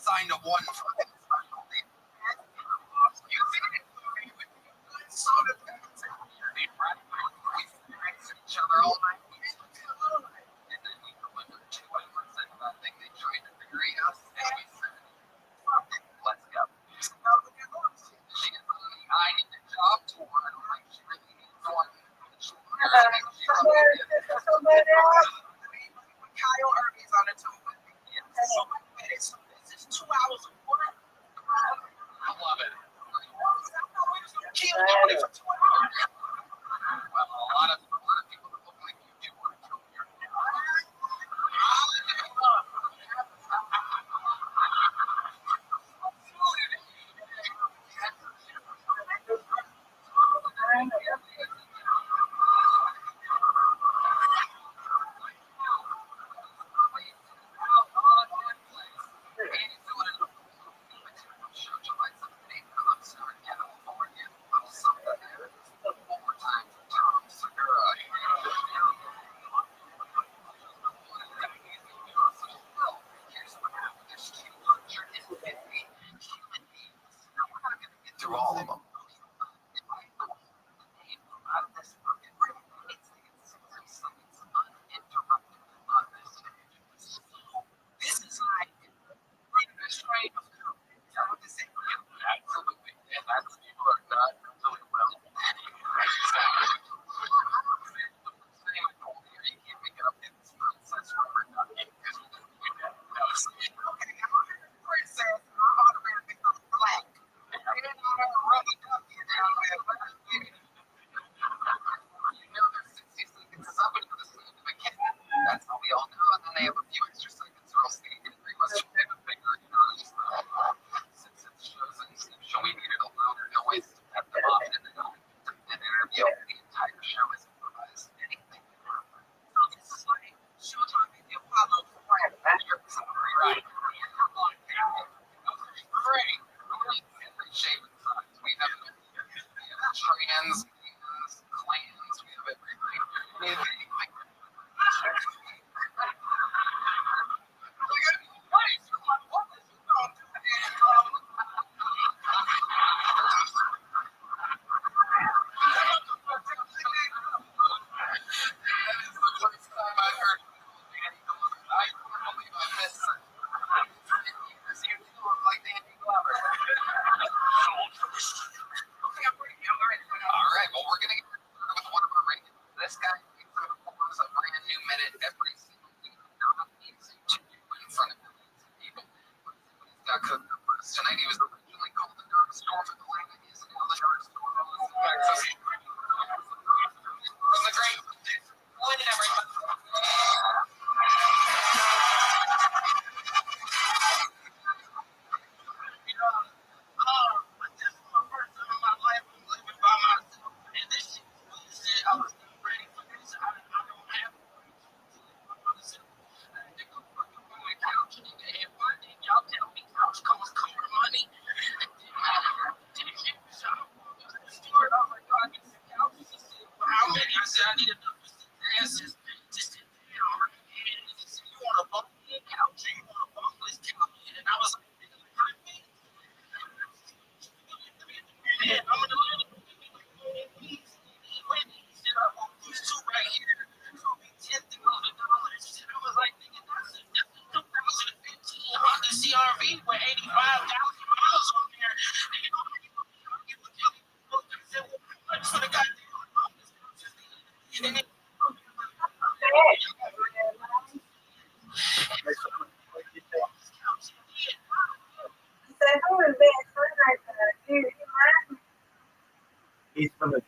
signed a one for it. Each other all night. And then we delivered 2 hours into that thing. They tried to bury us, and we said, "Fuck it, let's go." She gets on the I need a job tour, and I'm like, she really needs one. Kyle Irving's on the tour with me. So this is 2 hours of work. I love it. Keep doing it for 2 hours. Well, a lot of people that look like you do want to kill your really well. That's how we all know, and then they have a few extra seconds or else they get requested to have a bigger, since it shows and show we needed a louder noise to pep them up, and then an interview, the entire show is improvised. Anything can happen. So this is like showtime in the Apollo for right. Great. Every shape and size. We have trans, clans, we have everything. Anything like Alright, well, we're going to get started with one of our ratings. This guy performs a brand new minute every single week. Not easy to do in front of millions of people. He's got cooked up for us. Tonight, he was originally called the Dark Storm of Atlanta. He is now the Dark Storm of Texas. From the great Flynn, everybody. CRV with 85,000 miles on there. He's from the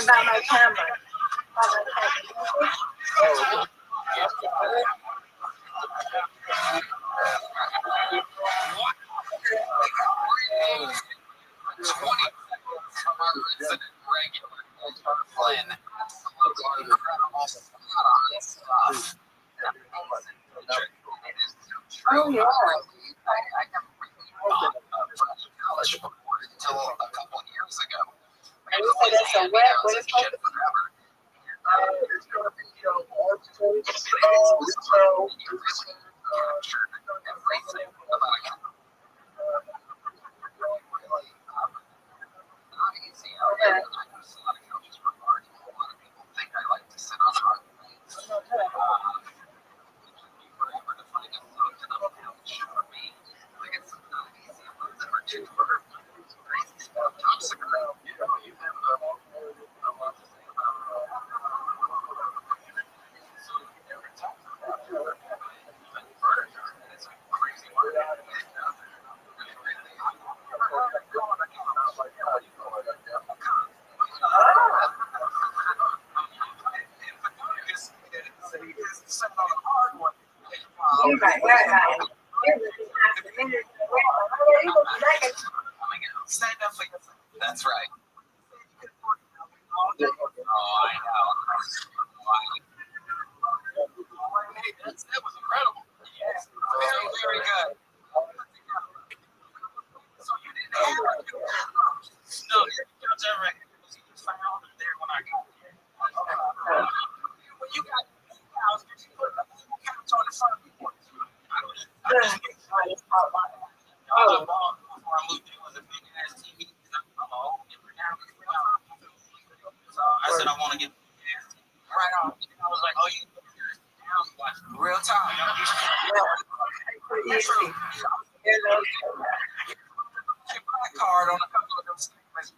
About my camera. Oh, yeah. Until a couple of years ago. And you say that's a web, what is it? That's right. Oh, I know. Hey, that was incredible. Yes. Very, very good. So you didn't have no, you got that right. He was found there when I got there. When you got 2,000, you put a couch on the front of the porch. Before I moved in, it was a big ass TV. So I said I want to get right on. I was like, oh, you watch real time. True. Your black card on a couple of those things.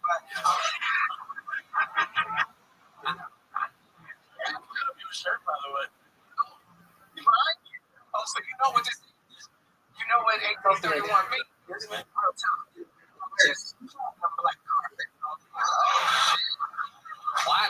Shirt, by the way. You mind? Oh, so you know what this? You know what 1831 means? Just black card. Why?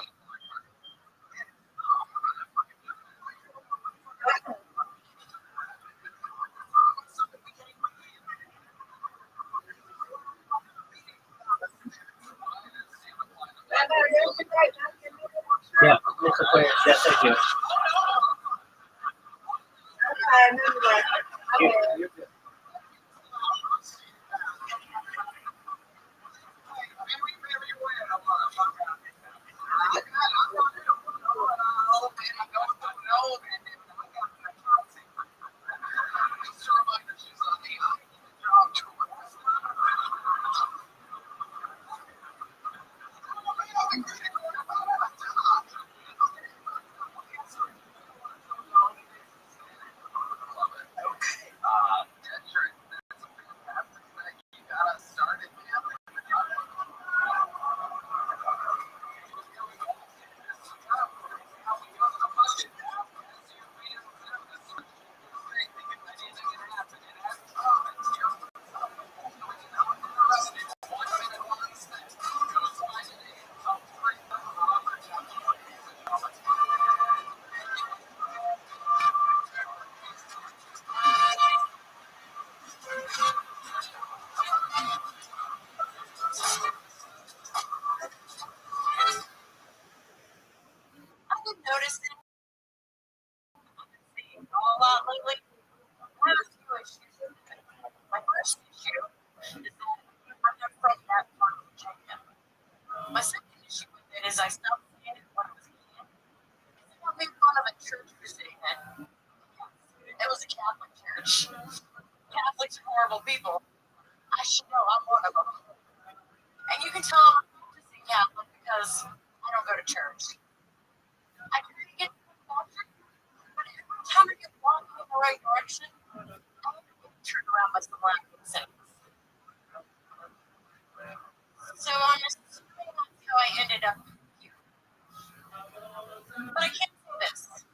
Yeah, muchas gracias, Sergio. My second issue with it is I stopped seeing it when I was a kid. I made fun of a church for saying that. It was a Catholic church. Catholics are horrible people. I should know I'm one of them. And you can tell I'm practicing Catholic because I don't go to church. I try to get to the doctrine, but every time I get walking in the right direction, I have to get turned around by some laughing saints. So I'm assuming that's how I ended up here. But I can't say this.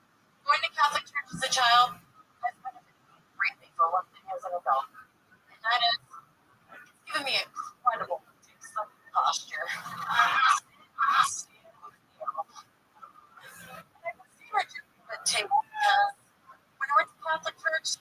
Going to Catholic church as a child has benefited me greatly for one thing as an adult. And that is, it's given me incredible posture. I stand with you. And I was here at the table because when I went to Catholic church,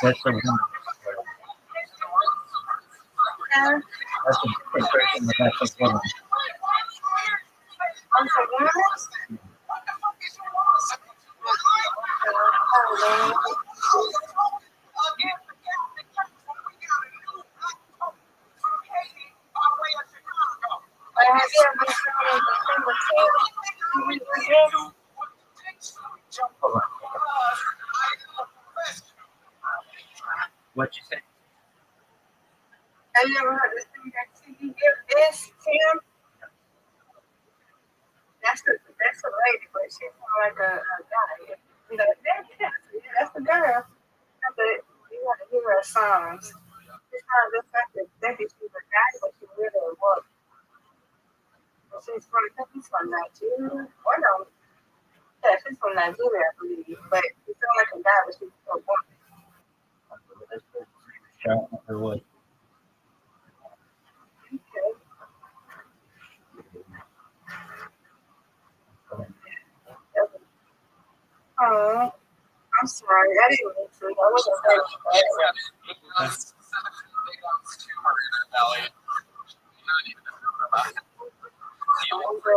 That's the one. That's a different person, but that's the one. I'm so nervous. Hold on. What you say? Have you ever heard this thing that TDS, Tim? That's the lady, but she's more like a guy. You know, that's the girl. But you gotta hear her songs. It's not the fact that they think she's a guy, but she really a woman. And she's from, I think she's from Nigeria. Or no, yeah, she's from Nigeria, I believe. But she sounds like a guy, but she's a woman. This person's name is Charlotte Underwood. Okay. Oh, I'm sorry. I didn't mean to. I wasn't saying That's 17 big ounce tumor in her belly. Not even a known about it.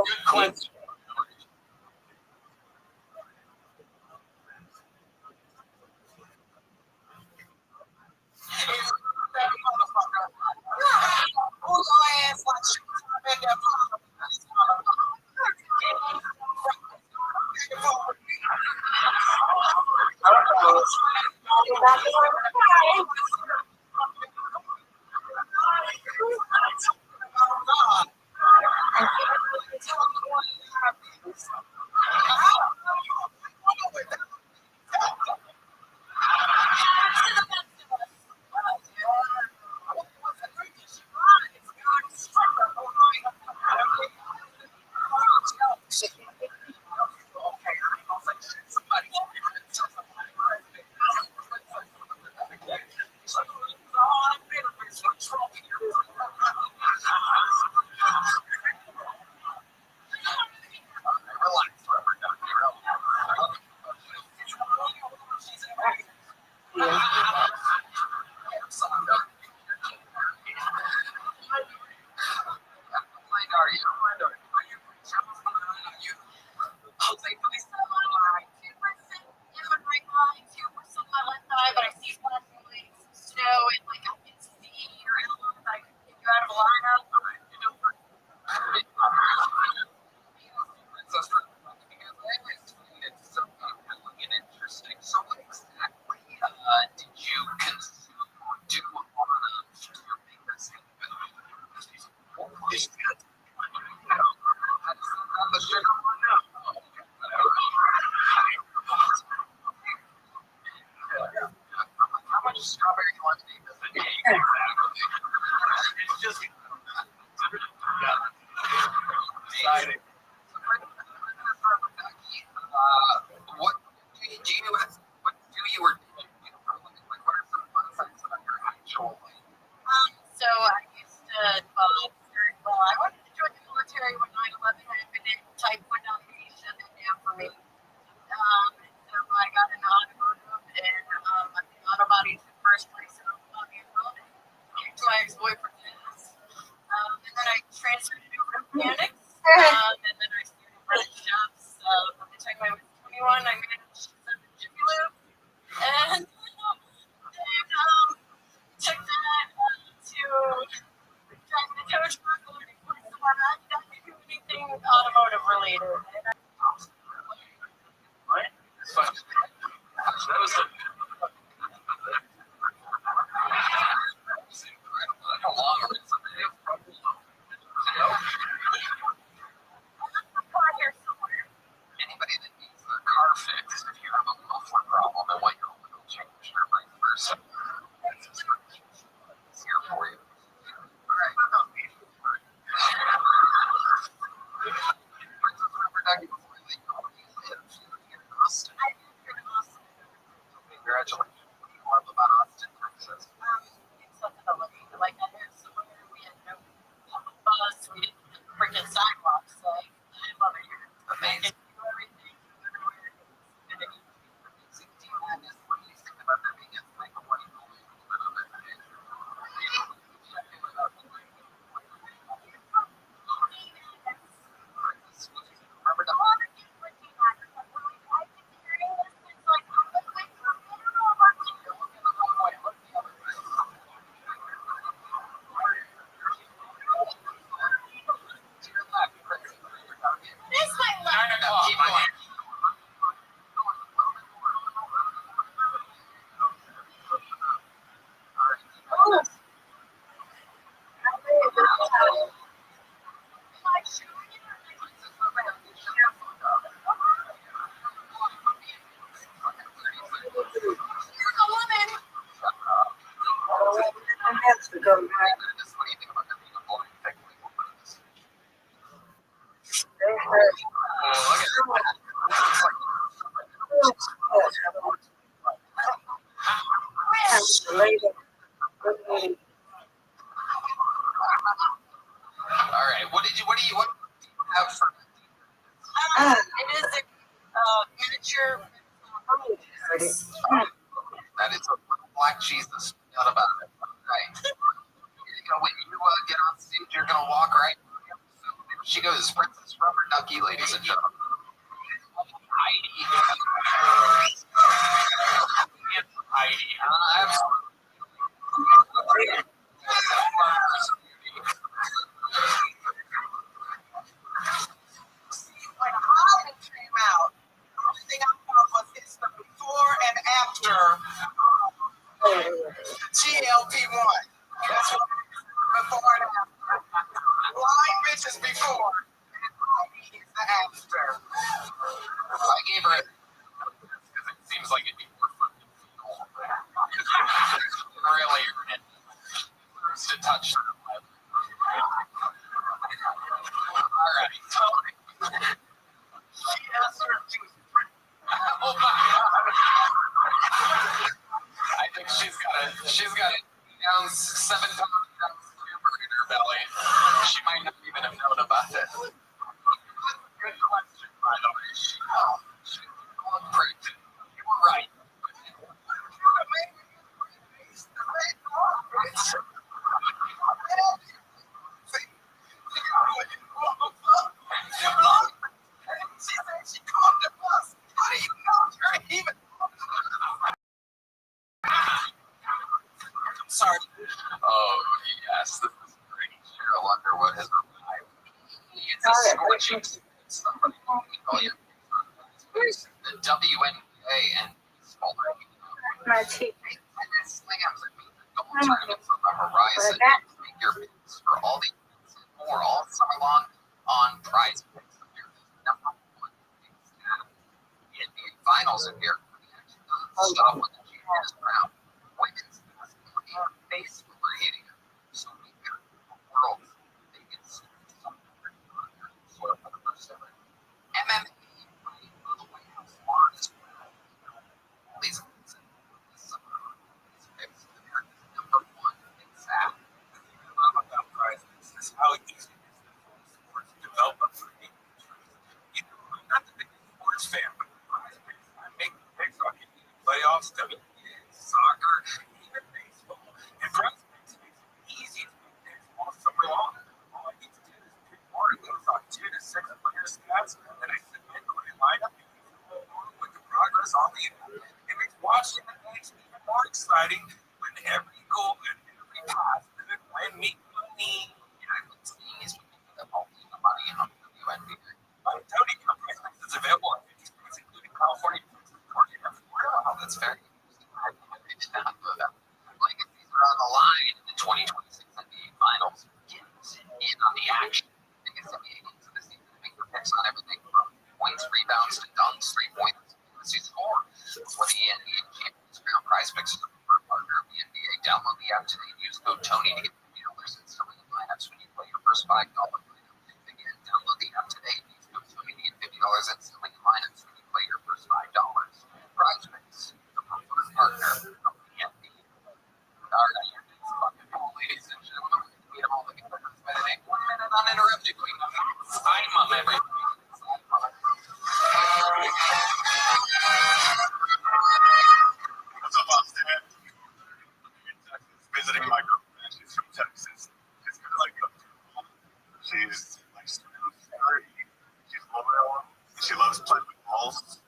Good cleanse. Anybody that needs their car fixed, if you're them. This funny thing about them being a blind technically will put this. They hurt. Oh, look at that. Later. All right. What do you have for? It is a miniature. That is a little black Jesus. Not about it. Right. When you get on stage, you're gonna walk right. So she goes, Princess Rubber Ducky, ladies and gentlemen. Heidi. Heidi. Absolutely. When Holland came out, the only thing I thought was it's the before and after GLP-1. That's what before and after. Blind bitches before, and Heidi is the after. I gave her it because it seems like it'd be more fun to feel. Really earn it. First to touch her. All right. She asked her if she was pretty. Oh my God. I think she's got it down 7 pounds down tumor in her belly. She might not even have known about it. Good question, by the way. She looked pregnant. You were right. She said she called the bus. How do you know you're even? I'm sorry. Oh, yes. This is great. Cheryl Underwood has arrived. It's a scorching somebody call you. The WNBA and smaller. My cheek. And it slams at me. The goal tournaments on the horizon. Make your picks for all the events and more all summer long on Prize Picks. Number one picks now. The NBA Finals are here. Stop with the juniors round. Women's basketball and baseball are hitting. So we got the world's biggest something for the first ever. MMA playing for the White House Bar as well. All these events in the summer. These picks are America's number one picks app. I love about Prize Picks is how easy it is for sports development for me. You know, I'm not the biggest sports fan, but Prize Picks, I make picks on the playoffs, WNBA, soccer, even baseball. And Prize Picks makes it easy to make picks all summer long. All I need to do is pick one. It goes on 2 to 6 player stats, and I submit my lineup with the progress on the app. It makes watching the games even more exciting when every goal and every pass could win me money. I've been seeing these people that all the money on the WNBA. Tony, Prize Picks is available in 50 states, including California, Texas, Georgia, and Florida. Wow, that's very interesting. I did not know that. Legacies are on the line in the 2026 NBA Finals. Get in on the action. Biggest NBA games of the season. Make your picks on everything from points, rebounds, to dunks, 3-pointers, fantasy score. For the NBA Champions Round, Prize Picks is a preferred partner of the NBA. Download the app today and use code Tony to get $50 instantly in lineups when you play your first $5 lineup. Again, download the app today and use code Tony to get $50 instantly in lineups when you play your first $5. Prize Picks, the preferred partner of the NBA. All right, fucking cool, ladies and gentlemen. We have all the contenders by the name. 1 minute uninterrupted. I'm on everything. What's up, Austin? I'm in Texas visiting my girlfriend. She's from Texas. She's kind of like a she's like smooth, sturdy. She's loyal. She loves playing with balls.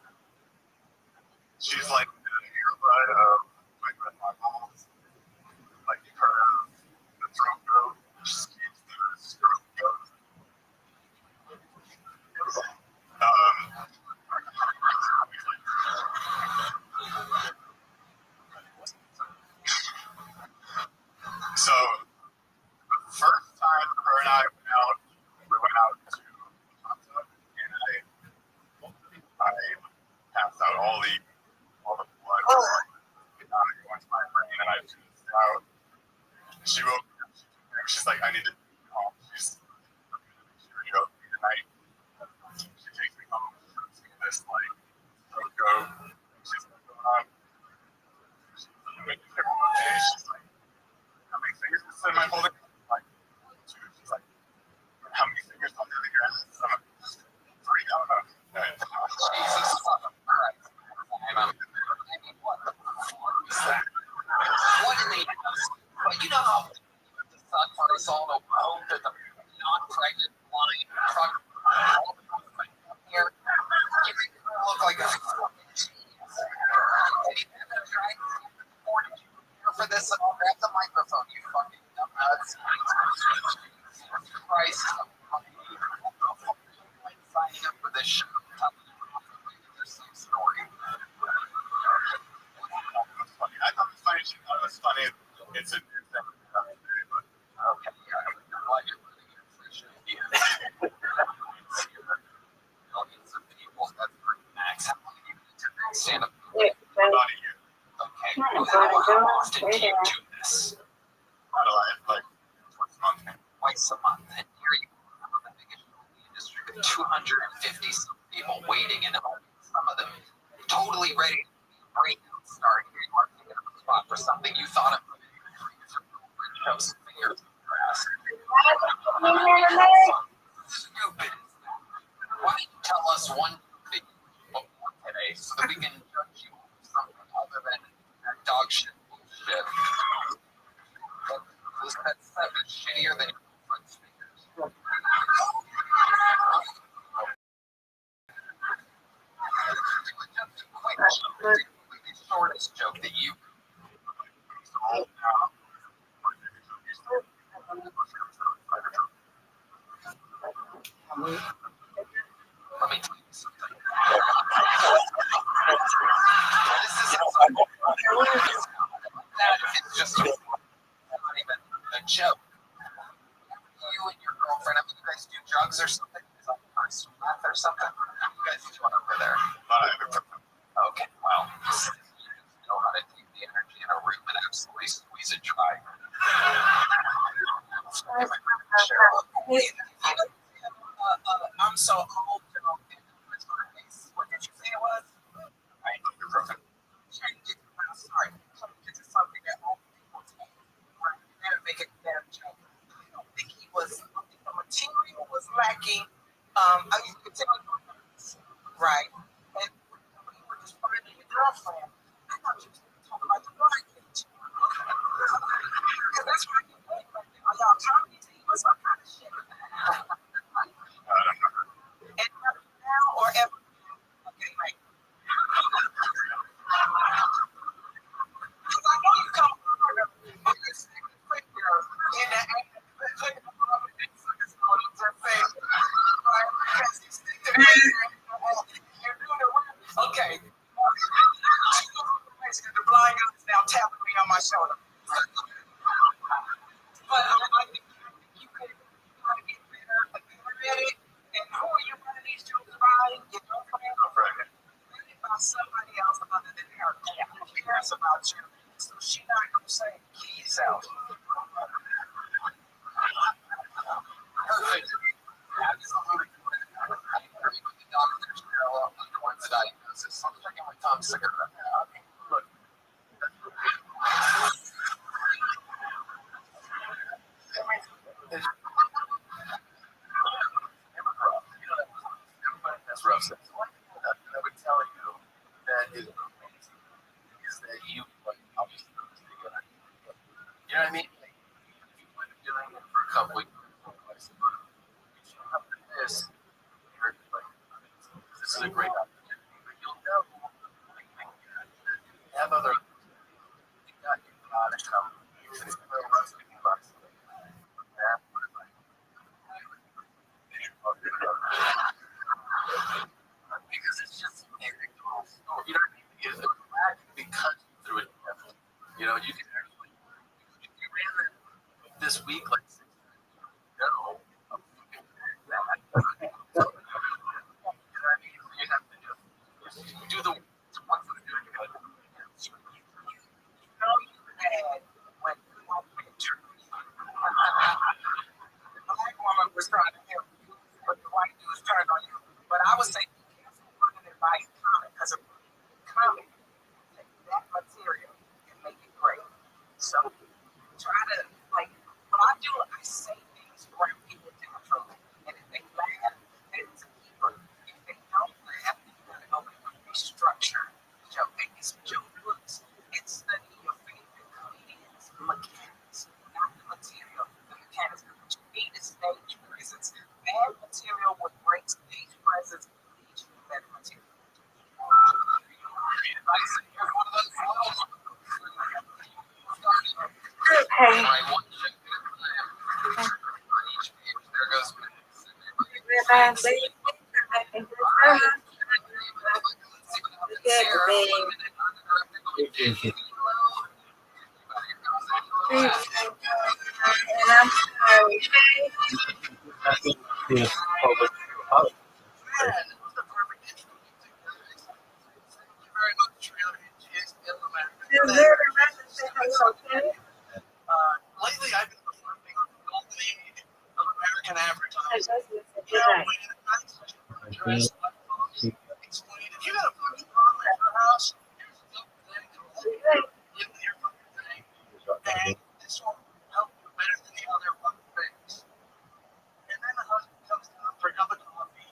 She's like the earbud of playing with my balls. Like you've heard of the throat goat. She keeps the throat goat. So the first time her and I went out, we went out to Atlanta, and I passed out all the blood going to my brain, and I passed out. She woke me like a fucking genius. Did you ever try or did you prepare for this at all? Grab the microphone, you fucking nuts. Christ. Signing up for this show. There's some story. Funny. I thought the funny shit was funny. It's a Okay, yeah, like it. Millions of people. That's pretty max. How long have you been to stand up? Wait, about a year. Okay. How often do you do this? Not a lot, like twice a month. Twice a month. And here you are, the biggest show in the industry with 250 some people waiting in the audience. Some of them totally ready to breakout star. Here you are picking up a spot for something you thought of. Show some fingers in the grass. Stupid. Why don't you tell us one thing before today so that we can judge you on something other than that dog shit bullshit? That's shittier than your friend's fingers. The shortest joke that you let me tell you something. This isn't it's just not even a joke. You and your girlfriend, I mean, you guys do drugs or something? Or meth or something? What are you guys doing over there? Okay, well, you know how to take the energy in a room and absolutely squeeze it dry. I'm so old, you know. What did you say it was? I know you're perfect. I'm sorry. This is something that old people take. Right? You gotta make a damn joke. I don't think he was, the material was lacking. You could tell me, right? And we were just finding your girlfriend. I thought you were talking about the blind cage. Because that's why you wait right there. Are y'all talking to you or some kind of shit? And now or ever? Okay, right. Because I know you come harder. But you're second quicker in the act. Okay. The blind guy is now tapping me on my shoulder. But I think you could try to get better at it. And who are you running these jokes by? Your girlfriend? Maybe by somebody else other than her. Who cares about you? So she's not going to say, kill yourself. Perfect. The diagnosis. I'm checking my Tom cigarette now. Look. That's rough. I would tell you that is that you like obviously you know what I mean? Like, you've been doing it for a couple weeks. This is a great opportunity, but you'll know you have other you got to come. Because it's just a story. You know what I mean? Because it was bad because you threw it. You know, you can actually if you ran it this week like 6 no. You have to just do the one for the good. You know you had when you went to the black woman was trying to help you, but the white dude was turned on you. But I would say be careful running it by a comic because a comic take that material and make it great. So try to like when I do it, I say things to bring people naturally. And if they laugh, then it's a keeper. If they don't laugh, you gotta go back and restructure the joke. Make this joke looks and study your favorite comedians, mechanics, not the material. The mechanics. What you need is stage presence. Bad material with great stage presence leads you to better material. And I'm sorry. Nothing to public policy. Is there a message say hello, okay? Lately, I've been reflecting on the golden age of American advertising. Explain if you got a fucking problem at your house, here's a couple things that will get in your fucking thing, and this will help you better than the other fucking things. And then the husband comes down for a cup of coffee.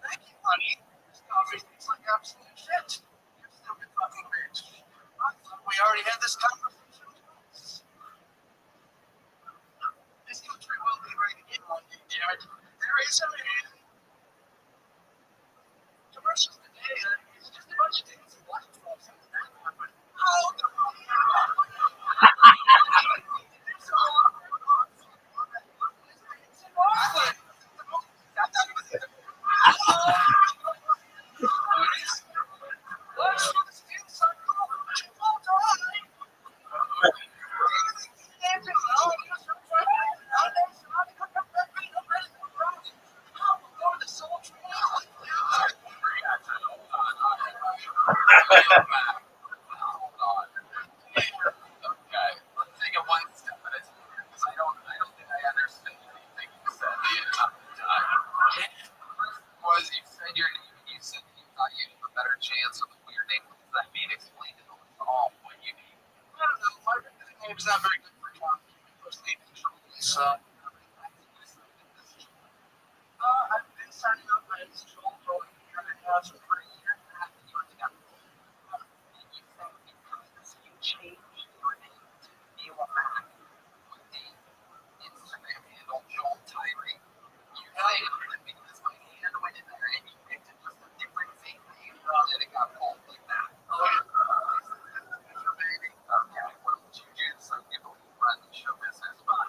Thank you, honey. This coffee tastes like absolute shit. You stupid fucking bitch. I thought we already had this conversation. This country will be ready to get one day, Jared. There is a man. Commercials today is just a bunch of things and black folks and that happen. Oh, the Let's take it one step at a time because I don't think I understand anything you said. Was you said your name and you said that you thought you had a better chance with your name? What does that mean? Explain it all. What you mean? I don't know. My name's not very good for talking. So, I've been signing up as Joel for a year and a half for a year and a half. You changed your name to Neil Mack with the Instagram handle Joel Tyree. You played it because my hand went in there and you picked it just a different fake name and it got pulled like that. Baby. Okay, well, Juju, some people who run the show business, but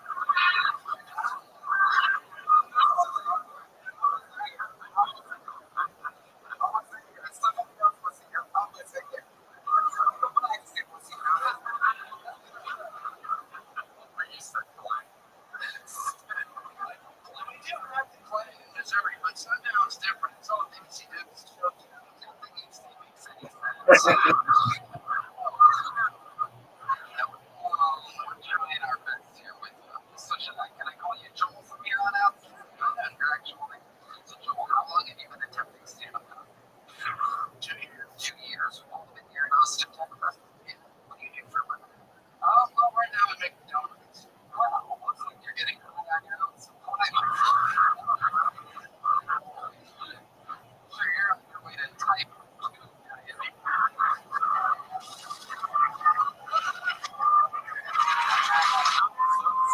We do have to play in Missouri, but Sundown's different. It's all Dixie Dukes shows. trying our best here with can I call you Joel from here on out? Your actual name. So Joel, how long have you been attempting stand-up comedy? 2 years. 2 years. Well, been here in Austin, Texas. What do you do for a living? Well, right now I make donuts. Wow, looks like you're getting high on your own supply. So you're on your way to type.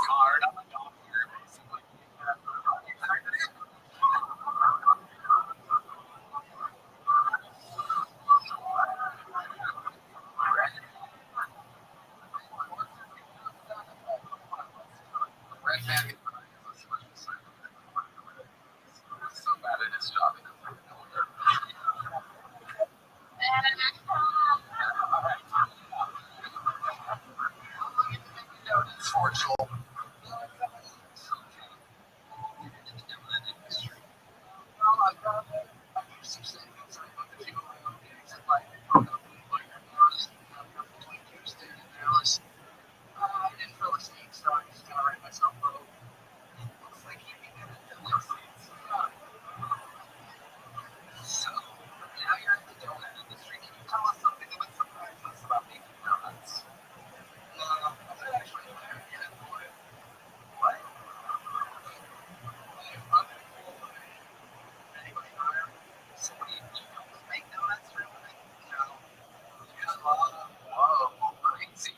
Hard. I'm a doctor, basically. Red man is a special side. So bad at his job. He doesn't even know where. It's for Joel. So, now you're in the donut industry. Can you tell us something that would surprise us about making donuts? I'm not actually hired yet. What? Anybody hire? So what do you do? Make donuts or what? No. Whoa, crazy.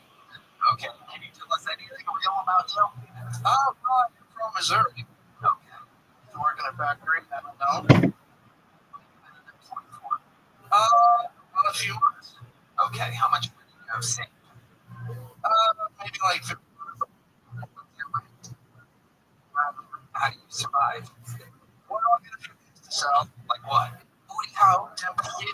Okay, can you tell us anything real about you? I'm from Missouri. Okay. I work in a factory. I don't know. A few months. Okay, how much money do you have saved? Maybe like 50. How do you survive? Well, I get a few things to sell. Like what? Booty out, temperature.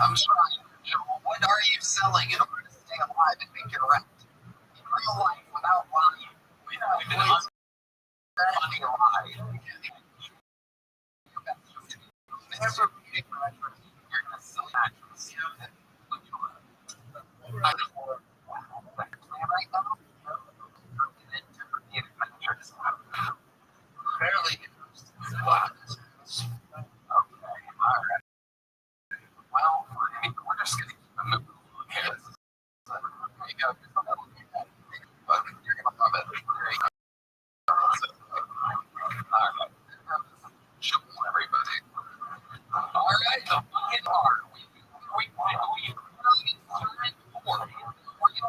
I'm trying. What are you selling in order to stay alive and make it right? In real life, without lying. We've been money alive. Never be a mattress. You're going to sell mattress. I know. Right now, barely. Wow. Okay, all right. Well, I mean, we're just going to keep them moving. Here you go. But you're going to love it. There you go. All right. Show everybody. All right, the fucking art. We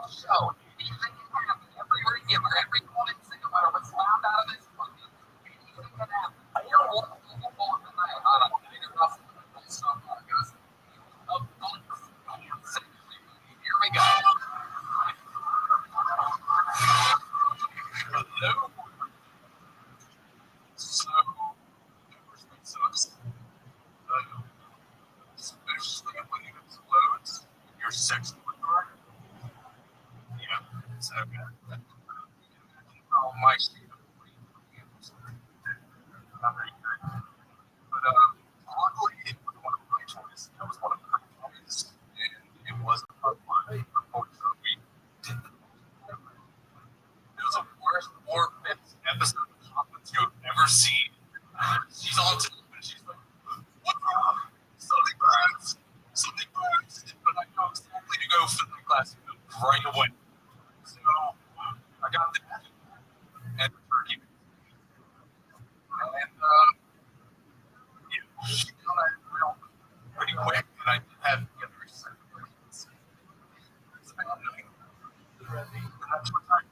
show. Every regular, every moment, think about what's loud out of this fucking. Anything can happen. You're one of the people tonight. I don't know. Here we go. Hello. So, especially when it explodes, your sex life. Yeah, it's okay. Oh, my state of not very good. But luckily, it was one of my choices. That was one of my choices, and it wasn't a fun. Unfortunately, did the it was the worst or fifth episode of Confidence you have ever seen. She's on to and she's like, what's wrong? Something burns. Something burns. But I know exactly to go for the class right away. So I got that. And turkey. And yeah, she got it real pretty quick. And I did have the other second. It's about 9. And that's what time.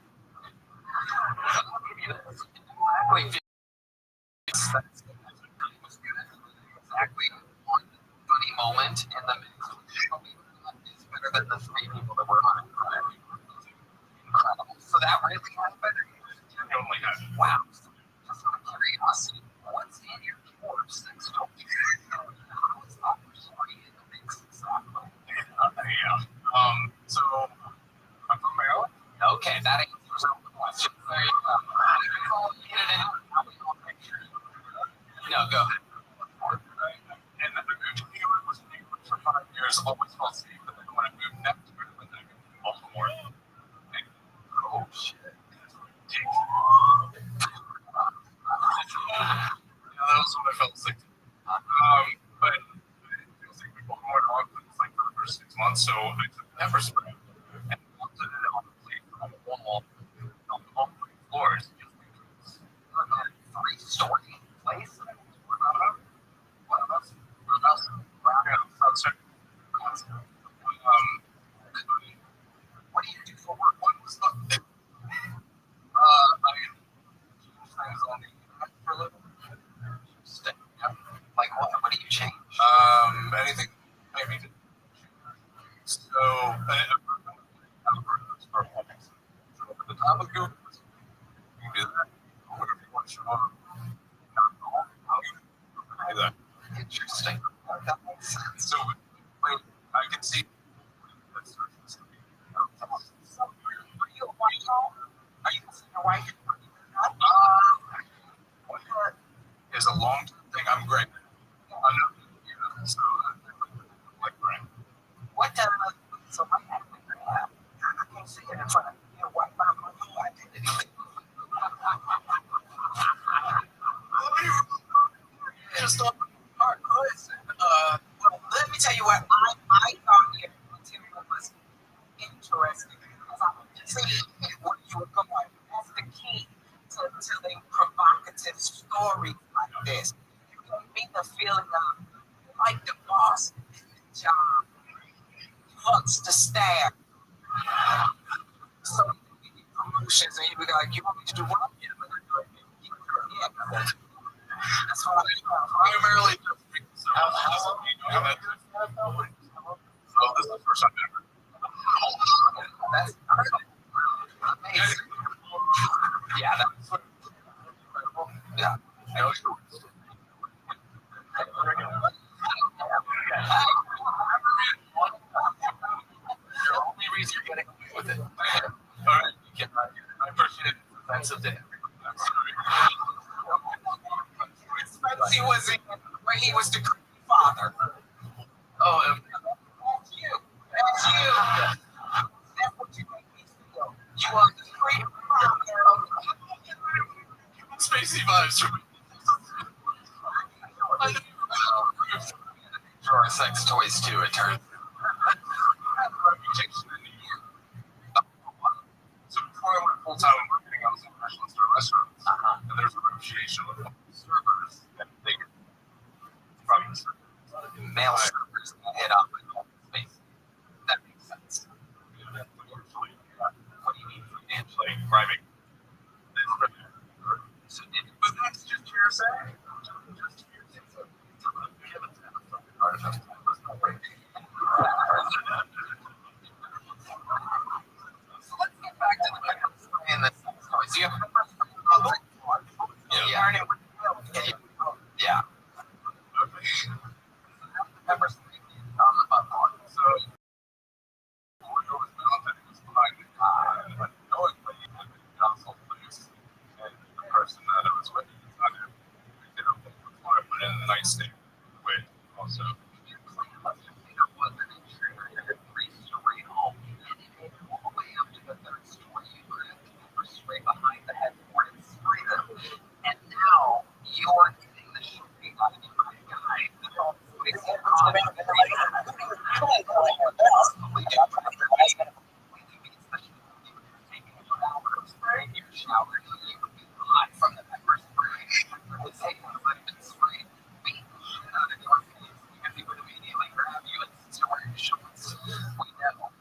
Exactly. Exactly one funny moment in the mix is better than the 3 people that were on it. Incredible. So that really happened. Only had wow. Just out of curiosity, what's in your core sex toy? How is that story in the mix exactly? Yeah. So I'm from Maryland. Okay, that answers all the questions. There you go. No, go ahead. And then I moved to New York, was in New York for 5 years, always felt safe. But then when I moved back to Maryland, I moved to Baltimore. And, oh, shit. Yeah, that was when I felt sick. But it feels like Baltimore dog was like for the first 6 months, so I took pepper spray and melted it on the plate on the wall on all 3 floors. Just like a 3-story place. What else? What do you do for work? What was the I was on the internet for a little. Like what? What do you change? Anything. Maybe. So, algorithms for ethics. So, at the top of Google, you do that. Whatever you want to show up. How you do that. Interesting. That makes sense. So, like, I can see. Are you a white hole? Are you a white hole? Is a long-term thing. I'm great. I'm not, so like great. What so what happened? I can't see it in front of me. What about my new identity? Just on our listen. Well, let me tell you what I thought your material was interesting because I could see where you were going. That's the key to telling provocative stories like this. You gave me the feeling of like the boss job wants to stab. So promotions and you be like, you want me to do what? Yeah, but I'm doing it. Yeah, that's what I primarily just how long are you doing that? Oh, this is the first time ever. That's amazing. Yeah, that's incredible. Yeah. offensive to everyone. He was in where he was decreed father. Oh, That's you. That's you. That's what you make me feel. You are the decreed father of Spacey vibes from Drawer sex toys too, it turns. So before I went full time in marketing, I was in professional store restaurants, and there's a reputation of servers that they could probably Male servers hit up with space. That makes sense. usually What do you mean financially? like driving. So But that's just hearsay. Just hearsay. So let's get back to the pepper spray and the sex toys. Do you have pepper spray? Yeah. Pepper spray on the butt plug. So Oreo was mounted, it was behind the car, but knowingly had been console produced, and the person that I was with at the time, you know, before I put it in the nightstand, wait, also. And now you're getting the shit out of my guy. From the pepper spray, it's taking the vitamin spray, beating the shit out of your face because he would immediately grab you and start wearing shorts. We know.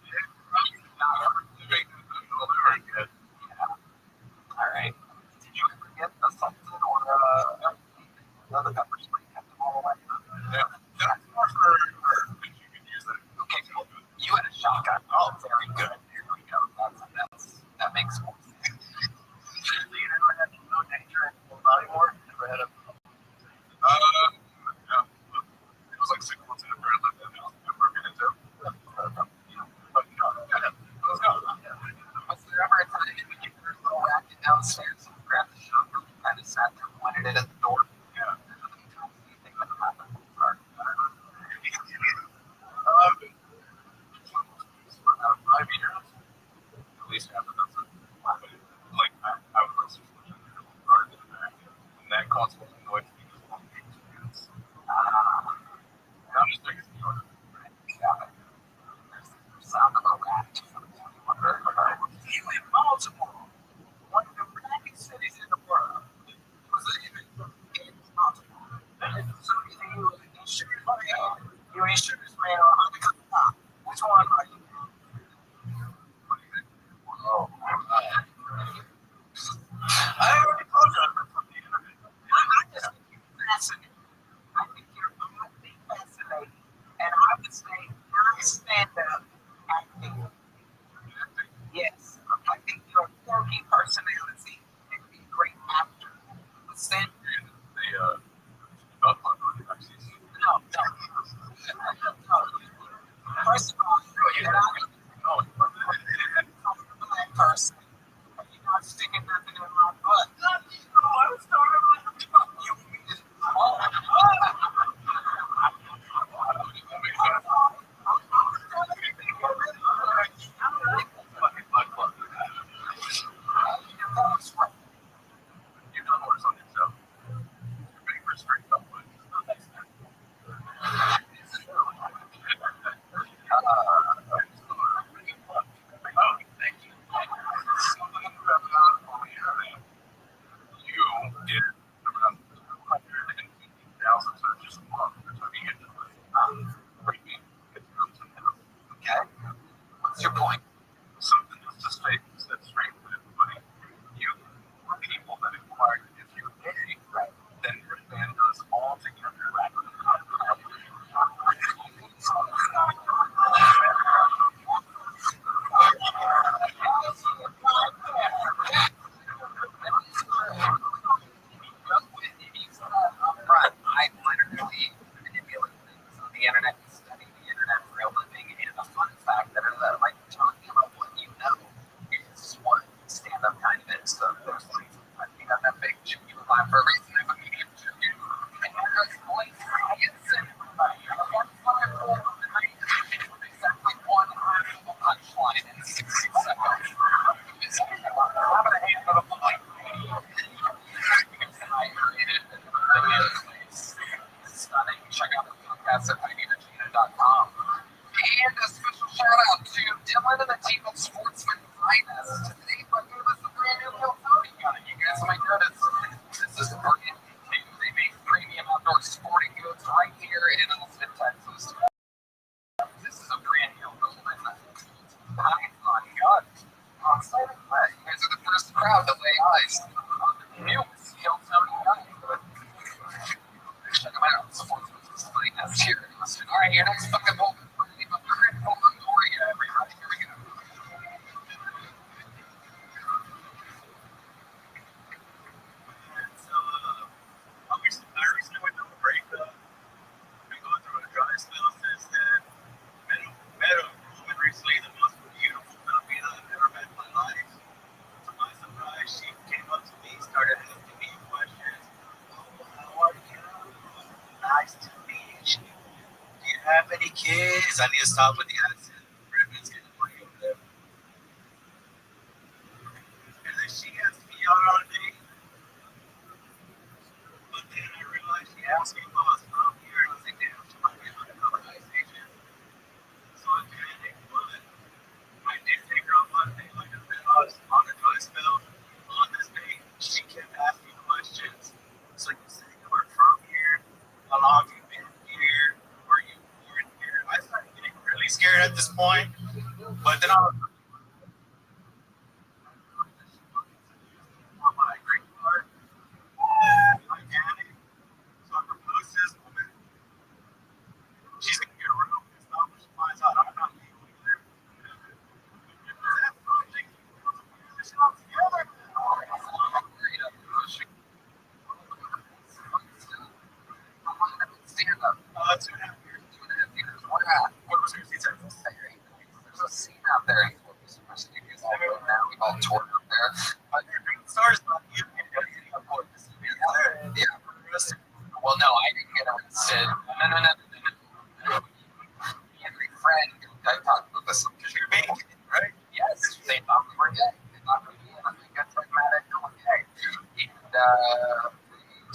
All right. Did you ever get a something or another pepper spray kept them all away? Yeah, that's more for things you can use that. Okay, you had a shotgun. Oh, very good. Here we go. That makes more sense. So you never had no danger in your body more? Never had a Yeah, it was like 6 months after I left that house, I broke it into. But no, let's go. Was there ever a time when you were a little racket downstairs and grabbed the shotgun and kind of sat there and pointed it at the door? Yeah. How many times do you think that happened? Or, shout out to Dylan and the team of Sportsman Finest. Today, but gave us a brand new California gun. You guys might notice this is brand new. They make premium outdoor sporting goods right here in Austin, Texas. This is a brand new golden Python gun. I'm excited for that. You guys are the first crowd to lay eyes on the newest California gun. Check them out. Sportsman's Finest here in Austin. All right, your next fucking moment. Kids, I need to stop with the accent. Redmond's getting money over there. And then she asked me out on a date. But then I realized she asked me if I was from here. And I was like, damn, she might be on another ice agent. So I panicked, but I did take her up on a date. Like I said, I was on a dry spell on this date. She kept asking questions. So you say you were from here? How long have you been here? I started getting really scared at this point, but then I was on my green card. I panicked, so I proposed to this woman. She's gonna get real pissed off when she finds out I'm not legal either. That project, this all together. Stand up. 2.5 years. What was your season? There's a scene out there. We all toured up there. Stars not even Yeah. Well, no, I didn't get arrested. No. Me and my friend, I talked about this because you're being, right? Yes. They thought we were gay. They thought we were gay. And I got pragmatic and we're gay. And we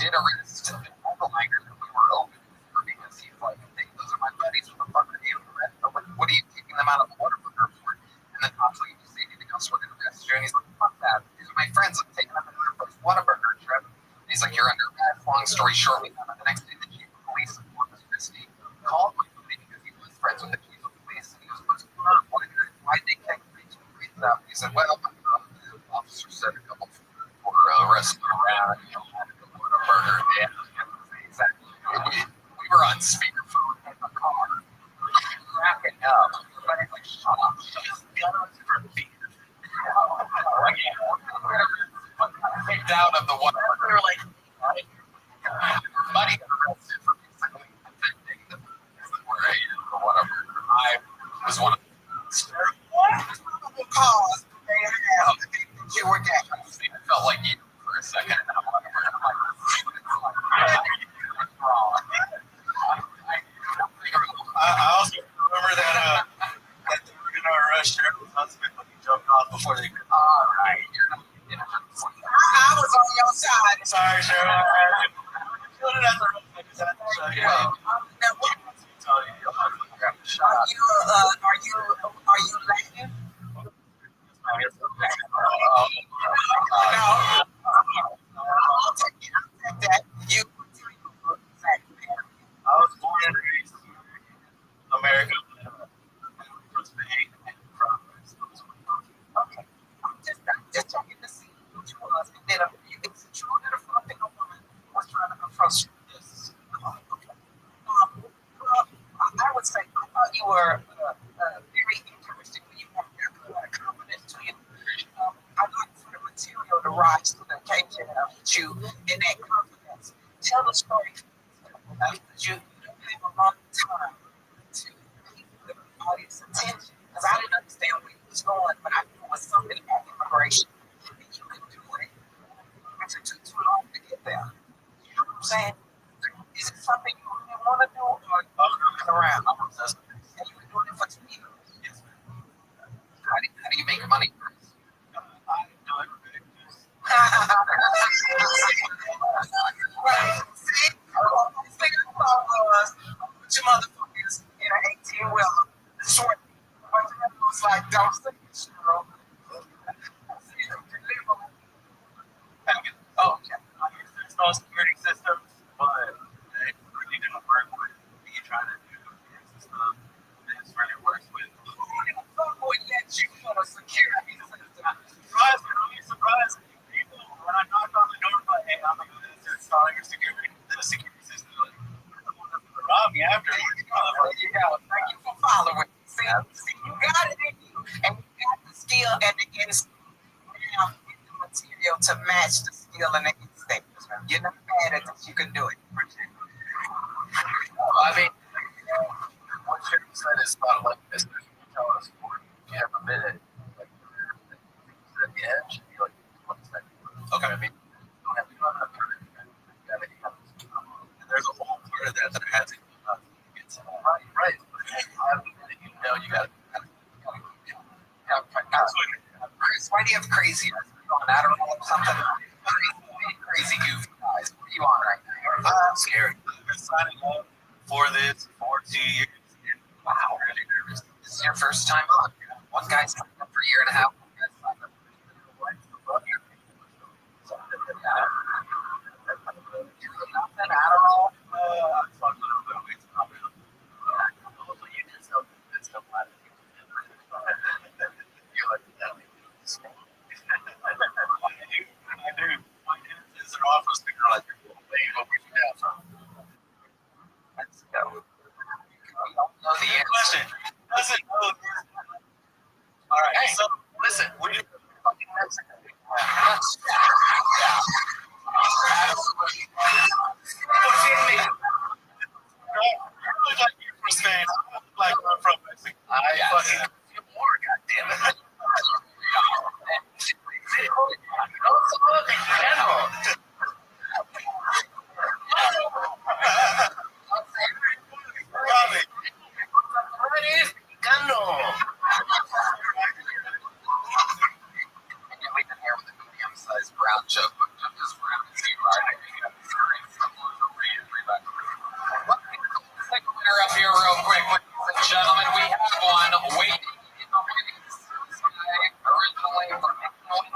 did arrest the overliner that we were open for because he's like, hey, those are my buddies. What the fuck are you? What are you taking them out of the water for? And then cops like, if you say anything else, we're going to arrest you. And he's like, fuck that. These are my friends. I'm taking them on their first Whataburger trip. And he's like, you're under arrest. Long story short, we found out the next day the chief of police in Corpus Christi called my buddy because he was friends with the chief of police. And he was supposed to learn why they can't reach out. He said, well, my officer said a couple for arresting around. You know, had to go Whataburger. Yeah, exactly. We were on speakerphone in the car, cracking up. But it's like, shut up. Just get on for a beer. Kicked out of the Whataburger. We were like, buddy got arrested for basically defending the Whataburger. I was one of the terrible cause they had that you were gay. I felt like you for a second. And I'm like, I also remember that they were going to arrest Cheryl's husband when he jumped off before they could. all right. I was on your side. Sorry, Cheryl. I didn't have to I just had to show you. Are you Latin? I'll take that. You. I was born and raised in America. From Spain and from Okay. I'm just checking to see who you was. And then it's true that a Filipino woman was trying to confront you. Yes. Okay. Well, I would say I thought you were very interesting when you had that confidence to you. I like for the material to rise to the occasion and I'll hit you in that confidence. Tell the story. Because you have a long time to keep the audience attention. Because I didn't understand where he was going, but I knew it was something about immigration. And you could do it. It took too long to get there. You know what I'm saying? Is it something you really want to do, or are you looking around? And you've been doing it for 2 years. Yes, ma'am. How do you make money? I know everything. Right. See? The thing I thought was, put your motherfuckers in an 18-wheeler, short, was like, don't say this, girl. Oh, okay. I used to install security systems, but it really didn't work with me trying to do the stuff. This really works with. Someone let you on a security system. Surprised, I'm surprised people when I knocked on the door, like, hey, I'm gonna do this, installing a security system. Like, someone that's gonna rob me after. There you go. Thank you for following. See, you got it in you, and you got the skill and the instinct. Now, get the material to match the skill and the instinct. You're not bad at this. You can do it. I mean, what Sherry said is about like this. There's you tell us, if you have a minute, like, at the edge, you like 20 seconds. Okay. I mean, you don't have enough time. There's a whole part of that I had to get to. Right. You know, you got to. Absolutely. Chris, why do you have crazy eyes? Are you on Adderall or something? Crazy goofy eyes. What are you on right now? I'm scared. I've been signing up for this for 2 years. Wow. I'm really nervous. This is your first time on. One guy signed up for a year and a half. One guy signed up for nothing, Adderall. I'm fucking up that way. It's not real. Also, you did something that's not like you're like, that. I do. My is an office thing. Like, wait, what we have from. Let's go. We don't know the answer. Question. Doesn't know this. All right. Hey, So listen, we do. fucking Mexican. You look like you're from Spain. I look like I'm from Mexico. I fucking feel more, goddammit. Robbie. Sized brown joke. Just for MC, right? Take a winner up here real quick, ladies and gentlemen. We have one waiting in the wings. This guy originally from England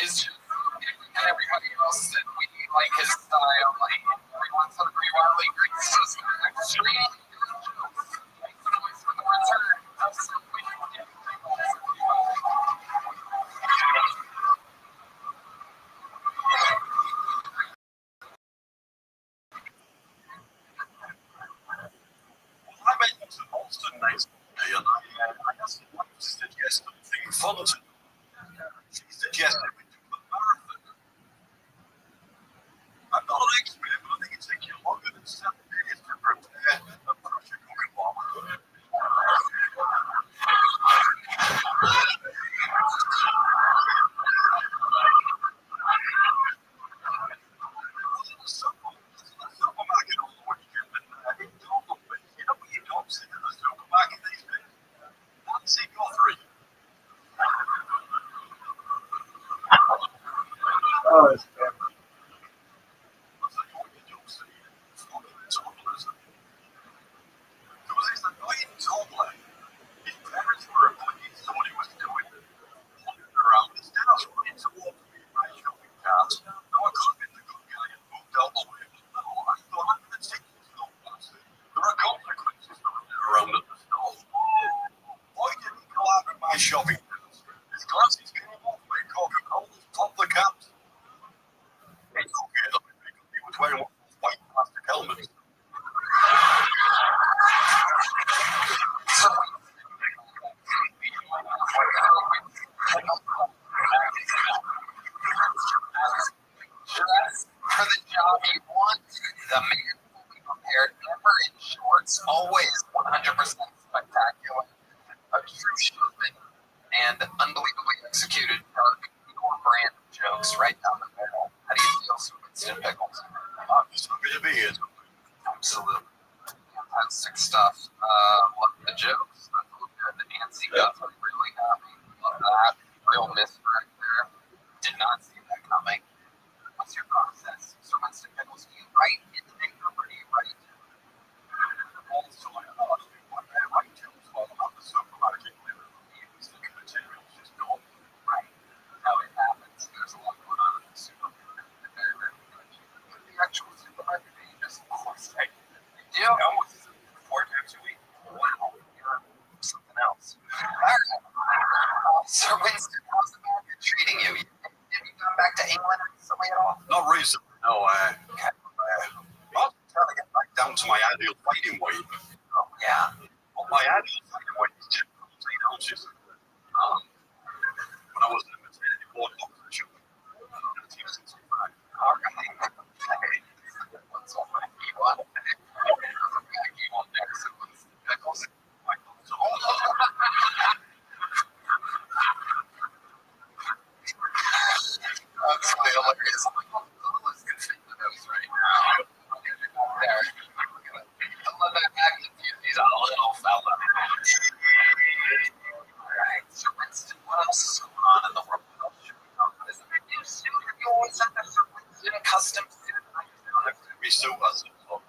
is just and everybody else that we like his style. Like everyone's on the wildly great system. Extreme jokes. Make some noise for the return of some I met you in Boston next day, and I asked him what he suggested thing fun to do. He suggested we do the marathon. I'm not an expert, but I think it takes you longer than 7 days to prepare a pressure cooking bomb. Supermarket on the weekend, and in Dover, you know what you don't see in the supermarket these days? Nancy Guthrie. Oh, it's I'll tell you what you don't see. Toddlerism. There was this annoying toddler. His parents were pleased what he was doing. Wandering around his house, running towards me in my shopping cart. Now I could have been the good guy and moved out the way, but no, I thought I'm going to take you to the Nancy. There are consequences for running around at the store. Why did he go out of my shopping cart? His glasses came off when Coca-Cola's popped the caps. It's okay that he was wearing one of those white plastic helmets. Dress for the job you want. The man fully prepared, never in shorts, always 100% spectacular. A true showman and unbelievably executed dark your brand jokes right down the middle. How do you feel, Winston Pickles? I'm just happy to be here. Absolutely. Fantastic stuff. Love the jokes. That's real good. The Nancy Guthrie, really happy. Love that. Real misdirect there. Did not see that coming. What's your process? So Winston Pickles, do you write in the paper or do you write? Also, I asked him what I write jokes while I'm at the supermarket. When I wasn't in maternity ward, I was a children. All right. What's all my one? You want next? Pickles? That's hilarious. I'm like, oh, let's get to those right now. There. I love that acting. He's a little fella. Alright, so Winston, what else is going on in the world? Isn't there new suit? You always have that custom suit. We still wasn't. Oh,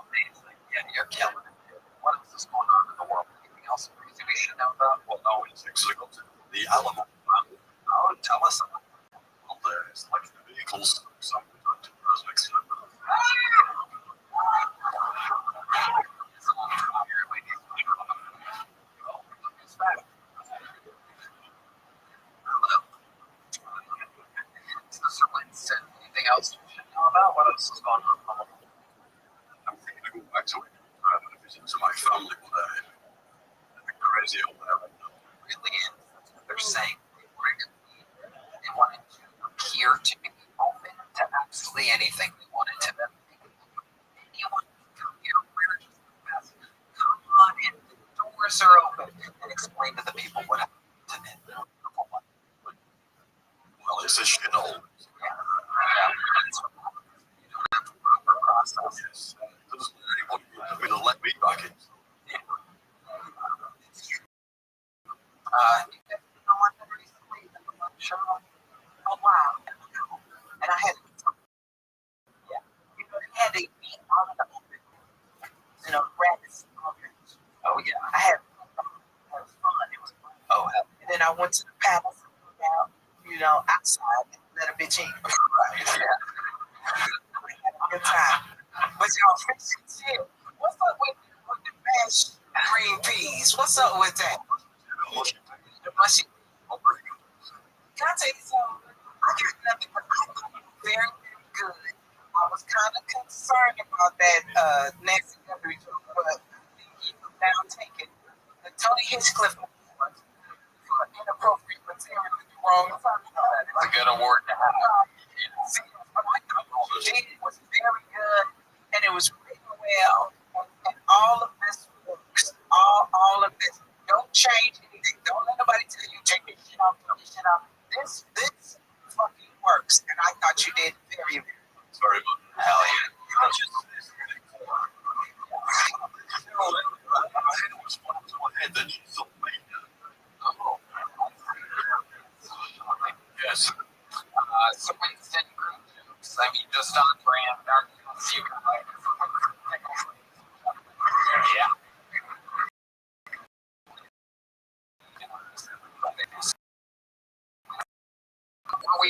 amazing. Yeah, you're killing it. What else is going on in the world? Anything else crazy we should know about? Well, no, it's actually got to the Alamo. Oh, tell us about Well, there's like the vehicles, some next to it. Anything else you should know about? What else is going on? I'm thinking of going back to it, visit to my family, but they're crazy over there right now. Really is. That's what they're saying. They wanted to appear to be open to absolutely anything. They wanted to them. Anyone can come here. We're just the best. Come on in. The doors are open. And explain to the people what happened to them. Well, it's a shithole. Yes. Doesn't anybody will let me back in. You know what? Recently, the show. Oh wow! And I had, had a beat out of the open. Rabbits. Oh yeah, I had. It was fun. It was fun. Oh, hell. And then I went to the palace and hung out, outside and let a bitch eat. Right. Yeah. We had a good time. But y'all, shit, what's up with the mashed green peas? What's up with that? The mushy. Can I tell you something? I got nothing but I thought it was very, very good. I was kind of concerned about that Nancy W. But he was now taking the Tony Hinchcliffe Award for inappropriate material in the wrong time. It's a good award to have. But I thought what you did was very good, and it was written well, and all of this works. All of this. Don't change anything. Don't let nobody tell you take this shit off, take this shit off. This fucking works, and I thought you did very, very good. Sorry, but Hell yeah. Yes. So Winston Group jokes. I mean, just on brand. You can like, yeah. We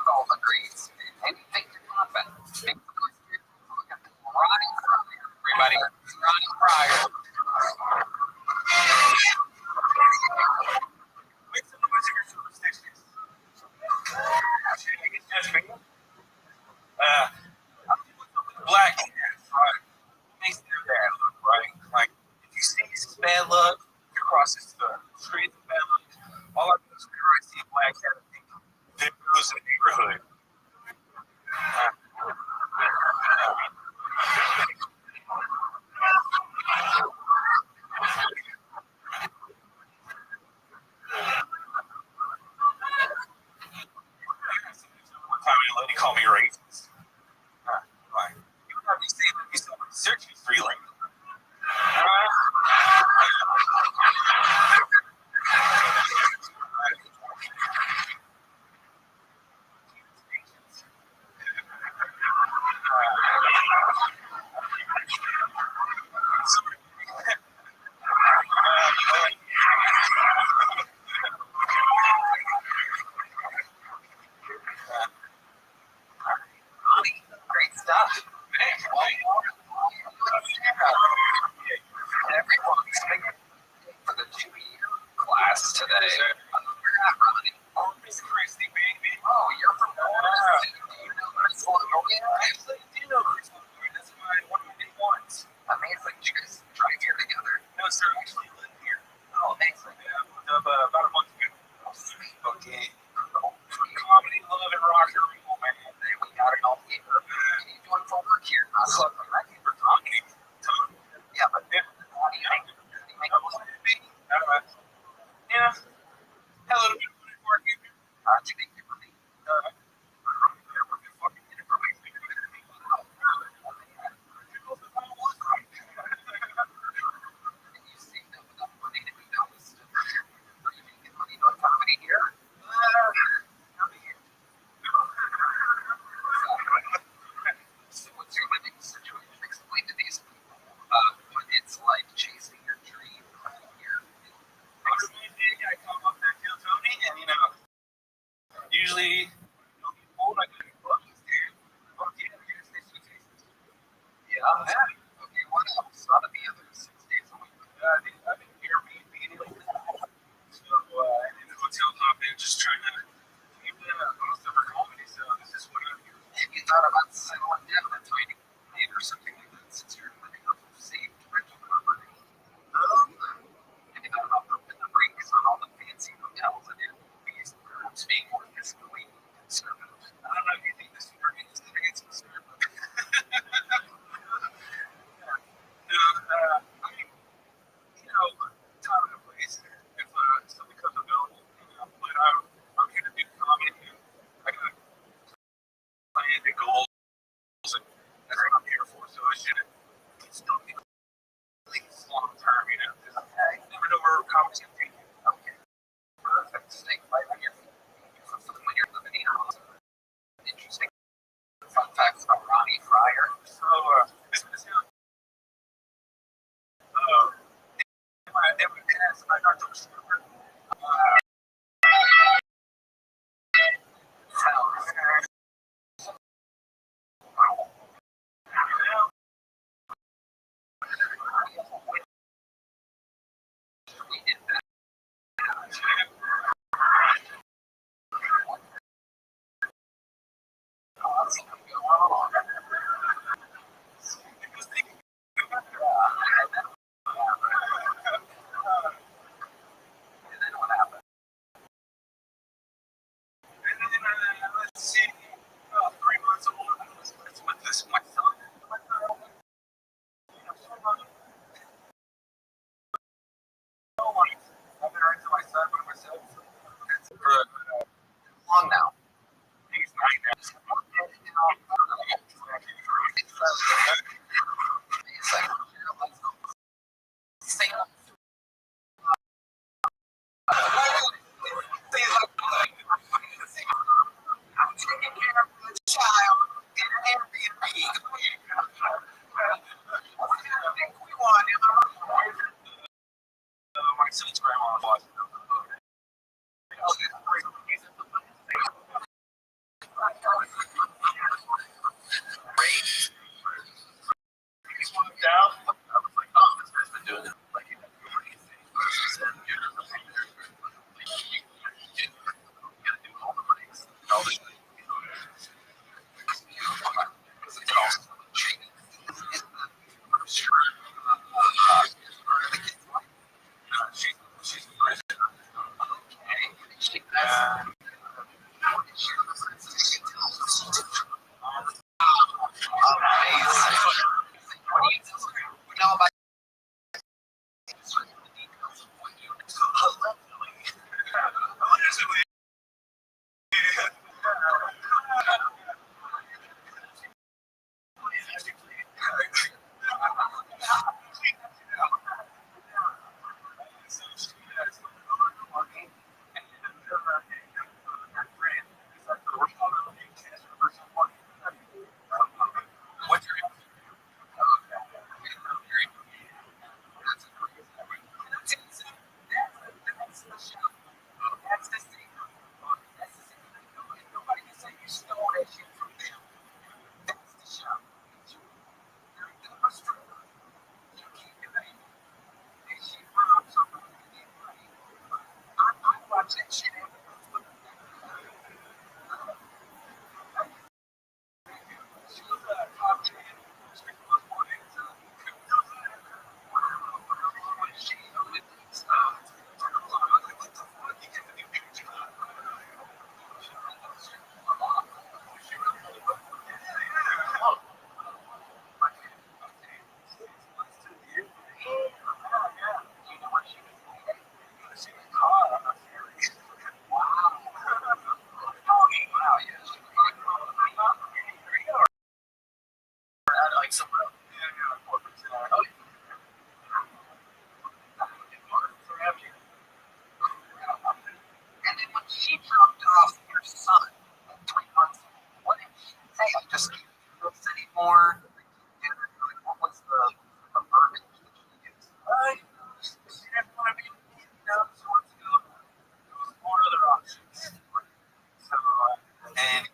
all agrees. Anything can happen. Ronnie Pryor, everybody. Ronnie Pryor. Wait till the music is superstitious. conversation. Okay. Perfect. Stay right on your feet. When you're living in a house. Interesting fun facts about Ronnie Fryer. So, this is I got to let's see, 3 months old. It's with this my son. I've been right to my son by myself for Long now. he's 9 now. It's like, stay up. I'm taking care of the child in Airbnb. We want him. My son's grandma was watching. Great. He's moved down. I was like, oh, this guy's been doing it. Like, he doesn't do anything. She said, you gotta do all the things. All the She's Christian. Allegedly. What's your like some and then when she dropped off your son at 3 months, what did she say? I just anymore. What was the verbiage that she used? She didn't want to be, she wants to go. There was more other options. So, And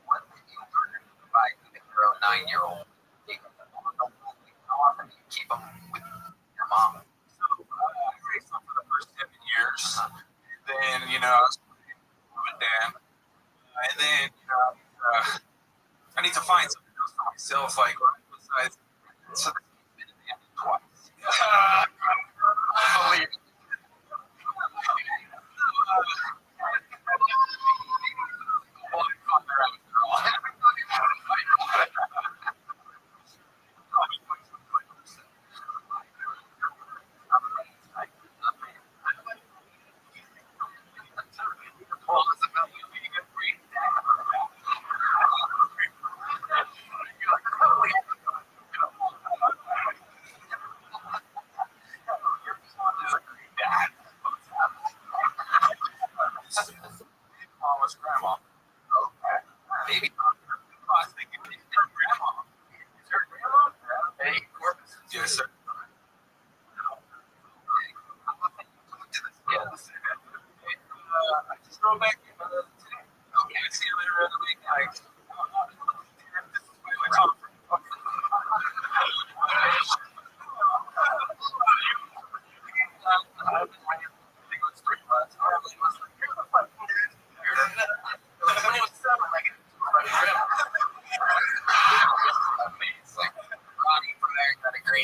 what did you learn by keeping your own 9-year-old? How often do you keep them with your mom? I raised them for the first 7 years. Then, I was moving down. And then, I need to find something else for myself, like, besides. So, Been in the end twice. I believe.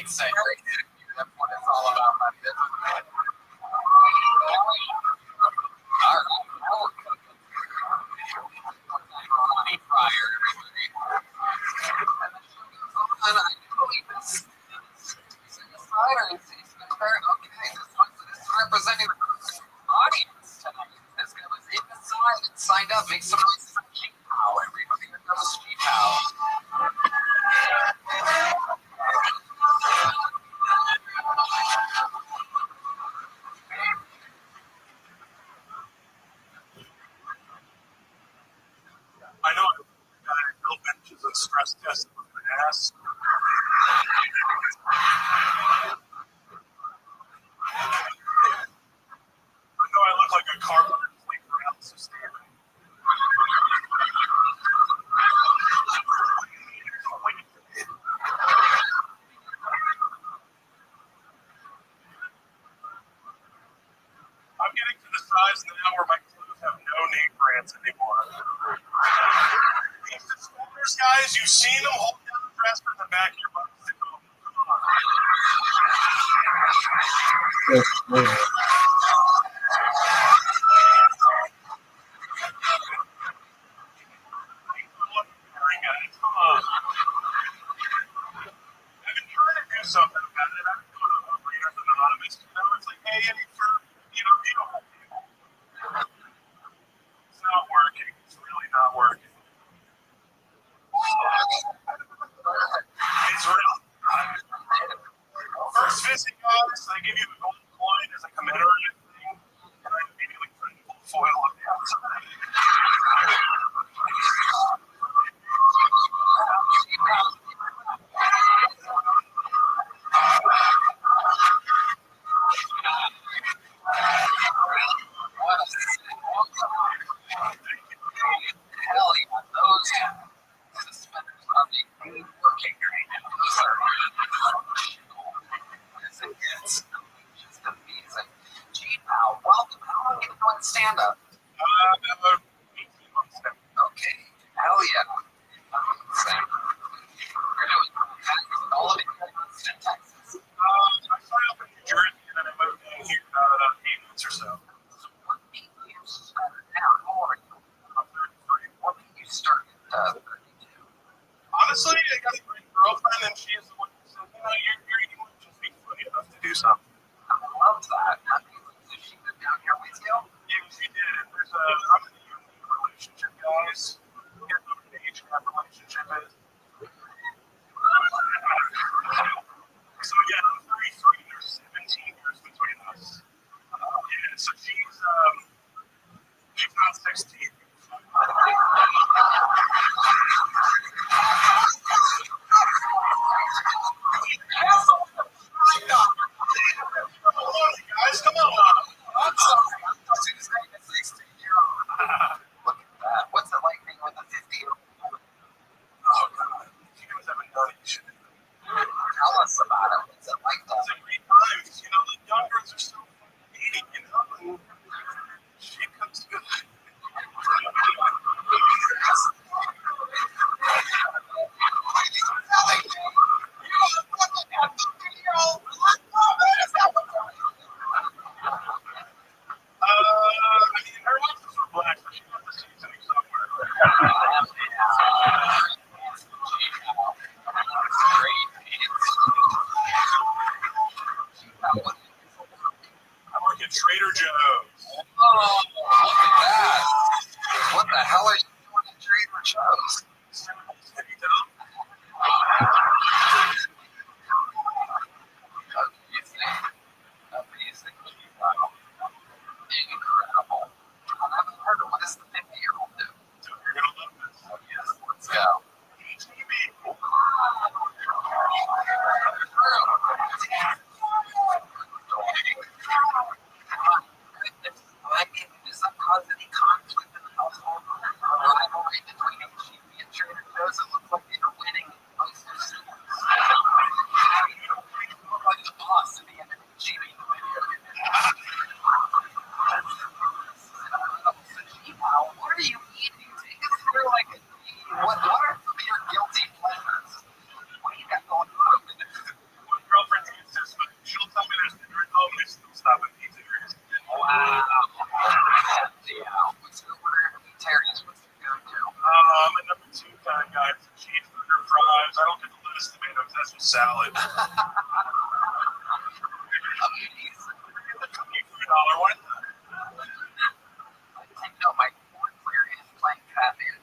8th century. That's what it's all about, buddy. All right. Money prior, everybody. And I believe this cider is okay. This is representing the audience tonight. This guy was inside and signed up. Make some nice cheap pow, everybody. Here goes cheap pow. I know a guy built benches and stress tested with my ass. I know I look like a carpenter fleet paralysis standing. I'm getting to the size now where my clothes have no name brands anymore. These discounters, guys, you've seen them hold down the dress from the back of your butt. Come on. I've been trying to do something about it. I've been going to Readers Anonymous. It's like, hey, any for, people. It's not working. It's really not working. It's real. First visit, guys, they give you a gold coin as a commemorative thing. And I immediately put foil on the outside. Hell yeah, those suspenders are working right now. Those are it's just amazing. Gee, pal, welcome. How long have you been doing stand-up? About 18 months now. Okay, hell yeah. Amazing. You're doing all of it here in Austin, Texas. I started up in New Jersey and then I moved in here about 8 months or so. So what made you start now? How old are you? I'm 33. What made you start at 32? Honestly, I got a great girlfriend and she's the one who said, you would just be funny enough to do something. I love that. Did she live down here with you? Yeah, she did. I'm in a unique relationship, guys. You guys know what an age gap relationship is. So yeah, I'm 33. There's 17 years between us. Yeah, so she's not 16. Guys, come on. I'm sorry. I'm just his name is 16-year-old. Look at that. What's it like being with a 50-year-old? Oh, sometimes I don't get the lettuce, tomatoes. That's just salad. $3 one. I know my board player is playing Batman.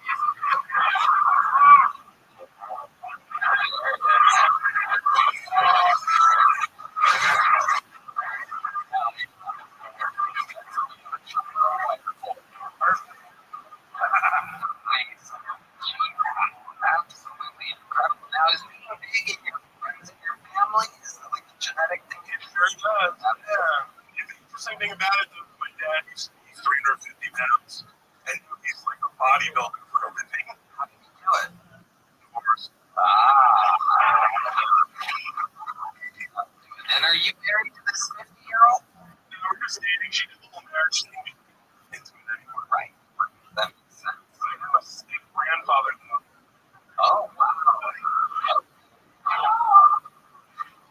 Absolutely incredible. Now, is being big in your friends and your family, is that like a genetic thing? It sure does. Yeah. The interesting thing about it, though, my dad, he's 350 pounds, and he's like a bodybuilder for a living. How do you do it? Of course. And are you married to this 50-year-old? No, we're just dating. She did the whole marriage thing. Into it anymore. Right. That makes sense. I'm a step grandfather, though. Oh, wow.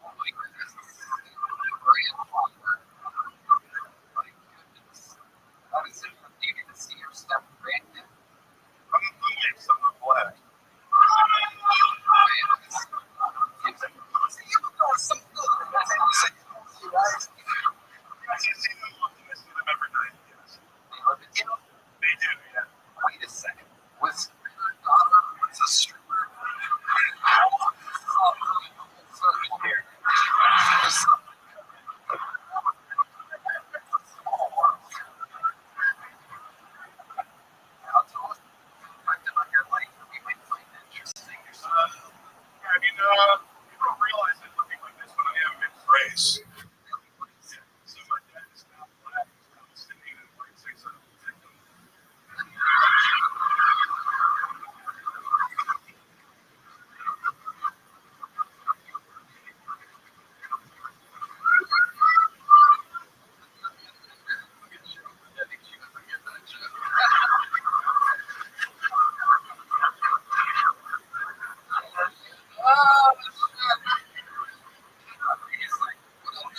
Oh, my goodness. Grandfather. My goodness. That is it. Do you get to see your step grandkid? I'm mixed. I'm not black. See, you were doing so good. You guys, I see them often. I see them every night. Yes. they live in you? They do, yeah. Wait a second. Was your daughter a stripper? Here. Now tell us on your life. We might find interesting or something. I mean, you don't realize it looking like this, but I am mixed race. So my dad is not black. He's Palestinian and like 6 of them.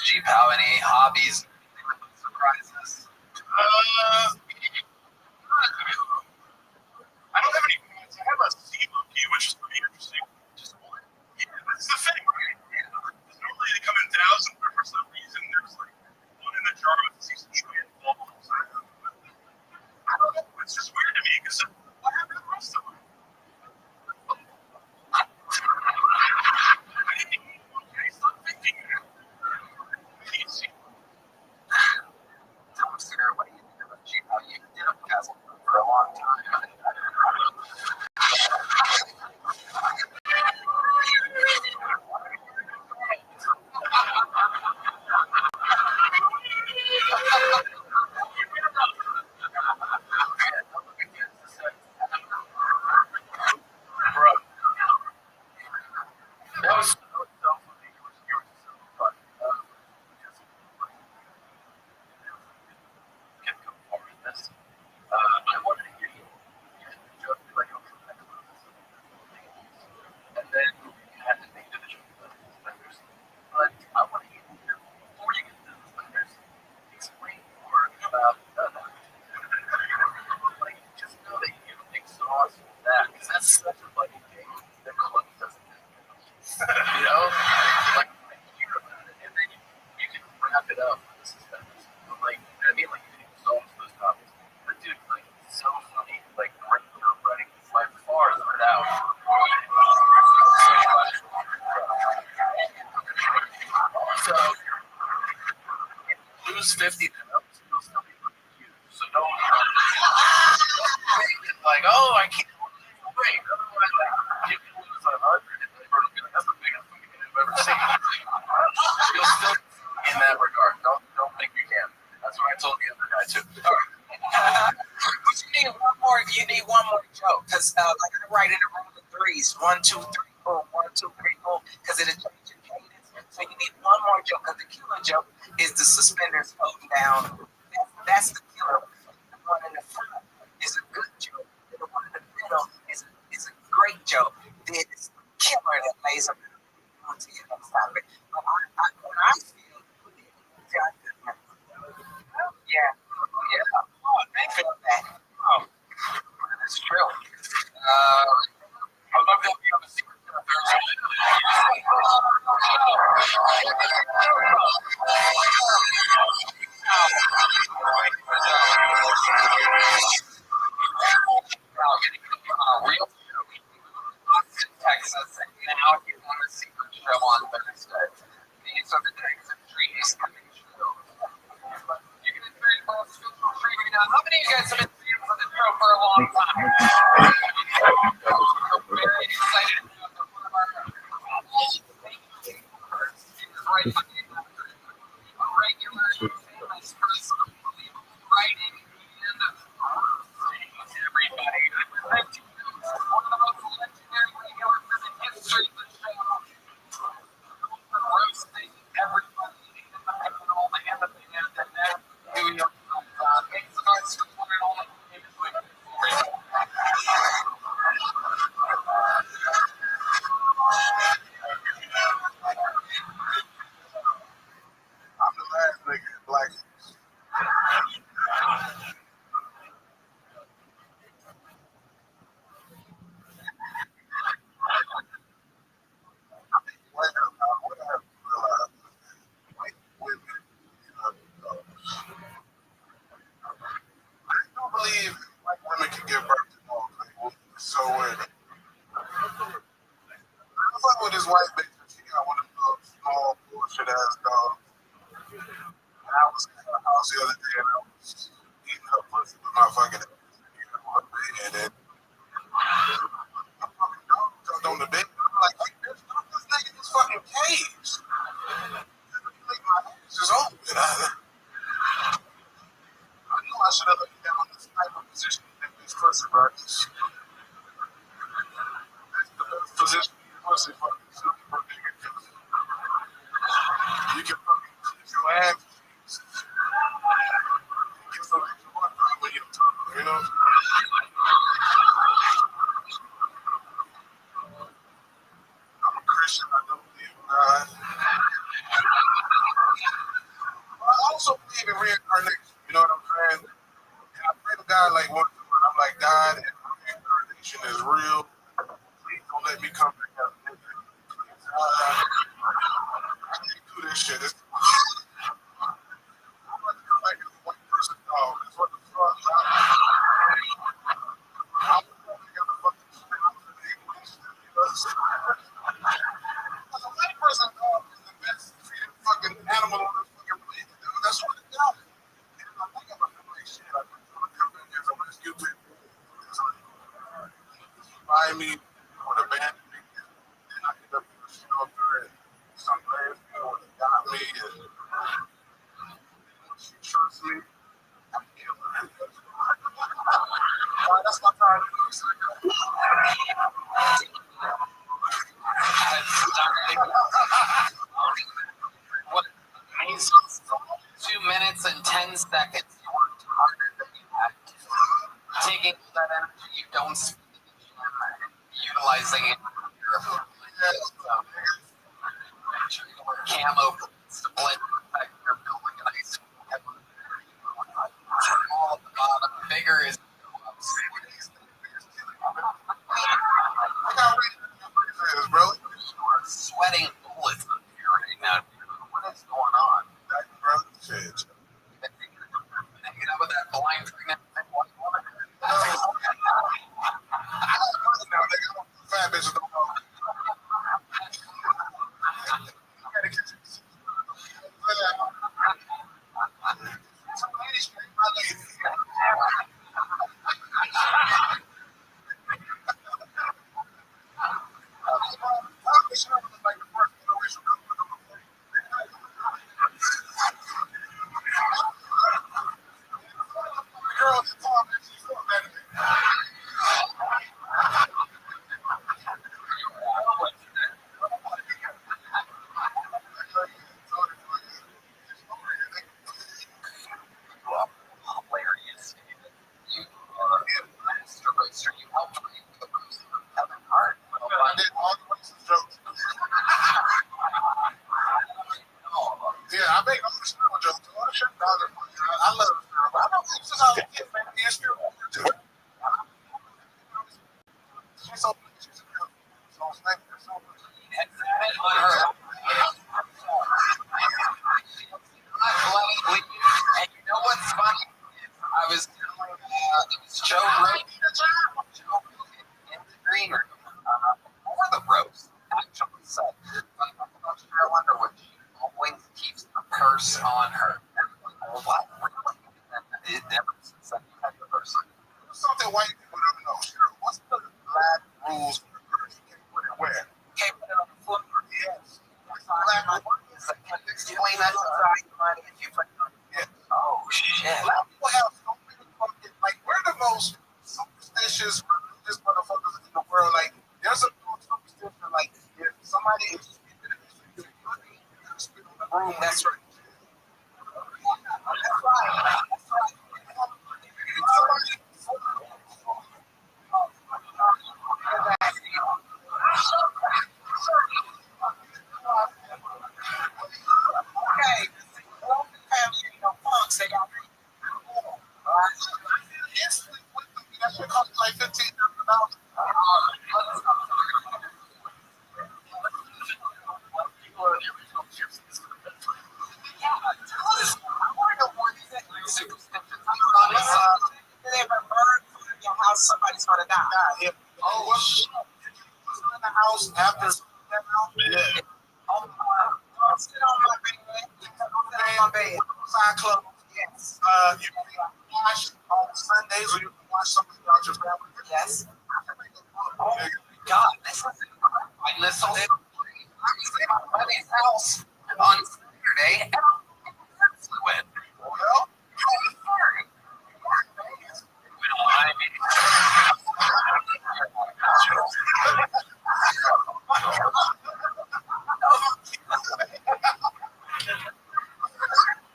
Jeep, how many hobbies? Surprises. I don't have any pets. I have a sea monkey, which is pretty interesting. Just one. Yeah, that's the thing, right? Yeah. Normally they come in thousands, but for some reason there's like one in the jar with a season giant bubbles. I don't know. It's just weird to me because what happened to the rest of them? Okay, stop thinking that. Easy. Tell me, Sarah, what do you think about Jeep? How you did a puzzle for a long time. That was so funny. You were so fun. Can come forward with this. I wanted to hear you joke like and then you had to make the joke about the suspenders. But I want to hear you before you get to the suspenders. Explain more about like just know that you exhaust that because that's such a funny thing that Chloe doesn't do. You know, like I hear about it, and then you can wrap it up with the suspenders. Like I mean, like you can exhaust those topics. But dude, like so funny, like great joke writing. By far, put out. So lose 50 pounds, you'll still be huge. So don't like, oh, I can't wait. Otherwise, you can lose 100 and that's the biggest thing you've ever seen. You'll still in that regard. Don't think you can. That's what I told the other guy too. But you need one more joke, because like I write in a roll of threes, 1, 2, 3, 4, 1, 2, 3, 4, because it'll change your cadence. So you need one more joke, because the killer joke is the suspenders holding down. That's the killer. The one in the front is a good joke. The one in the middle is a great joke. Then it's the killer that lays them onto your next topic. But when I feel yeah. Oh, thanks for that. Oh, that's true. I love that we have a secret Thursday. Texas, and now he's on a secret show on Thursday. These are the types of dreams coming true. You can experience all spiritual dreaming now. How many of you guys have been dreaming for the show for a long time? Very excited about the one of our right a regular famous person writing and everybody. One of the most legendary regulars in the history of the show. Roasting everybody in the panel and the band, and then doing makes the noise for one and all. I'm the last nigga in black. The other day, and I was eating her pussy with my fucking and then a fucking dog jumped on the bed. I'm like, hey, bitch, put this nigga in this fucking cage. Like, my ass is open. I knew I should have laid down in this type of position in this pussy, bro. That's the best position in your pussy, fucking super nigga. You can fucking keep your ass. You know? I'm a Christian, I don't believe in God. I also believe in reincarnation, you know what I'm saying? And I pray to God like once a month. I'm like, God, if reincarnation is real, please don't let me come back as a nigga. Please, I can't do this shit. I'm about to come back as a white person dog. That's what the fuck. I'm going to get the fucking shit out of the English. A white person dog is the best treated fucking animal on this fucking planet, dude. That's what it does. And I think I'm gonna like shit. I'm gonna come back as a rescue pit. Buy me with a band, and I end up in the shelter and some last girl that got me, and she trusts me. I kill her. That's my time. What amazing. 2 minutes and 10 seconds. You worked harder than you had to. Taking that energy you don't speak and utilizing it. Make sure you wear camo boots to blend effect your building an ice cream. All at the bottom. Bigger is Bro. you are sweating bullets up here right now. What is going on? That's brother shit. Hanging out with that blind thing. Fat bitches don't know. I gotta get you. Some ladies scream, my lady. Like the first generation. Girls that talk that she's so better than Hilarious. You are a master racer. You helped me with the race of Kevin Hart. I did all the racist jokes. Yeah, I make all the Sparrow jokes. All the shit down there. I love the Sparrow. But I don't think since I was a kid, man, me and Sparrow were too. She's so she's a girl. So thank you so much. money. That's right. Like 15. Somebody's gonna die. Oh, in the house after that house? Yeah. Sit on my bed. Sit on my bed. Side clothes. Yes. You can watch on Sundays or you can watch something about your family. Yes. Oh my God. I listened to my buddy's house on Saturday and I went. Well,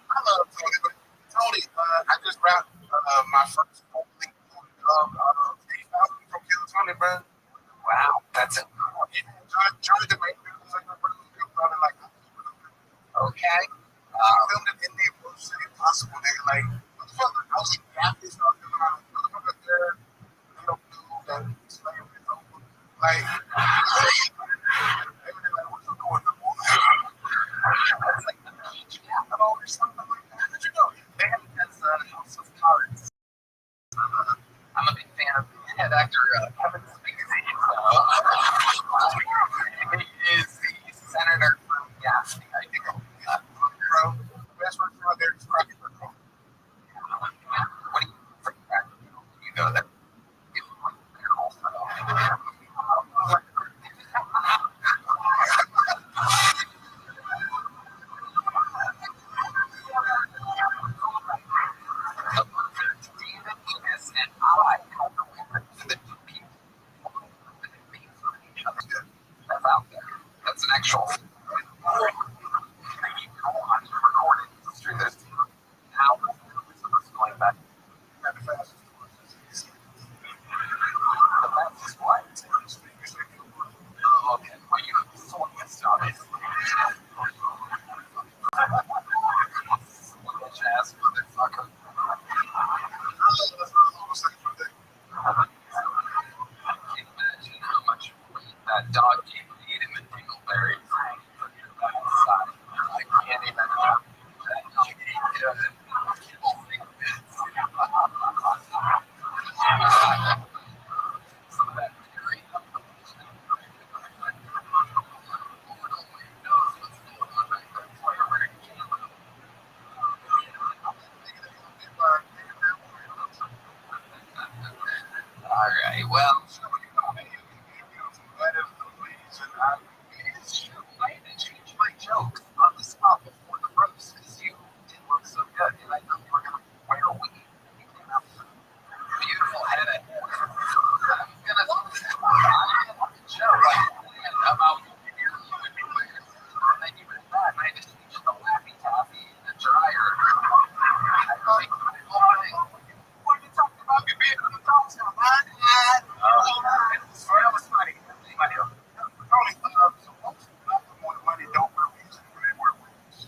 I love Tony, but Tony, I just wrapped my first whole thing of from Kill Tony, bro. Wow, that's it. Johnny the Main like Okay. filmed it in the worst city possible. They like, what the fuck? I was like, yeah, this stuff is around. Motherfucker there, they don't know that slavery is over. Like, they were like, what you doing? That's like the beach capital or something like that. Did you know? They have this House of Cards. I'm a big fan of head actor Kevin Spacey. He is the senator from Gaffney, I think. Bro, the best restaurant there is Cracker Barrel. What do you think? You go there. That's out there. That's an actual recorded history. There's how going back. The fastest what? Oh, okay. Well, you have someone gets to obviously. Ass motherfucker. I can't imagine how much weight that dog can eat in the dingleberries. I can't even. That dog ate good. People think it's some of that dairy. All right. Well, change my jokes on the spot before the roast because you didn't look so good, and I thought you were gonna wear a wig. You came out with a beautiful head of hair. I was gonna joke about you would be wearing, and then you went back. I just used the Laffy Taffy in the dryer. I like the whole thing. What are you talking about? You being on the phone, so that was funny. Tony, so most of the money don't wear wigs anymore. They wear wigs.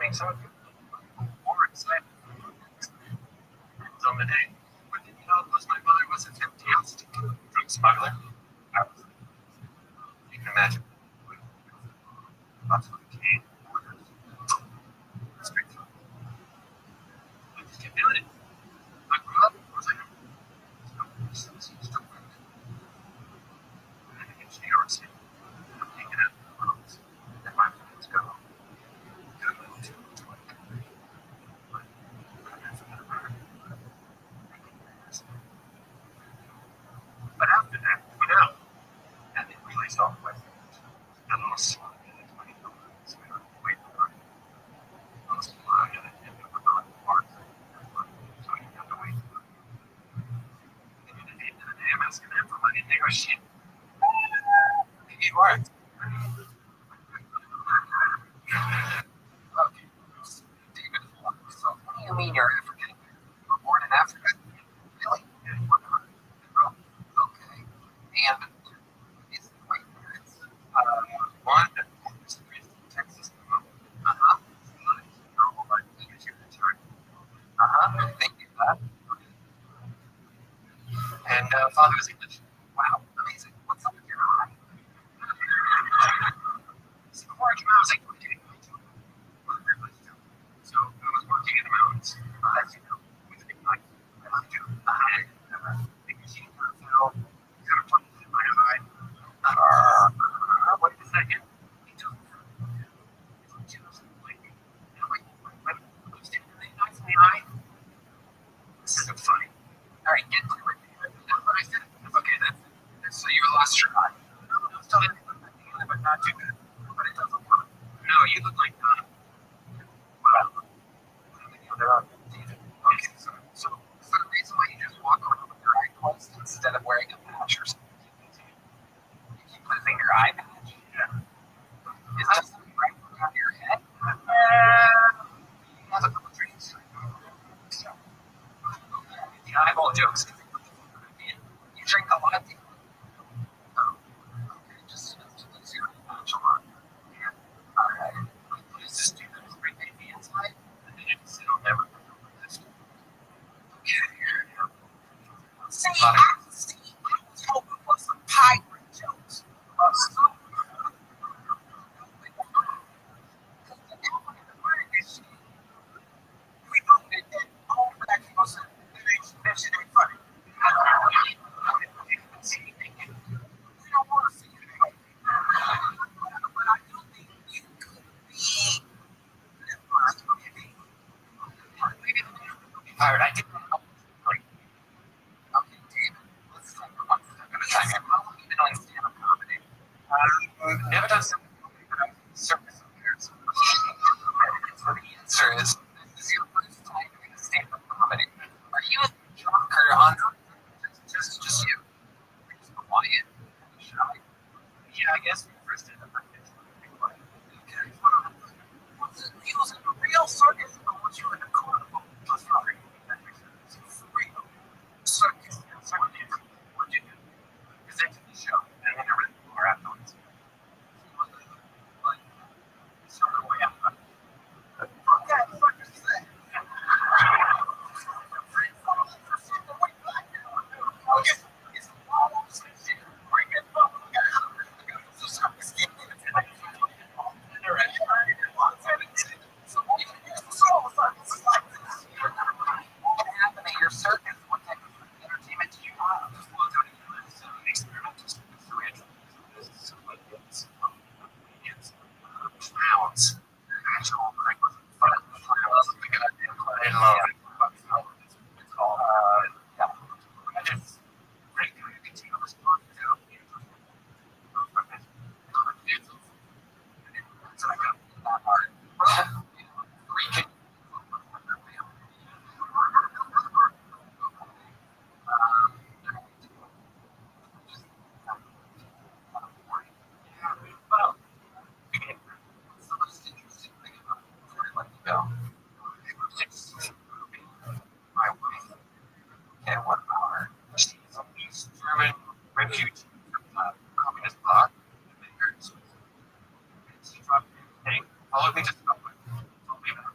think some of you more excited on the day. But did you know because my mother was a fantastic drug smuggler? I was, you can imagine. Lots of cocaine, orders, straight through. I just kept doing it. I grew up, of course I know. So, still friends. And I get to New York City. I'm hanging out with my friends. And my friends go to but after that, we went out and it really saw my friends. And I was smart and it's funny. So we were waiting for it. I was flying and I ended up on the park. So I didn't have to wait for it. And at the end of the day, I'm asking them for money and they go, shit. Maybe you are. Okay. David, so what do you mean you're African? You were born in Africa? Really? Yeah, you were not. Okay. And it's my parents. One is raised in Texas. Uh-huh. Uh-huh. Thank you for that. And father was English. Wow, amazing. What's up with your eye? So before I came out, I was like, what are you doing? So I was working in the mountains, as you know, with a big knife. I like to big machine for a film, kind of plugged in my eye. Wait a second. He doesn't just like, and I'm like, I'm standing there, knife in the eye. This isn't funny. All right, get to it. That's what I said. Okay, that's so you lost your eye. No, still didn't look like the but not too good. But it doesn't work. No, you look like well, they're on okay, so is there a reason why you just walk around with your eye closed instead of wearing a patch or something? You keep losing your eye patch? Yeah. Is that something right around your head? That's a couple dreams. So, the eyeball jokes. You drink a lot. Oh, okay, just lose your patch a lot. Yeah. Alright. What does this do? Does it bring baby inside? And then it'll never come this. Okay. See, I was hoping for some pirate jokes. We know that all black people say that shit ain't funny. We don't want to see it anyway. But I do think you could be pirate. I didn't know. Great. Okay, David, let's take it one step at a time. How long have you been doing stand-up comedy? Never done stand-up comedy, but I've circus appearances. So the answer is, this is your first time doing stand-up comedy. Are you a drunk or on? Just you. Just quiet. Shy. Yeah, I guess when you first did it, I guess quiet. Okay. What's the deal in a real circus? I want you in a carnival. That's not real. It's real. Circus. What'd you do? Presented the show, and then I read the bar afterwards. Like, sort of way out. Okay, circus is that. Okay, it's almost bring it up. So circus is what happened at your circus? What type of entertainment did you have? Experimental clowns. Actual fun. Clowns. The goddamn clown. I love it. It's called, yeah. I just great continue to respond to so I got that hard. Well, so what's the interesting thing about before I let you go? My wife, and one of our she's a East German refugee from the communist bloc. She dropped me, hey, followed me just about told me that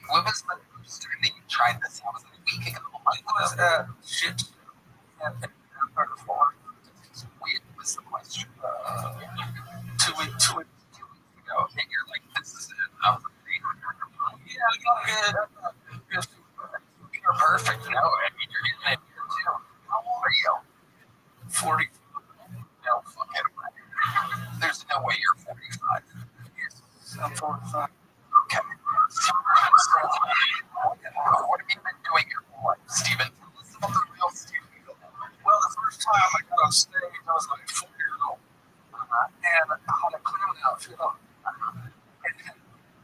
When was the first time that you tried this? That was a week ago. Shit. Wait, what's the question? 2 weeks. 2 weeks ago. And you're like, this is it. I was like, yeah, good. You're perfect. No, I mean, you're getting it here too. How old are you? 40. No fucking way. There's no way you're 45. I'm 45. Okay. So, what have you been doing your whole life, Steven? Listen to the real Steven. Well, the first time I got on stage, I was like 4 years old. And I had a clown outfit on. And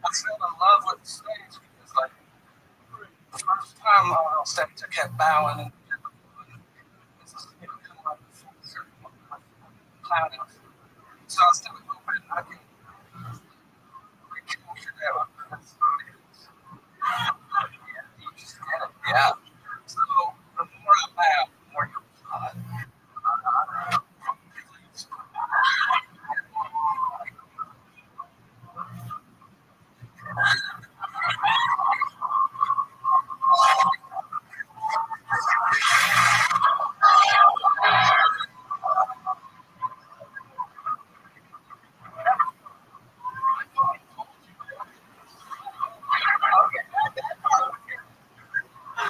I fell in love with the stage because, like, the first time I was on stage, I kept bowing and this is, kind of like a full circle clown outfit. So I started hoping I could recapture that. You just did it. Yeah. So the more I bow, the more you're hot.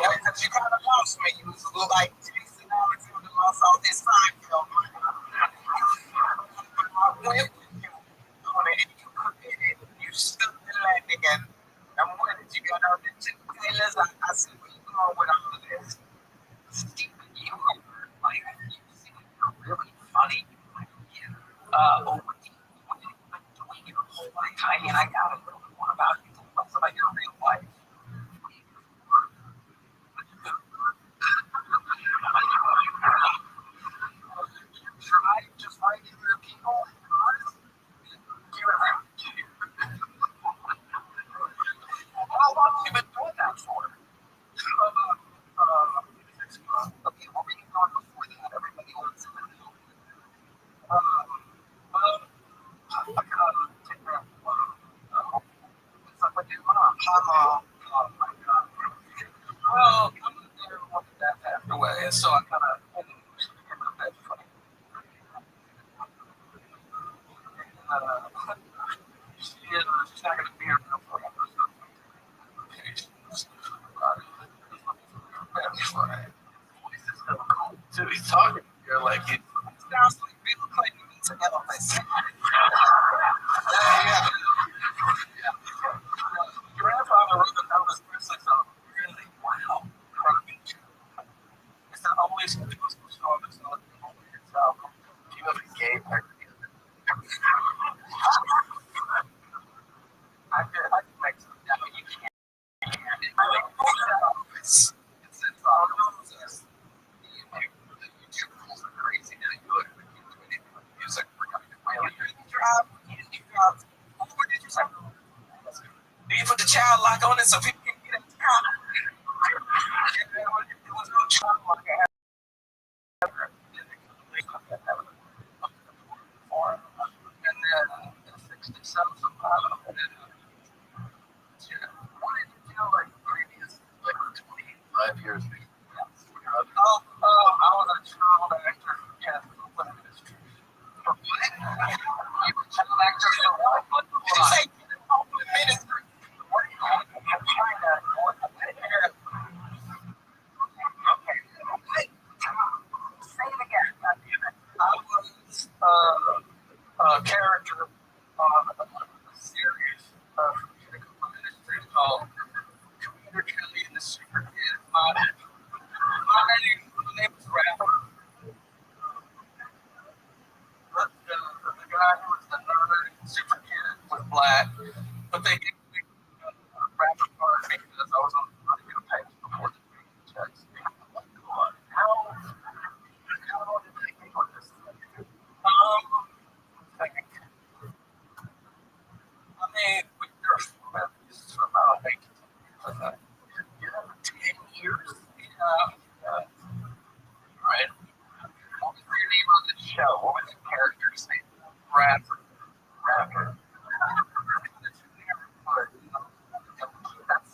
Yeah, because you kind of lost me. You was a little like Jason Alexander lost all his time, When you on it, you committed, you stuck the landing, and what did you got out the two tailors? I said, where you going with all of this? Steven, you are like, you seem like you're really funny. What have you been doing your whole life? I mean, I gotta know more about you. Tell us about your real life. Try just regular people. How long have you been doing that for? 6 months. Okay, what were you doing before that? Everybody wants to know. Well, I gotta take that. What's up with your mom? Oh my God. Well, I'm there when my dad passed away, and so I kind of get my bed funny. She's not going to be around forever. So he's talking here like it sounds like Bill Clinton meets Elvis. Yeah. Grandfather wrote the Elvis Presley song. Really? Wow. It's the only song that's on this album. Do you have a gay parent? I can make some. No, you can't. It's The YouTube rules are crazy now. You look at the music production. What did you say? Do you put the child lock on it so people can get it? It was no child lock. And then 67 sometime. What did you do like previous, like 25 years ago? I was a child actor for Catholic Ministry. For what? You were a child actor for what? What Did you say Open Ministry? What are you doing? I'm trying to work on that hair. Okay. What? Say it again. God damn it. I was a character on a series of ministry called Commander Kelly and the Super Kid. My name was Rabbi. The guy who was the nerd Super Kid was black, but they gave me Rabbi part because I was on the money page before the checks. How long did they take on this? I mean, there for about 8 to 10 years. You're over 10 years? Yeah. Right. What was your name on the show? What was the character's name? Rapper. Rapper. That's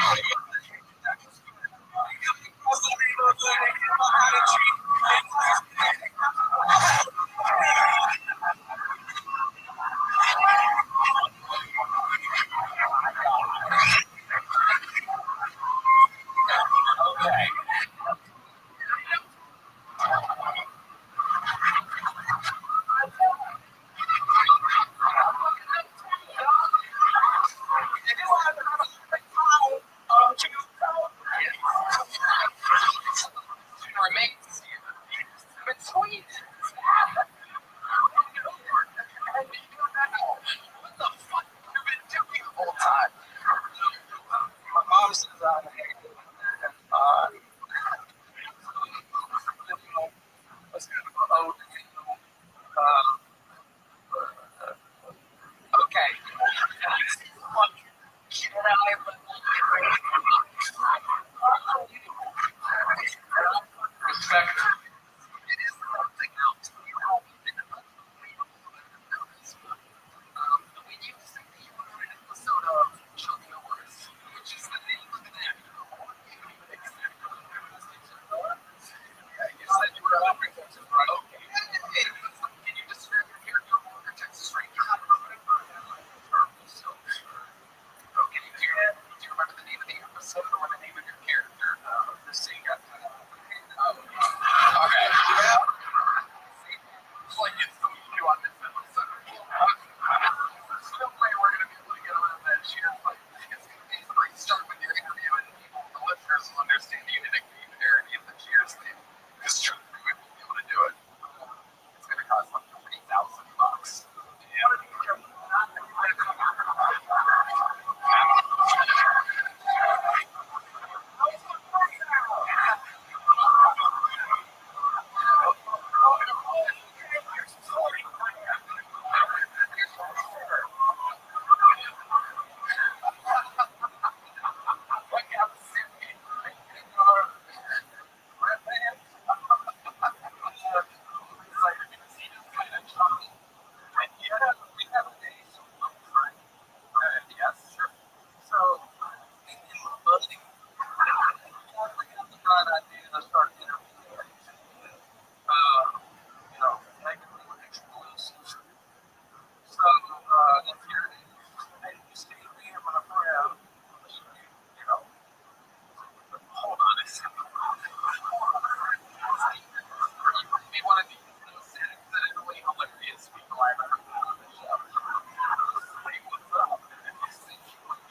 Okay. Remains between. What the fuck have you been doing the whole time? My mom says Okay. Respect. It is something else. When you see an episode of Chuck Norris, which is the name of an actor, I guess that you were up right? Okay. Can you describe your character over Texas Ranger? So, okay, do you remember the name of the episode or the name of your character? The scene got okay. It's like it's so new on this episode. There's no way we're going to be able to get around that cheers. Like, it's going to be like start with your interview and people, the listeners will understand the uniqueness of the cheers thing. Because truthfully, we won't be able to do it. It's going to cost like $20,000.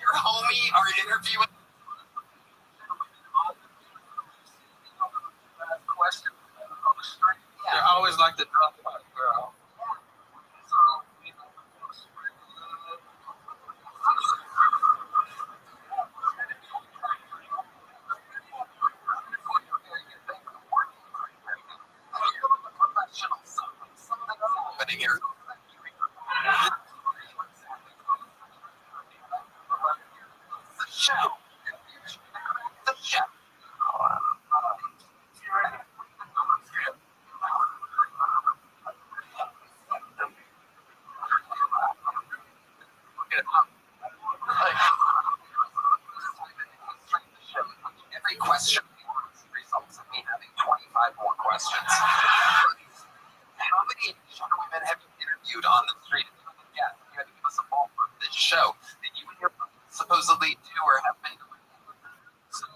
Your homie are interviewing. Question on the street. I always like to drop my girl. Happening here. The show. The show. Every question results in me having 25 more questions. How many women have you interviewed on the street? Yeah, you had to give us a ball for this show that you and your supposedly do or have been doing. So,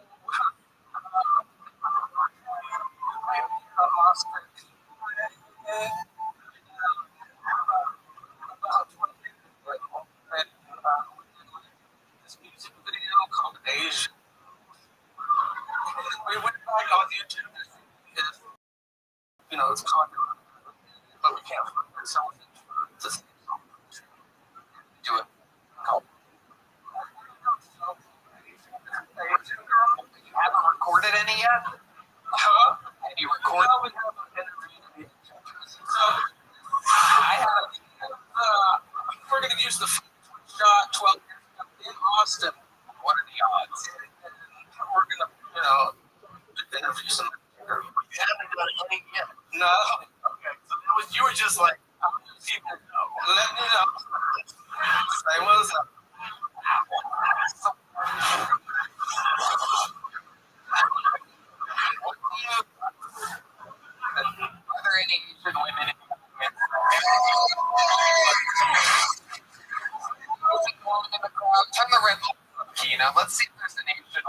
This music video called Asian. We went back on YouTube because, it's copyright, but we can't find it. So we just do it. Called You haven't recorded any yet? Have you recorded? we have an interview. So I have, we're going to use the shot 12 in Austin. What are the odds? We're going to, interview some. You haven't done any yet. No.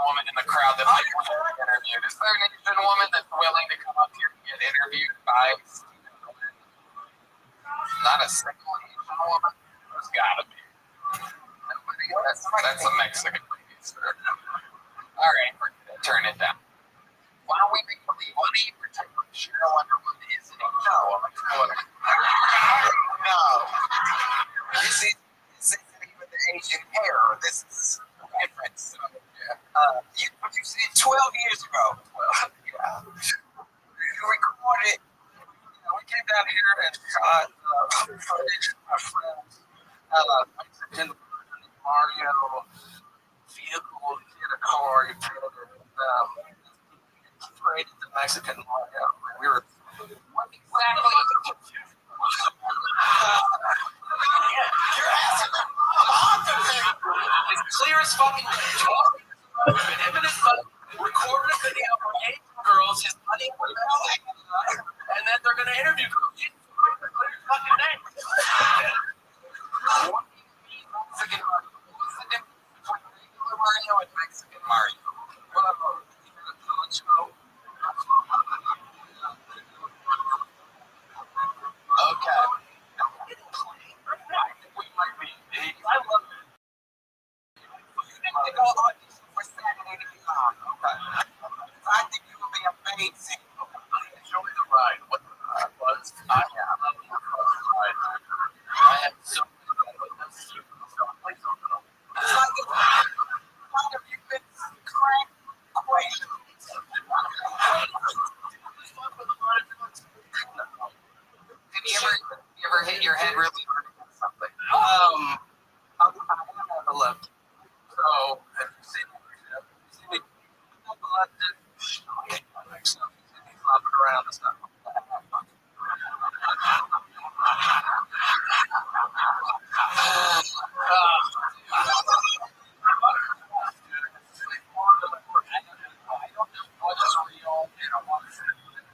woman in the crowd that might want to be interviewed? Is there an Asian woman that's willing to come up here and get interviewed by Stephen Miller? Not a single Asian woman? There's gotta be. Nobody? That's a Mexican lady, sir. All right, we're gonna turn it down. Why don't we make believe money pretend like Cheryl Underwood is an Asian woman? No. This isn't even the Asian hair. This is different. So, what you said 12 years ago. Well, yeah. You recorded. We came down here and shot footage of my friends. In the Mario vehicle, he had a car, he drove it, sprayed the Mexican Mario. We were. What exactly? You're asking it's clear as fucking day. Him and his son recorded a video for 8 girls, his money was and then they're gonna interview girls. Fucking name. Mexican Mario. What's the difference between regular Mario and Mexican Mario? Okay. We might be. I love it. You need to go audition for Saturday Night Live. Okay. I think you will be amazing. Enjoy the ride. What the ride was? I love the ride. I had so many fun with this. It's like you've been cranked crazy. Did you ever hit your head really hard against something? I'm on the left. So, have you seen me on the left? Okay, so he's flopping around and stuff.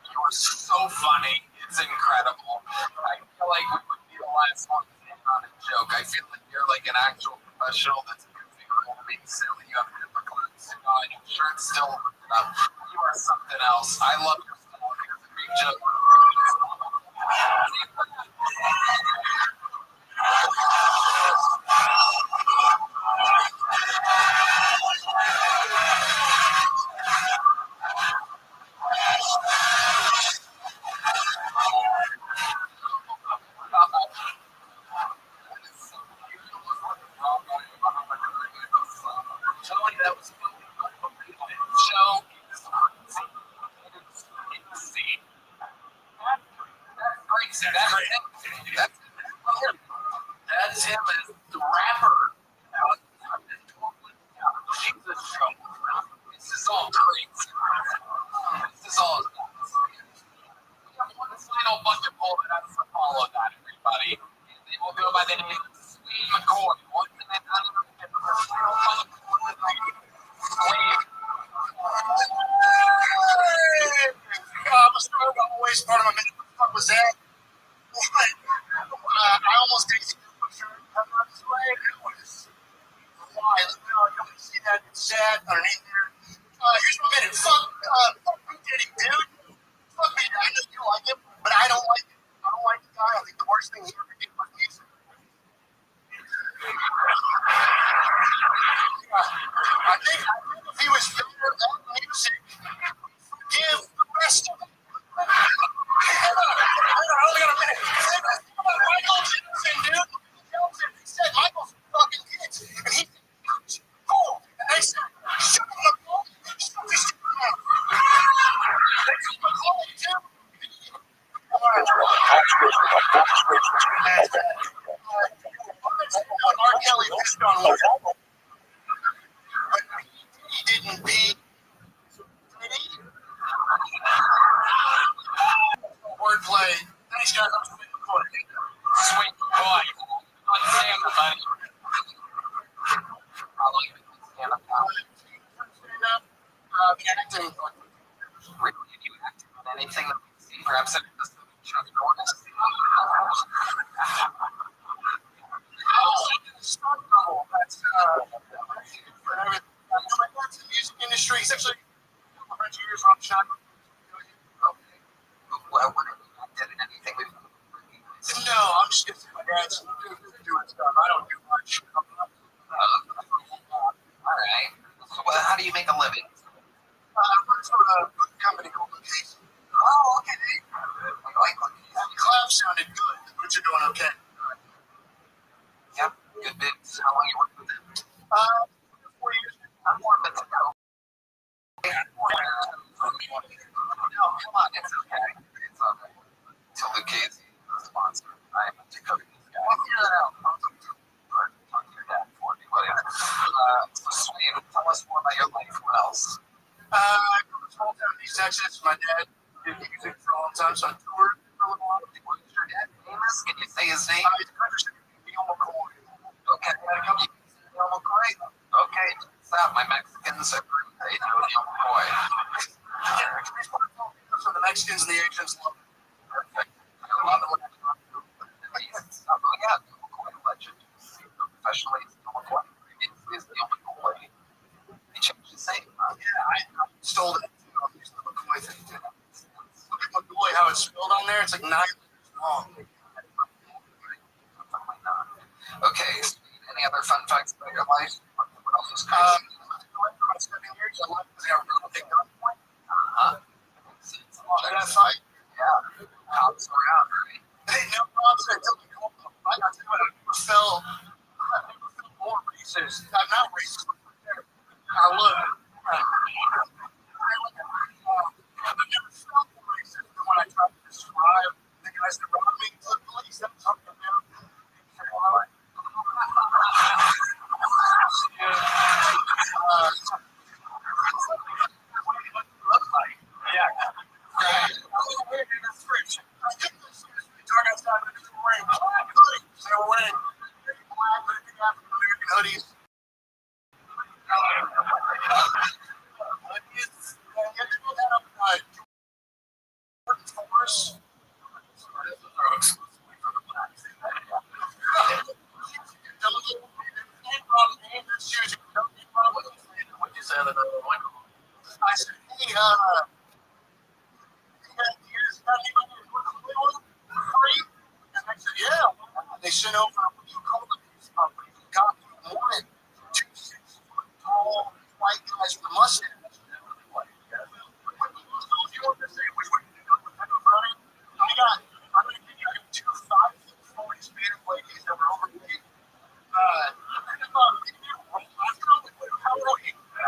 You're so funny. It's incredible. I feel like we would be the last one to end on a joke. I feel like you're like an actual professional that's goofy around being silly. You have hypocrites on your shirt still up. You are something else. I love your style. Here's a great joke. Totally, that was show. That's him as the rapper. Jesus, this is all crazy. This is all. One final bucket poll that has to follow that, everybody. They will go by the name of Sweet McCoy. One minute, I'm always part of my minute. What the fuck was that? I almost didn't see the shirt. It was why? You don't see that. It's sad underneath there. Here's my minute. Fuck Big Daddy, dude. Fuck me. I know you like him, but I don't like him. I don't like the guy. I think the worst thing he ever did was music. I think if he was better at music, give the rest of it. I only got a minute. Michael Jackson, dude. He said Michael's fucking kids. And he said, cool. And they said, shut the fuck up. Shut this shit down. They took my call, too. R. Kelly pissed on one. He didn't beat. Wordplay. Thanks, guys. I'm Sweet McCoy. Sweet boy. Stand up, buddy. I'll leave it. Stand up now. Acting. Really, if you acted on anything that we see, perhaps it was Chuck Norris. That's music he's actually my friend's years Rothschild. Okay. Well, what have you did anything with No, I'm just gonna say my dad's doing stuff. I don't do much. all right. So, how do you make a living? I work for a company called Location. Oh, okay. I like what you The clap sounded good, but you're doing okay. Yep, good bits. How long you worked with them? 4 years. I'm more of a no. No, come on, it's okay. It's okay. Till the kids sponsor. I'm a Dakota guy. I'll figure that out. I'll talk to your dad for me, whatever. So sweet. Tell us more about your life. What else? I grew up in a small town in East Texas. My dad did music for a long time, so I toured for a little while. What is your dad famous? Can you say his name? He's a country singer, Neil McCoy. Okay. Neil McCoy? Okay. Stop. My Mexicans are they know Neil McCoy. So the Mexicans and the Asians love him. Perfect. I love it when I talk to him. Oh, yeah. Neil McCoy, legend. Professionally, it's Neil McCoy. It's Neil McCoy. He changed his name. Yeah, I stole it. He's the McCoy thing. Look at McCoy, how it's spelled on there. It's like 9 letters long. Okay. So any other fun facts about your life? What else is crazy? My 7 years, I left because I got real big gunpoint. Did I fight? Yeah. Cops around, right? Hey, no problems. I tell you, I got to it. I never felt more racist. I'm not racist. I look. I never felt more racist than when I tried to describe the guys that robbed me to the police. That's something about hoodies. What'd you say to the one? I said, hey, free? And I said, yeah. They sent over, what do you call them? Got one, 2 6-foot tall white guys with a mustache. I'm going to give you 2 5-foot Hispanic ladies that were overweight.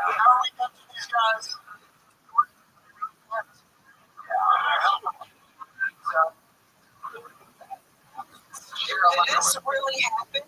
How we got to these guys? Did this really happen?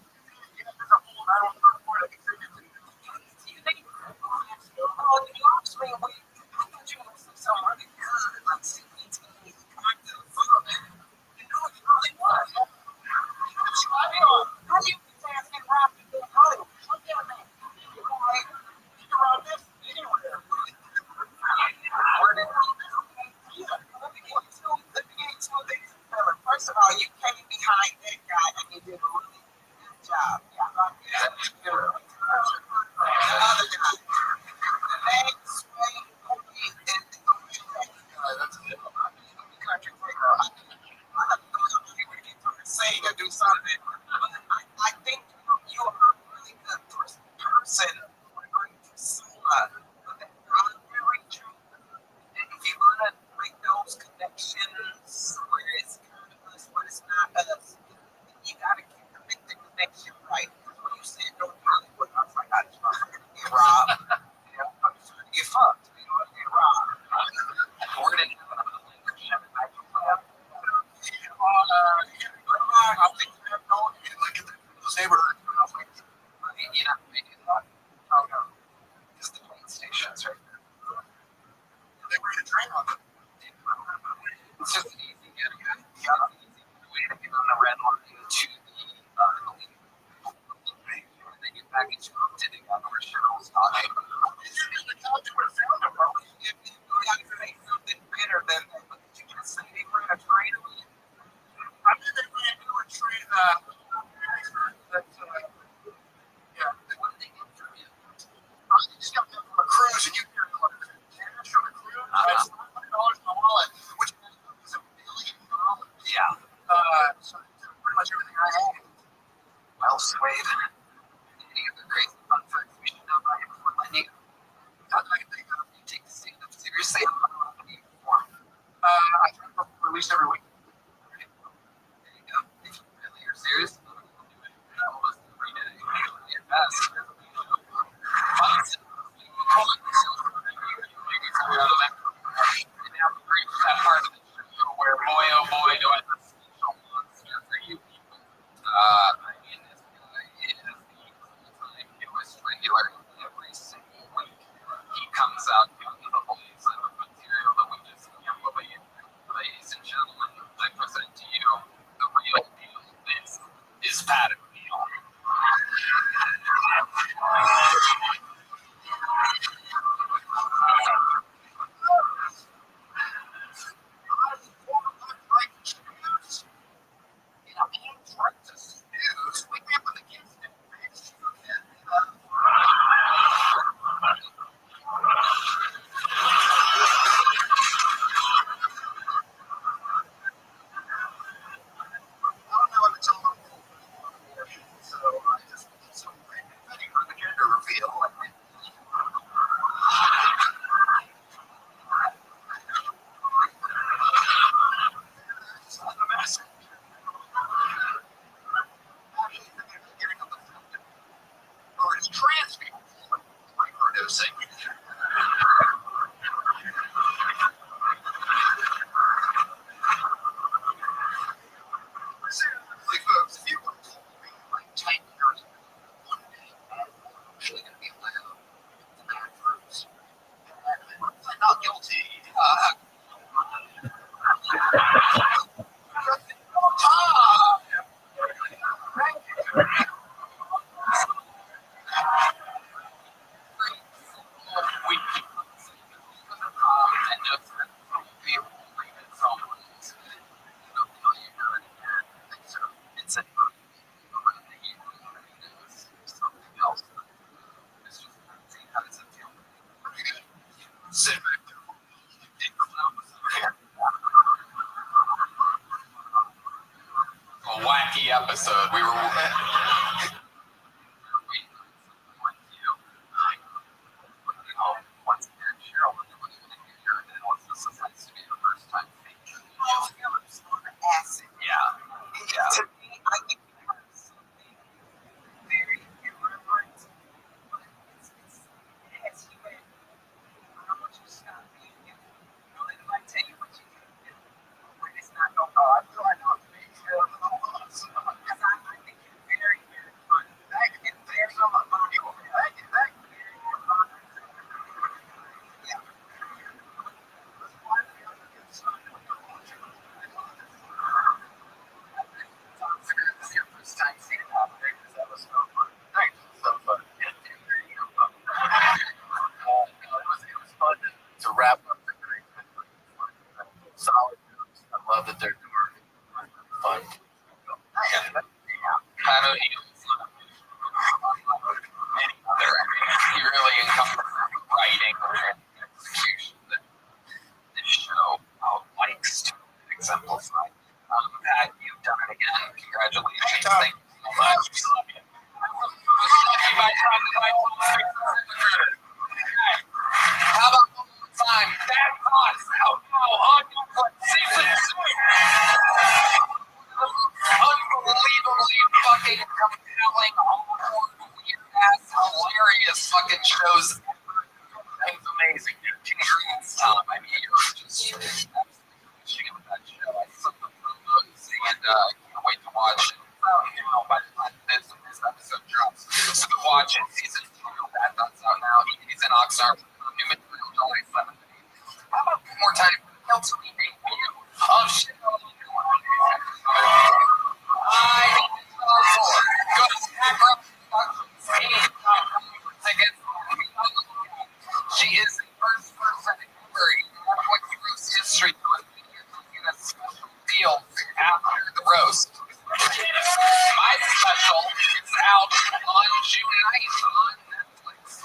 first person ever in Catholic roast history to in a special field after the roast. My special is out on June 9th on Netflix.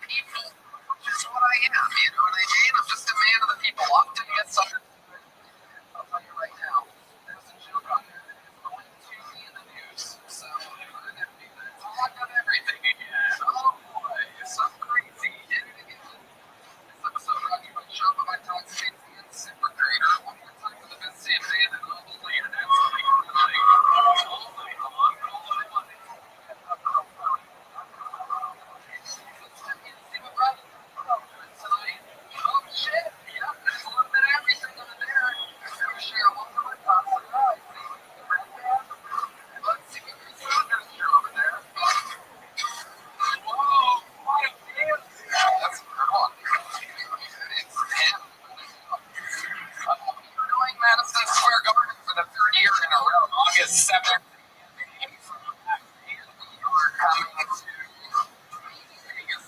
People, which is what I am, you know what I mean? I'm just a man of the people, often misunderstood. I'll tell you right now, there's a joke on there that is going to be in the news. So, talk on everything again. Oh boy, you're so crazy. Did it again. This episode brought to you by Shopify Talk States and Super Creator. One more time for the best Sam band and all the internet. All night long, all my money. Oh shit, yep, there's a little bit of everything over there. I'm sure I'm over my thoughts like that. Let's see what there's over there. Whoa, what a dance! That's cool. It's him. We're doing Madison Square Garden for the third year in a row, August 7th. And we are coming to Vegas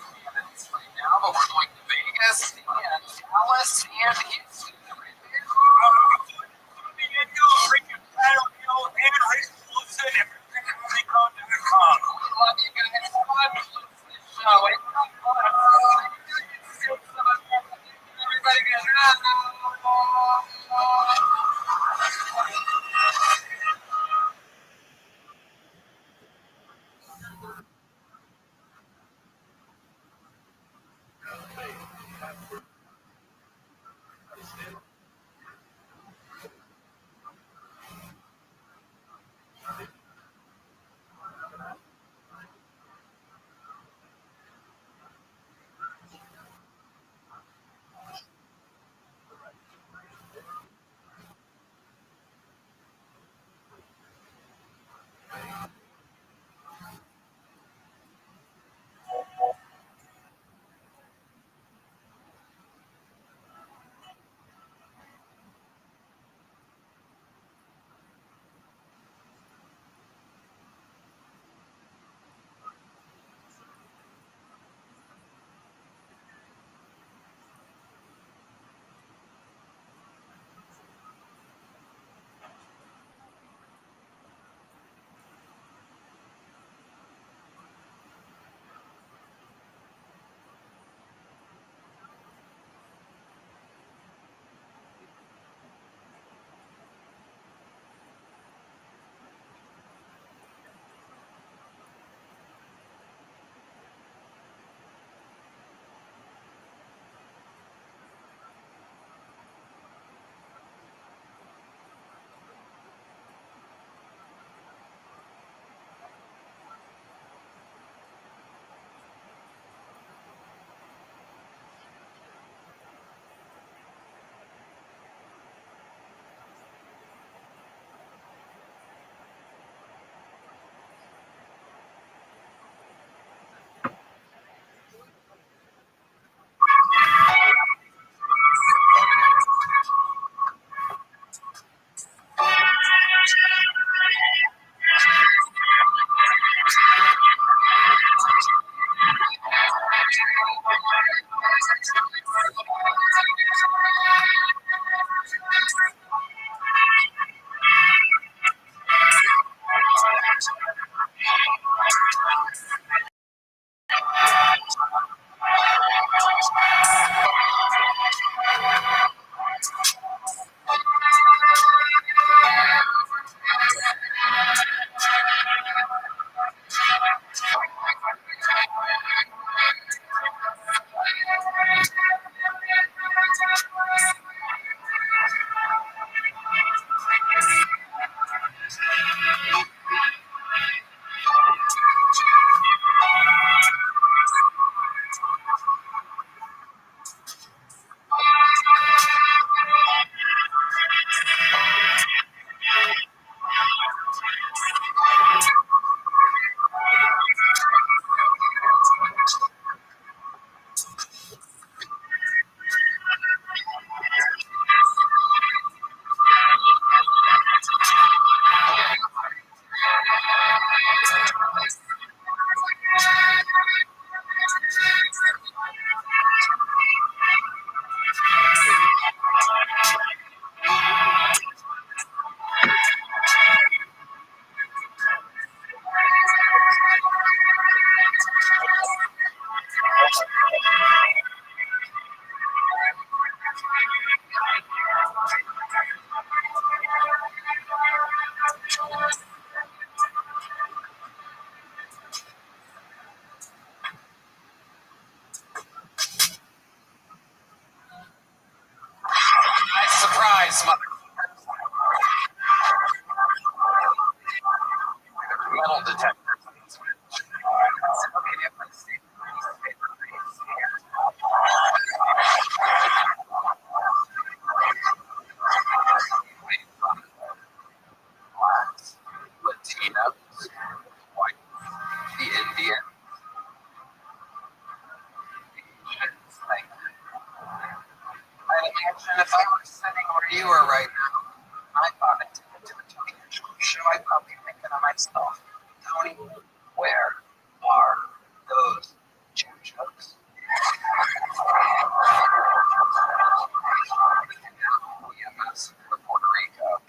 right now, but we're going to Vegas and Dallas and Houston. Love you guys so much. Show it. Everybody imagine if I were sitting where you are right now, I bought a ticket to the Tony Hitchcock show, I'd probably be thinking to myself, Tony, where are those Jew jokes? EMS for Puerto Rico.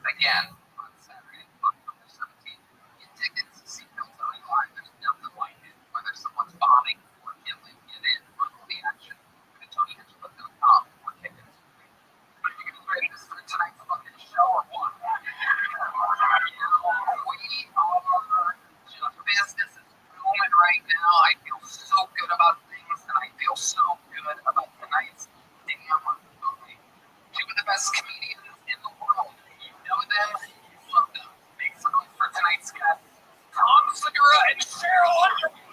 Again, on Saturday, October 17th, get tickets, seatbelts on line. There's nothing like it. Whether someone's bombing or killing, get in, follow the action. Go to TonyHitchcock.com for tickets. Are you getting ready to start tonight's fucking show or what? We are just business is booming right now. I feel so good about things, and I feel so good about tonight's damn movie. Two of the best comedians in the world. You know them, you love them. Make some noise for tonight's guests, Tom Segura and Cheryl Underwood.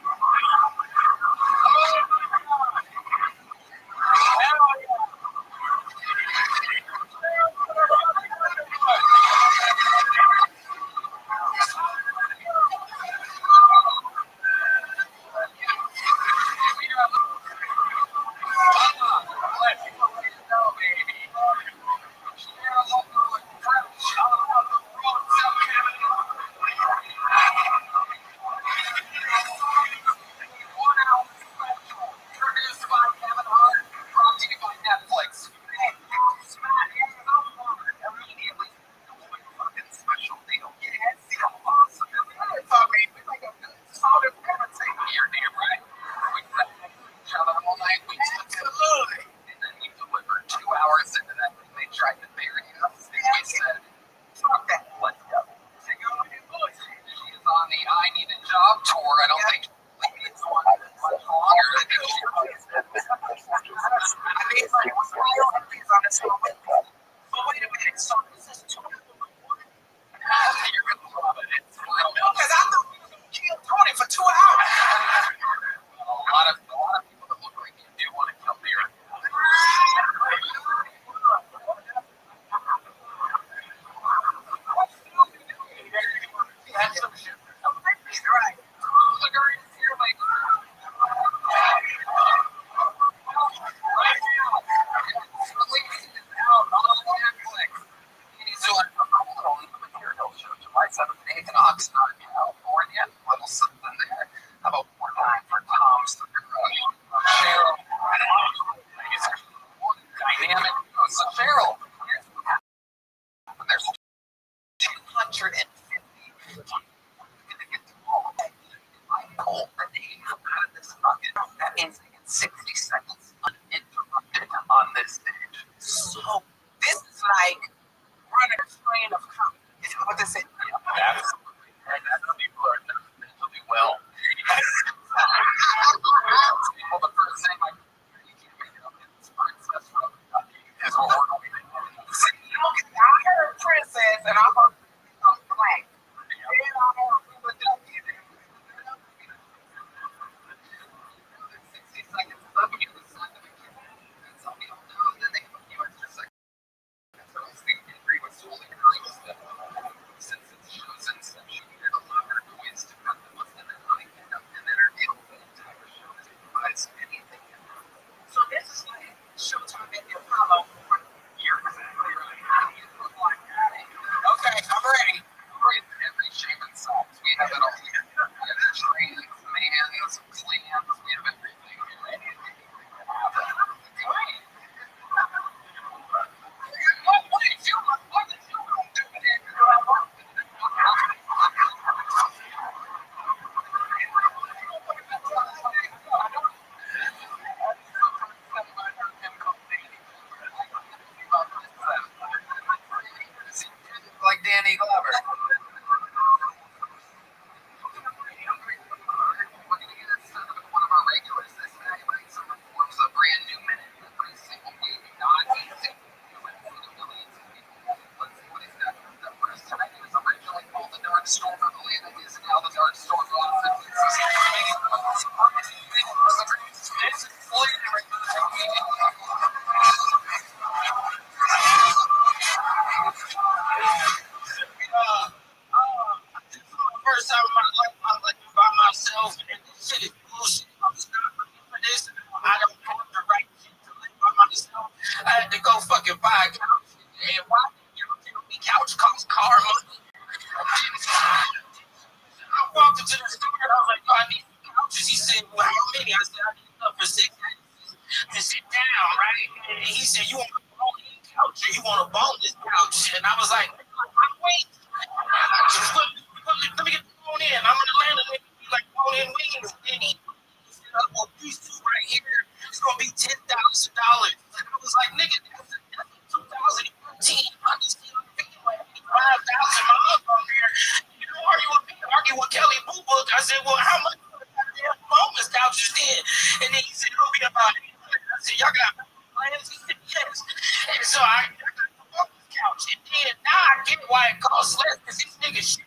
get why it costs less, because these niggas shit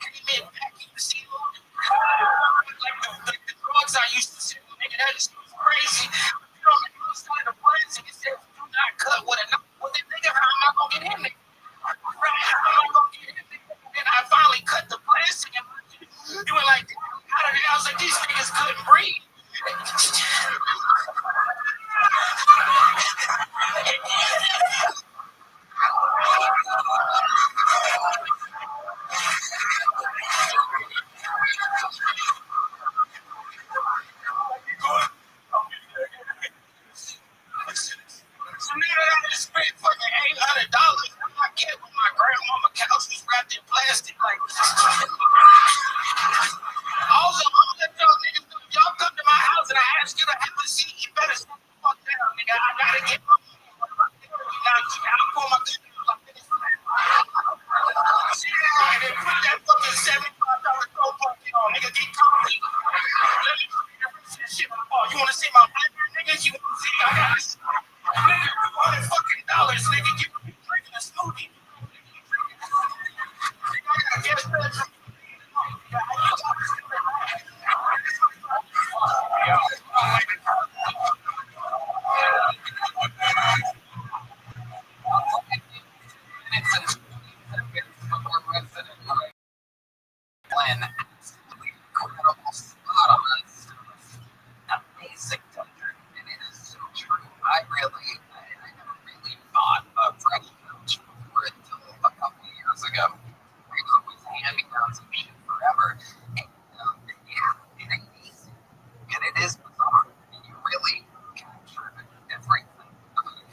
came in vacuum sealed. Like the drugs I used to sell, nigga, that is crazy. You know, the outside of the plastic, it says do not cut with a knife. Well, then nigga, how am I gonna get in there? Right, how am I gonna get in there? Then I finally cut the plastic and you were like, how the hell? I was like, these niggas couldn't breathe. So nigga, I just spent fucking $800. I get when my grandmama couch was wrapped in plastic. Like, all that y'all niggas do, y'all come to my house and I ask you to have a seat, you better sit the fuck down, nigga. I gotta get my I'll pull my good like this. And then put that fucking $75 throw bucket on, nigga. Get comfy. Let me shit my ball. You wanna see my paper, nigga? You wanna see I got this nigga, $100 fucking nigga. You drinking a smoothie. I guess that's amazing country, and it is so true. I never really bought a fresh couch for it until a couple of years ago. I was hand-me-downs and shit forever, and yeah, it ain't easy, and it is bizarre, and you really capture everything about it.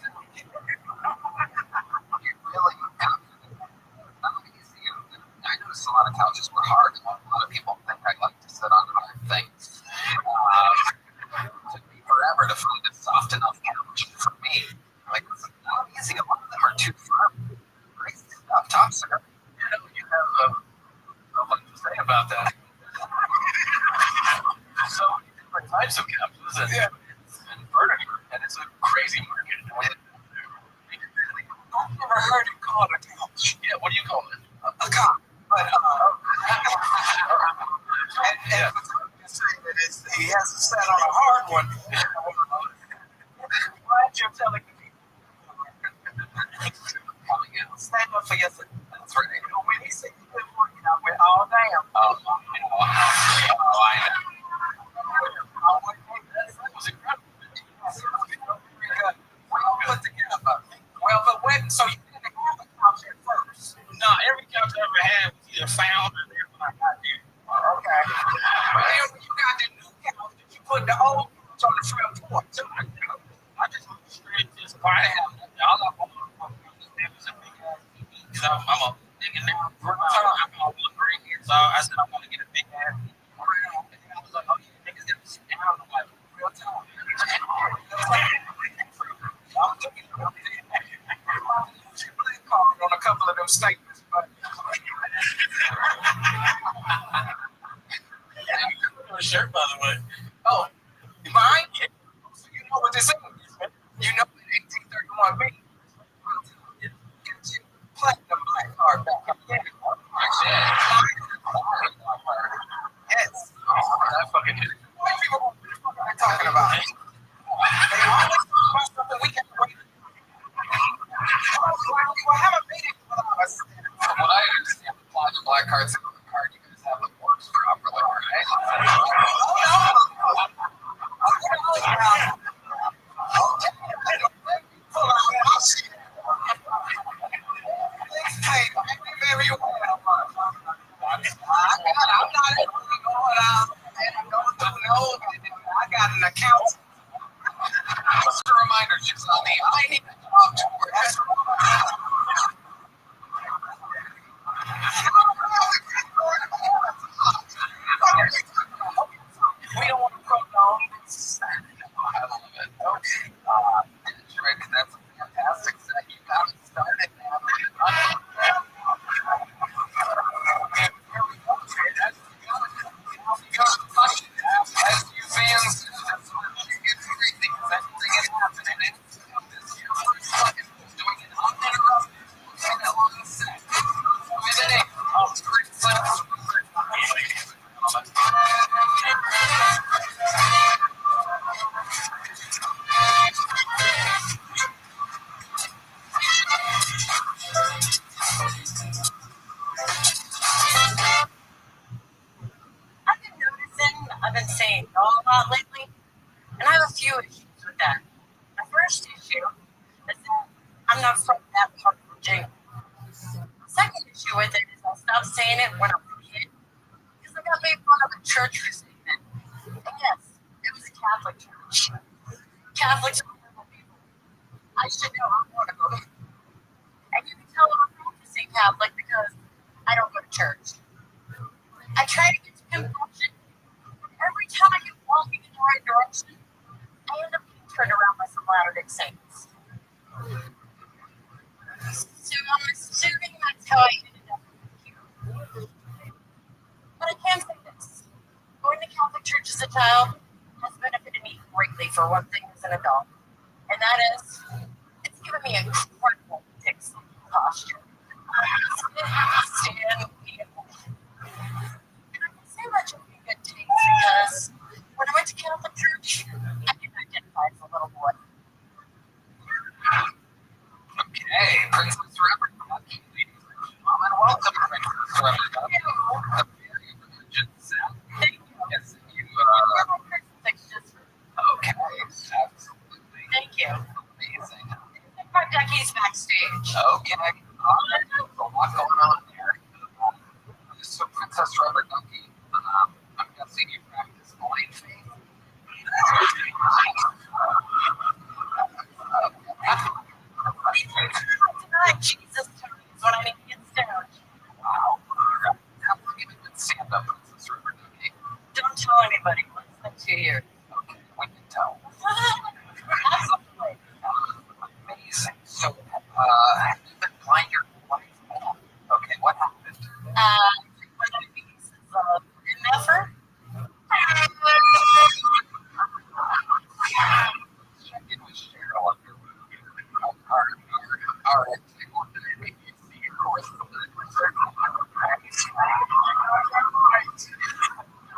You really capture it. Not easy. I noticed a lot of couches were hard. A lot of people think I like to sit on hard things. Took me forever to find a soft enough couch for me. Like, it's not easy. A lot of them are too firm. Crazy stuff. Tom, sir, you have a lot to say about that. So, different types of couches and furniture, and it's a crazy market. I've never heard it called a couch. Yeah, what do you call it? A couch. But, and saying that he hasn't sat on a hard one. Why aren't you telling me? Stand up for yourself. That's right. You know, when he said he couldn't work it out, we're all damn. I know. Was incredible. Well put together. Well, but when, so you didn't have a couch at first? No, every couch I ever had was either found or there when I got there. Okay. Well, when you got the new couch, did you put the old couch on the front porch? I just went straight to the party house. All I wanted was a big ass TV. Because I'm a nigga now. I'm all wondering here. So I said, I want to get a big ass TV. And I was like, oh, yeah, niggas got to sit down. I'm like, real time. I'm looking at them. She played comment on a couple of them statements. But shirt, by the way. Oh, mine? Yeah. So you know what this is? You know what 1831 means? Get you platinum black card back up there. Yes. That fucking hit. What are they talking about? They always talk about something we can't wait. Well, have a meeting with us. From what I understand, the platinum black card's a card you guys have that works properly, right? I got an account. Just a reminder, just on me. I need to talk to her. issue with it is I stopped saying it when I was a kid because I got made fun of at church for saying it. And yes, it was a Catholic church. Catholics are horrible people. I should know I'm one of them. And you can tell I'm a practicing Catholic because I don't go to church. I try to get to confession. Every time I get walking in the right direction, I end up being turned around by some Latter-day Saints. So I'm assuming that's how I ended up here. But I can say this. Going to Catholic church as a child has benefited me greatly for one thing as an adult. And that is, it's given me incredible fixed posture. Stand, beautiful. And I can say that just in good taste because when I went to Catholic church, I didn't identify as a little boy. Okay, Princess Robert, ladies and gentlemen, welcome to Princess Robert. The very religious sound. Thank you. Yes, you, My crucifix just okay, absolutely. thank you. Amazing. My ducky's backstage. Okay, there's a lot going on there. So, Princess Robert Ducky, I'm guessing you practice blind faith? Tonight, Jesus is what I need to get down. Wow. How long have you been stand up, Princess Robert Ducky? Don't tell anybody. Less than 2 years. Okay, we can tell. Absolutely. Amazing. So, you've been blind your whole life. Okay, what happened? One of these is an effort. Check in with Cheryl on your our BBC course.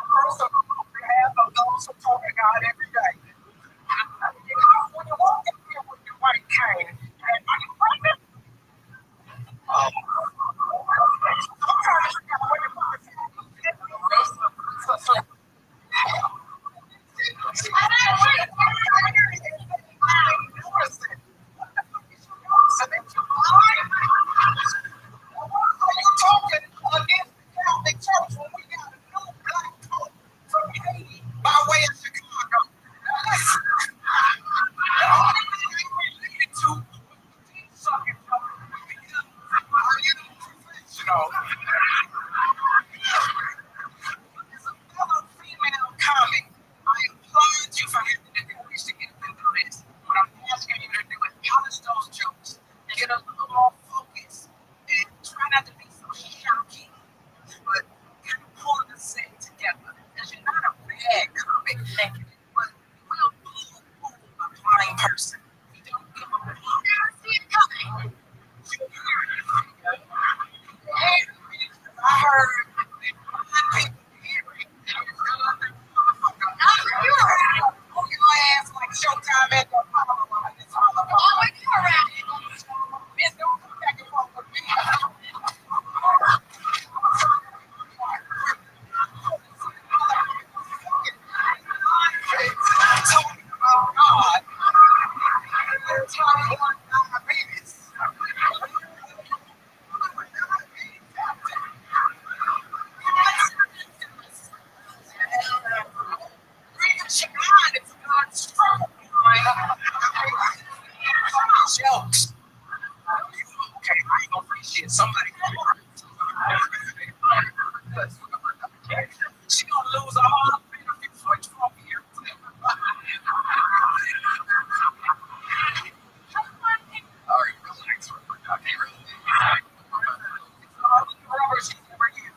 First of all, on behalf of those who talk to God every day, when you walk in here with your white cane, and are you pregnant? By way of Chicago. As a fellow female comic, I applaud you for having the courage to get up and do this. What I'm asking you to do is polish those jokes, get a little more focused, and try not to be so shocking, but kind of pull the set together. Because you're not a bad comic, but you will fool a blind person. You don't give a fuck. I see it coming. I heard that blind people hearing. You heard it. Oh, your ass like Showtime at the Apollo. Oh, you around here. Miss, don't come back and forth with me. Talking about God. Talking about diabetes. God is God's struggle. Jokes. Okay, I ain't gonna appreciate somebody. She gonna lose all her benefits for 12 years. All right, relax. We're not here. Remember, she's never here.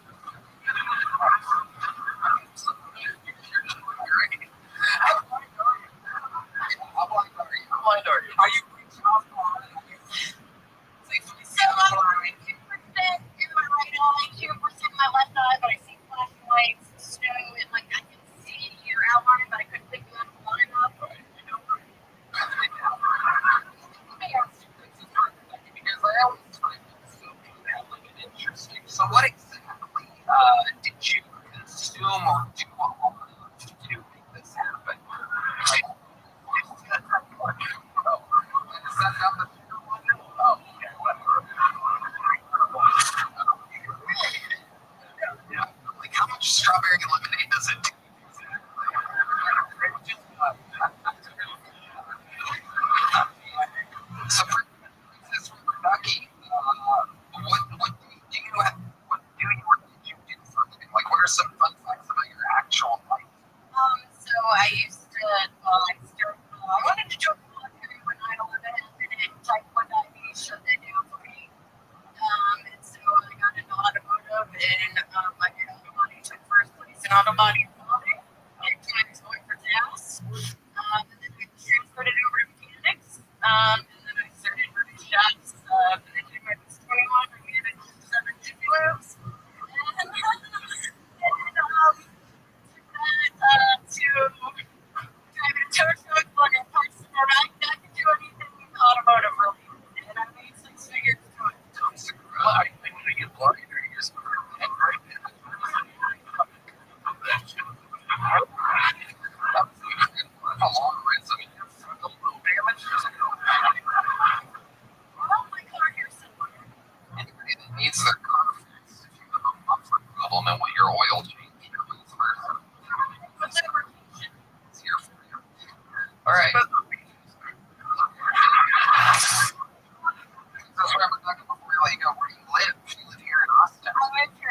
Are you So I'm 2% in my right eye, 2% in my left eye, but I see flashing lights, snow, and like I can see your outline, but I couldn't pick you up line up. So what exactly did you consume or do to make this happen? Like, is that not the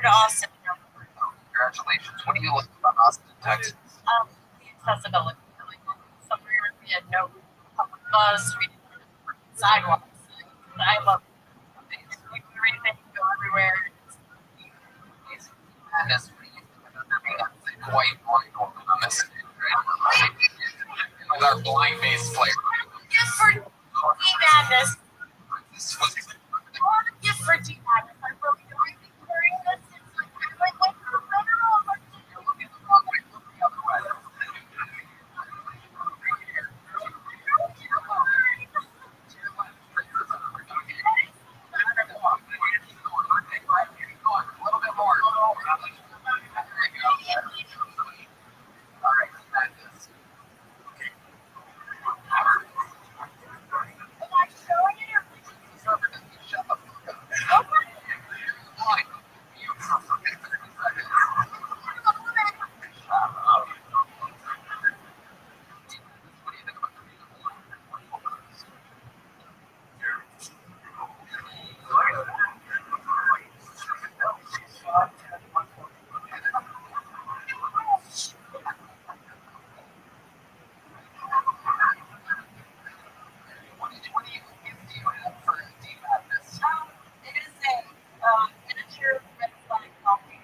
to Austin. Congratulations. What do you like about Austin, Texas? The accessibility. So we had no public bus, we didn't have sidewalks. I love it. You can do everything, you go everywhere. And that's quite on this stage, right? With our blind bass player. Gift for Tea Madness. This was Gift for Tea Madness. I really do. I think during this, it's like for literal. you're looking the wrong way, look the other way. A little bit more. There you go. All right, madness. Shut the fuck up. What do you have for Tea Madness? It is a miniature red flag coffee.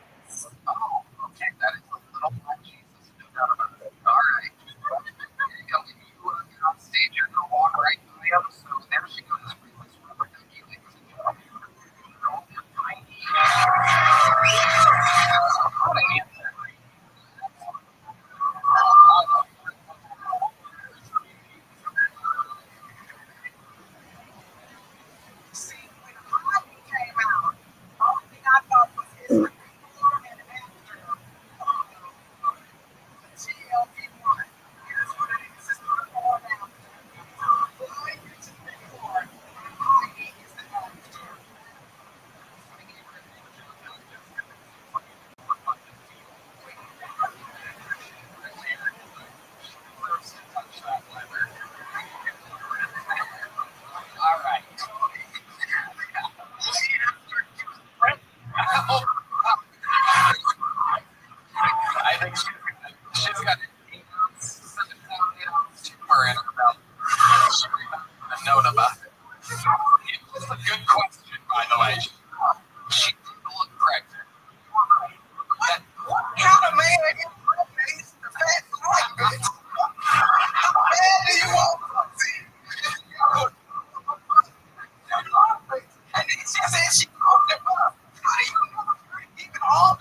Oh, okay, that is a little black Jesus. No doubt about it. All right. Here you go. You're on stage, you're going to walk right by him. So there she goes. Rubber ducky, ladies and gentlemen. See, when Rothschild came out, the only thing I thought was his reform and after TLP1. Here's what it is. It's the reform after. Blind is the reform. Hiding is the after. All right. I think she's got an 8 ounce, 7 ounce tumor in her mouth. A note about it. It was a good question, by the way. She didn't look pregnant. What kind of man is face the fat like this? How bad do you want to see? And then she said she called him up. How do you know? Even all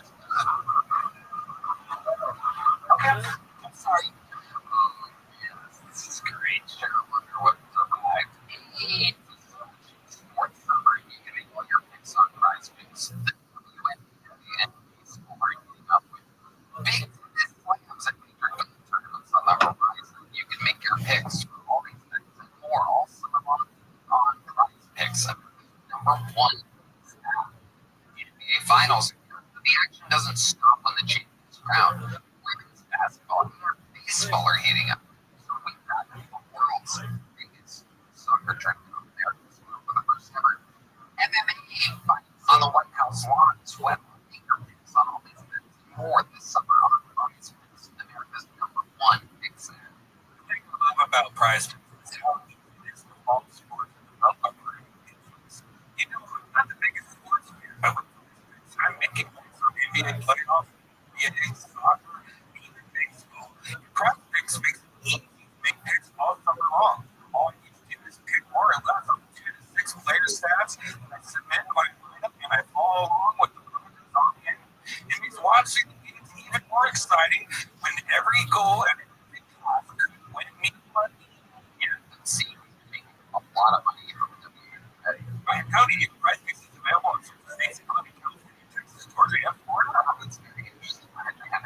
okay. I'm sorry. This is great. Sure, wonder what survived. Sports summer, you can make all your picks on Prize Picks. The WNBA school are getting up with big tennis slams and major tournaments on the horizon. You can make your picks for all these things and more all summer long on Prize Picks. Number one is now. NBA Finals. The action doesn't stop on the Champions Round. Women's basketball and baseball are heating up. So we've got the world's biggest soccer tournament on America's soil for the first ever MMA fight on the White House lawn. 12 major picks on all these events and more this summer on Prize Picks, America's #1 big fan. The thing I love about Prize Picks is how it is the fall sports and the influence. You know, I'm not the biggest sports fan, but I'm making picks on the NBA playoffs, NBA soccer, even baseball. Prize Picks makes it easy to make picks all summer long. All you need to do is pick more or less of 2 to 6 player stats, and I submit my lineup and I follow along with the numbers on the end. It makes watching the games even more exciting when every goal and every pass could win me money. Yeah, see, you can make a lot of money from the WNBA. I'm telling you, Prize Picks is available in certain states, including California, Texas, Georgia, and Florida. That's very interesting. I have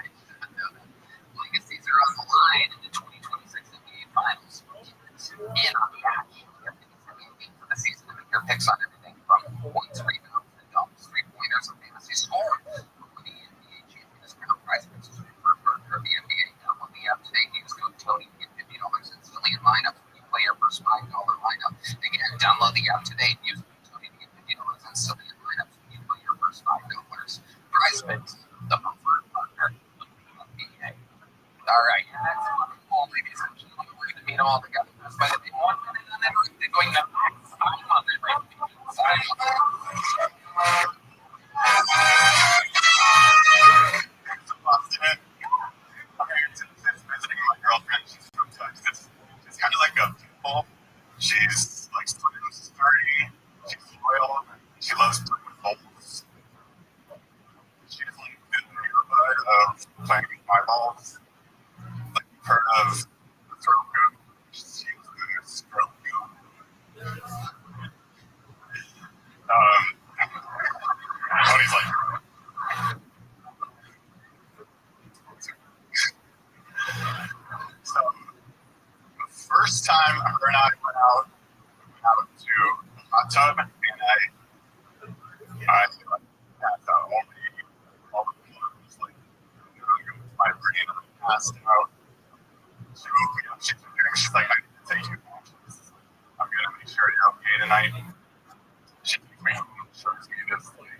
see this like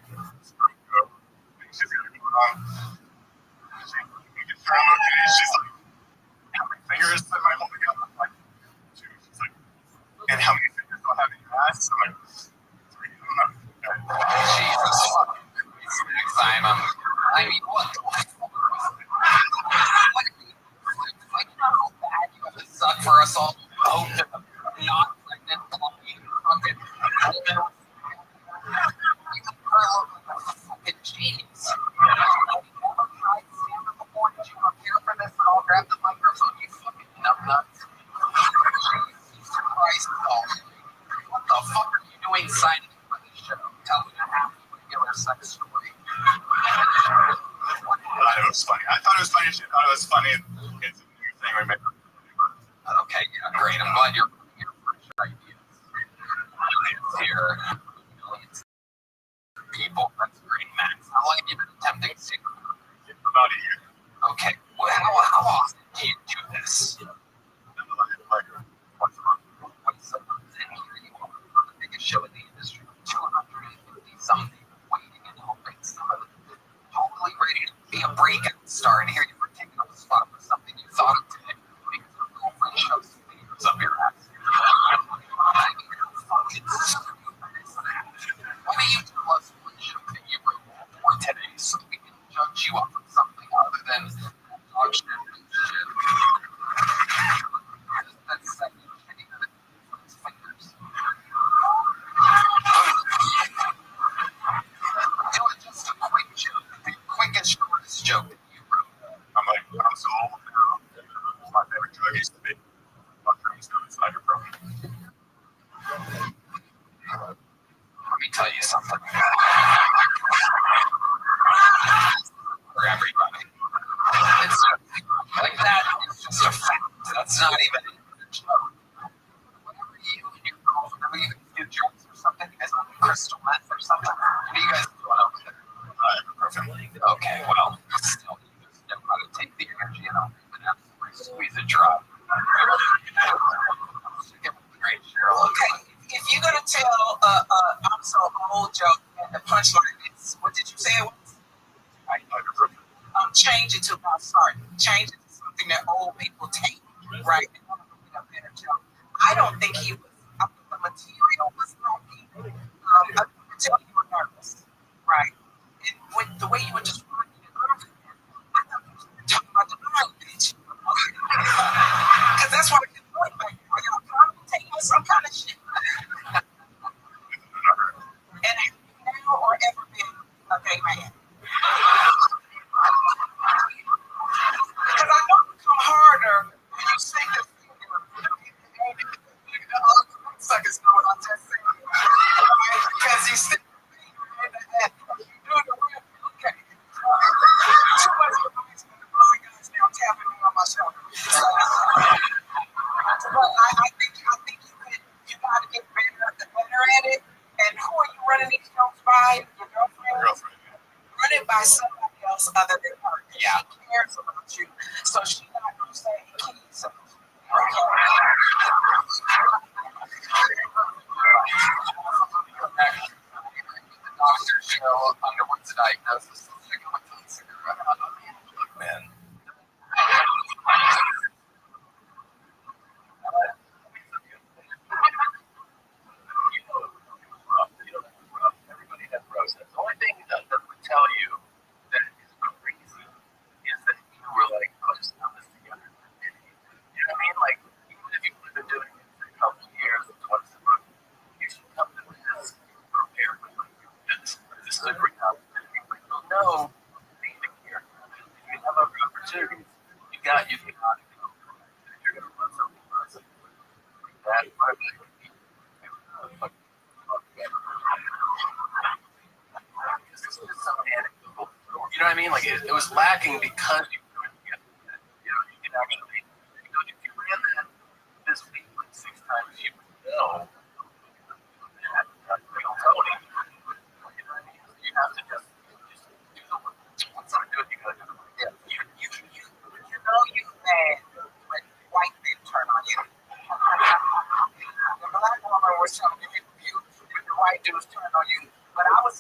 screw thing she's got going on. She's like, how many fingers am I holding up? I'm like, 2. She's like, and how many fingers do I have in your ass? I'm like, 3. I don't know. Jesus fucking Christ, next time I mean, what the fuck? Like, how bad you have to suck for us all to hope that the not pregnant fucking woman fucking genius. Have you ever tried stand-up before? Did you prepare for this at all? Grab the microphone, you fucking numbnuts. Jesus Christ, oh. What the fuck are you doing signing for this show? Tell me a half regular sex story. I thought it was funny. I thought it was funny. She thought it was funny. It's a new thing we made. Okay, yeah, great. I'm glad you're here for your ideas. Millions here. Millions of people. That's great, Max. How long have you been attempting secret? About a year. Okay, well, how often do you do this? Like once a month. Once a month. And here you are on the biggest show in the industry. 250-some people waiting and hoping some of them totally ready to be a breakout star. And here you were taking up a spot for something you thought of today because your girlfriend shows fingers up your ass. I mean, how fucking stupid is that? Why don't you tell us what show that you wrote for today so we can judge you off of something other than dog shit and shit? That's second shitty that it from his fingers. It was just a quick joke. The quickest, shortest joke that you wrote. I'm like, I'm so old now. My favorite drug used to be mushrooms, ibuprofen. Let me tell you something. For everybody. It's like that. It's just a fact. That's not even a joke. Whenever you and your girlfriend, whenever you guys do jokes or something, you guys on crystal meth or something, what are you guys doing over there? Ibuprofen. Okay, well, still, you just know how to take the energy and open it up, squeeze a drop. Great, Cheryl. Okay, if you're gonna tell I'm so old joke and the punchline is, what did you say it was? Ibuprofen. Change it to, change it to something that old people take, right? In order to get a better joke. I don't think he was, I think the material was lacking. I could tell you were nervous, right? And when the way you were describing it earlier, I thought you were talking about the blind bitch. Because that's why I can point back. I got to take me some kind of shit. And have you now or ever been a gay man? Because I know it come harder when you say this thing. Suckers know what I'm just saying. Because you stick your finger in the head. You do the real. Okay. Too much information on the blind guys now tapping me on my shoulder. But I think you got to get better at it. And who are you running these jokes by? Your girlfriend? Run it by somebody else other than her. Yeah. She cares about you. So she's not going to say, keys. Dr. Cheryl Underwood's diagnosis of look, man. Everybody has process. The only thing that would tell you that is crazy is that you were like, I'll just throw this together. You know what I mean? Like, even if you've been doing it for a couple of years, once a month, you should come to this prepared with like, this is a great opportunity. But you'll know anything here. If you have other opportunities, you got. If you're going to run something that you know what I mean? Like it was lacking because you couldn't get that. You know, you can actually, if you ran that this week like 6 times, you would know that real Tony. You know what I mean? You have to just do the work. Once I do it, you gotta do the work. Yeah, you know you mad when white men turn on you. The black woman was telling you, the white dudes turn on you. But I was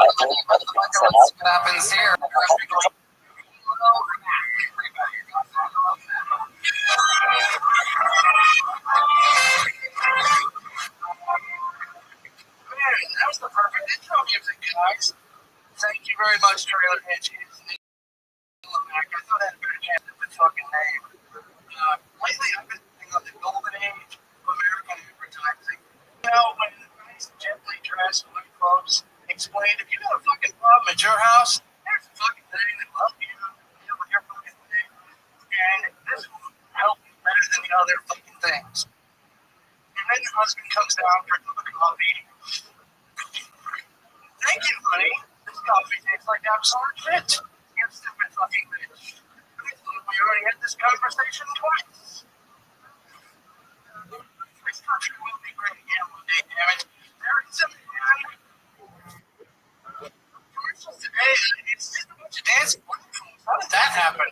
Let's see what happens here. Man, that was the perfect intro music, guys. Thank you very much, Trailer Hitch. I thought I had a better chance at the fucking name. Lately, I've been thinking of the golden age of American advertising. You know, when the nice, gently dressed, blue clothes explained, if you got a fucking problem at your house, there's a fucking thing that will help you deal with your fucking thing. And this will help you better than the other fucking things. And then the husband comes down for a cup of coffee. Thank you, honey. This coffee tastes like absolute shit. You stupid fucking bitch. We already had this conversation twice. This country will be great again one day, damn it. There is a man. Commercials today, it's just a bunch of dancing platforms. How did that happen?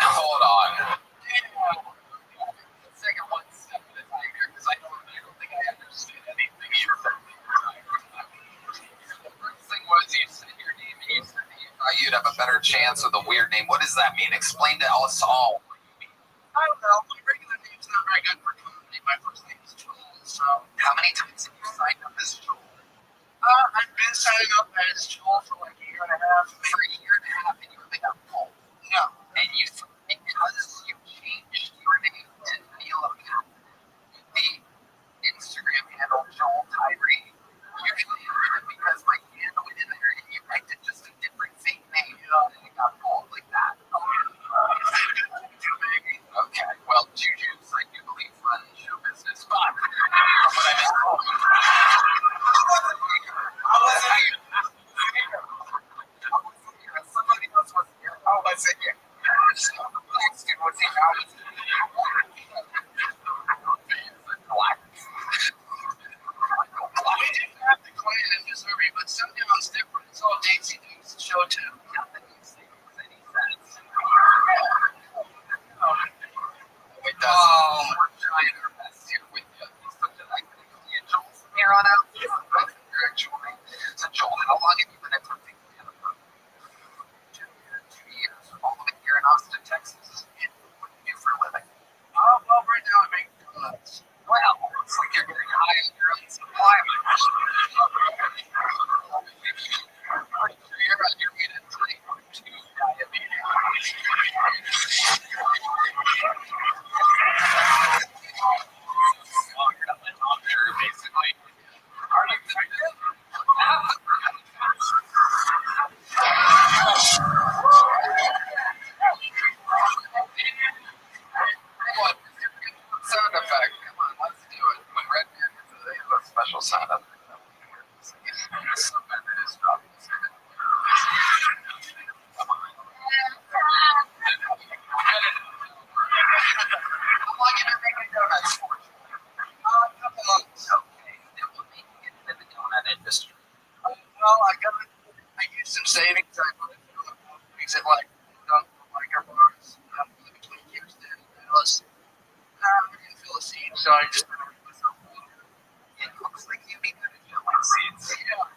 Hold on. Let's take it one step at a time here, because I don't think I understood anything you said. The first thing was you said your name, and you said that you thought you'd have a better chance with a weird name. What does that mean? Explain to us all. I don't know. My regular name's not very good for comedy. My first name is Joel. So, How many times have you signed up as Joel? I've been signing up as Joel for like a year and a half. For a year and a half, and you really got pulled. No. And you, because you changed your name to Neil O'Connor, the Instagram handle Joel Tyree, usually because my handle in there and you picked it just a different fake name, and it got pulled like that. Okay, well, Juju's, I do believe, run show business, but from what I've been told, somebody else was here. Oh, let's see here. What's he got? We didn't have the Klan in Missouri, but Sundown's different. It's all Daisy Dukes show too. Nothing you say makes any sense. It does. We're trying our best here with you. So that I can be a Joel from here on out. Actually. So Joel, how long have you been attempting to get a book? 2 years. 2 years. All the way here in Austin, Texas. And what do you do for a living? Well, right now I make donuts. Well, looks like you're getting high on your own supply. Pretty sure you're on your way to type 2 diabetes. Well, you're not the doctor, basically. Are you detective? What? Sound effect. Come on, let's do it. When Red Beard gets a special sound effect. So bad that it's dropping. Come on. How long have you been making donuts for? A couple months. Okay, then what made you get into the donut industry? Well, I used some savings. I put it through a weeks at like liquor bars. Between Houston and Dallas. I didn't feel a seed, so I just started myself. It looks like you'd be good at filling seeds. Yeah.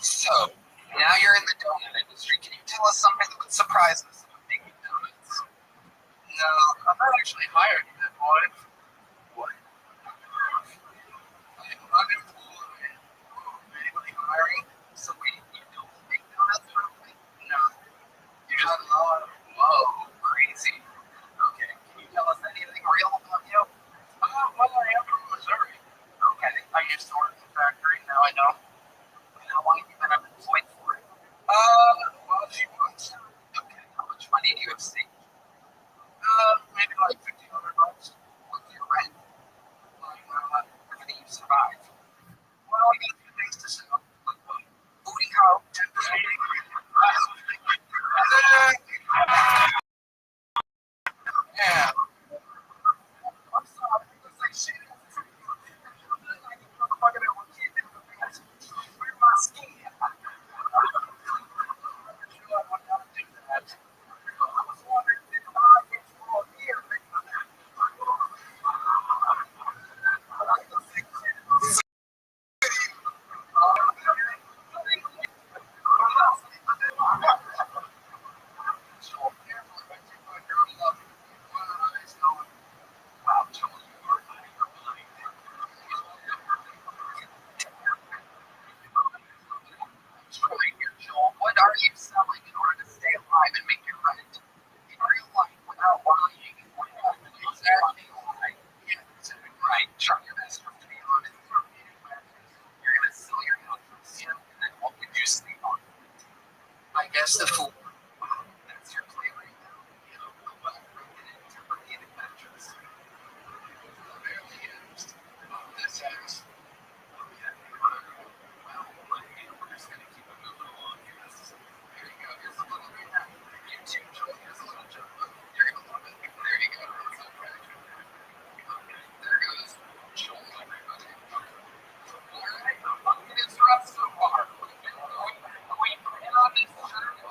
So, now you're in the donut industry. Can you tell us something that would surprise us about making donuts? No, I'm not actually hired yet, boy. What? I'm unemployed. Anybody hiring? So wait, you don't make donuts normally? No. You just whoa, crazy. Okay, can you tell us anything real about you? Well, I am from Missouri. Okay, I used to work in the factory. Now I don't. how long have you been unemployed for it? Well, a few months. Okay, how much money do you have saved? Maybe like $1,500. $1,500. guess the fool. That's your play right now. You know, interpretive matches. This is. Well, we're just going to keep it moving along here. There you go. Here's a little bit of YouTube joke. Here's a little joke. You're going to love it. There you go. That's okay. There goes Joel, everybody. All right. It is rough so far. We plan on this journey.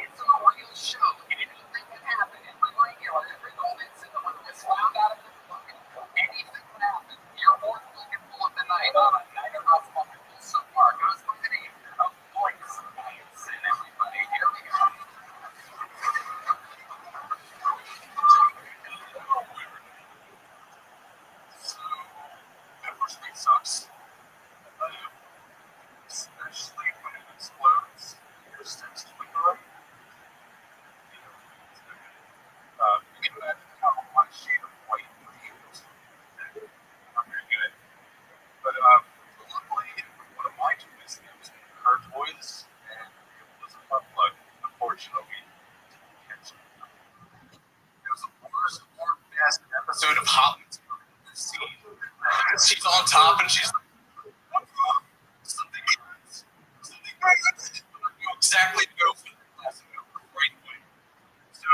It's a real show. Anything can happen. And we're regular. Every moment since when this found out of the book, anything can happen. You're more fucking full of the night on a night of rough so far. Goes by the name of Voice Science. And everybody, here we go. So, pepper spray sucks. Especially when it explodes. Your steps twinkle. You can imagine how one shade of white would use. Not very good. But luckily, one of my toys was her toys, and it was a fun plug. Unfortunately, didn't catch it. It was the worst or best episode of Hot Wheels I've ever seen. She's on top, and she's like, "What's wrong? Something happens. Something happens." I knew exactly to go for the glass of milk right away. So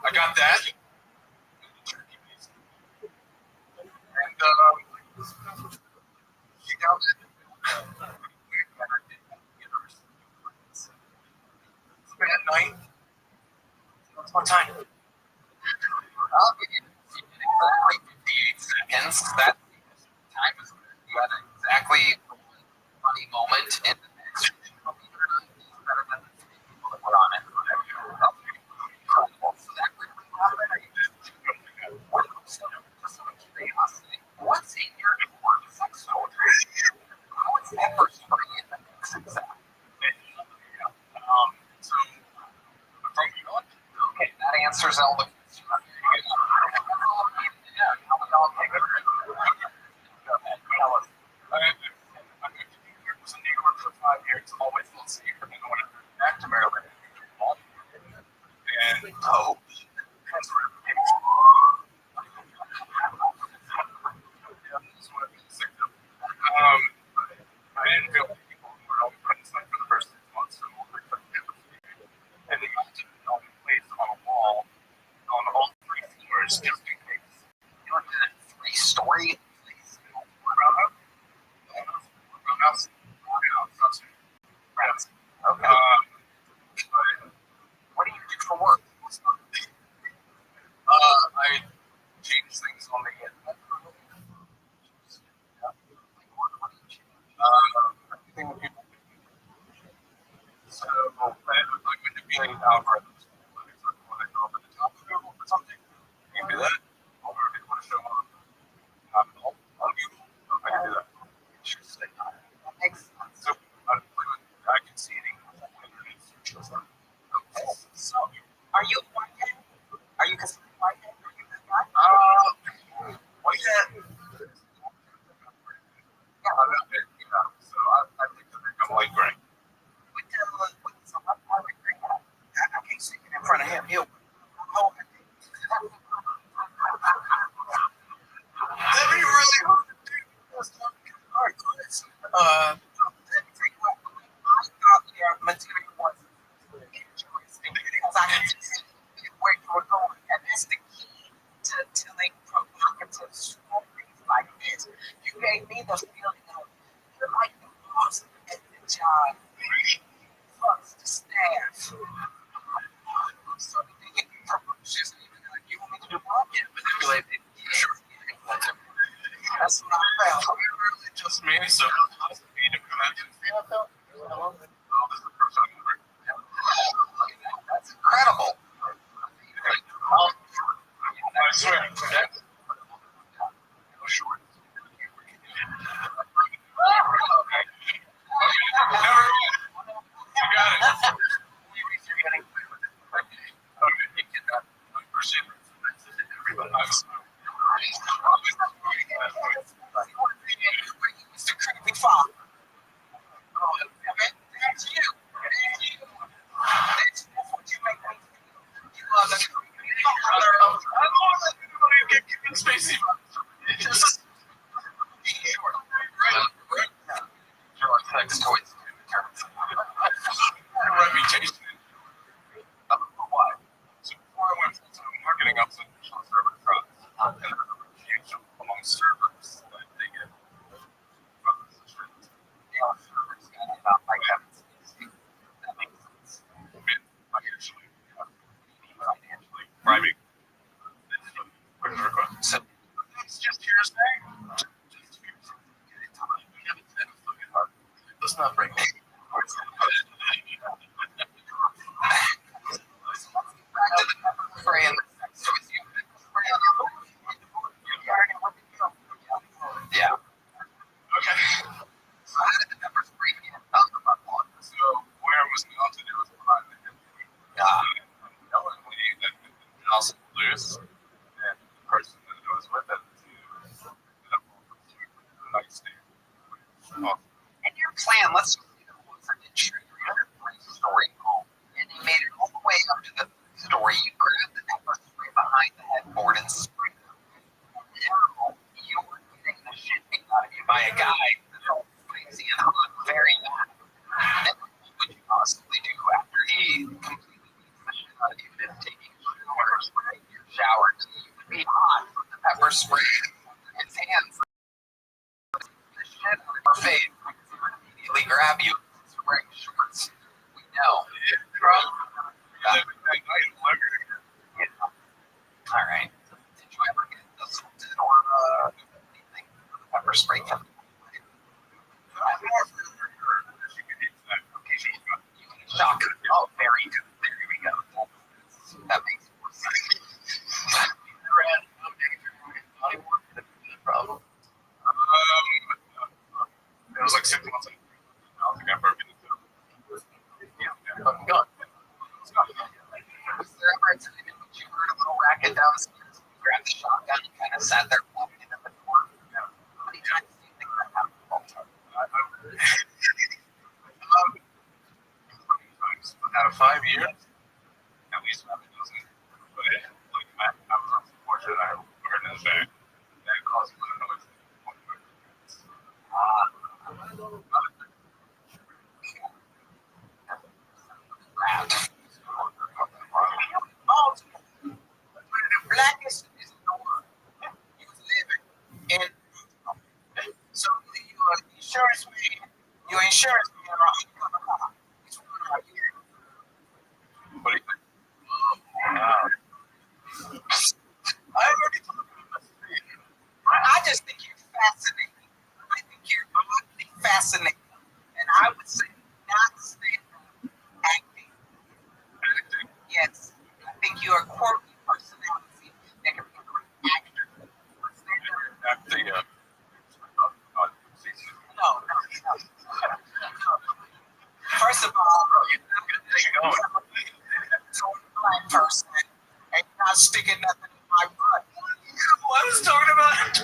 I got that. And she got it. It's been at night. What's my time? I'll give you exactly 58 seconds. That time is you had exactly one funny moment in the next. Better than the three people that were on it. Incredible. So that quickly happened. So, just out of curiosity, what's in your sex toy? How is that first free in the next exam? So, okay, that answers all the questions. Yeah, how we all take it. Go ahead, tell us. I'm going to be here. Was in New York for 5 years. Always felt safe. And then when I moved back to Maryland, and I didn't feel people who were only friends like for the first 6 months. So and they got to know me placed on a wall on all 3 floors just in case. You looked at a 3-story place in a roundhouse. Okay. What do you do for work? I change things on the internet. Everything with people. So I'm manipulating algorithms. When I go up at the top of Google for something, you can do that. Or if you want to show up on Google, I can do that. Interesting. That makes sense. So I can see it. Okay. So are you whitehead? Are you considered whitehead? Are you that guy? Whitehead. Yeah, so I think that I'm like gray. So I can't see it in front of him. He'll hold it. That'd be really hard to do. All right, good. Let me tell you what. I thought your material was interesting because I could see where you were going, and that's the key to telling provocative stories like this. You gave me the feeling of you're like the boss at the job. Plus the staff. So they get promotions, you want me to do what? Yeah, manipulate it. Sure. That's what I found. Really just me, so I was being a that's incredible. I swear. Sure. You got it. Everybody. Mr. Creepy Father. out of 5 years, at least 5 dozen. But like, I was unfortunate. I heard in the back. That caused me to noise. Oh, the blackest is the one. You live in. So your insurance man, your insurance man, he's running out here. What do you think? I already told you. I just think you're fascinating. I think you're oddly fascinating. And I would say not stand-up acting. Yes. I think you're a quirky personality that can be a great actor. But stand-up, After the season. no. First of all, you're not a black person, and you're not sticking nothing in my butt. What I was talking about?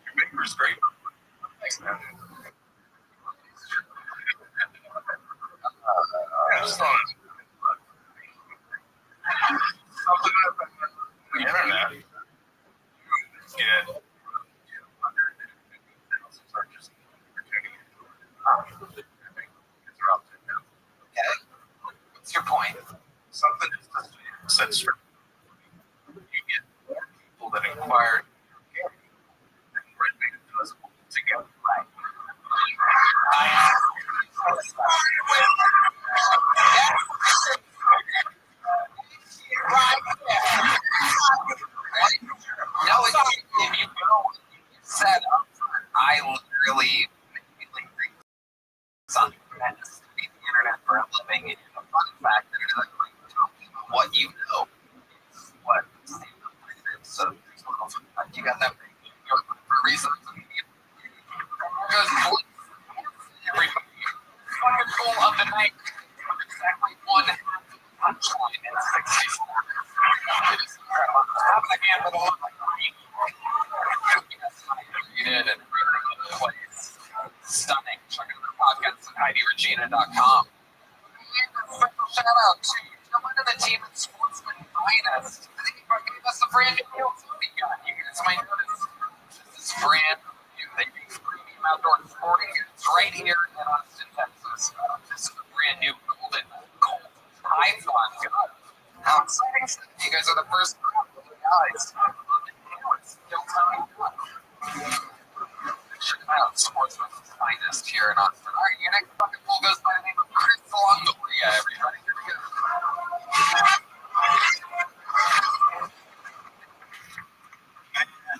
Your maker's great. Thanks, man. I just thought something on the internet. Get What's your point? something is censored. You get people that inquire and bring it to us together. Right. No, if you go set up, I literally immediately think something that is to be the internet for a living. And the fun fact that it's like what you know is what so you got that for reasons. Because everybody fucking goal of the night exactly one punchline in 60 seconds. It is incredible. Having a hand with a lot of and plays. Stunning. Check out their podcast at HeidiRegina.com. And a special shout out to one of the team at Sportsman Finest. I think he gave us a brand new deal. We got you guys might notice. This is brand new. They do premium outdoor sporting goods right here in Austin, Texas. This is a brand new golden gold Python gun. How exciting! You guys are the first group of guys. It's still time. Check them out, Sportsman's Finest here in Austin. All right, your next fucking pool goes by the name of Chris Longoria, everybody. Here we go.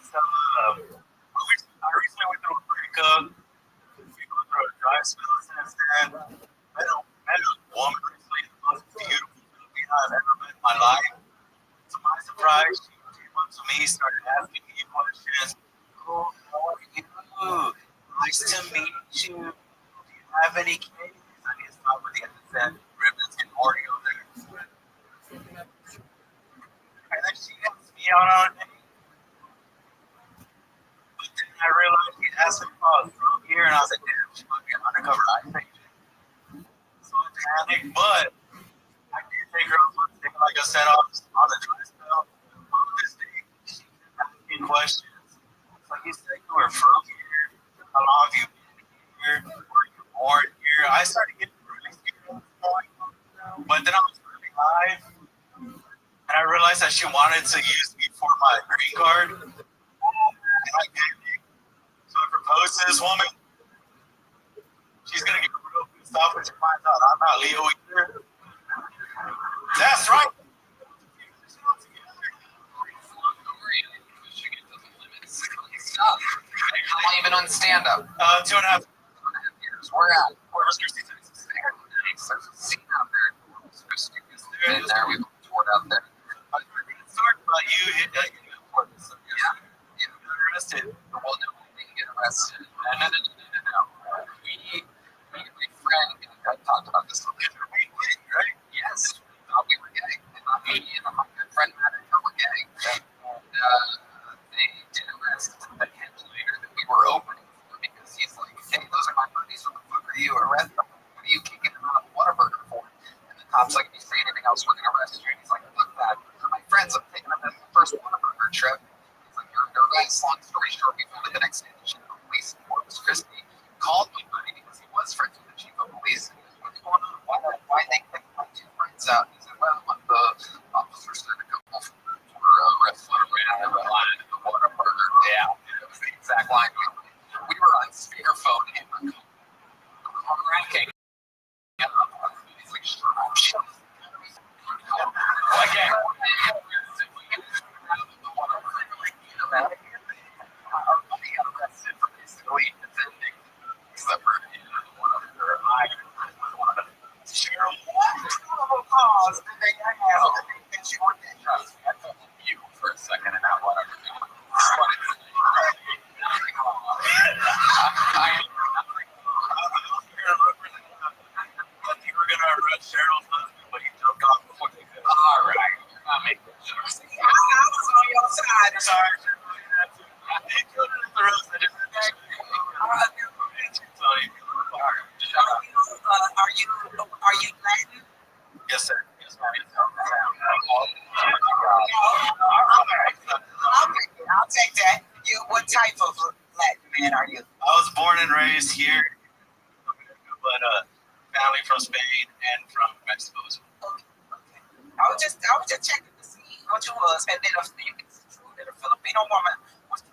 So, I recently went through a breakup. We go through a dry spell since then. I met a woman recently, the most beautiful female I've ever met in my life. To my surprise, she came up to me, started asking me questions. Oh, how are you? Nice to meet you. Do you have any kids? I need to stop with the innocent ribbons and Oreo there. And then she asked me out on a date. But then I realized she asked me if I was from here, and I was like, damn, she might be an undercover ICE agent. So I panicked, but I did take her up on the date, like I said, on the dry spell. On this date, she kept asking questions. So you said you were from here. How long have you been here? Were you born here? I started getting really scared. But then I was really live, and I realized that she wanted to use me for my green card. And I panicked. So I proposed to this woman. She's gonna get real pissed off when she finds out I'm not Leo either. That's right. How long you been on stand-up? 2.5 years. We're at Corpus Christi, Texas. There's a scene out there. Been there. We've toured out there. I didn't start about you hit that Corpus. Yeah. You got arrested. Well, no, we didn't get arrested. No. We my friend, I talked about this. Right? Yes. Cops like, if you say anything else, we're gonna arrest you. And he's like, fuck that. My friends have taken him on the first Whataburger trip. He's like, you're nervous. Long story short, we found it the next day. The chief of police in Corpus Christi called my buddy because he was friends with the chief of police. And he was, what's going on? Why they kicked my two friends out? He said, well, one of the officers said a couple were arrested around the line of the Whataburger. Yeah, it was the exact line. We were on speakerphone and we're cracking up. He's like, shut up. Again, for a second and not whatever. You were gonna arrest Cheryl's husband, but he jumped off before they could. All right, I'll make that jokes. I was on your side. Sorry, he killed it at the roast. I didn't Are you Latin? Yes, sir. Yes, ma'am. I'll take that. What type of Latin man are you? I was born and raised here, but family from Spain and from Mexico. I was just checking to see what you was, and then a Filipino woman was.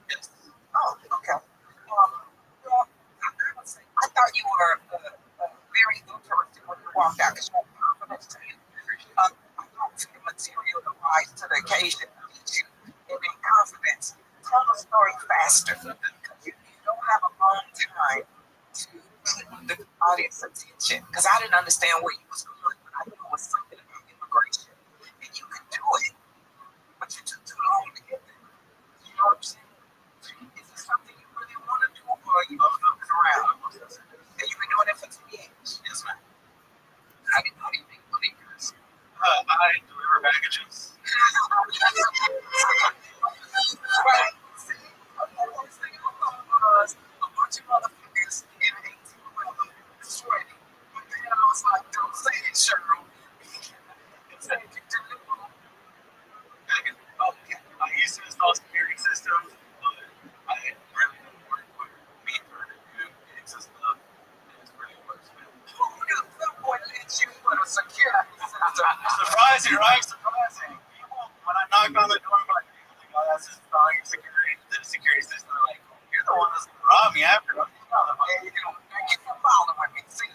Yes. Oh, okay. Well, I thought you were very interesting when you walked out because you had confidence to you. I don't see the material to rise to the occasion to meet you and in confidence. Tell the story faster because you don't have a long time to put the audience attention because I didn't understand where you was going, but I knew it was something about immigration and you could do it, but you took too long to get there. You know what I'm saying? Is this something you really want to do or are you looking around? And you've been doing it for 2 years. Yes, ma'am. How do you make money, guys? I deliver packages. Right. See, the first thing I thought was a bunch of motherfuckers in 18 weather sweating. But then I was like, don't say it, Cheryl. Say it, you deliver. Okay. I used to install security systems, but I really didn't work with me for it. It's just it's pretty much. Who knew someone let you put a security system? Surprising, right? Surprising. People, when I knocked on the door, I'm like, oh, that's just installing security. The security system, they're like, you're the one that's gonna rob me after. There you go. Thank you for following me. See,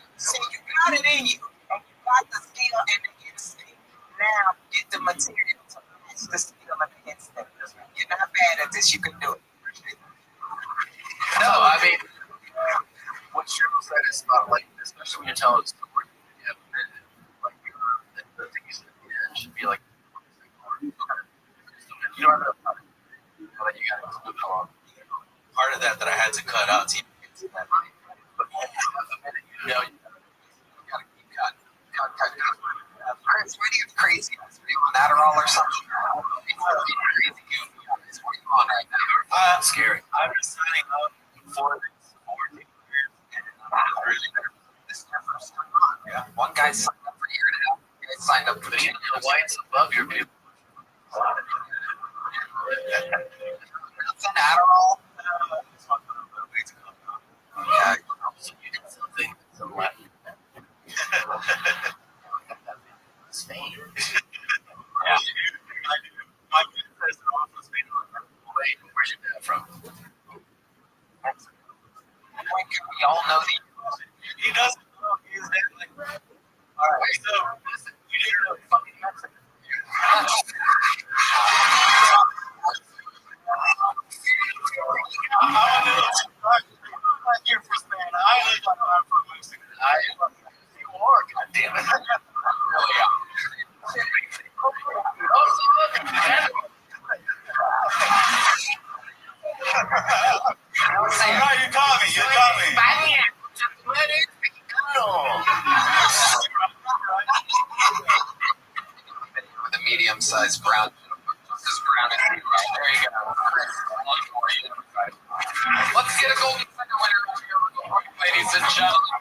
you got it in you, and you got the skill and the instinct. Now get the material to match the skill and the instinct. You're not bad at this. You can do it. No, I mean, what Cheryl said is about like, especially when you're telling a story, you have a minute, like the thing you said at the end should be like, you don't have enough time. You gotta move along. Part of that I had to cut out to get to that. But you have a minute, you gotta keep cutting. Chris, what are you crazy? Are you on Adderall or something? Crazy. What are you on right now? Scary. I've been signing up for this 14 years, and I'm really nervous. This is your first time on. Yeah. One guy signed up for a year and a half. One guy signed up for the whites above your people. That's an Adderall. Yeah. So you did something that's a left. Spain. Yeah. My good person also Spain. Wait, where's your dad from? Mexico. We all know that. He doesn't know he's dead. Like, All right. So you didn't know fucking Mexico. I'm here for Spain. I live on from Mexico. You are, goddammit. Oh, yeah. Right, you caught me. You caught me. With a medium-sized brown. Just brown and there you go. Let's get a golden second winner, ladies and gentlemen.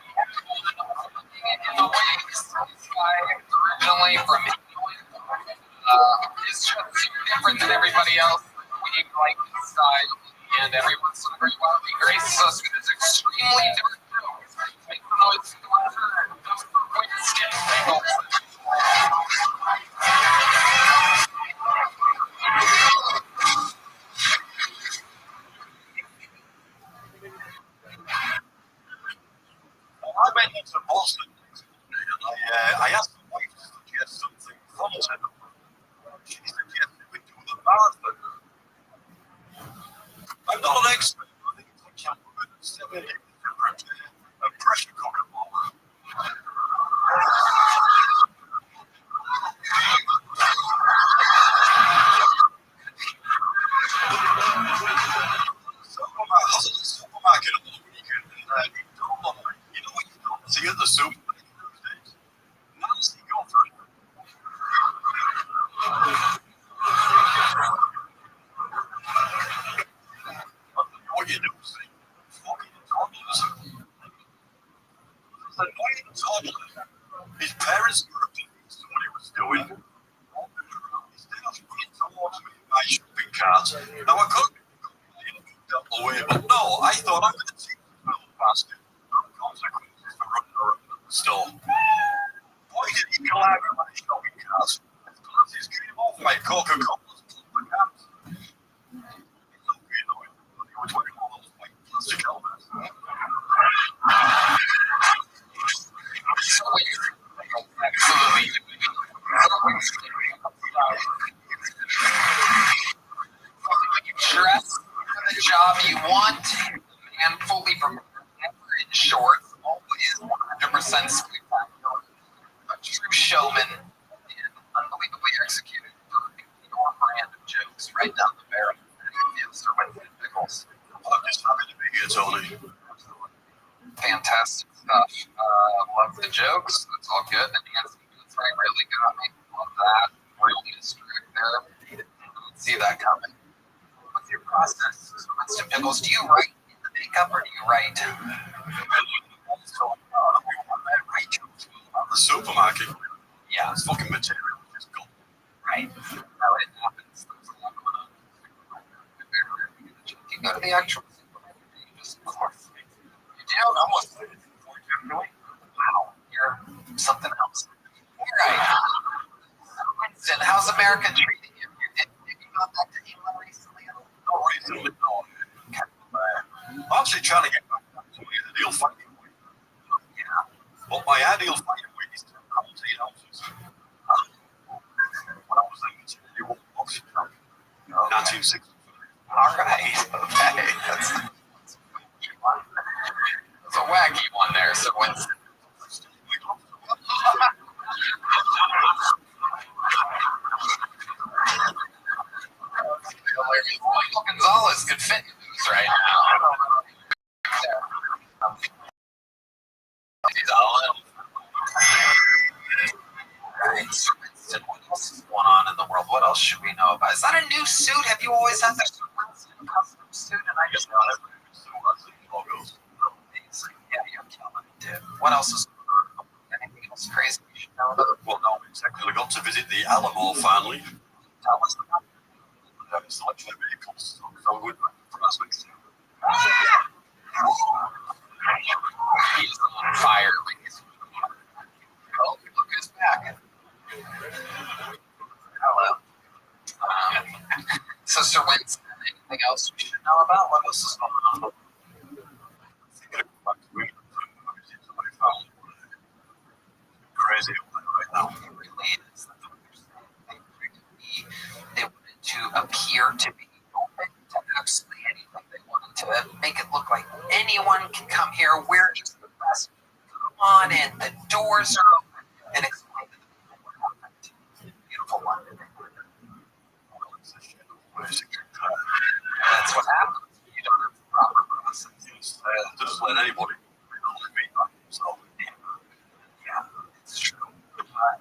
In the wings, from Illinois. Is just different than everybody else. We like his style, and every once in a great while he graces us with his extremely dark jokes. Make the noise to return. Those quick skin tingles. I went into Boston and I asked my wife to suggest something fun to them. She suggested we do the marathon. I'm not an expert, but I think it's a camp with 7 different pressure cooker ball. So I was at the supermarket on the weekend and he told me, you know what you don't see at the supermarket these days? Nasty golfers. What you do see? Fucking toddlers. Annoying toddler. His parents were convinced what he was doing. Instead of running towards me in my shopping cart, now I could out the way, but no, I thought I could see the little basket. No consequences for running around the store. Why did he collide with my shopping cart? His glasses came off my Coca-Cola's plastic cans. It's okay though, but he was wearing all those white plastic helmets. Absolutely. Dress for the job you want, and fully prepared, never in shorts, always 100% spectacular. A true showman, and unbelievably executed. Your brand of jokes right down the barrel. Sir Winston Pickles. I'm just happy to be here, Tony. Fantastic stuff. Love the jokes. That's all good. The dancing boots right really got me. Love that. Really strict there. Didn't see that coming. What's your process, Winston Pickles? Do you write in the makeup or do you write? At the supermarket. Yeah. It's fucking material. It's gone. Right. How it happens. There's a lot going on. You go to the actual supermarket, you just, of course. You do? Almost. Wow. You're something else. All right. Winston, how's America treating you? You got back to England recently? Not recently, no. I'm actually trying to get back to the ideal fighting weight. Yeah. But my ideal fighting weight is 17 ounces. When I was in the world boxing champion, 1960. All right. Okay. That's a wacky one. That's a wacky one there. So Winston. Michael Gonzalez could fit in those right now. He's all in. Right. So Winston, what else is going on in the world? What else should we know about? Is that a new suit? Have you always had this Winston custom suit? And I just got it. Amazing. Yeah, you're killing it, dude. What else is going on? Anything else crazy you should know about? Well, no, it's actually got to visit the Alamo family. Tell us about it. It's actually vehicles. So good for us. He's on fire. Oh, look who's back. Hello. Sister Winston, anything else we should know about? What else is going on? Crazy right now. It really is. That's what they're saying. They wanted to appear to be open to absolutely anything. They wanted to make it look like anyone can come here. We're just the best. Come on in. The doors are open. And explain to the people what happened. Beautiful London. That's what happens. You don't have the proper process. Just let anybody meet themselves. Yeah, it's true.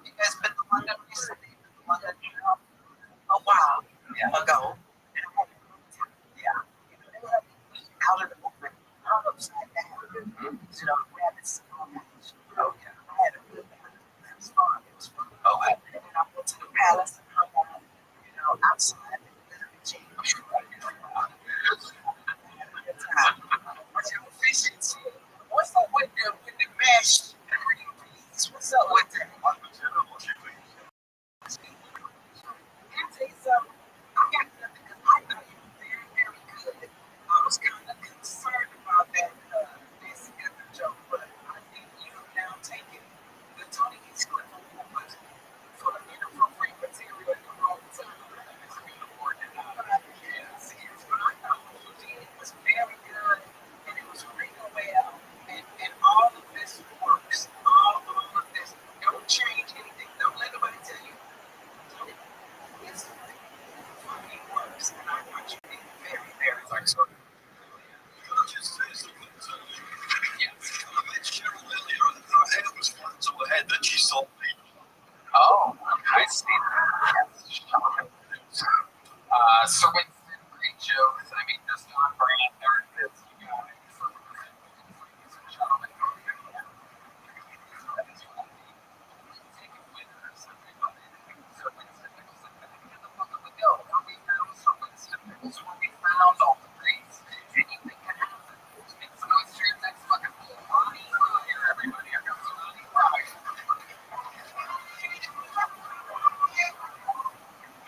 You guys been to London recently? London? Oh, wow. Yeah. Ago. Yeah. Out of the open, out upside down. You know, we had this. Oh, yeah. I had a good time. It was fun. It was fun. Oh, So what's that? I'll tell you something. I got nothing because I thought you were very, very good. I was kind of concerned about that Nancy Guthrie joke, but I think you have now taken the Tony Hinchcliffe Award for inappropriate material at the wrong time. It's been awarded. Yes, yes, but I thought what you did was very good, and it was written well, and all of this works. All of this. Don't change anything. Don't let nobody tell you. It's fucking works, and I thought you did very, very well. Thanks, sir. Just say something to you. I met Cheryl earlier, and her hair was flat to her head, and she sold me. Oh, I see. So it's great jokes. I mean, just on brand narratives, you guys. Ladies and gentlemen, that is what I mean. Taking winners, everybody. Sir Winston Nicholson, I think in the book of the go, where we found Sir Winston Nicholson, where we found all the greats. Anything can happen. It's no street next fucking pool. Ronnie Fryer, everybody. Here comes Ronnie Fryer.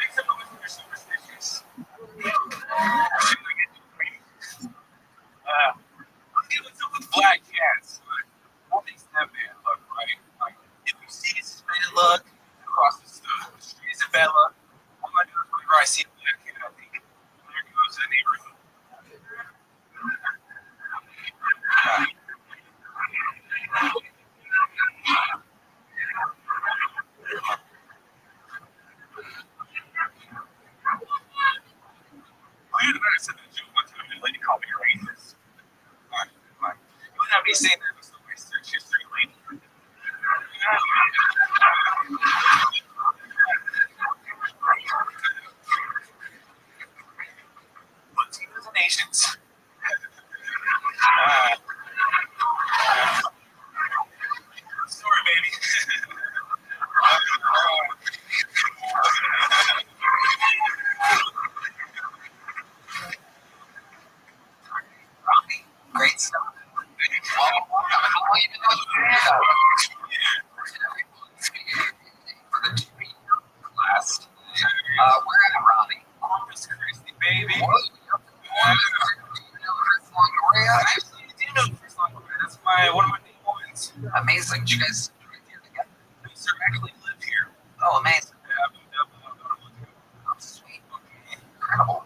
Make some noise when you're superstitious. I'm dealing with black cats. All these that man look, right? Like, if you see this man look across the streets of Bella, all I do is whenever I see a black cat, I think, there goes the neighborhood. Believe it or not, I said that joke one time, and a lady called me racist. Like, you would have me saying that was the way search history lady. Latinos and Asians. Sorry, baby. Ronnie, great stuff. Well, how even know for the 2-year class. We're at Ronnie. Miss Christy, baby. Do you know Chris Longoria? Actually, I do know Chris Longoria. That's one of my main ones. Amazing. Did you guys right here together? We actually live here. Oh, amazing. Yeah, I've moved up. Oh, sweet. Incredible.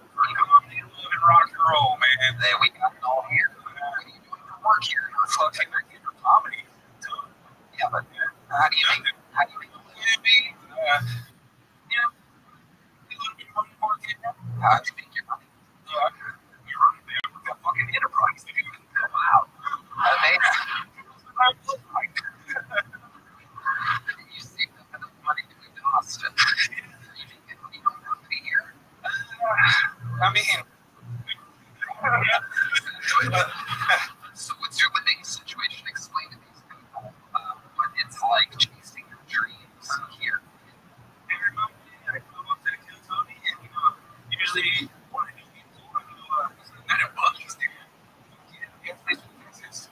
You live in rock and roll, man. There we got it all here. What are you doing for work here? Fucking I get for comedy. Yeah, but how do you make a living? Yeah, a little bit of money market. How do you make your money? We run there with a fucking enterprise, dude. Wow. Amazing. I look like. You saved up enough money to move to Austin. You didn't get any company here. I mean, So what's your living situation? Explain to these people what it's like chasing your dreams here. every month I go up to the Kill Tony, and usually when I do people, I go night at Bucky's there. Yeah, it's Texas.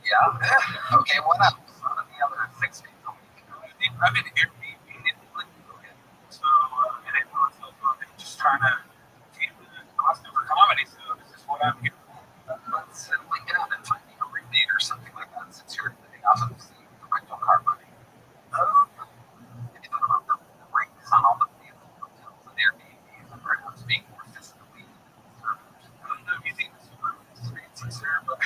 Yeah. Okay, what else? What are the other 6 days a week? I've been Airbnb in so and then just trying to keep the Austin for comedy. So this is what I'm here for. Let's link it out and find me a roommate or something like that since you're living off of the rental car money. If you thought about the rates on all the beautiful hotels and Airbnbs and perhaps being more fiscally conservative. I don't know if you think this is fancy, sir, but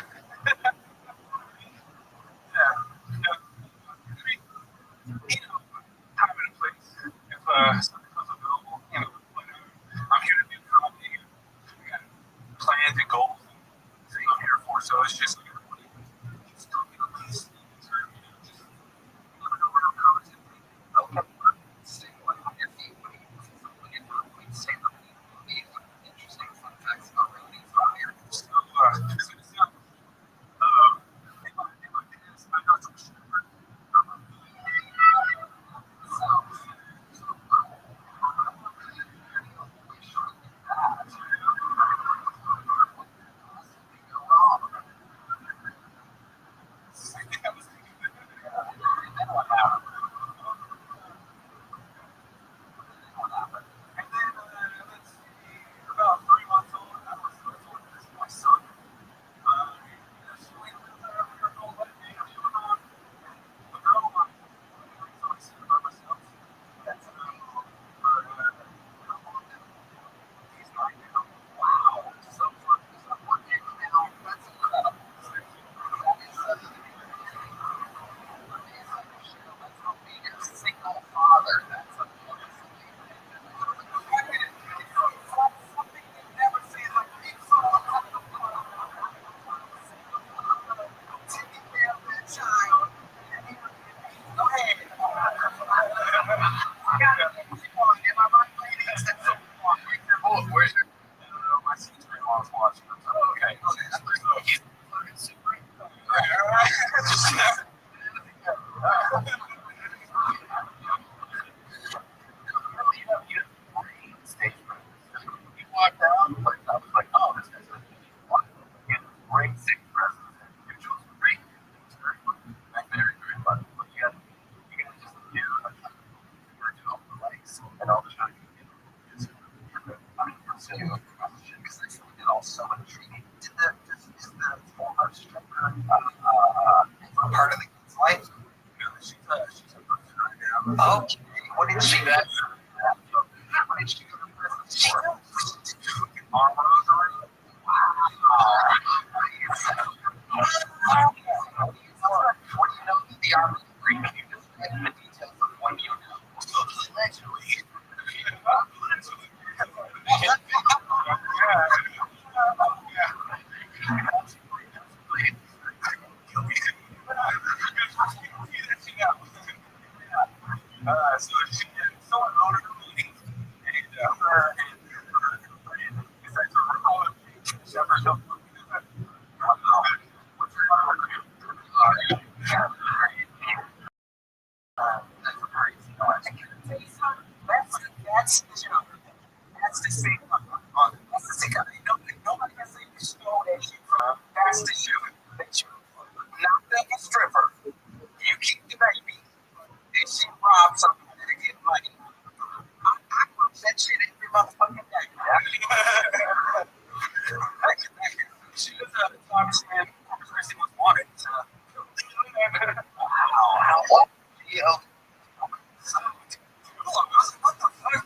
time and a place. If something comes available, I'm here to do comedy. I got plans and goals and things I'm here for. So it's just like everybody just talking about these things or just living over our conversation. Okay. Stay on your feet when you're not going to stay on your feet. Interesting fun facts about Ronnie Fryer. So, in my past, I got some sugar. So, she's a person right now. Okay. What did she do? What did she do? She Armor Rosary. What do you know the Army Greek? Can you just write the details of what you know? Allegedly. So someone voted for me, and her and her friend decided to recall it. Shepherd helped me do that. That's the thing. That's the thing. Nobody can say you stole that shit from. That's the shit that you knocked up a stripper. You keep the baby, and she robbed somebody to get money. I watch that shit every motherfucking day. She was at the top man. Corpus Christi was wanted. Wow. How old? Yeah. What the fuck?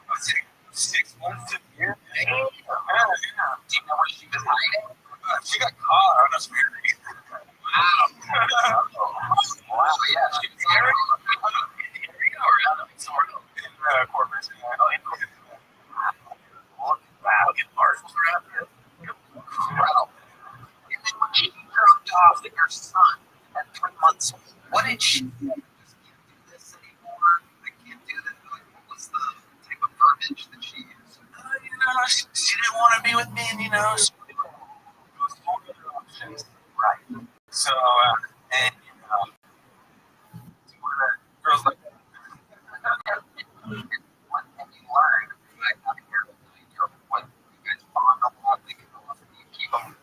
Fucking 6 months to a year. Do you know where she was hiding? She got caught on a spirit. Wow. Wow, yeah. She was here. In Corpus. Wow, get parcels around here. Wow. And then when she dropped off your son at 3 months old, what did she say? I just can't do this anymore. I can't do this. Like, what was the type of verbiage that she used? She didn't want to be with me, and Right. So, and one of the girls like that. What have you learned? Like, out here, what you guys bond a lot, they can often you keep them from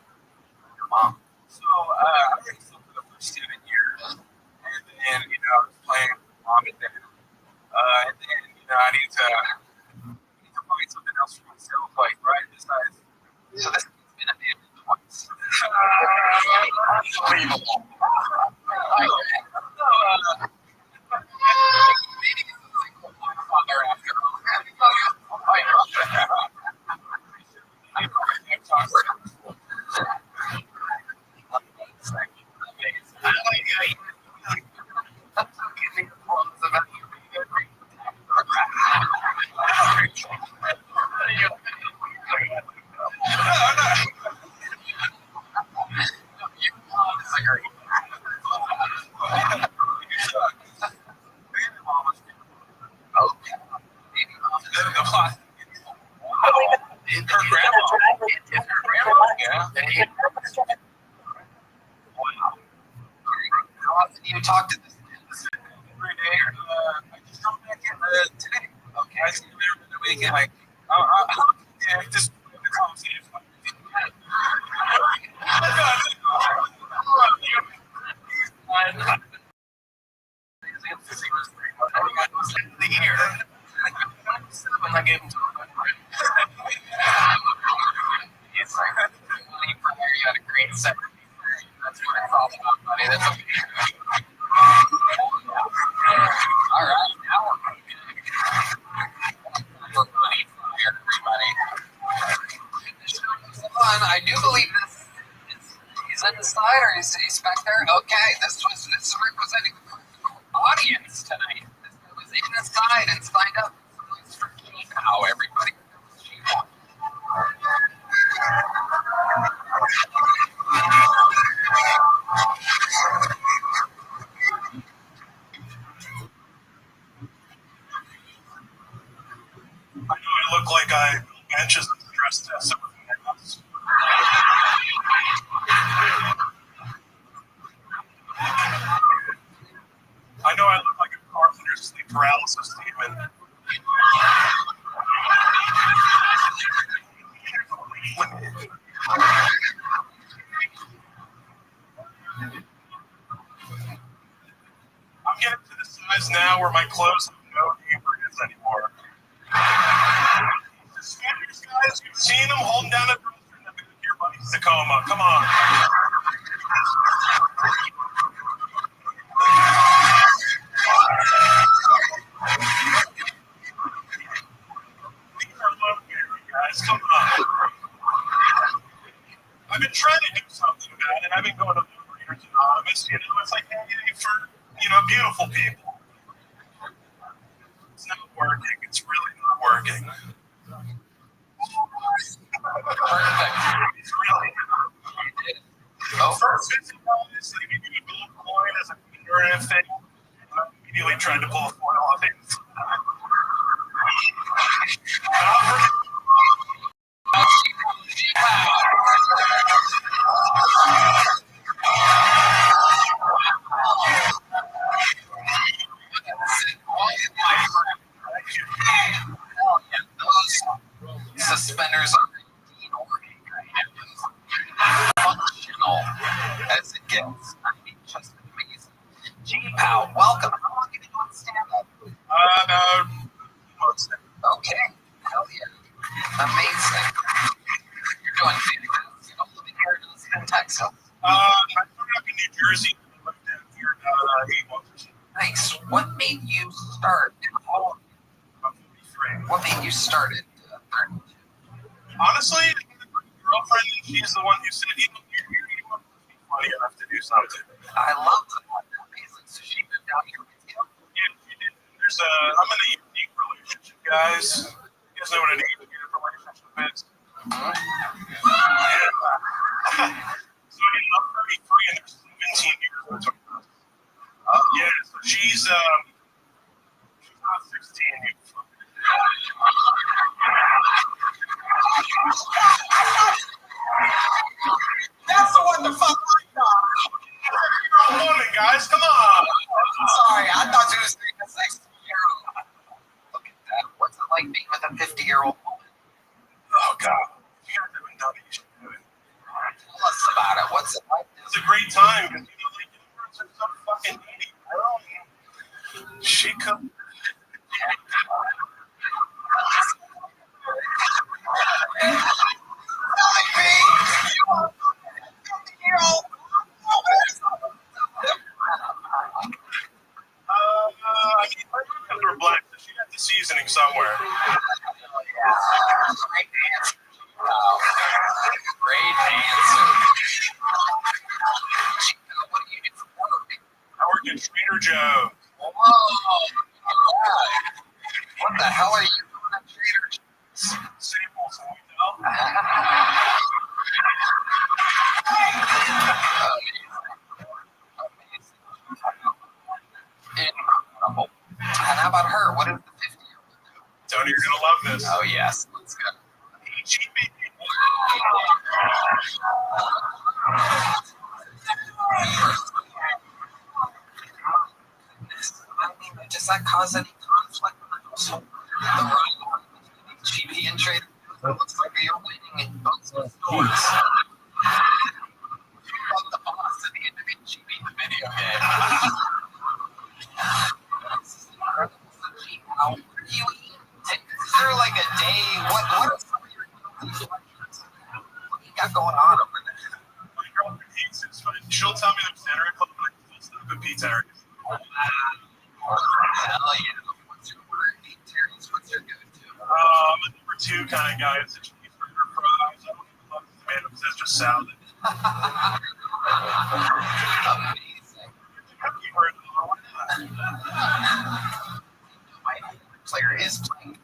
your mom. So, I raised them for the first 7 years, and then, I was playing with mom and dad. And then, I need to find something else for myself, like, right, besides. So this has been abandoned twice. Unbelievable. Maybe it's like my father after all. How often do you talk to this man? Every day, I just come back in today. Okay, I see you every weekend. Like, just the conversation. The year. I gave him to It's like, you had a great set. That's what it's all about, buddy. That's okay. All right, now we're money for everybody. Fun. I do believe this. He's in the side, or he's back there. Okay, this is representing the audience tonight. This guy was in the side and signed up. It's for Now, everybody. I know I look like I benches and stress tests everything I got. I know I look like a carpenter's sleep paralysis demon. I'm getting to the size now where my clothes have no neighbors anymore. The skinniest guys you've seen seen him holding down a your buddy's Tacoma. Come on. Guys, come on. I've been trying to do something about it. I've been going to Readers Anonymous. You know, it's like, hey, for, beautiful people. It's not working. It's really not working. It's really not. First, $50, they give you a gold coin as a commemorative thing. I immediately tried to pull a foil off it. Suspenders are functional as it gets. I mean, just amazing. G-Pow, welcome. How long have you been doing stand-up? About months now. Okay, hell yeah. Amazing. You're doing living here in Texas. I grew up in New Jersey. I lived down here about 8 months or so. Nice. What made you start? I'm 53. What made you start it? Honestly, my girlfriend, she's the one who said, you must be funny enough to do something. I love that. Amazing. So she moved down here with you? Yeah, she did. I'm in a unique relationship, guys. You guys know what a unique relationship is? Yeah. So, I'm 33 and there's 17 years between us. Yeah, so she's not 16 yet. That's the one the fuck I thought. You're a woman, guys. Come on. I'm sorry. I thought you were saying a 16-year-old. Look at that. What's it like being with a 50-year-old woman? Oh, God. You guys haven't done it. You should do it. Tell us about it. What's it like? It's a great time because, girls are so fucking needy. She could. We're black, so she got the seasoning somewhere. Great dancer. Great dancer. What do you do for work? I work at Trader Joe's. Whoa. What the hell are you doing at Trader Joe's? Staples, you know? Incredible. And how about her? What is the 50-year-old do? Tony, you're gonna love this. Oh yes, let's go. HEB. Does that cause any conflict in the household? The rivalry between HEB and Trader Joe's? It looks like you're winning in both stores. Like the boss at the end of HEB, the video game. How do you eat? Is there like a day? What are some of your guilty pleasures? What do you got going on over there? My girlfriend hates it, but she'll tell me there's dinner at Club, but I still stop at Pizza Hut. Hell yeah. What's your order at Pete Terry's? What's your go-to? I'm a number 2 kind of guy. It's a cheeseburger, fries. I don't love tomato. It's just salad. Amazing. Cookie or My player is playing.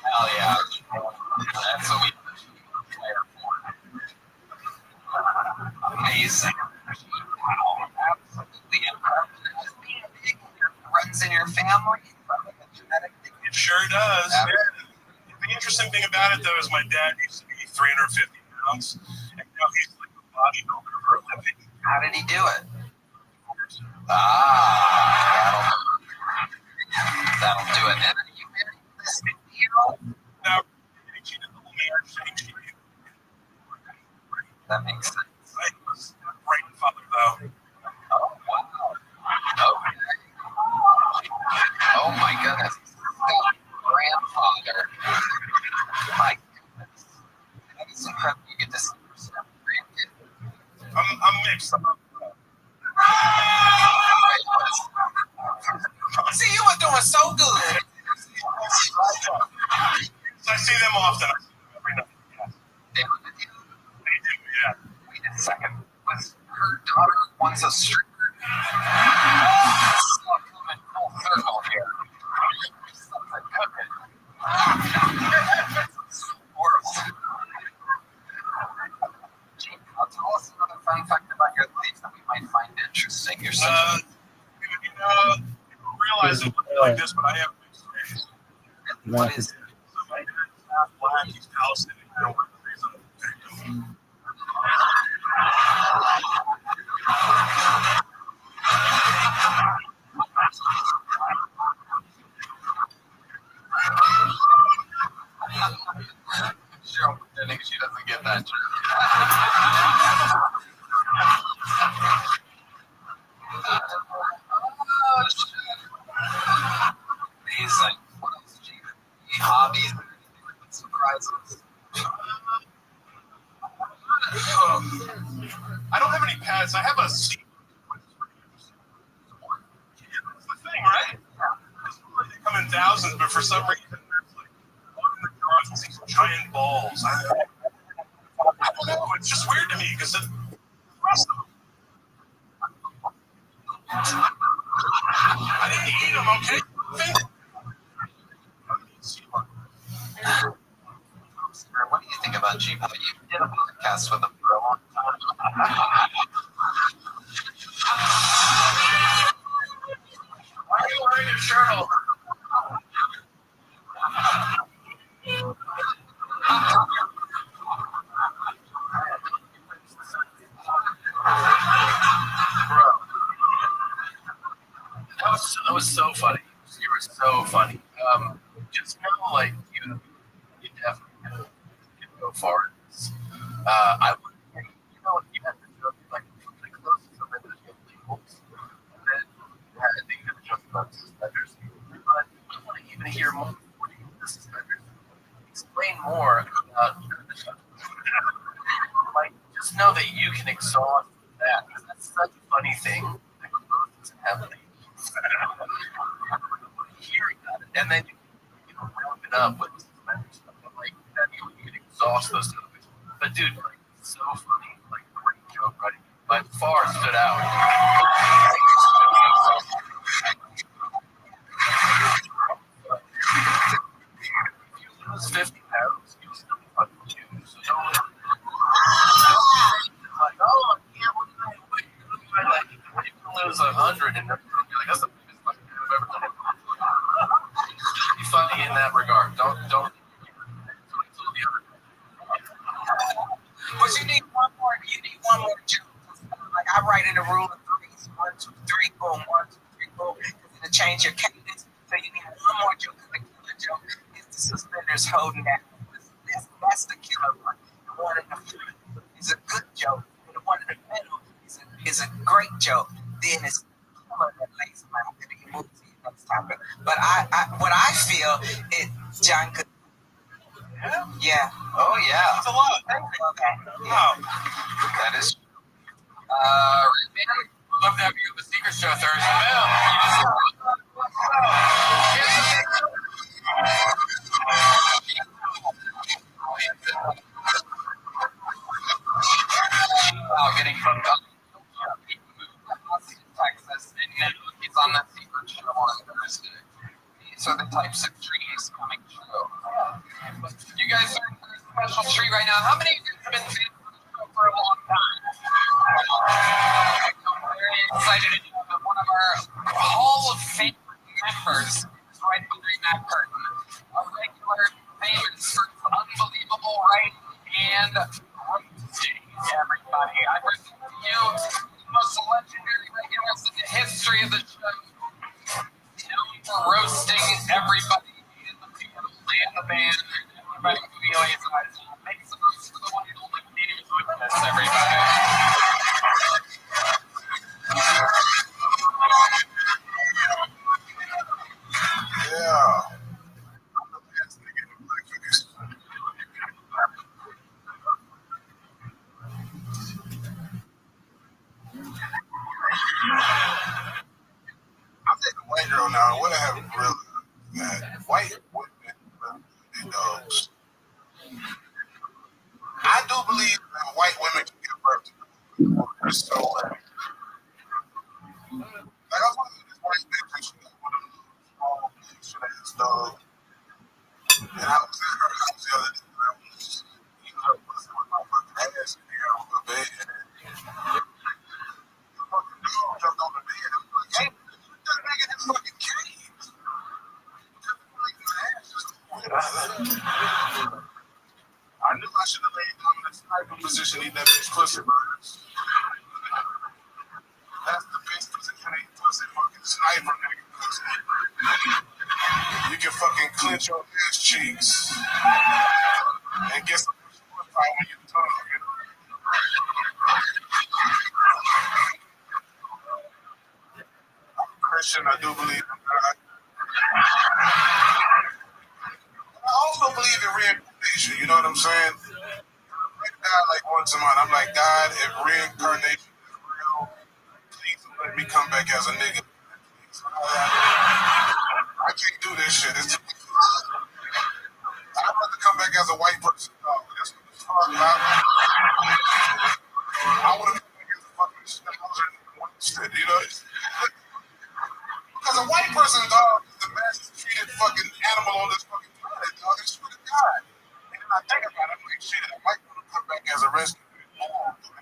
Hell yeah. That's what we player for. Amazing. Wow. Absolutely incredible. Just being big in your friends and your family. Like a genetic thing. It sure does. Yeah. Yeah. The interesting thing about it, though, is my dad used to be 350 pounds, and now he's like a bodybuilder for a living. How did he do it? That'll do it. And are you married to this 50-year-old? Now, she did the marriage thing. That makes sense. I was a great father, though. Oh, wow. so good. I see them often. I see them every night. Yes. They live with you? They do, yeah. Wait a second. Was her daughter once a stripper? Coming full circle here. Something cooking. Horrible. Gee, now tell us another fun fact about your life that we might find interesting. You're such a... You don't realize it like this, but I have mixed race. What is it? So my dad's half black, he's Palestinian. I don't want the reason. Sure, I'm pretending she doesn't get that joke. Oh, shit. Amazing. What else, Chief? Any hobbies? Anything that surprises? I don't have any pets. I have a seat. That's the thing, right? They come in thousands, but for some reason, there's like one in the garage with these giant balls. I don't know. It's just weird to me because it. I didn't eat them, okay? What do you think about Jeep? You did a podcast with him for a long time. Why are you wearing a shirt over? That was so funny. You were so funny. Just know, like, you definitely can go far. I would, you know, you had to joke, like, pretty close to something that you have labels, and then you had to joke about suspenders. But I want to even hear more before you get the suspenders. Explain more about like, just know that you can exhaust that, because that's such a funny thing. That clothes have labels. Hearing that, and then you round it up with suspenders stuff. Like, then you can exhaust those topics. But dude, like, so funny, like, great joke, right? By far stood out. If you lose 50 pounds, you'll still be fucking huge. So don't like, oh, yeah, what did I wait? Like, you can lose 100 and you're like, that's the biggest fucking thing I've ever done. Be funny in that regard. Don't. But you need one more. You need one more joke. Like I write in the rule of threes. 1, 2, 3, boom. 1, 2, 3, boom. To change your cadence. So you need one more joke. The killer joke is the suspenders holding that. That's the killer one. The one in the front is a good joke. And the one in the middle is a great joke. Then it's the killer that lays them out. And you move to your next topic. But what I feel is John could. Yeah. Oh, yeah. That's a lot. Okay. Wow. That is. Rabbi, love to have you at the Secret Show Thursday. Getting from Texas, and now he's on the Secret Show on Thursday. These are the types of trees coming true. You guys are in a special tree right now. How many of you have been seeing for a long time? I'm very excited to know that one of our Hall of Fame members is right behind that curtain. A regular, famous for unbelievable right and roasting everybody. I present to you the most legendary regulars in the history of the show. Known for roasting everybody in the field and the band. Everybody who he always has. Make some noise for the one and only Peter Witness, everybody. Yeah. I'll take the waiter girl now. What I have realized that white women really dogs. I do believe that white women can give birth to kids. So, like I was watching this white bitch and she was one of those small bitch dog. And I was at her house the other day and I was eating her pussy with my fucking ass in here on the bed. The fucking dog jumped on the bed and was like, hey, put that nigga in his fucking cage. I knew I should have laid down in a sniper position, eating that bitch pussy burgers. That's the best position, eat pussy fucking sniper nigga pussy. You can fucking clench your ass cheeks and get some horsepower when you're done, you know? I'm a Christian, I do believe in God. I also believe in reincarnation, you know what I'm saying? I die like once a month. I'm like, God, if reincarnation is real, please let me come back as a nigga. I can't do this shit. I'd rather come back as a white person. Dog. That's what the fuck I want to come back as a fucking shit, you know? Because a white person, dog, is the best treated fucking animal on this fucking planet, dog. I swear to God. And then I think about it, I'm like, shit, I might want to come back as a rescue.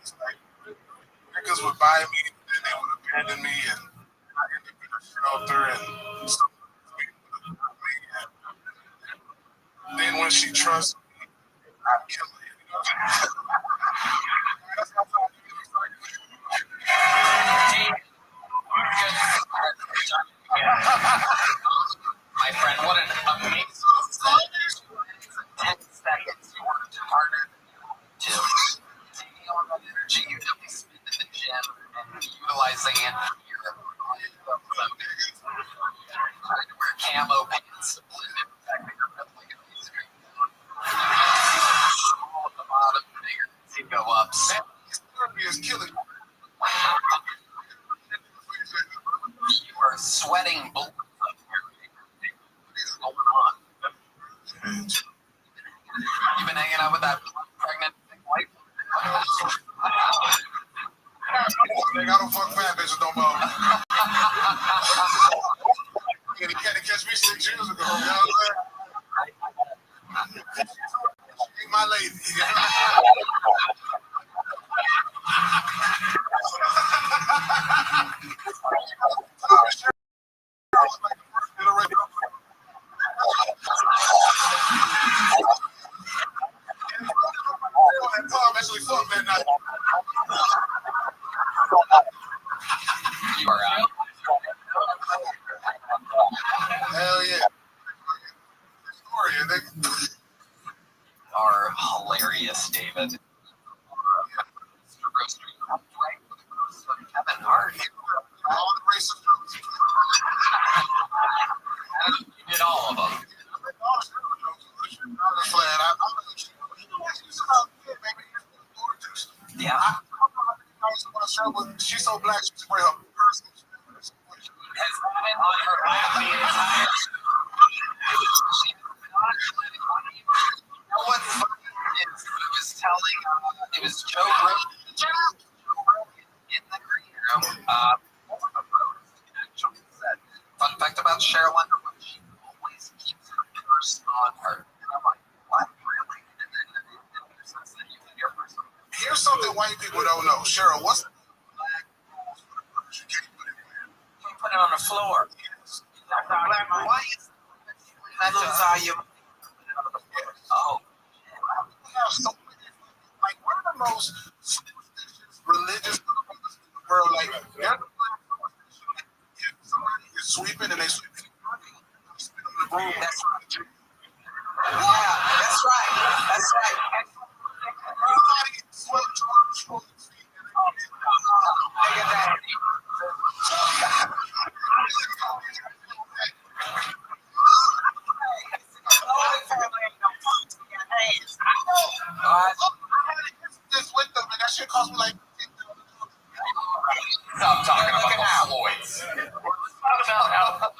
It's like, niggas would buy me, and then they would abandon me, and I end up in a shelter, and stuff. Then when she trusts me, I kill her. You know? That's how I feel. My friend, what an amazing set. 10 seconds. You worked harder than you want to. Taking all that energy you definitely spend in the gym and utilizing it here. Trying to wear camo pants to blend in protect your butt like a piece of cream. All at the bottom, bigger to go up. This therapy is killing me. You are sweating bullets up here. What is going on? You've been hanging out with that pregnant wife? Nigga, I don't fuck fat bitches no more. Yeah, he can't catch me 6 years ago. You know what I'm saying? She ain't my lady. You know? Tom actually fucked that night. You are out. Hell yeah. Story, and they Are hilarious, David. Kevin Hart. all the racist jokes. You did all of them. Yeah. She's so black, she's wearing her person. Has been on her lap the entire You know what's funny is he was telling, it was Joe Rogan in the green room, actually said, fun fact about Cheryl Underwood, she always keeps her purse on her. And I'm like, what, really? And then since then you can hear her something. Here's something white people don't know. Cheryl, what's the black rules for the purse? You can't put it in. You put it on the floor. Yes. Why is that Lose all your Oh, So, like, one of the most superstitious religious motherfuckers in the world, like, they're the black superstition. If somebody is sweeping and they sweep in the broom, that's right. Yeah, that's right. That's right. Everybody gets swept to the feet. Look at that. This with them, and that shit cost me like stop talking about the Floyds. Talk about how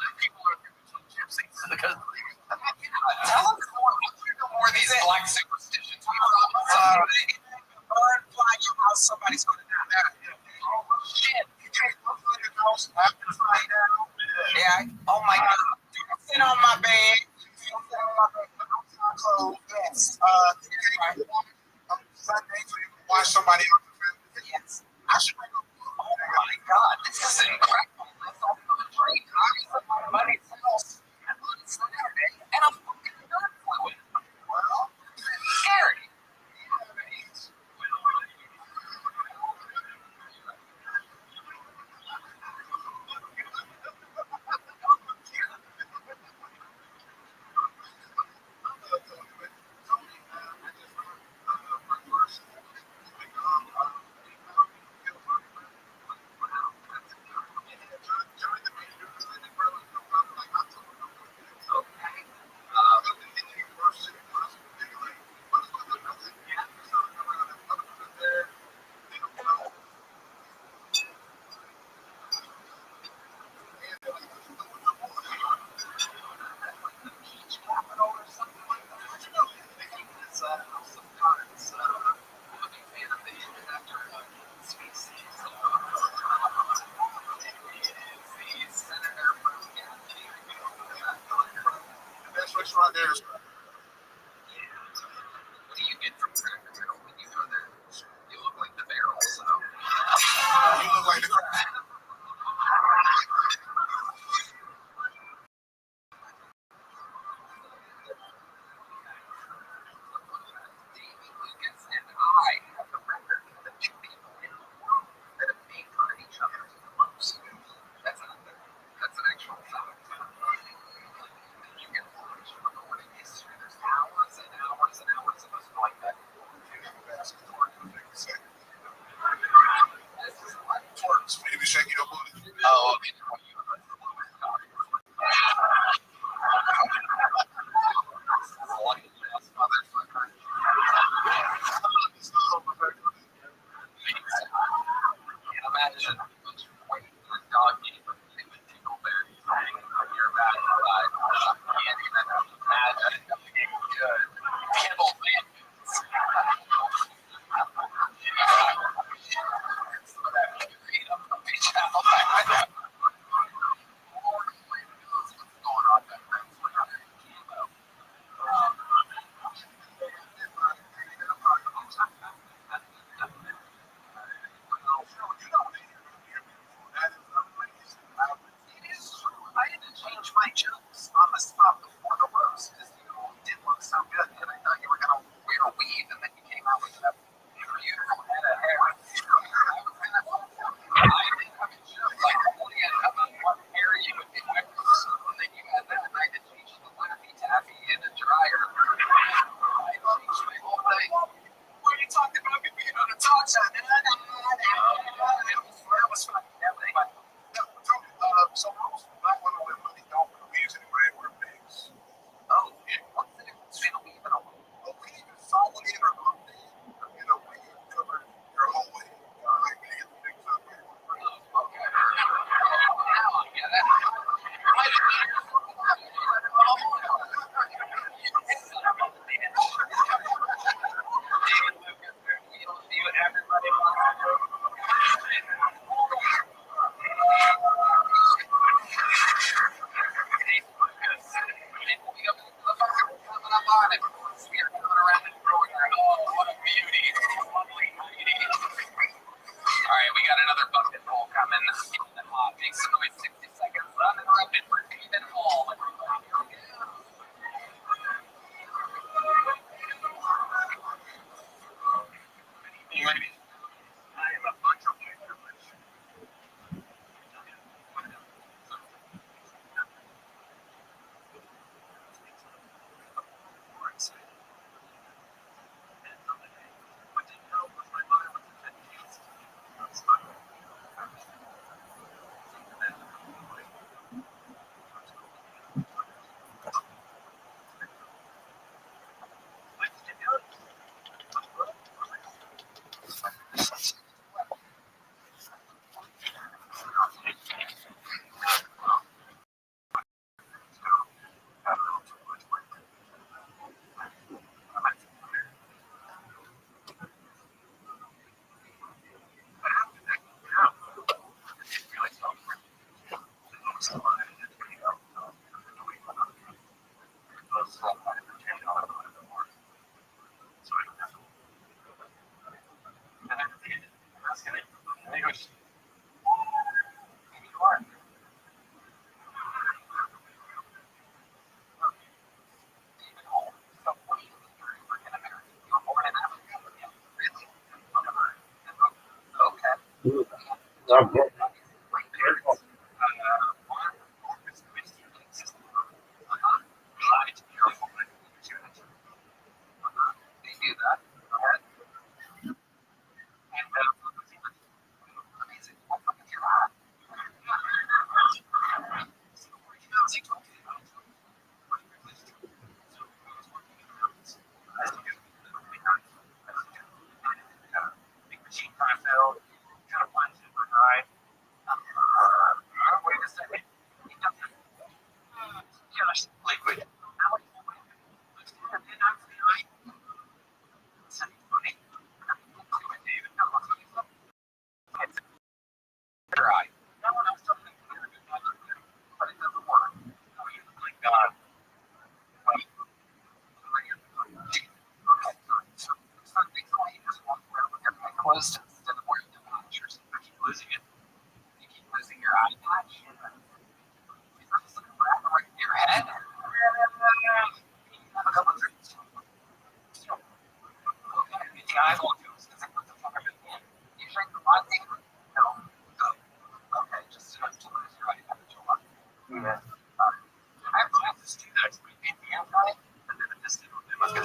There's What do you get from Cracker Barrel when you go there? You look like the barrel, so. you look like the crack. Davey Lucas and I have the record for the two people in the world that have made fun of each other the most. That's an actual fact. You can watch recording history. There's hours and hours and hours of us like that. Maybe shake your booty. Oh, okay. Imagine when the dog gave a tickle bear hanging from your backside. Can't even imagine it being good. Kibble bandits. Some of that freedom from each other. What's going on back there? I had to change my jokes on the spot before the roast because you did look so good, and I thought you were gonna wear a weave, and then you came out with that beautiful head of hair. I think I could just like only about what hair you would get with, and then you had that night to change the Laffy Taffy in a dryer. I changed my whole thing. What are you talking about me being on a talk show? That was fun. So most black women with money don't wear wigs anyway, wear wigs. Oh, what's the difference between a weave and a wig? A wig is solid in or up there. And a wig covers your whole head. Like when you get the wigs up here. Okay. Now I get it. David Lucas, we'll see what everybody Alright, we got another bucket full coming. Make some noise 60 seconds. Uninterrupted, repeat it all. Ladies, I am a bunch of white privilege. Machine kind of filled, kind of plunged super high. Yeah. I have classes too that I paid the outside, but then it just didn't do much.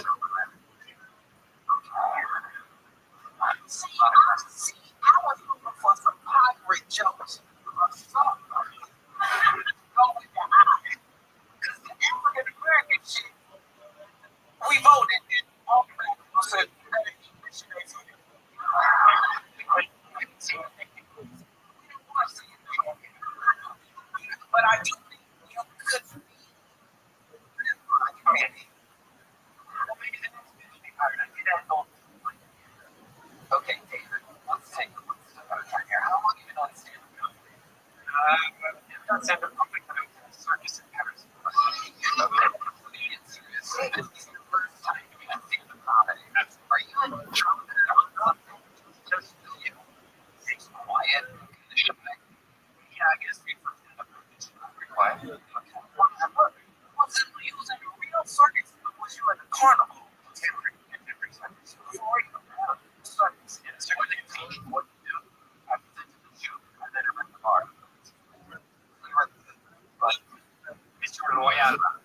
See, I was looking for some pirate jokes. Go with your eye. Because the African American shit, we voted and all the people said, hey, this shit ain't for you. But I do think you could be Okay, David, let's take a look at here. How long have you been on stand-up? I've done stand-up public circus in Paris. Okay, this is your first time doing a stand-up comedy. Are you like drunk or something? Just, you know, stay quiet, kind of shy. Yeah, I guess we for stand-up is quiet. Okay. Was it you was in a real circus or was you at a carnival? Different circus. Before you go circus, yeah, so when they teach you what to do, I presented the show, and then I went to the bar. But it's sort of way out of that.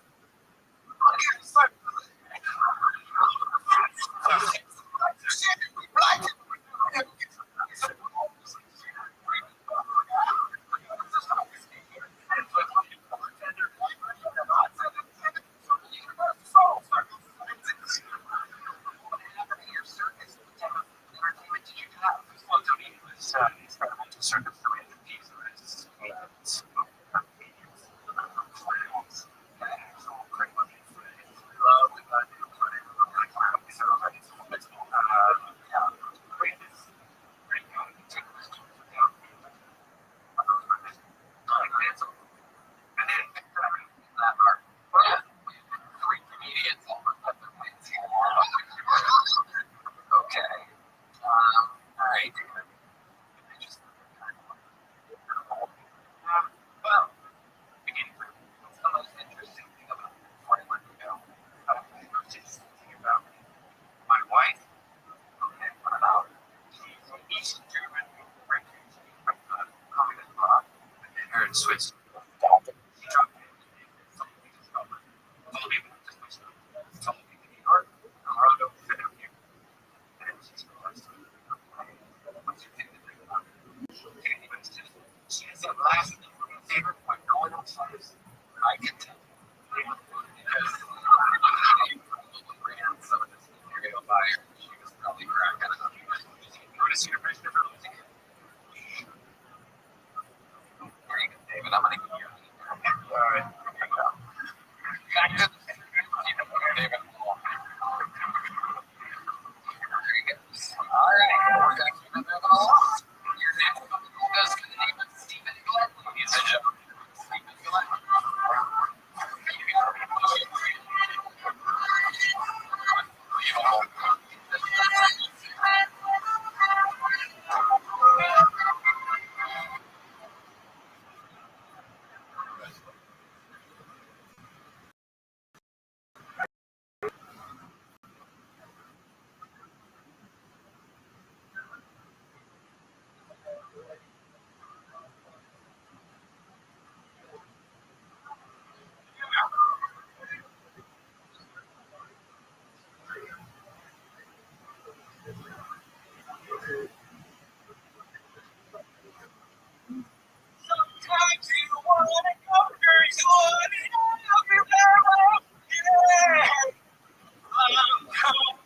Swiss. David, I'm gonna give you. All right. Back to David. All right, we're gonna keep it moving along. Your next one goes to the name of Stephen Glenn, ladies and gentlemen. Stephen Glenn. Sometimes you wanna go, girl, you wanna help me out, yeah. I'm cold.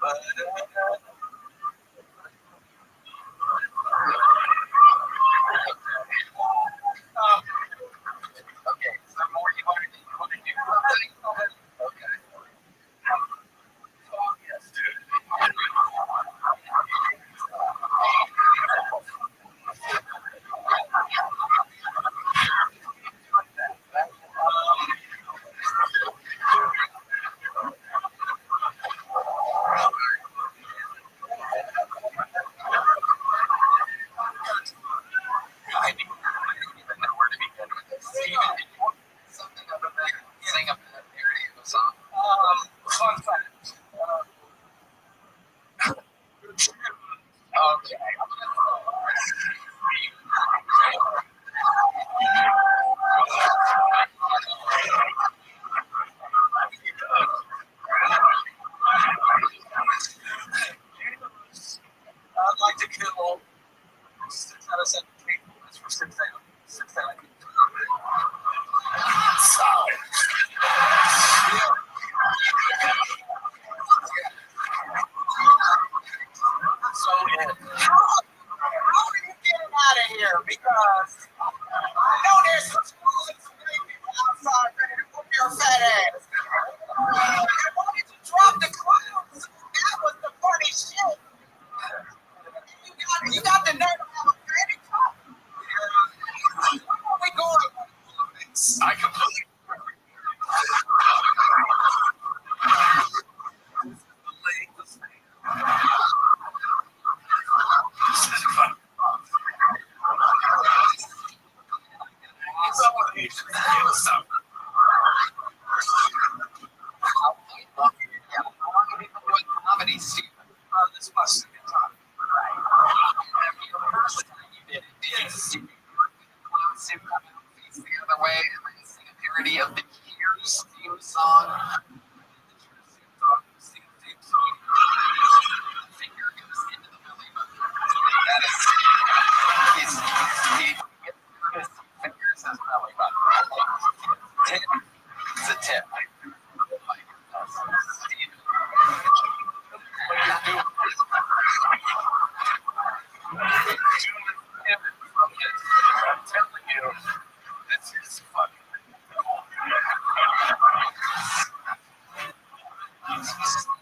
But Okay. I'd like to kill 6 out of 7 people. That's for 6 out of 8. Solid. So, how did you get him out of here? Because I know there's some schools and some great people outside ready to whoop your fat ass. And why did you drop the clowns? That was the funny shit. You got the nerve to have a credit card. Where are we going? I completely. Comedy, Steve. This is my second time. First time you did it, did you see the other way and then sing a parody of the Cheers theme song? Finger goes into the belly button. That is, he gets fingers his belly button. Tip. It's a tip. I'm telling you, this is fucking.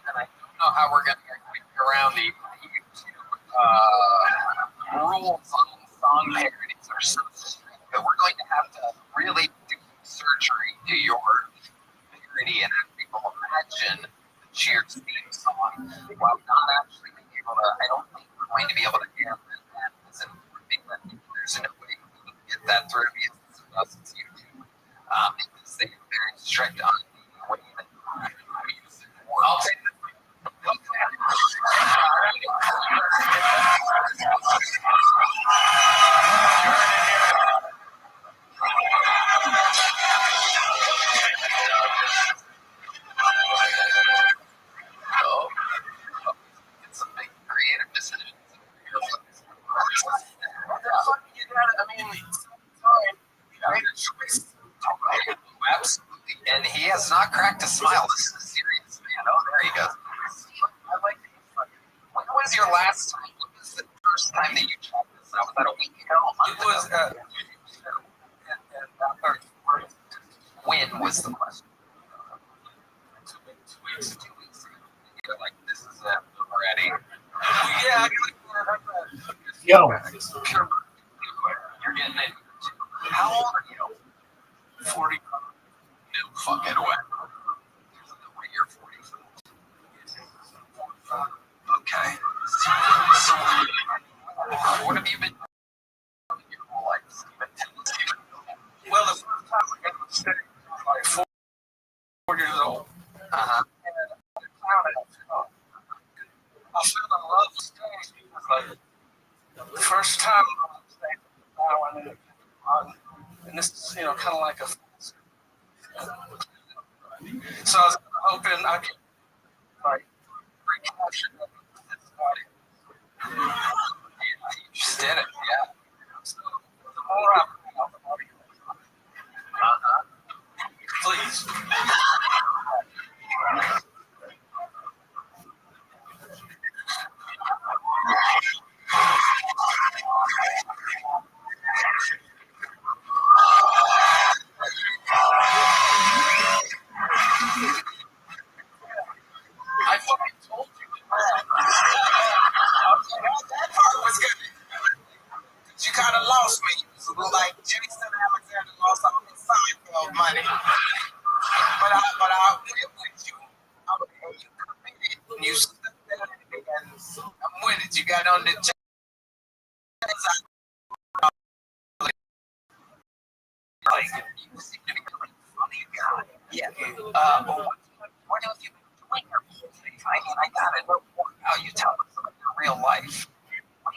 And I don't know how we're going to get around the rules on song parodies are so strict that we're going to have to really do surgery to your parody and have people imagine the Cheers theme song while not actually being able to. I don't think we're going to be able to implement that as an there's no way we can get that through because it's YouTube. Because they are very strict on the way that we use it. I'll take that. It's a big creative decision. Absolutely. And he has not cracked a smile. This is serious, man. Oh, there he goes. I like that. When was your last time? When was the first time that you tried this? That was at a week ago. It was When was the question? 2 weeks. 2 weeks ago. You're like, this is it already. yeah. Yo, You're getting it. How old are you? 40. No fucking way. There's no way you're 40. Okay. So, what have you been doing your whole life, Stephen? Well, the first time I got to stage, I was like 4 years old. Uh-huh. I fell in love with stage because, like, the first time I was on stage, and this is, kind of like a. So I was hoping I could, like, recapture that with body. You just did it, yeah. So the more I bring out the body, Uh-huh. please. I fucking told you. That part was good. You kind of lost me. Like Jimmy Alexander lost all his Seinfeld money. But I'll get with you. You committed. You stood there and I'm with it. You got on the chest. Like, you seem to be really funny guy. Yeah. What else you been doing here? I mean, I gotta know more how you tell us about your real life.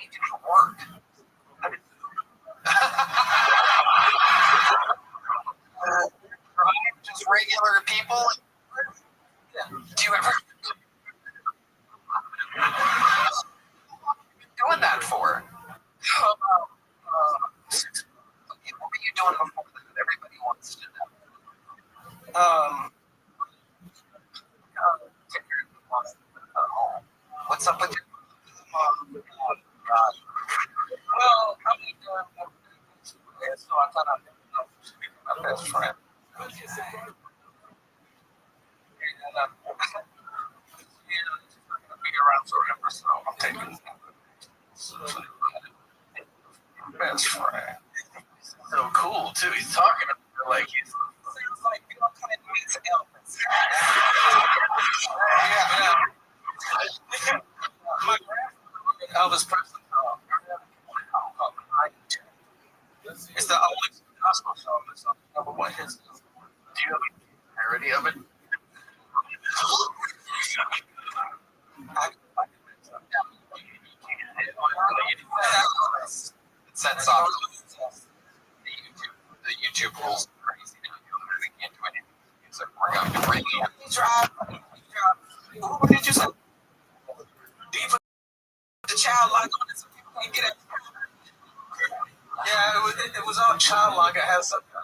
you do for work? Just regular people? Do you ever doing that for? What were you doing before that? Everybody wants to know. What's up with you? Well, I mean, so I thought I'd be my best friend. And, be around forever, so I'm taking best friend. So cool too. He's talking to her like he's sounds like Bill Clinton meets Elvis. Yeah. My grandfather, Elvis Presley, it's the only gospel song that's on the number one hit. Do you have a parody of it? It sets off the YouTube rules are crazy now. We can't do anything. It's like we're going to break it. What did you say? Do you put the child lock on it so people can get it? Yeah, it was all child lock. I had something.